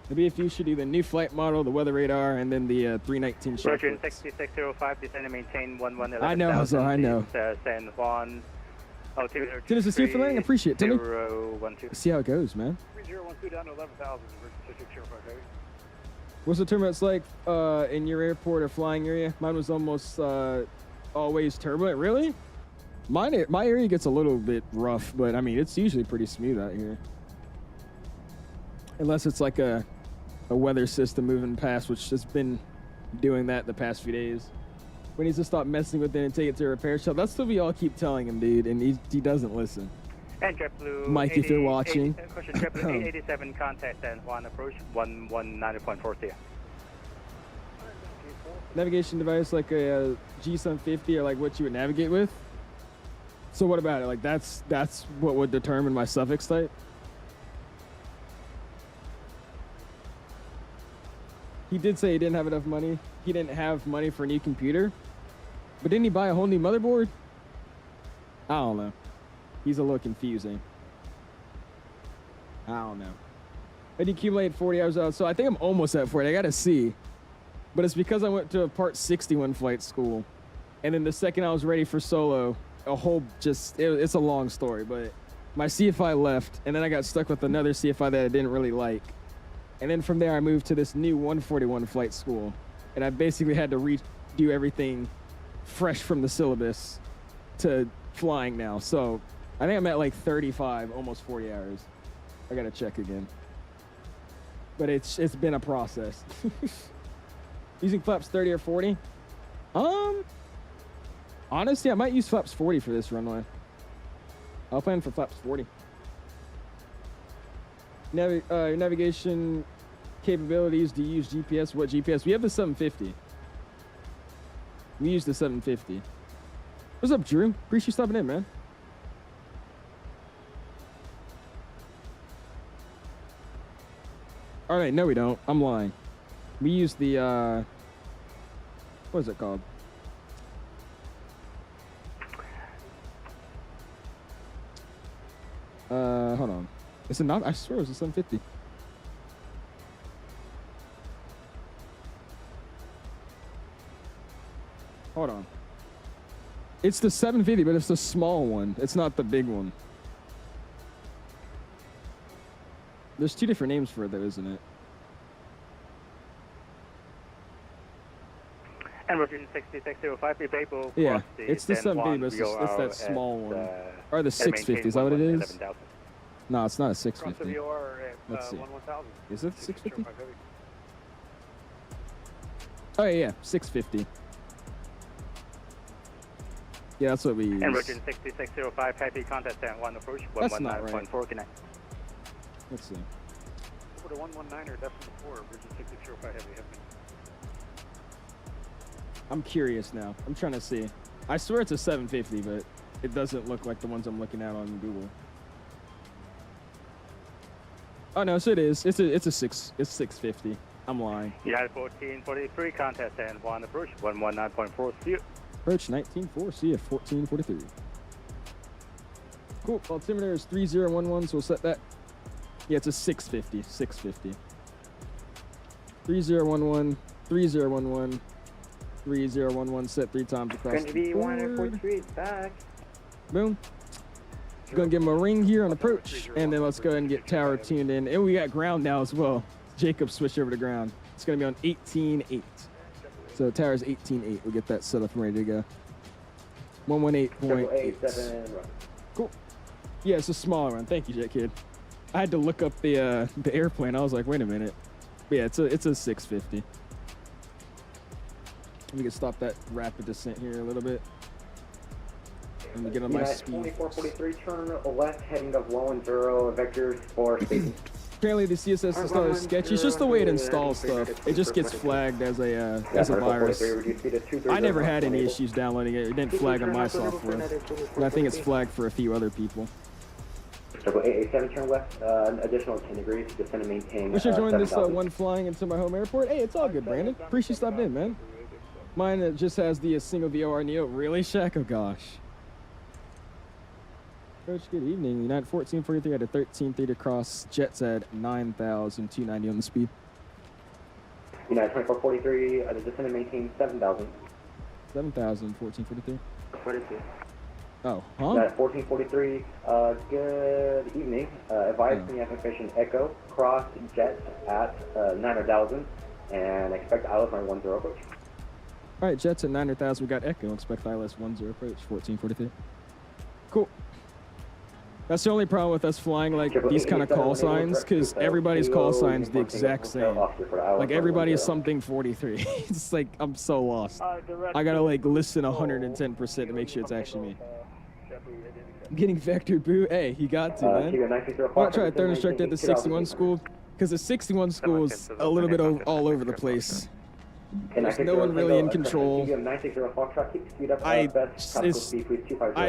The BFU should do the new flight model, the weather radar, and then the 319 shot. Roger, 6605, descend and maintain 1111. I know, Hazar, I know. San Juan, altimeter. Dennis, see you for landing. Appreciate it, Timmy. 012. See how it goes, man. 3012 down to 11,000, 6605 heavy. What's the turbulence like in your airport or flying area? Mine was almost always turbulent. Really? My area gets a little bit rough, but I mean, it's usually pretty smooth out here. Unless it's like a weather system moving past, which has been doing that the past few days. We need to stop messing with it and take it to a repair shop. That's what we all keep telling him, dude, and he doesn't listen. And JetBlue Mike, 80, if you're watching. Question, JetBlue 887, contact San Juan approach, 119.4 CF. Navigation device like a G750 or like what you would navigate with? So what about it? Like that's what would determine my suffix type? He did say he didn't have enough money. He didn't have money for a new computer. But didn't he buy a whole new motherboard? I don't know. He's a little confusing. I don't know. I accumulated 40 hours out, so I think I'm almost at 40. I gotta see. But it's because I went to a Part 61 flight school. And then the second I was ready for solo, it's a long story, but my CFI left, and then I got stuck with another CFI that I didn't really like. And then from there, I moved to this new 141 flight school. And I basically had to redo everything fresh from the syllabus to flying now. So I think I'm at like 35, almost 40 hours. I gotta check again. But it's been a process. Using flaps 30 or 40? Honestly, I might use flaps 40 for this runway. I'll plan for flaps 40. Navigation capabilities, do you use GPS? What GPS? We have the 750. We use the 750. What's up, Drew? Appreciate you stopping in, man. All right, no we don't. I'm lying. We use the, what is it called? Hold on. Is it not? I swear it was a 750. Hold on. It's the 750, but it's the small one. It's not the big one. There's two different names for it, though, isn't it? And Roger 6605, be able yeah, it's the 750, but it's that small one. Or the 650, is that what it is? 11,000. No, it's not a 650. Let's see. 11,000. Is it 650? Oh, yeah, 650. Yeah, that's what we use. And Roger 6605, happy contact San Juan approach, 119.4 connect. Let's see. For the 119er, that's the 4, Roger 6605 heavy. I'm curious now. I'm trying to see. I swear it's a 750, but it doesn't look like the ones I'm looking at on Google. Oh no, so it is. It's 650. I'm lying. United 1443, contact San Juan approach, 119.4 CF. Approach 19.4 CF 1443. Cool. Altimeter is 3011, so we'll set that. Yeah, it's a 650. 650. 3011, 3011. 3011 set 3 times across Going to be the board. 143 back. Boom. Gonna give him a ring here on approach, and then let's go ahead and get tower tuned in. And we got ground now as well. Jacob switched over to ground. It's gonna be on 18.8. So tower's 18.8. We'll get that set up and ready to go. 118.8. Cool. Yeah, it's a smaller one. Thank you, Jet Kid. I had to look up the airplane. I was like, wait a minute. But yeah, it's a 650. We can stop that rapid descent here a little bit. Let me get on my speed. 2443, turn left, heading of 10, vectors for safety. Apparently the CSS installer is sketchy. It's just the way it installs stuff. It just gets flagged as a virus. I never had any issues downloading it. It didn't flag on my software. And I think it's flagged for a few other people. Circle 887, turn left, an additional 10 degrees, descend and maintain. We should join this one flying into my home airport. Hey, it's all good, Brandon. Appreciate you stopping in, man. Mine just has the single VOR Neo. Really, Shaq? Oh, gosh. Coach, good evening. United 1443 at a 13 to cross. Jets at 9,290 on the speed. United 2443, descend and maintain 7,000. 7,000, 1443. 42. Oh, huh? United 1443, good evening. Advise me information Echo, cross Jets at 9,000, and expect ILS 10 approach. All right, Jets at 9,000. We got Echo. Expect ILS 10 approach, 1443. Cool. That's the only problem with us flying like these kind of call signs, because everybody's call sign's the exact same. Like everybody is something 43. It's like I'm so lost. I gotta like listen 110% to make sure it's actually me. Getting vector boot. Hey, you got to, man. I'm gonna try a third instructor at the 61 school, because the 61 school is a little bit all over the place. There's no one really in control. I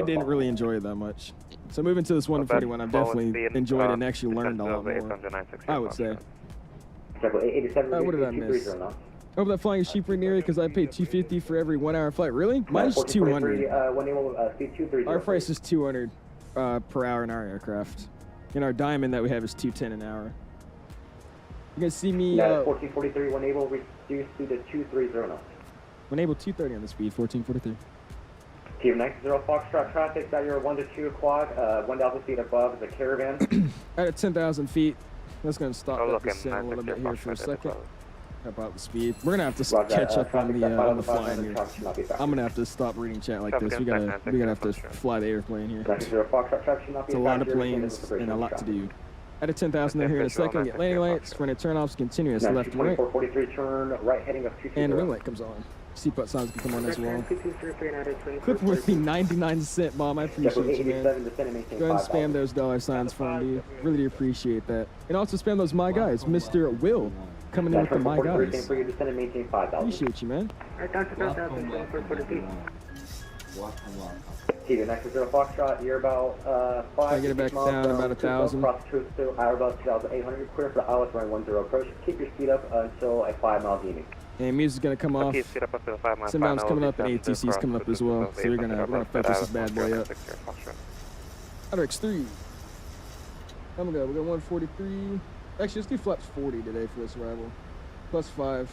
didn't really enjoy it that much. So moving to this 141, I've definitely enjoyed it and actually learned a lot more, I would say. What did I miss? Oh, that flying is cheaper near because I pay $250 for every 1 hour flight. Really? Mine's $200. Our price is $200 per hour in our aircraft. And our diamond that we have is $210 an hour. You guys see me? 1443, when able, reduce speed to 230 knots. When able, 230 on the speed, 1443. Team 90 Foxtrot traffic, got your 1 to 2 quad, 1,000 feet above the caravan. At 10,000 feet, that's going to stop that descent a little bit here for a second. About the speed. We're going to have to catch up on the flying here. I'm going to have to stop reading chat like this. We gotta have to fly the airplane here. It's a lot of planes and a lot to do. At a 10,000 they're here in a second. Get landing lights, running turn-offs, continuous left and right. 43 turn right heading of 220. And the ring light comes on. Seatbelt signs can come on as well. Clip worth me 99 cent, Mom. I appreciate you, man. Go ahead and spam those dollar signs for me. Really do appreciate that. And also spam those My Guys. Mr. Will coming in with the My Guys. Appreciate you, man. TV next 0 Foxtrot, you're about 5. I get it back down about 1,000. Cross coast to Airbus 2,800, clear for ILS runway 10 approach. Keep your speed up until a 5-mile deeming. And music's gonna come off. Simbound's coming up and ATC's coming up as well. So we're gonna focus this bad boy up. X3. I'm gonna go. We got 143. Actually, let's do flaps 40 today for this arrival. +5.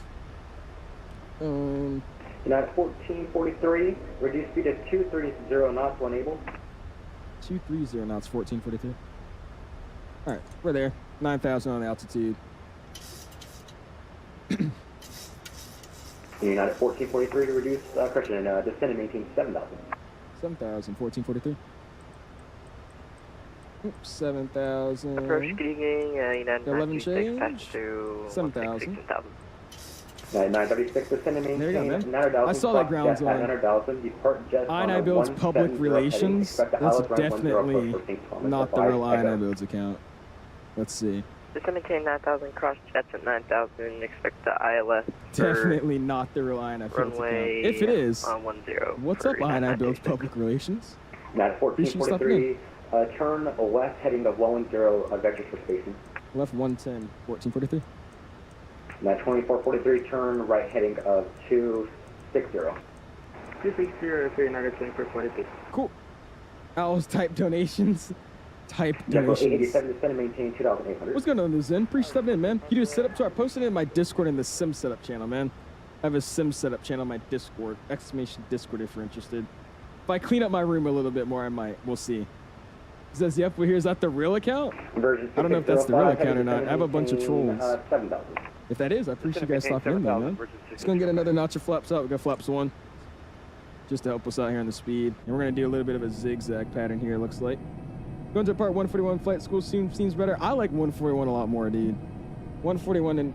United 1443, reduce speed to 230 knots when able. 230 knots, 1443. All right, we're there. 9,000 on the altitude. United 1443 to reduce correction and descend and maintain 7,000. 7,000, 1443. 7,000. Approach getting United 11 change. Patch to 7,000. 936 descend and maintain. There you go, man. I saw that ground zone. 900,000. Depart jet. INI Build's public relations. That's definitely not the real INI Build's account. Let's see. Descend and maintain 9,000. Cross jets at 9,000. Expect the ILS. Definitely not the real INI Build's account. If it is, what's up, INI Build's public relations? 1443. Turn left heading of 10 vectors for spacing. Left 110, 1443. 2443, turn right heading of 260. 260 for United 2443. Cool. Owls type donations. Type 87 descend and maintain 2,800. What's going on, Zen? Appreciate you stepping in, man. You do a setup tour. I posted it in my Discord in the Sim Setup channel, man. I have a Sim Setup channel on my Discord. Exclamation Discord if you're interested. If I clean up my room a little bit more, I might. We'll see. It says, yep, well, here's that the real account? I don't know if that's the real account or not. I have a bunch of trolls. 7,000. If that is, I appreciate you guys stopping in, man. Just gonna get another notch of flaps out. We got flaps 1. Just to help us out here on the speed. And we're gonna do a little bit of a zigzag pattern here, it looks like. Going to part 141 flight school soon seems better. I like 141 a lot more, dude. 141,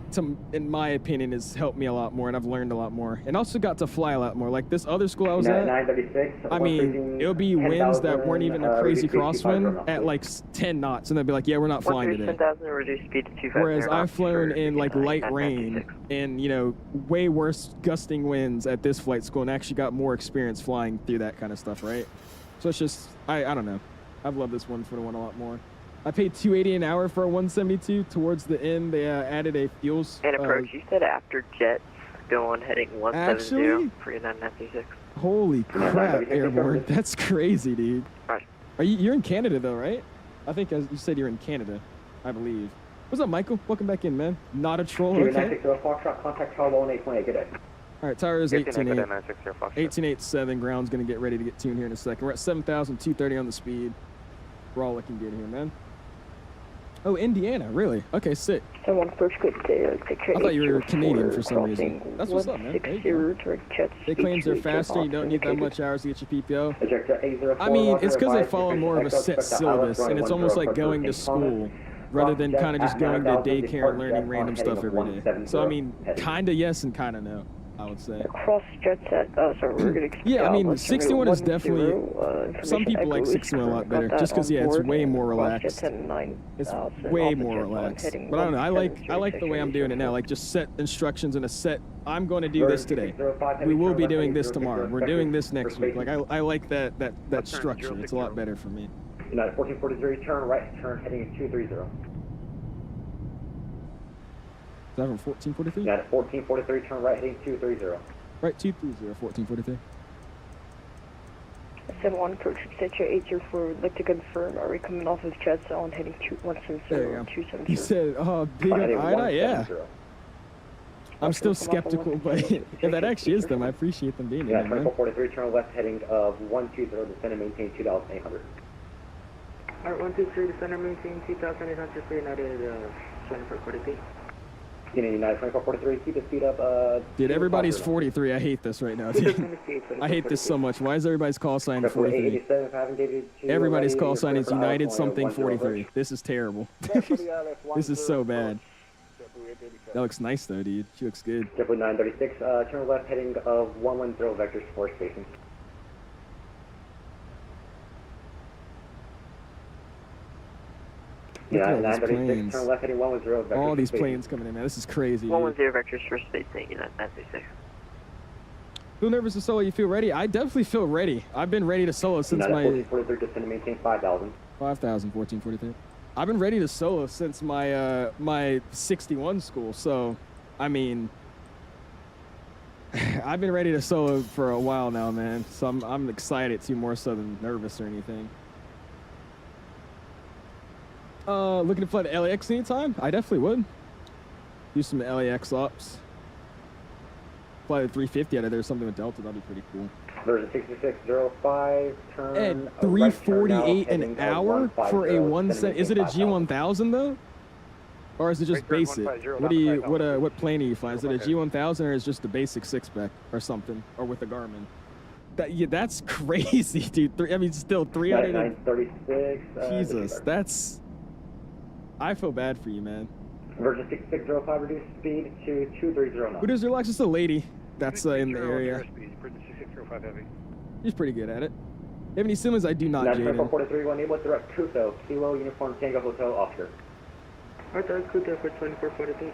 in my opinion, has helped me a lot more, and I've learned a lot more, and also got to fly a lot more. Like this other school I was at, 936. I mean, it'll be winds that weren't even a crazy crosswind at like 10 knots, and they'll be like, yeah, we're not flying today. 10,000, reduce speed to 250. Whereas I've flown in like light rain and, you know, way worse gusting winds at this flight school, and actually got more experience flying through that kind of stuff, right? So it's just, I don't know. I've loved this 141 a lot more. I paid $280 an hour for a 172. Towards the end, they added a fuels. And approach, you said after jets, go on heading 170 for your 9936. Holy crap, airborne. That's crazy, dude. Right. You're in Canada, though, right? I think you said you're in Canada, I believe. What's up, Michael? Welcome back in, man. Not a troll, okay? 960 Contact Tower 1828, good day. All right, tower is 18.8. 18.87. Ground's going to get ready to get tuned here in a second. We're at 7,230 on the speed. We're all looking good here, man. Oh, Indiana, really? Okay, sick. Someone first could I thought you were Canadian for some reason. That's what's up, man. They claims they're faster, you don't need that much hours to get your PPO. I mean, it's because they follow more of a set syllabus, and it's almost like going to school rather than kind of just going to daycare and learning random stuff every day. So, I mean, kind of yes and kind of no, I would say. Cross jets at, sorry, we're going to yeah, I mean, 61 is definitely, some people like 61 a lot better, just because, yeah, it's way more relaxed. It's way more relaxed. But I don't know, I like the way I'm doing it now, like just set instructions in a set, I'm going to do this today. We will be doing this tomorrow. We're doing this next week. Like, I like that structure. It's a lot better for me. United 1443, turn right, turn heading 230. Is that from 1443? United 1443, turn right, heading 230. Right, 230, 1443. 71 approach, Stitcher 804, would like to confirm, are we coming off of jets on heading 170, There you go. 270? You said, big on IAD? Yeah. I'm still skeptical, but if that actually is them, I appreciate them being here. Yeah, 2443, turn left, heading of 120, descend and maintain 2,800. Alright, 123, descend and maintain 2,800 for United 2443. United 2443, keep the speed up. Dude, everybody's 43. I hate this right now, dude. I hate this so much. Why is everybody's call sign 43? Everybody's call sign is United something 43. This is terrible. This is so bad. That looks nice though, dude. She looks good. JetBlue 936, turn left heading of 110 vectors for spacing. Yeah, 936, turn left heading 110 vectors. All these planes coming in, man. This is crazy. 110 vectors for spacing, United 936. Feel nervous to solo? You feel ready? I definitely feel ready. I've been ready to solo since my 1443, descend and maintain 5,000. 5,000, 1443. I've been ready to solo since my my 61 school. So, I mean, I've been ready to solo for a while now, man. So I'm excited too, more so than nervous or anything. Looking to fly to LAX anytime? I definitely would. Do some LAX ops. Fly the 350 out of there, something with Delta, that'd be pretty cool. There's a 6605, turn at 348 an hour for a 170. Is it a G1000 though? Or is it just basic? What plane are you flying? Is it a G1000 or is it just a basic 6-spec or something? Or with a Garmin? That's crazy, dude. I mean, still 300. 936. Jesus, that's... I feel bad for you, man. Version 6605, reduce speed to 230 knots. Who does relax? It's a lady that's in the area. She's pretty good at it. Have any siblings? I do not, Jaden. 443, able direct Kuto, Kilo, Uniform, Tango, Hotel, Oscar. Arthur, Kuto for 2443.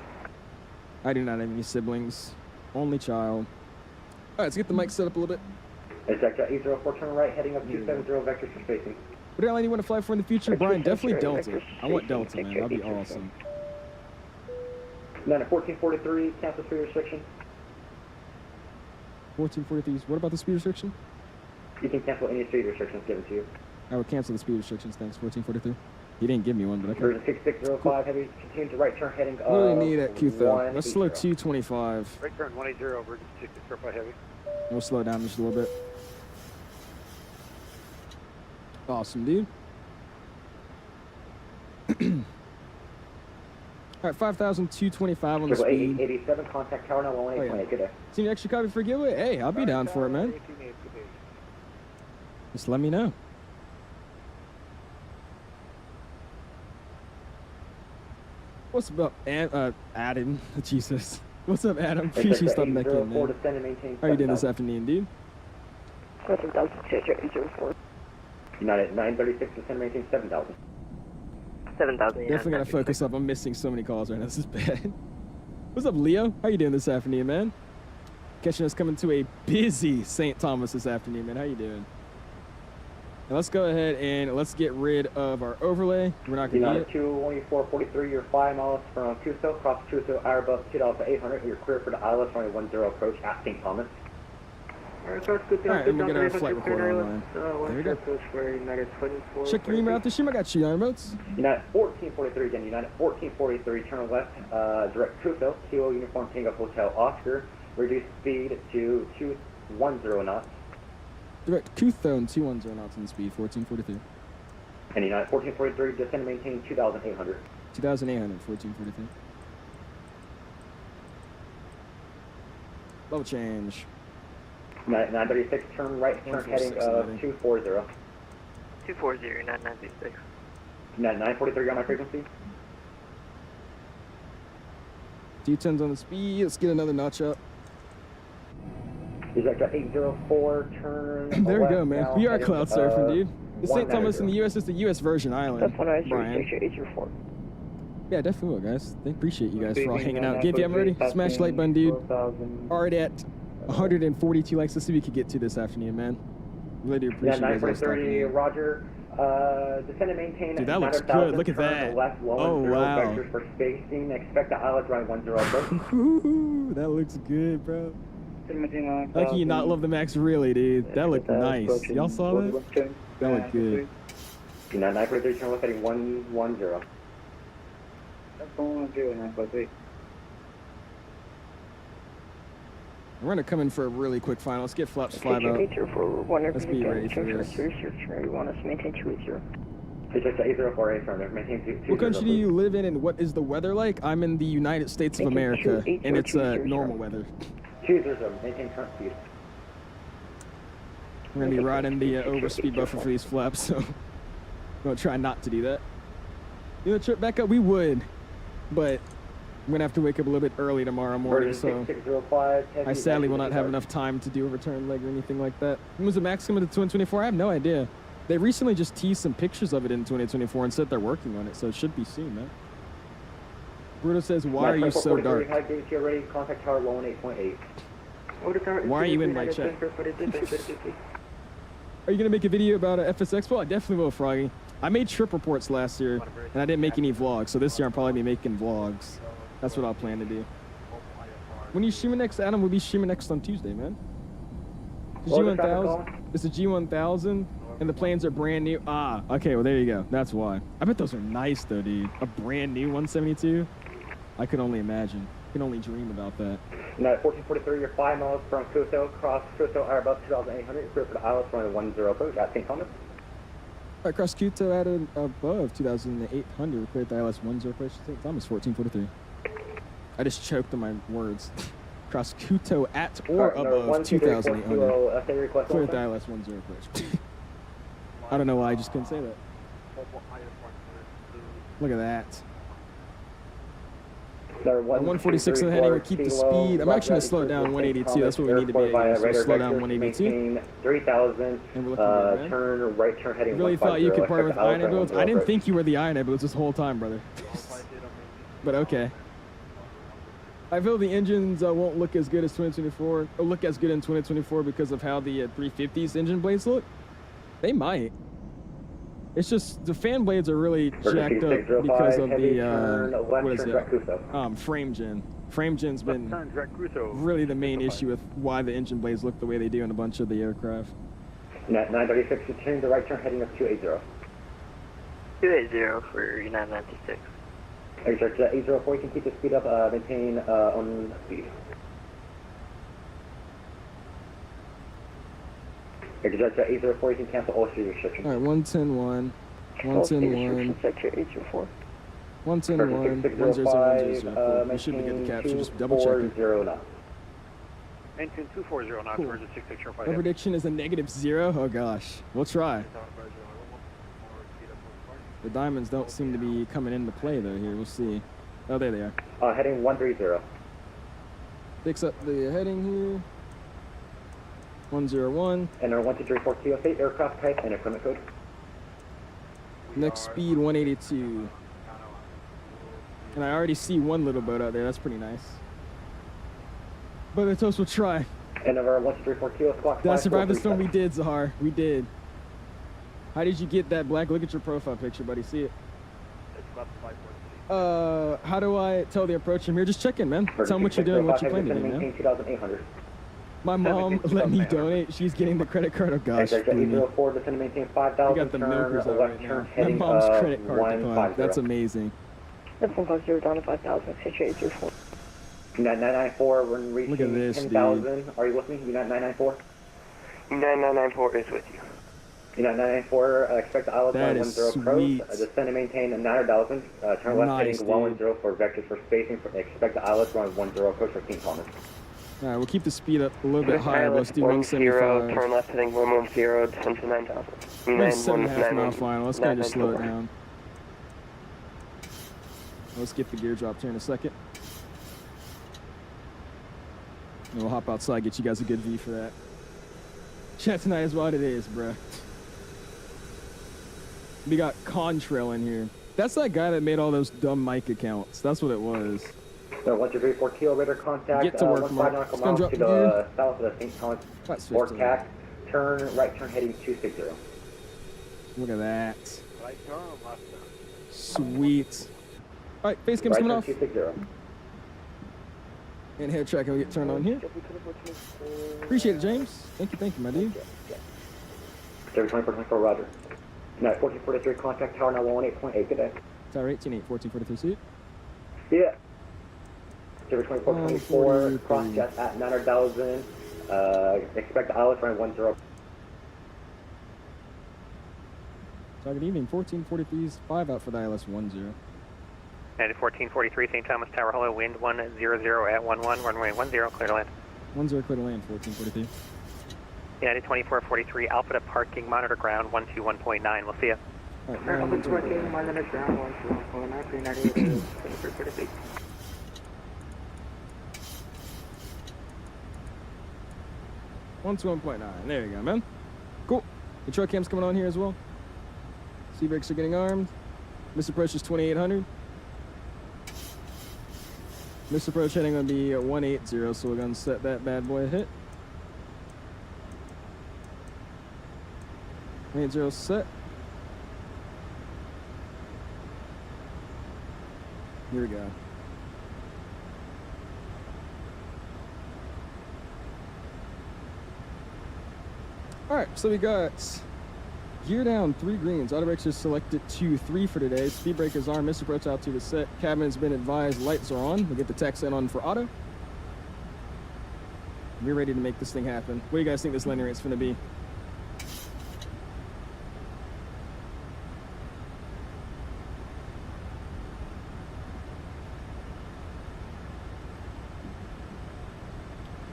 I do not have any siblings. Only child. Alright, let's get the mic set up a little bit. Exact 804, turn right, heading up 270 vectors for spacing. What airline do you want to fly for in the future, Brian? Definitely Delta. I want Delta, man. That'd be awesome. Then at 1443, cancel speed restriction. 1443. What about the speed restriction? You can cancel any speed restrictions given to you. I would cancel the speed restrictions, thanks. 1443. He didn't give me one, but okay. Version 6605, heavy, continue to right turn heading What do we need at Q-Though? Let's slow 225. Right turn 180, Version 6605 heavy. We'll slow down just a little bit. Awesome, dude. All right, 5,225 on the speed. 87, contact tower now 1828. Good day. See any extra copy for a giveaway? Hey, I'll be down for it, man. Just let me know. What's up, Adam? Jesus. What's up, Adam? Appreciate you stopping back in, man. How are you doing this afternoon, dude? 7,000, United 936, descend maintain 7,000. 7,000. Definitely gotta focus up. I'm missing so many calls right now. This is bad. What's up, Leo? How you doing this afternoon, man? Catching us coming to a busy St. Thomas this afternoon, man. How you doing? Now let's go ahead and let's get rid of our overlay. We're not gonna need it. 22443, you're 5 miles from Cusco, cross Cusco, Airbus 2,800. You're clear for the ILS runway 10 approach at St. Thomas. Alright, and we get our flight recorder online. There we go. Check your email out the stream. I got you, boats. United 1443 again. United 1443, turn left, direct Cusco, Kilo Uniform Tango Hotel Oscar. Reduce speed to 210 knots. Direct Cusco and 210 knots in speed, 1443. And United 1443, descend and maintain 2,800. 2,800, 1443. Level change. 936, turn right, turn heading 240. 240, 996. 943 on my frequency. 210s on the speed. Let's get another notch up. Is that 804, turn there we go, man. We are cloud surfing, dude. The St. Thomas in the U.S. is the U.S. Virgin Island. That's what I Brian. 804. Yeah, definitely will, guys. I appreciate you guys for all hanging out. Give you, I'm ready. Smash like button, dude. Already at 142 likes. Let's see what we could get to this afternoon, man. Really do appreciate you guys all stopping in. Roger. Descend and maintain. Dude, that looks good. Look at that. Oh, wow. For spacing. Expect the ILS runway 10 approach. Ooh, that looks good, bro. How can you not love the Max, really, dude? That looked nice. Y'all saw that? That looked good. 943, turn left heading 110. We're gonna come in for a really quick final. Let's get flaps fly out. Let's be ready for this. You want us to maintain 280. It's 804 affirmative. Maintain 2. What country do you live in and what is the weather like? I'm in the United States of America and it's normal weather. 200, maintain current speed. We're gonna be riding the overspeed buffer for these flaps, so I'm gonna try not to do that. You know, trip back up, we would, but I'm gonna have to wake up a little bit early tomorrow morning, so I sadly will not have enough time to do a return leg or anything like that. When was the Max coming to 2024? I have no idea. They recently just teased some pictures of it in 2024 and said they're working on it, so it should be soon, man. Bruno says, why are you so dark? Contact tower 118.8. Why are you in my chat? Are you gonna make a video about FS Expo? I definitely will, Froggy. I made trip reports last year, and I didn't make any vlogs, so this year I'll probably be making vlogs. That's what I'll plan to do. When you streaming next, Adam? We'll be streaming next on Tuesday, man. The G1000. It's a G1000, and the planes are brand new. Ah, okay. Well, there you go. That's why. I bet those are nice, though, dude. A brand new 172. I could only imagine. I can only dream about that. 1443, you're 5 miles from Cusco, cross Cusco, Airbus 2,800, clear for the ILS runway 10 approach at St. Thomas. All right, cross Cusco at above 2,800, clear the ILS 10 approach to St. Thomas, 1443. I just choked on my words. Cross Cusco at or above 2,800, clear the ILS 10 approach. I don't know why I just couldn't say that. Look at that. 146 in the heading, we'll keep the speed. I'm actually going to slow it down 182. That's what we need to be. So slow down 182. 3,000. And we're looking good, man. Turn right, turn heading. You really thought you could partner with Iron Ambulance? I didn't think you were the Iron Ambulance this whole time, brother. But okay. I feel the engines won't look as good as 2024, or look as good in 2024 because of how the 350's engine blades look. They might. It's just the fan blades are really jacked up because of the what is it? Frame gen. Frame gen's been really the main issue with why the engine blades look the way they do in a bunch of the aircraft. 936, turn the right turn heading up 280. 280 for 996. Exactly. 804, you can keep the speed up, maintain on speed. Exactly. 804, you can cancel all speed restrictions. All right, 110-1, 110-1, 110-1, 100-100. You should be good to capture. Just double check it. Maintain 240 knots towards the 6605. My prediction is a -0. Oh gosh, we'll try. The diamonds don't seem to be coming into play though here. We'll see. Oh, there they are. Heading 130. Fix up the heading here. 101. Enter 1234 Kilo State, aircraft type and equipment code. Next speed 182. And I already see one little boat out there. That's pretty nice. But the toast will try. And over 1234 Kilo, squawk. Did I survive the storm? We did, Zahar. We did. How did you get that black? Look at your profile picture, buddy. See it. How do I tell the approach from here? Just check in, man. Tell them what you're doing, what you plan to do, man. 2,800. My mom let me donate. She's getting the credit card. Oh gosh. Jet 804, descend to maintain 5,000. We got the milkers out right now. My Heading, mom's credit card declined. 150. That's amazing. That's 150 down to 5,000, exit 834. Unit 994, we're reaching Look at this, 10,000. Are you with me? Unit 994? Unit 994 is with you. Unit 994, expect the ILS That 110 is pros. sweet. Descend and maintain 9,000. Turn left Nice, heading 110 for vectors for spacing. Expect the ILS 110 approach for King Thomas. All right, we'll keep the speed up a little bit higher. Let's do 175. Turn left heading 110, descend to 9,000. We're 7.5 mile final. Let's kind of just slow it down. Let's get the gear dropped here in a second. And we'll hop outside, get you guys a good view for that. Chat tonight is what it is, bruh. We got Contrail in here. That's that guy that made all those dumb mic accounts. That's what it was. So 1234 Kilo, radar contact. Get to work, Mark. Miles It's gonna drop to the the gear. south of the St. Thomas That's forecast. Turn right, turn heading 260. Look at that. Right turn, left turn. Sweet. All right, face cam's Right coming turn off. 260. And head track will get turned on here. Appreciate it, James. Thank you, my dude. Service 2424, roger. Unit 1443, contact tower now 118.8, good day. Tower 18, 1443 suit. Yeah. Service 2424, cross jet at 9,000. Expect the ILS running 10. Target evening, 1443's 5 out for the ILS 10. United 1443, St. Thomas Tower, hello, wind 100 at 11, runway 10, clear to land. 10 clear to land, 1443. United 2443, Alpha to parking, monitor ground 121.9, we'll see you. All right, Alpha to parking, monitor ground 121.9, 398, 2346. One to 1.9. There you go, man. Cool. The truck cam's coming on here as well. Sea brakes are getting armed. Missed approach is 2800. Missed approach heading going to be 180, so we're going to set that bad boy a hit. 80 set. Here we go. All right, so we got gear down 3 greens. Auto brakes are selected to 3 for today. Speed breakers are missed approach altitude is set. Cabin has been advised. Lights are on. We'll get the tech set on for auto. We're ready to make this thing happen. What do you guys think this landing rate's going to be?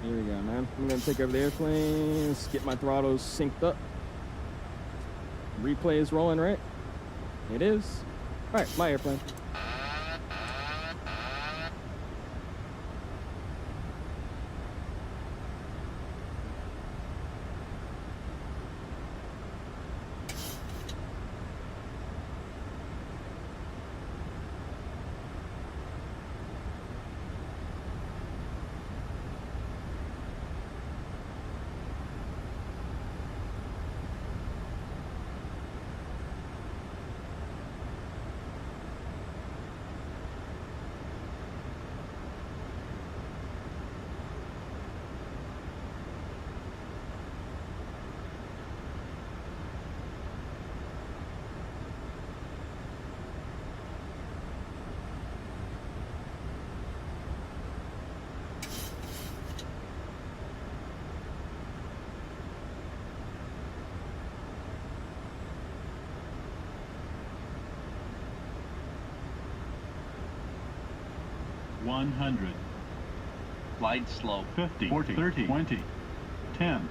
Here we go, man. I'm gonna take over the airplanes, get my throttles synced up. Replay is rolling, right? It is. All right, my airplane. Flight slow. 50, 40, 30, 20, 10.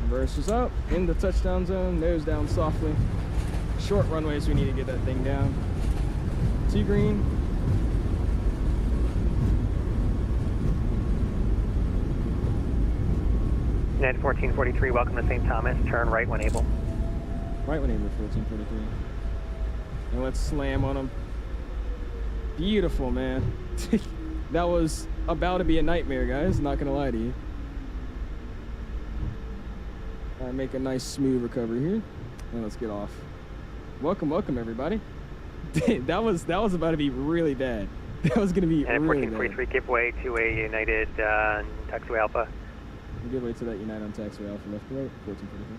Reverse is up, in the touchdown zone, nose down softly. Short runway, so we need to get that thing down. 2 green. United 1443, welcome to St. Thomas. Turn right when able. Right when able, 1443. And let's slam on them. Beautiful, man. That was about to be a nightmare, guys. Not gonna lie to you. All right, make a nice smooth recovery here. And let's get off. Welcome, welcome, everybody. that was about to be really bad. That was gonna be really bad. 1443, give way to a United taxiway Alpha. Give way to that United on taxiway Alpha left to right, 1443.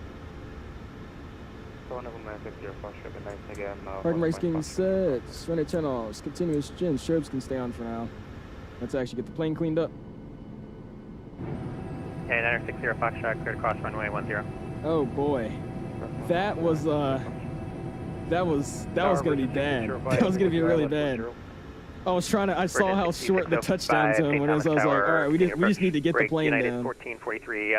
Parking brakes getting set. Runway channels, continuous gins. Strobes can stay on for now. Let's actually get the plane cleaned up. And 960 Foxtrot, clear to cross runway 10. Oh boy, that was gonna be bad. That was gonna be really bad. I saw how short the touchdown zone was. I was like, all right, we just need to get the plane United down. 1443,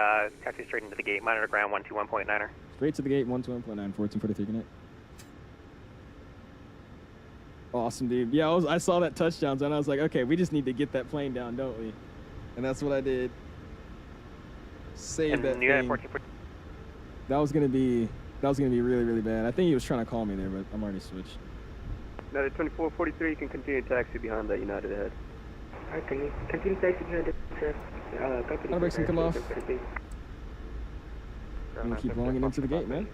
taxi straight into the gate. Monitor ground 121.9er. Straight to the gate, 121.9, 1443 connect. Awesome, dude. Yeah, I saw that touchdown zone. I was like, okay, we just need to get that plane down, don't we? And that's what I did. Save that thing. That was gonna be really, really bad. I think he was trying to call me there, but I'm already switched. United 2443, you can continue taxi behind that United ahead. Alright, can you continue taxi behind the Auto brakes can come off. I'm gonna keep rolling it into the gate, man.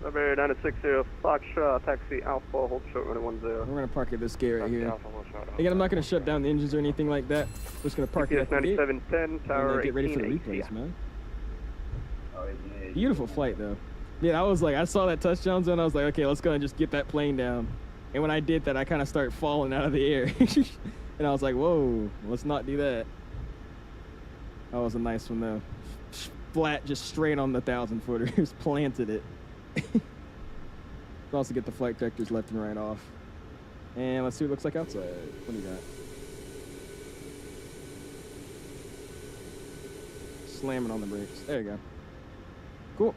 Number 960 Foxtrot, taxi Alpha, hold short runway 10. We're gonna park at this gate right here. Again, I'm not gonna shut down the engines or anything like that. We're just gonna park it at the gate. 9710, tower Get ready for the replays, man. Beautiful flight, though. Yeah, I saw that touchdown zone. I was like, okay, let's go and just get that plane down. And when I did that, I kind of started falling out of the air. And I was like, whoa, let's not do that. That was a nice one, though. Flat, just straight on the 1,000-footers. Planted it. Let's also get the flight vectors left and right off. And let's see what it looks like outside. What do you got? Slamming on the brakes. There you go. Cool.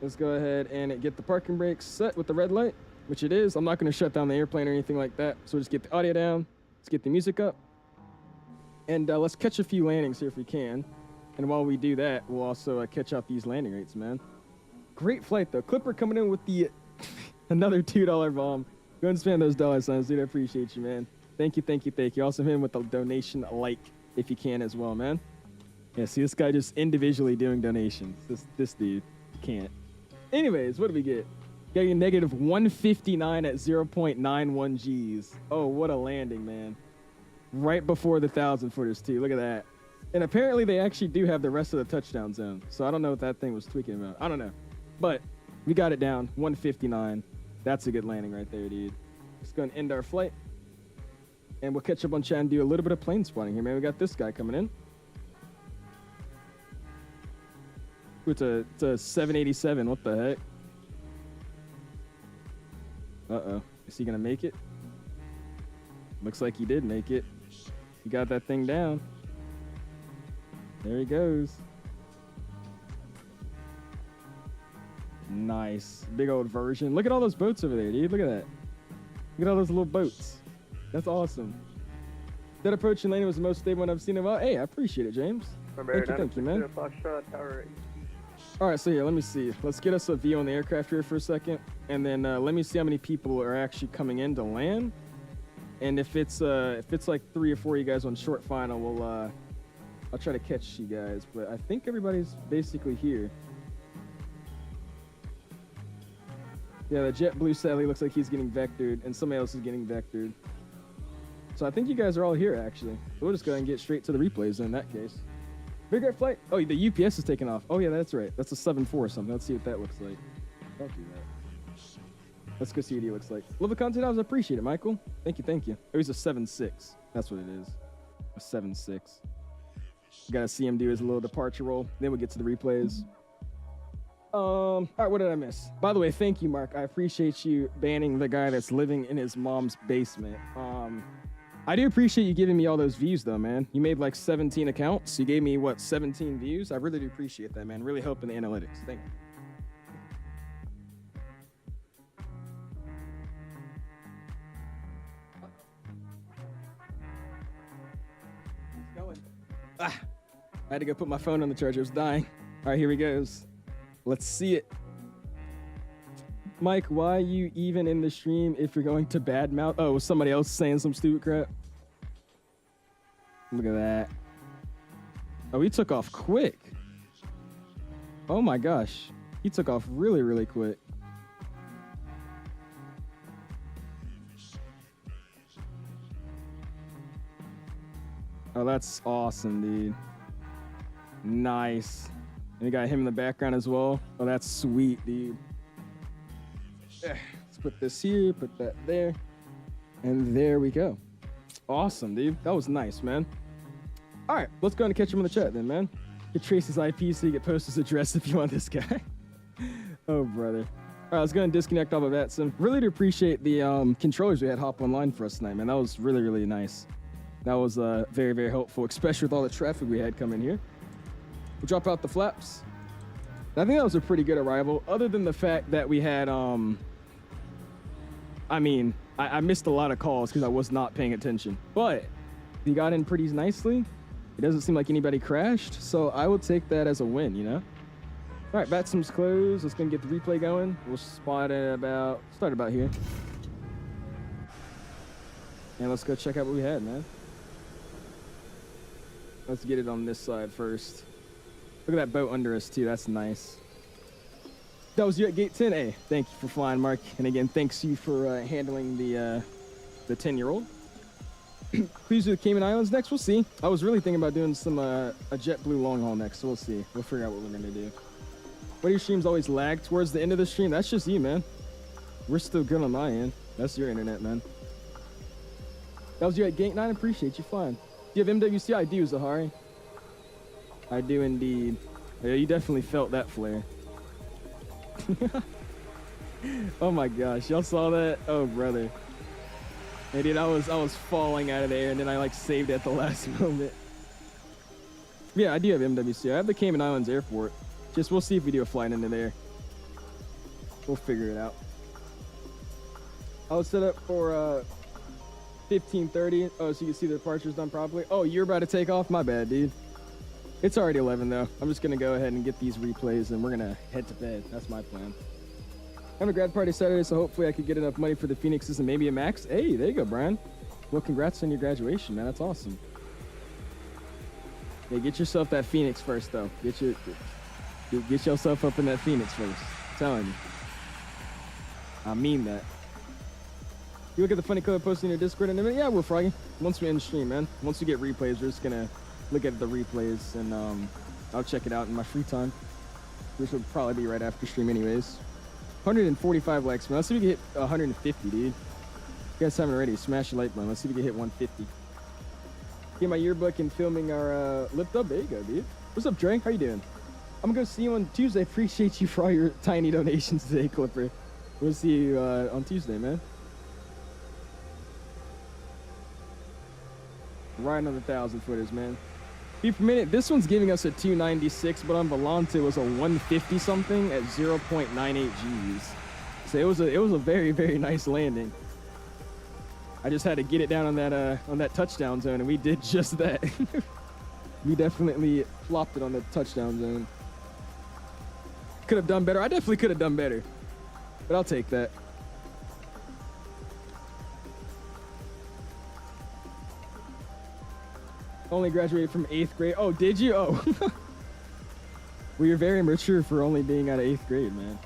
Let's go ahead and get the parking brakes set with the red light, which it is. I'm not going to shut down the airplane or anything like that. So we'll just get the audio down. Let's get the music up. And let's catch a few landings here if we can. And while we do that, we'll also catch out these landing rates, man. Great flight, though. Clipper coming in with the another $2 bomb. Go and spam those dollar signs, dude. I appreciate you, man. Thank you, thank you, thank you. Also hit him with a donation like if you can as well, man. Yeah, see this guy just individually doing donations. This dude can't. Anyways, what do we get? Getting a negative 159 at 0.91 G's. Oh, what a landing, man. Right before the 1,000-footers, too. Look at that. And apparently they actually do have the rest of the touchdown zone. So I don't know what that thing was tweaking about. I don't know. But we got it down, 159. That's a good landing right there, dude. Just going to end our flight. And we'll catch up on chat and do a little bit of plane spotting here, man. We got this guy coming in. It's a 787. What the heck? Uh-oh. Is he going to make it? Looks like he did make it. He got that thing down. There he goes. Nice. Big old version. Look at all those boats over there, dude. Look at that. Look at all those little boats. That's awesome. That approach in lane was the most stable one I've seen in a while. Hey, I appreciate it, James. Thank you, man. All right, so here, let me see. Let's get us a view on the aircraft here for a second. And then let me see how many people are actually coming in to land. And if it's like 3 or 4 of you guys on short final, I'll try to catch you guys. But I think everybody's basically here. Yeah, the JetBlue sadly looks like he's getting vectored, and somebody else is getting vectored. So I think you guys are all here, actually. So we'll just go ahead and get straight to the replays in that case. Big Red Flight. Oh, the UPS is taking off. Oh, yeah, that's right. That's a 7-4 or something. Let's see what that looks like. Don't do that. Let's go see what he looks like. Love the content. I appreciate it, Michael. Thank you, thank you. Oh, he's a 7-6. That's what it is. A 7-6. You gotta see him do his little departure roll. Then we'll get to the replays. All right, what did I miss? By the way, thank you, Mark. I appreciate you banning the guy that's living in his mom's basement. I do appreciate you giving me all those views, though, man. You made like 17 accounts. You gave me, what, 17 views? I really do appreciate that, man. Really helping the analytics. Thank you. I had to go put my phone on the charger. It was dying. All right, here he goes. Let's see it. Mike, why you even in the stream if you're going to badmouth? Oh, was somebody else saying some stupid crap? Look at that. Oh, he took off quick. Oh my gosh. He took off really, really quick. Oh, that's awesome, dude. Nice. And you got him in the background as well. Oh, that's sweet, dude. Let's put this here, put that there. And there we go. Awesome, dude. That was nice, man. All right, let's go and catch him in the chat then, man. Get Tracy's IP so you get post his address if you want this guy. Oh, brother. All right, let's go and disconnect off of VATSIM. Really do appreciate the controllers we had hop online for us tonight, man. That was really, really nice. That was very, very helpful, especially with all the traffic we had coming here. We'll drop out the flaps. I think that was a pretty good arrival, other than the fact that we had, I missed a lot of calls because I was not paying attention. But he got in pretty nicely. It doesn't seem like anybody crashed, so I would take that as a win, you know? All right, VATSIM's closed. Let's go and get the replay going. We'll start about here. And let's go check out what we had, man. Let's get it on this side first. Look at that boat under us, too. That's nice. That was you at gate 10. Hey, thank you for flying, Mark. And again, thanks you for handling the 10-year-old. Please do the Cayman Islands next. We'll see. I was really thinking about doing some a JetBlue long haul next, so we'll see. We'll figure out what we're going to do. Why do your streams always lag towards the end of the stream? That's just you, man. We're still good on my end. That's your internet, man. That was you at gate 9. Appreciate you flying. Do you have MWC? I do, Zahari. I do indeed. Yeah, you definitely felt that flare. Oh my gosh, y'all saw that? Oh brother. Hey dude, I was falling out of the air and then I like saved at the last moment. Yeah, I do have MWC. I have the Cayman Islands Airport. Just we'll see if we do a flight into there. We'll figure it out. I was set up for 15:30. Oh, so you can see the departure's done properly. Oh, you're about to take off? My bad, dude. It's already 11 though. I'm just gonna go ahead and get these replays and we're gonna head to bed. That's my plan. I have a grad party Saturday, so hopefully I could get enough money for the Phoenixes and maybe a Max. Hey, there you go, Brian. Well, congrats on your graduation, man. That's awesome. Hey, get yourself that Phoenix first, though. Get yourself up in that Phoenix first. I'm telling you. I mean that. You look at the funny color posted in your Discord in a minute. Yeah, we're Froggy. Once we end the stream, man. Once we get replays, we're just gonna look at the replays and I'll check it out in my free time. Which will probably be right after stream anyways. 145 likes, man. Let's see if we can hit 150, dude. You guys haven't already. Smash the like button. Let's see if we can hit 150. Get my yearbook and filming our lip dub. There you go, dude. What's up, Dre? How you doing? I'm gonna go see you on Tuesday. Appreciate you for all your tiny donations today, Clipper. We'll see you on Tuesday, man. Riding on the 1,000 footers, man. Feet per minute. This one's giving us a 296, but on Volante it was a 150 something at 0.98 Gs. So it was a very, very nice landing. I just had to get it down on that touchdown zone, and we did just that. We definitely flopped it on the touchdown zone. Could have done better. I definitely could have done better, but I'll take that. Only graduated from 8th grade. Oh, did you? Oh. Well, you're very mature for only being out of 8th grade, man.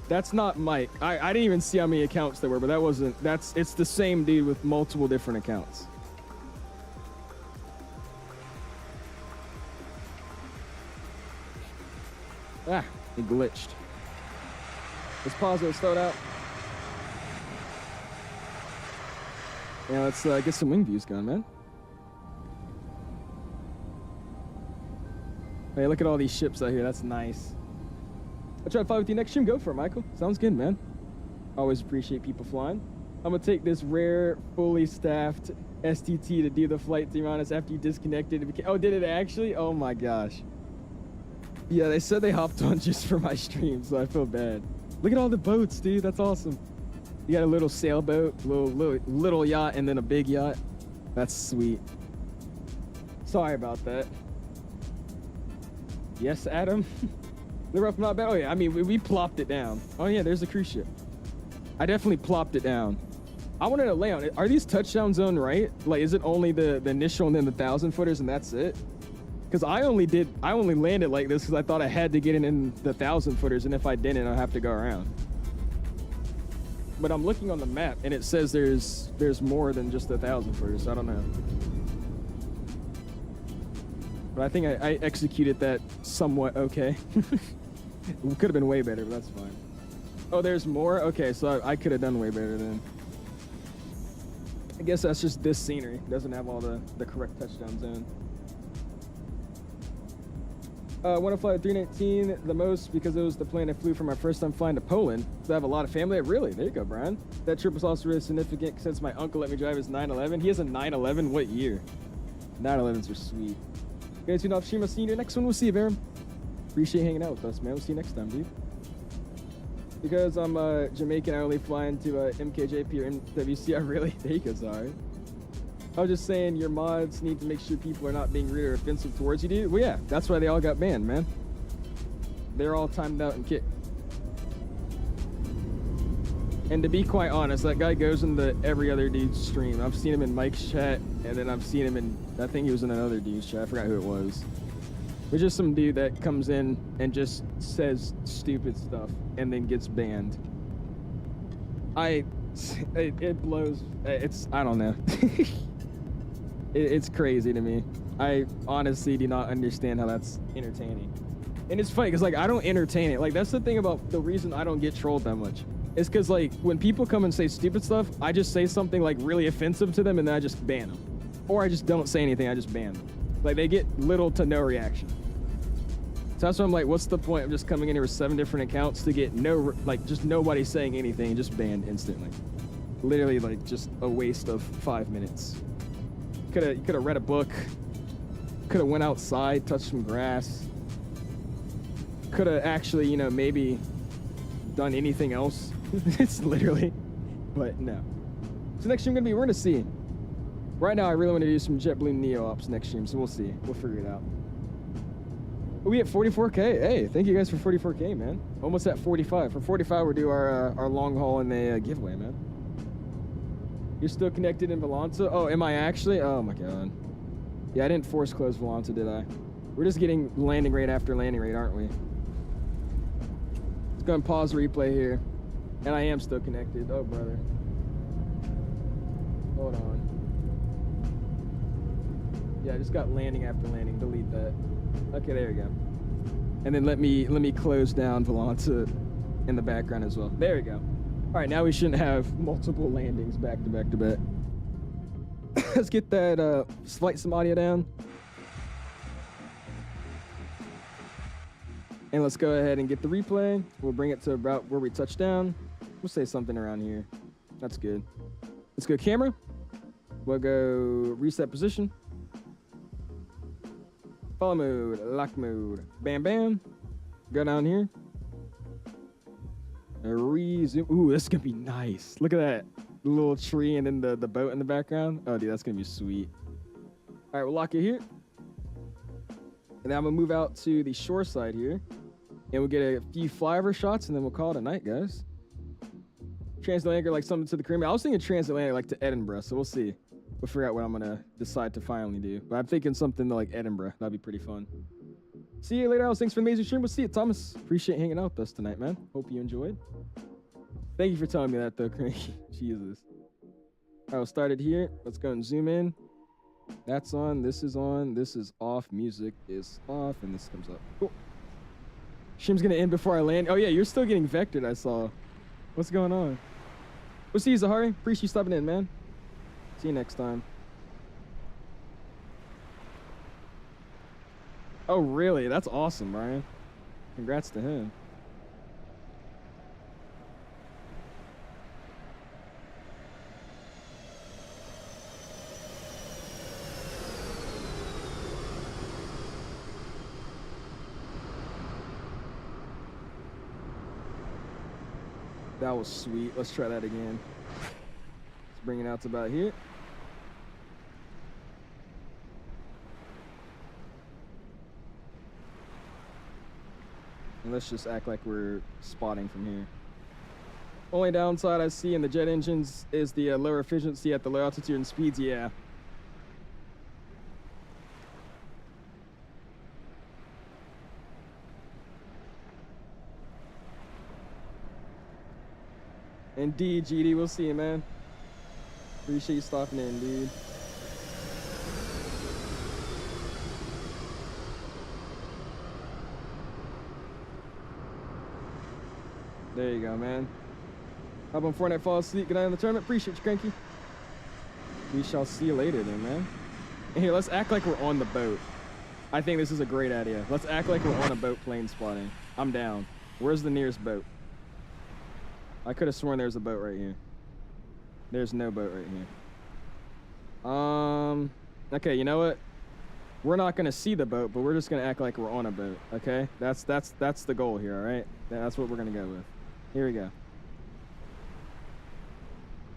That's not Mike. I didn't even see how many accounts there were, but that wasn't, it's the same dude with multiple different accounts. Ah, it glitched. Let's pause it, start out. Yeah, let's get some wing views going, man. Hey, look at all these ships out here. That's nice. I'll try to fly with you next stream. Go for it, Michael. Sounds good, man. Always appreciate people flying. I'm going to take this rare, fully staffed STT to do the flight, to be honest, after you disconnected. Oh, did it actually? Oh, my gosh. Yeah, they said they hopped on just for my stream, so I feel bad. Look at all the boats, dude. That's awesome. You got a little sailboat, little yacht, and then a big yacht. That's sweet. Sorry about that. Yes, Adam. The rough not bad. Oh yeah, I mean we plopped it down. Oh yeah, there's a cruise ship. I definitely plopped it down. I wanted to lay on it. Are these touchdown zone right? Like, is it only the initial and then the 1,000-footers and that's it? Because I only landed like this because I thought I had to get in the 1,000-footers, and if I didn't, I'd have to go around. But I'm looking on the map and it says there's more than just the 1,000-footers. So I don't know. But I think I executed that somewhat okay. Could have been way better, but that's fine. Oh, there's more? Okay, so I could have done way better then. I guess that's just this scenery. It doesn't have all the correct touchdown zone. I want to fly at 319 the most because it was the plane I flew for my first time flying to Poland. So I have a lot of family. Really? There you go, Brian. That trip was also really significant since my uncle let me drive his 911. He has a 911? What year? 911s are sweet. Guys, you know, Shima, see you next one. We'll see you, Baron. Appreciate hanging out with us, man. We'll see you next time, dude. Because I'm Jamaican, I only fly into MKJP or MWC. Really? There you go, sorry. I was just saying your mods need to make sure people are not being rude or offensive towards you, dude. Well, yeah, that's why they all got banned, man. They're all timed out and kicked. And to be quite honest, that guy goes into every other dude's stream. I've seen him in Mike's chat, and then I've seen him in, I think he was in another dude's chat. I forgot who it was. But just some dude that comes in and just says stupid stuff and then gets banned. It blows. I don't know. It's crazy to me. I honestly do not understand how that's entertaining. And it's funny because, like, I don't entertain it. Like, that's the thing about the reason I don't get trolled that much. It's because, like, when people come and say stupid stuff, I just say something, like, really offensive to them and then I just ban them. Or I just don't say anything, I just ban them. Like, they get little to no reaction. So that's why I'm like, what's the point of just coming in here with 7 different accounts to get no, like, just nobody saying anything, just banned instantly. Literally, like, just a waste of 5 minutes. You could have read a book. Could have went outside, touched some grass. Could have actually, you know, maybe done anything else. It's literally, but no. So next stream we're gonna see. Right now, I really want to do some JetBlue Neo ops next stream, so we'll see. We'll figure it out. We at 44K. Hey, thank you guys for 44K, man. Almost at 45. For 45, we'll do our long haul and a giveaway, man. You're still connected in Volanta? Oh, am I actually? Oh my god. Yeah, I didn't force close Volanta, did I? We're just getting landing rate after landing rate, aren't we? Let's go and pause replay here. And I am still connected. Oh, brother. Hold on. Yeah, I just got landing after landing. Delete that. Okay, there we go. And then let me close down Volanta in the background as well. There we go. All right, now we shouldn't have multiple landings back to back to back. Let's get that FlightSim audio down. And let's go ahead and get the replay. We'll bring it to about where we touched down. We'll say something around here. That's good. Let's go camera. We'll go reset position. Follow mode, lock mode. Bam, bam. Go down here. Resume. Ooh, this is gonna be nice. Look at that little tree and then the boat in the background. Oh, dude, that's gonna be sweet. All right, we'll lock it here. And then I'm gonna move out to the shore side here. And we'll get a few flyover shots and then we'll call it a night, guys. Transatlantic like something to the Caribbean. I was thinking transatlantic like to Edinburgh, so we'll see. We'll figure out what I'm gonna decide to finally do. But I'm thinking something like Edinburgh. That'd be pretty fun. See you later, Alice. Thanks for the amazing stream. We'll see you, Thomas. Appreciate hanging out with us tonight, man. Hope you enjoyed. Thank you for telling me that, though, Cranky. Jesus. All right, we'll start it here. Let's go and zoom in. That's on. This is on. This is off. Music is off. And this comes up. Cool. Stream's going to end before I land. Oh, yeah, you're still getting vectored, I saw. What's going on? We'll see you, Zahari. Appreciate you stopping in, man. See you next time. Oh, really? That's awesome, Brian. Congrats to him. That was sweet. Let's try that again. Let's bring it out to about here. And let's just act like we're spotting from here. Only downside I see in the jet engines is the lower efficiency at the low altitude and speeds. Yeah. Indeed, GD. We'll see you, man. Appreciate you stopping in, dude. There you go, man. Up on Fortnite, fall asleep. Good night on the tournament. Appreciate you, Cranky. We shall see you later then, man. And here, let's act like we're on the boat. I think this is a great idea. Let's act like we're on a boat plane spotting. I'm down. Where's the nearest boat? I could have sworn there's a boat right here. There's no boat right here. Okay, you know what? We're not gonna see the boat, but we're just gonna act like we're on a boat, okay? That's the goal here, all right? That's what we're gonna go with. Here we go. How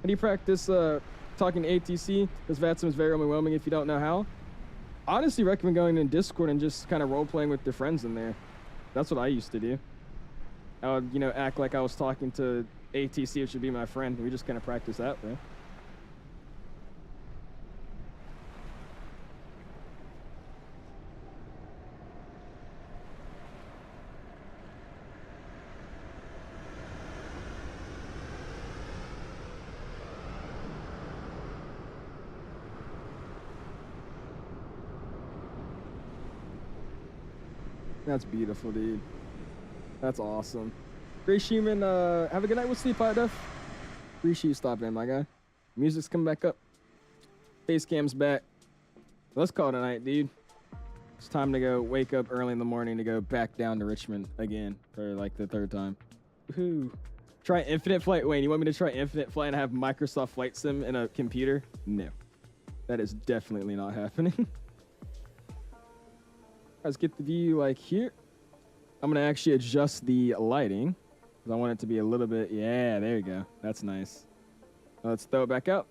do you practice talking to ATC? Because VATSIM is very overwhelming if you don't know how. I honestly recommend going in Discord and just kind of role-playing with your friends in there. That's what I used to do. I would, you know, act like I was talking to ATC, which would be my friend. We just kind of practice that, bro. That's beautiful, dude. That's awesome. Grace Schumann, have a good night. We'll sleep, High Def. Appreciate you stopping in, my guy. Music's coming back up. Face cam's back. Let's call it a night, dude. It's time to go wake up early in the morning to go back down to Richmond again for like the 3rd time. Woohoo. Try Infinite Flight. Wayne, you want me to try Infinite Flight and have Microsoft Flight Sim in a computer? No. That is definitely not happening. Let's get the view like here. I'm gonna actually adjust the lighting because I want it to be a little bit, yeah, there you go. That's nice. Let's throw it back out.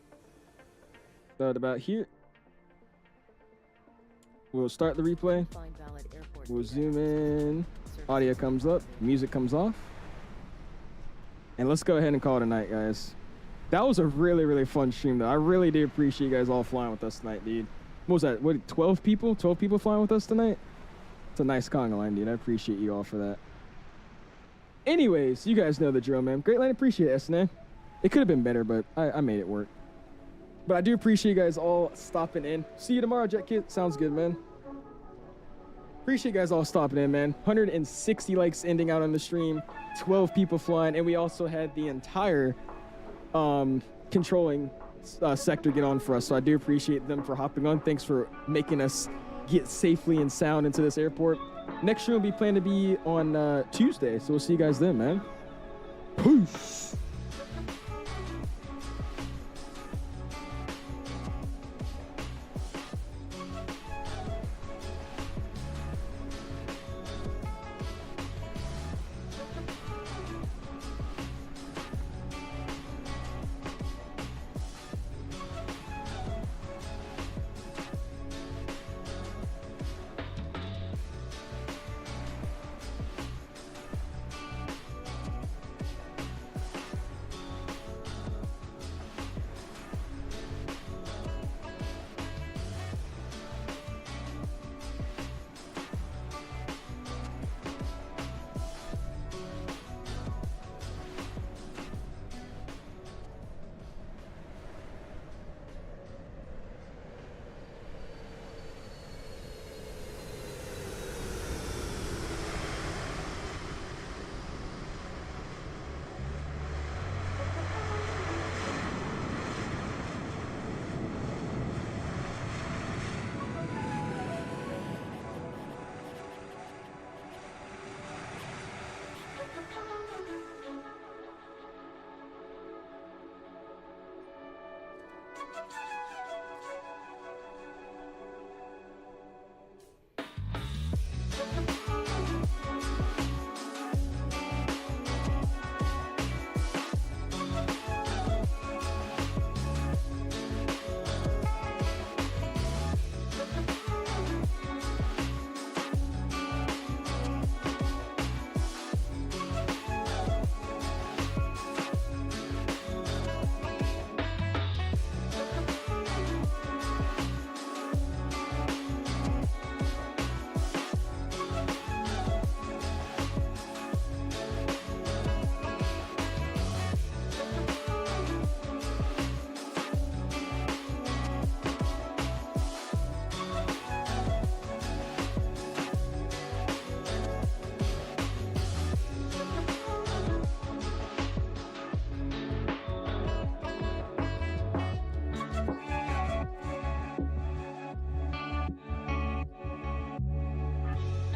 Throw it about here. We'll start the replay. We'll zoom in. Audio comes up, music comes off. And let's go ahead and call it a night, guys. That was a really, really fun stream though. I really do appreciate you guys all flying with us tonight, dude. What was that? What, 12 people? 12 people flying with us tonight? It's a nice conga line, dude. I appreciate you all for that. Anyways, you guys know the drill, man. Great line, appreciate it, SNA. It could have been better, but I made it work. But I do appreciate you guys all stopping in. See you tomorrow, Jet Kit. Sounds good, man. Appreciate you guys all stopping in, man. 160 likes ending out on the stream. 12 people flying, and we also had the entire controlling sector get on for us. So I do appreciate them for hopping on. Thanks for making us get safely and sound into this airport. Next stream will be planned to be on Tuesday, so we'll see you guys then, man. Peace.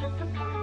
Thank you.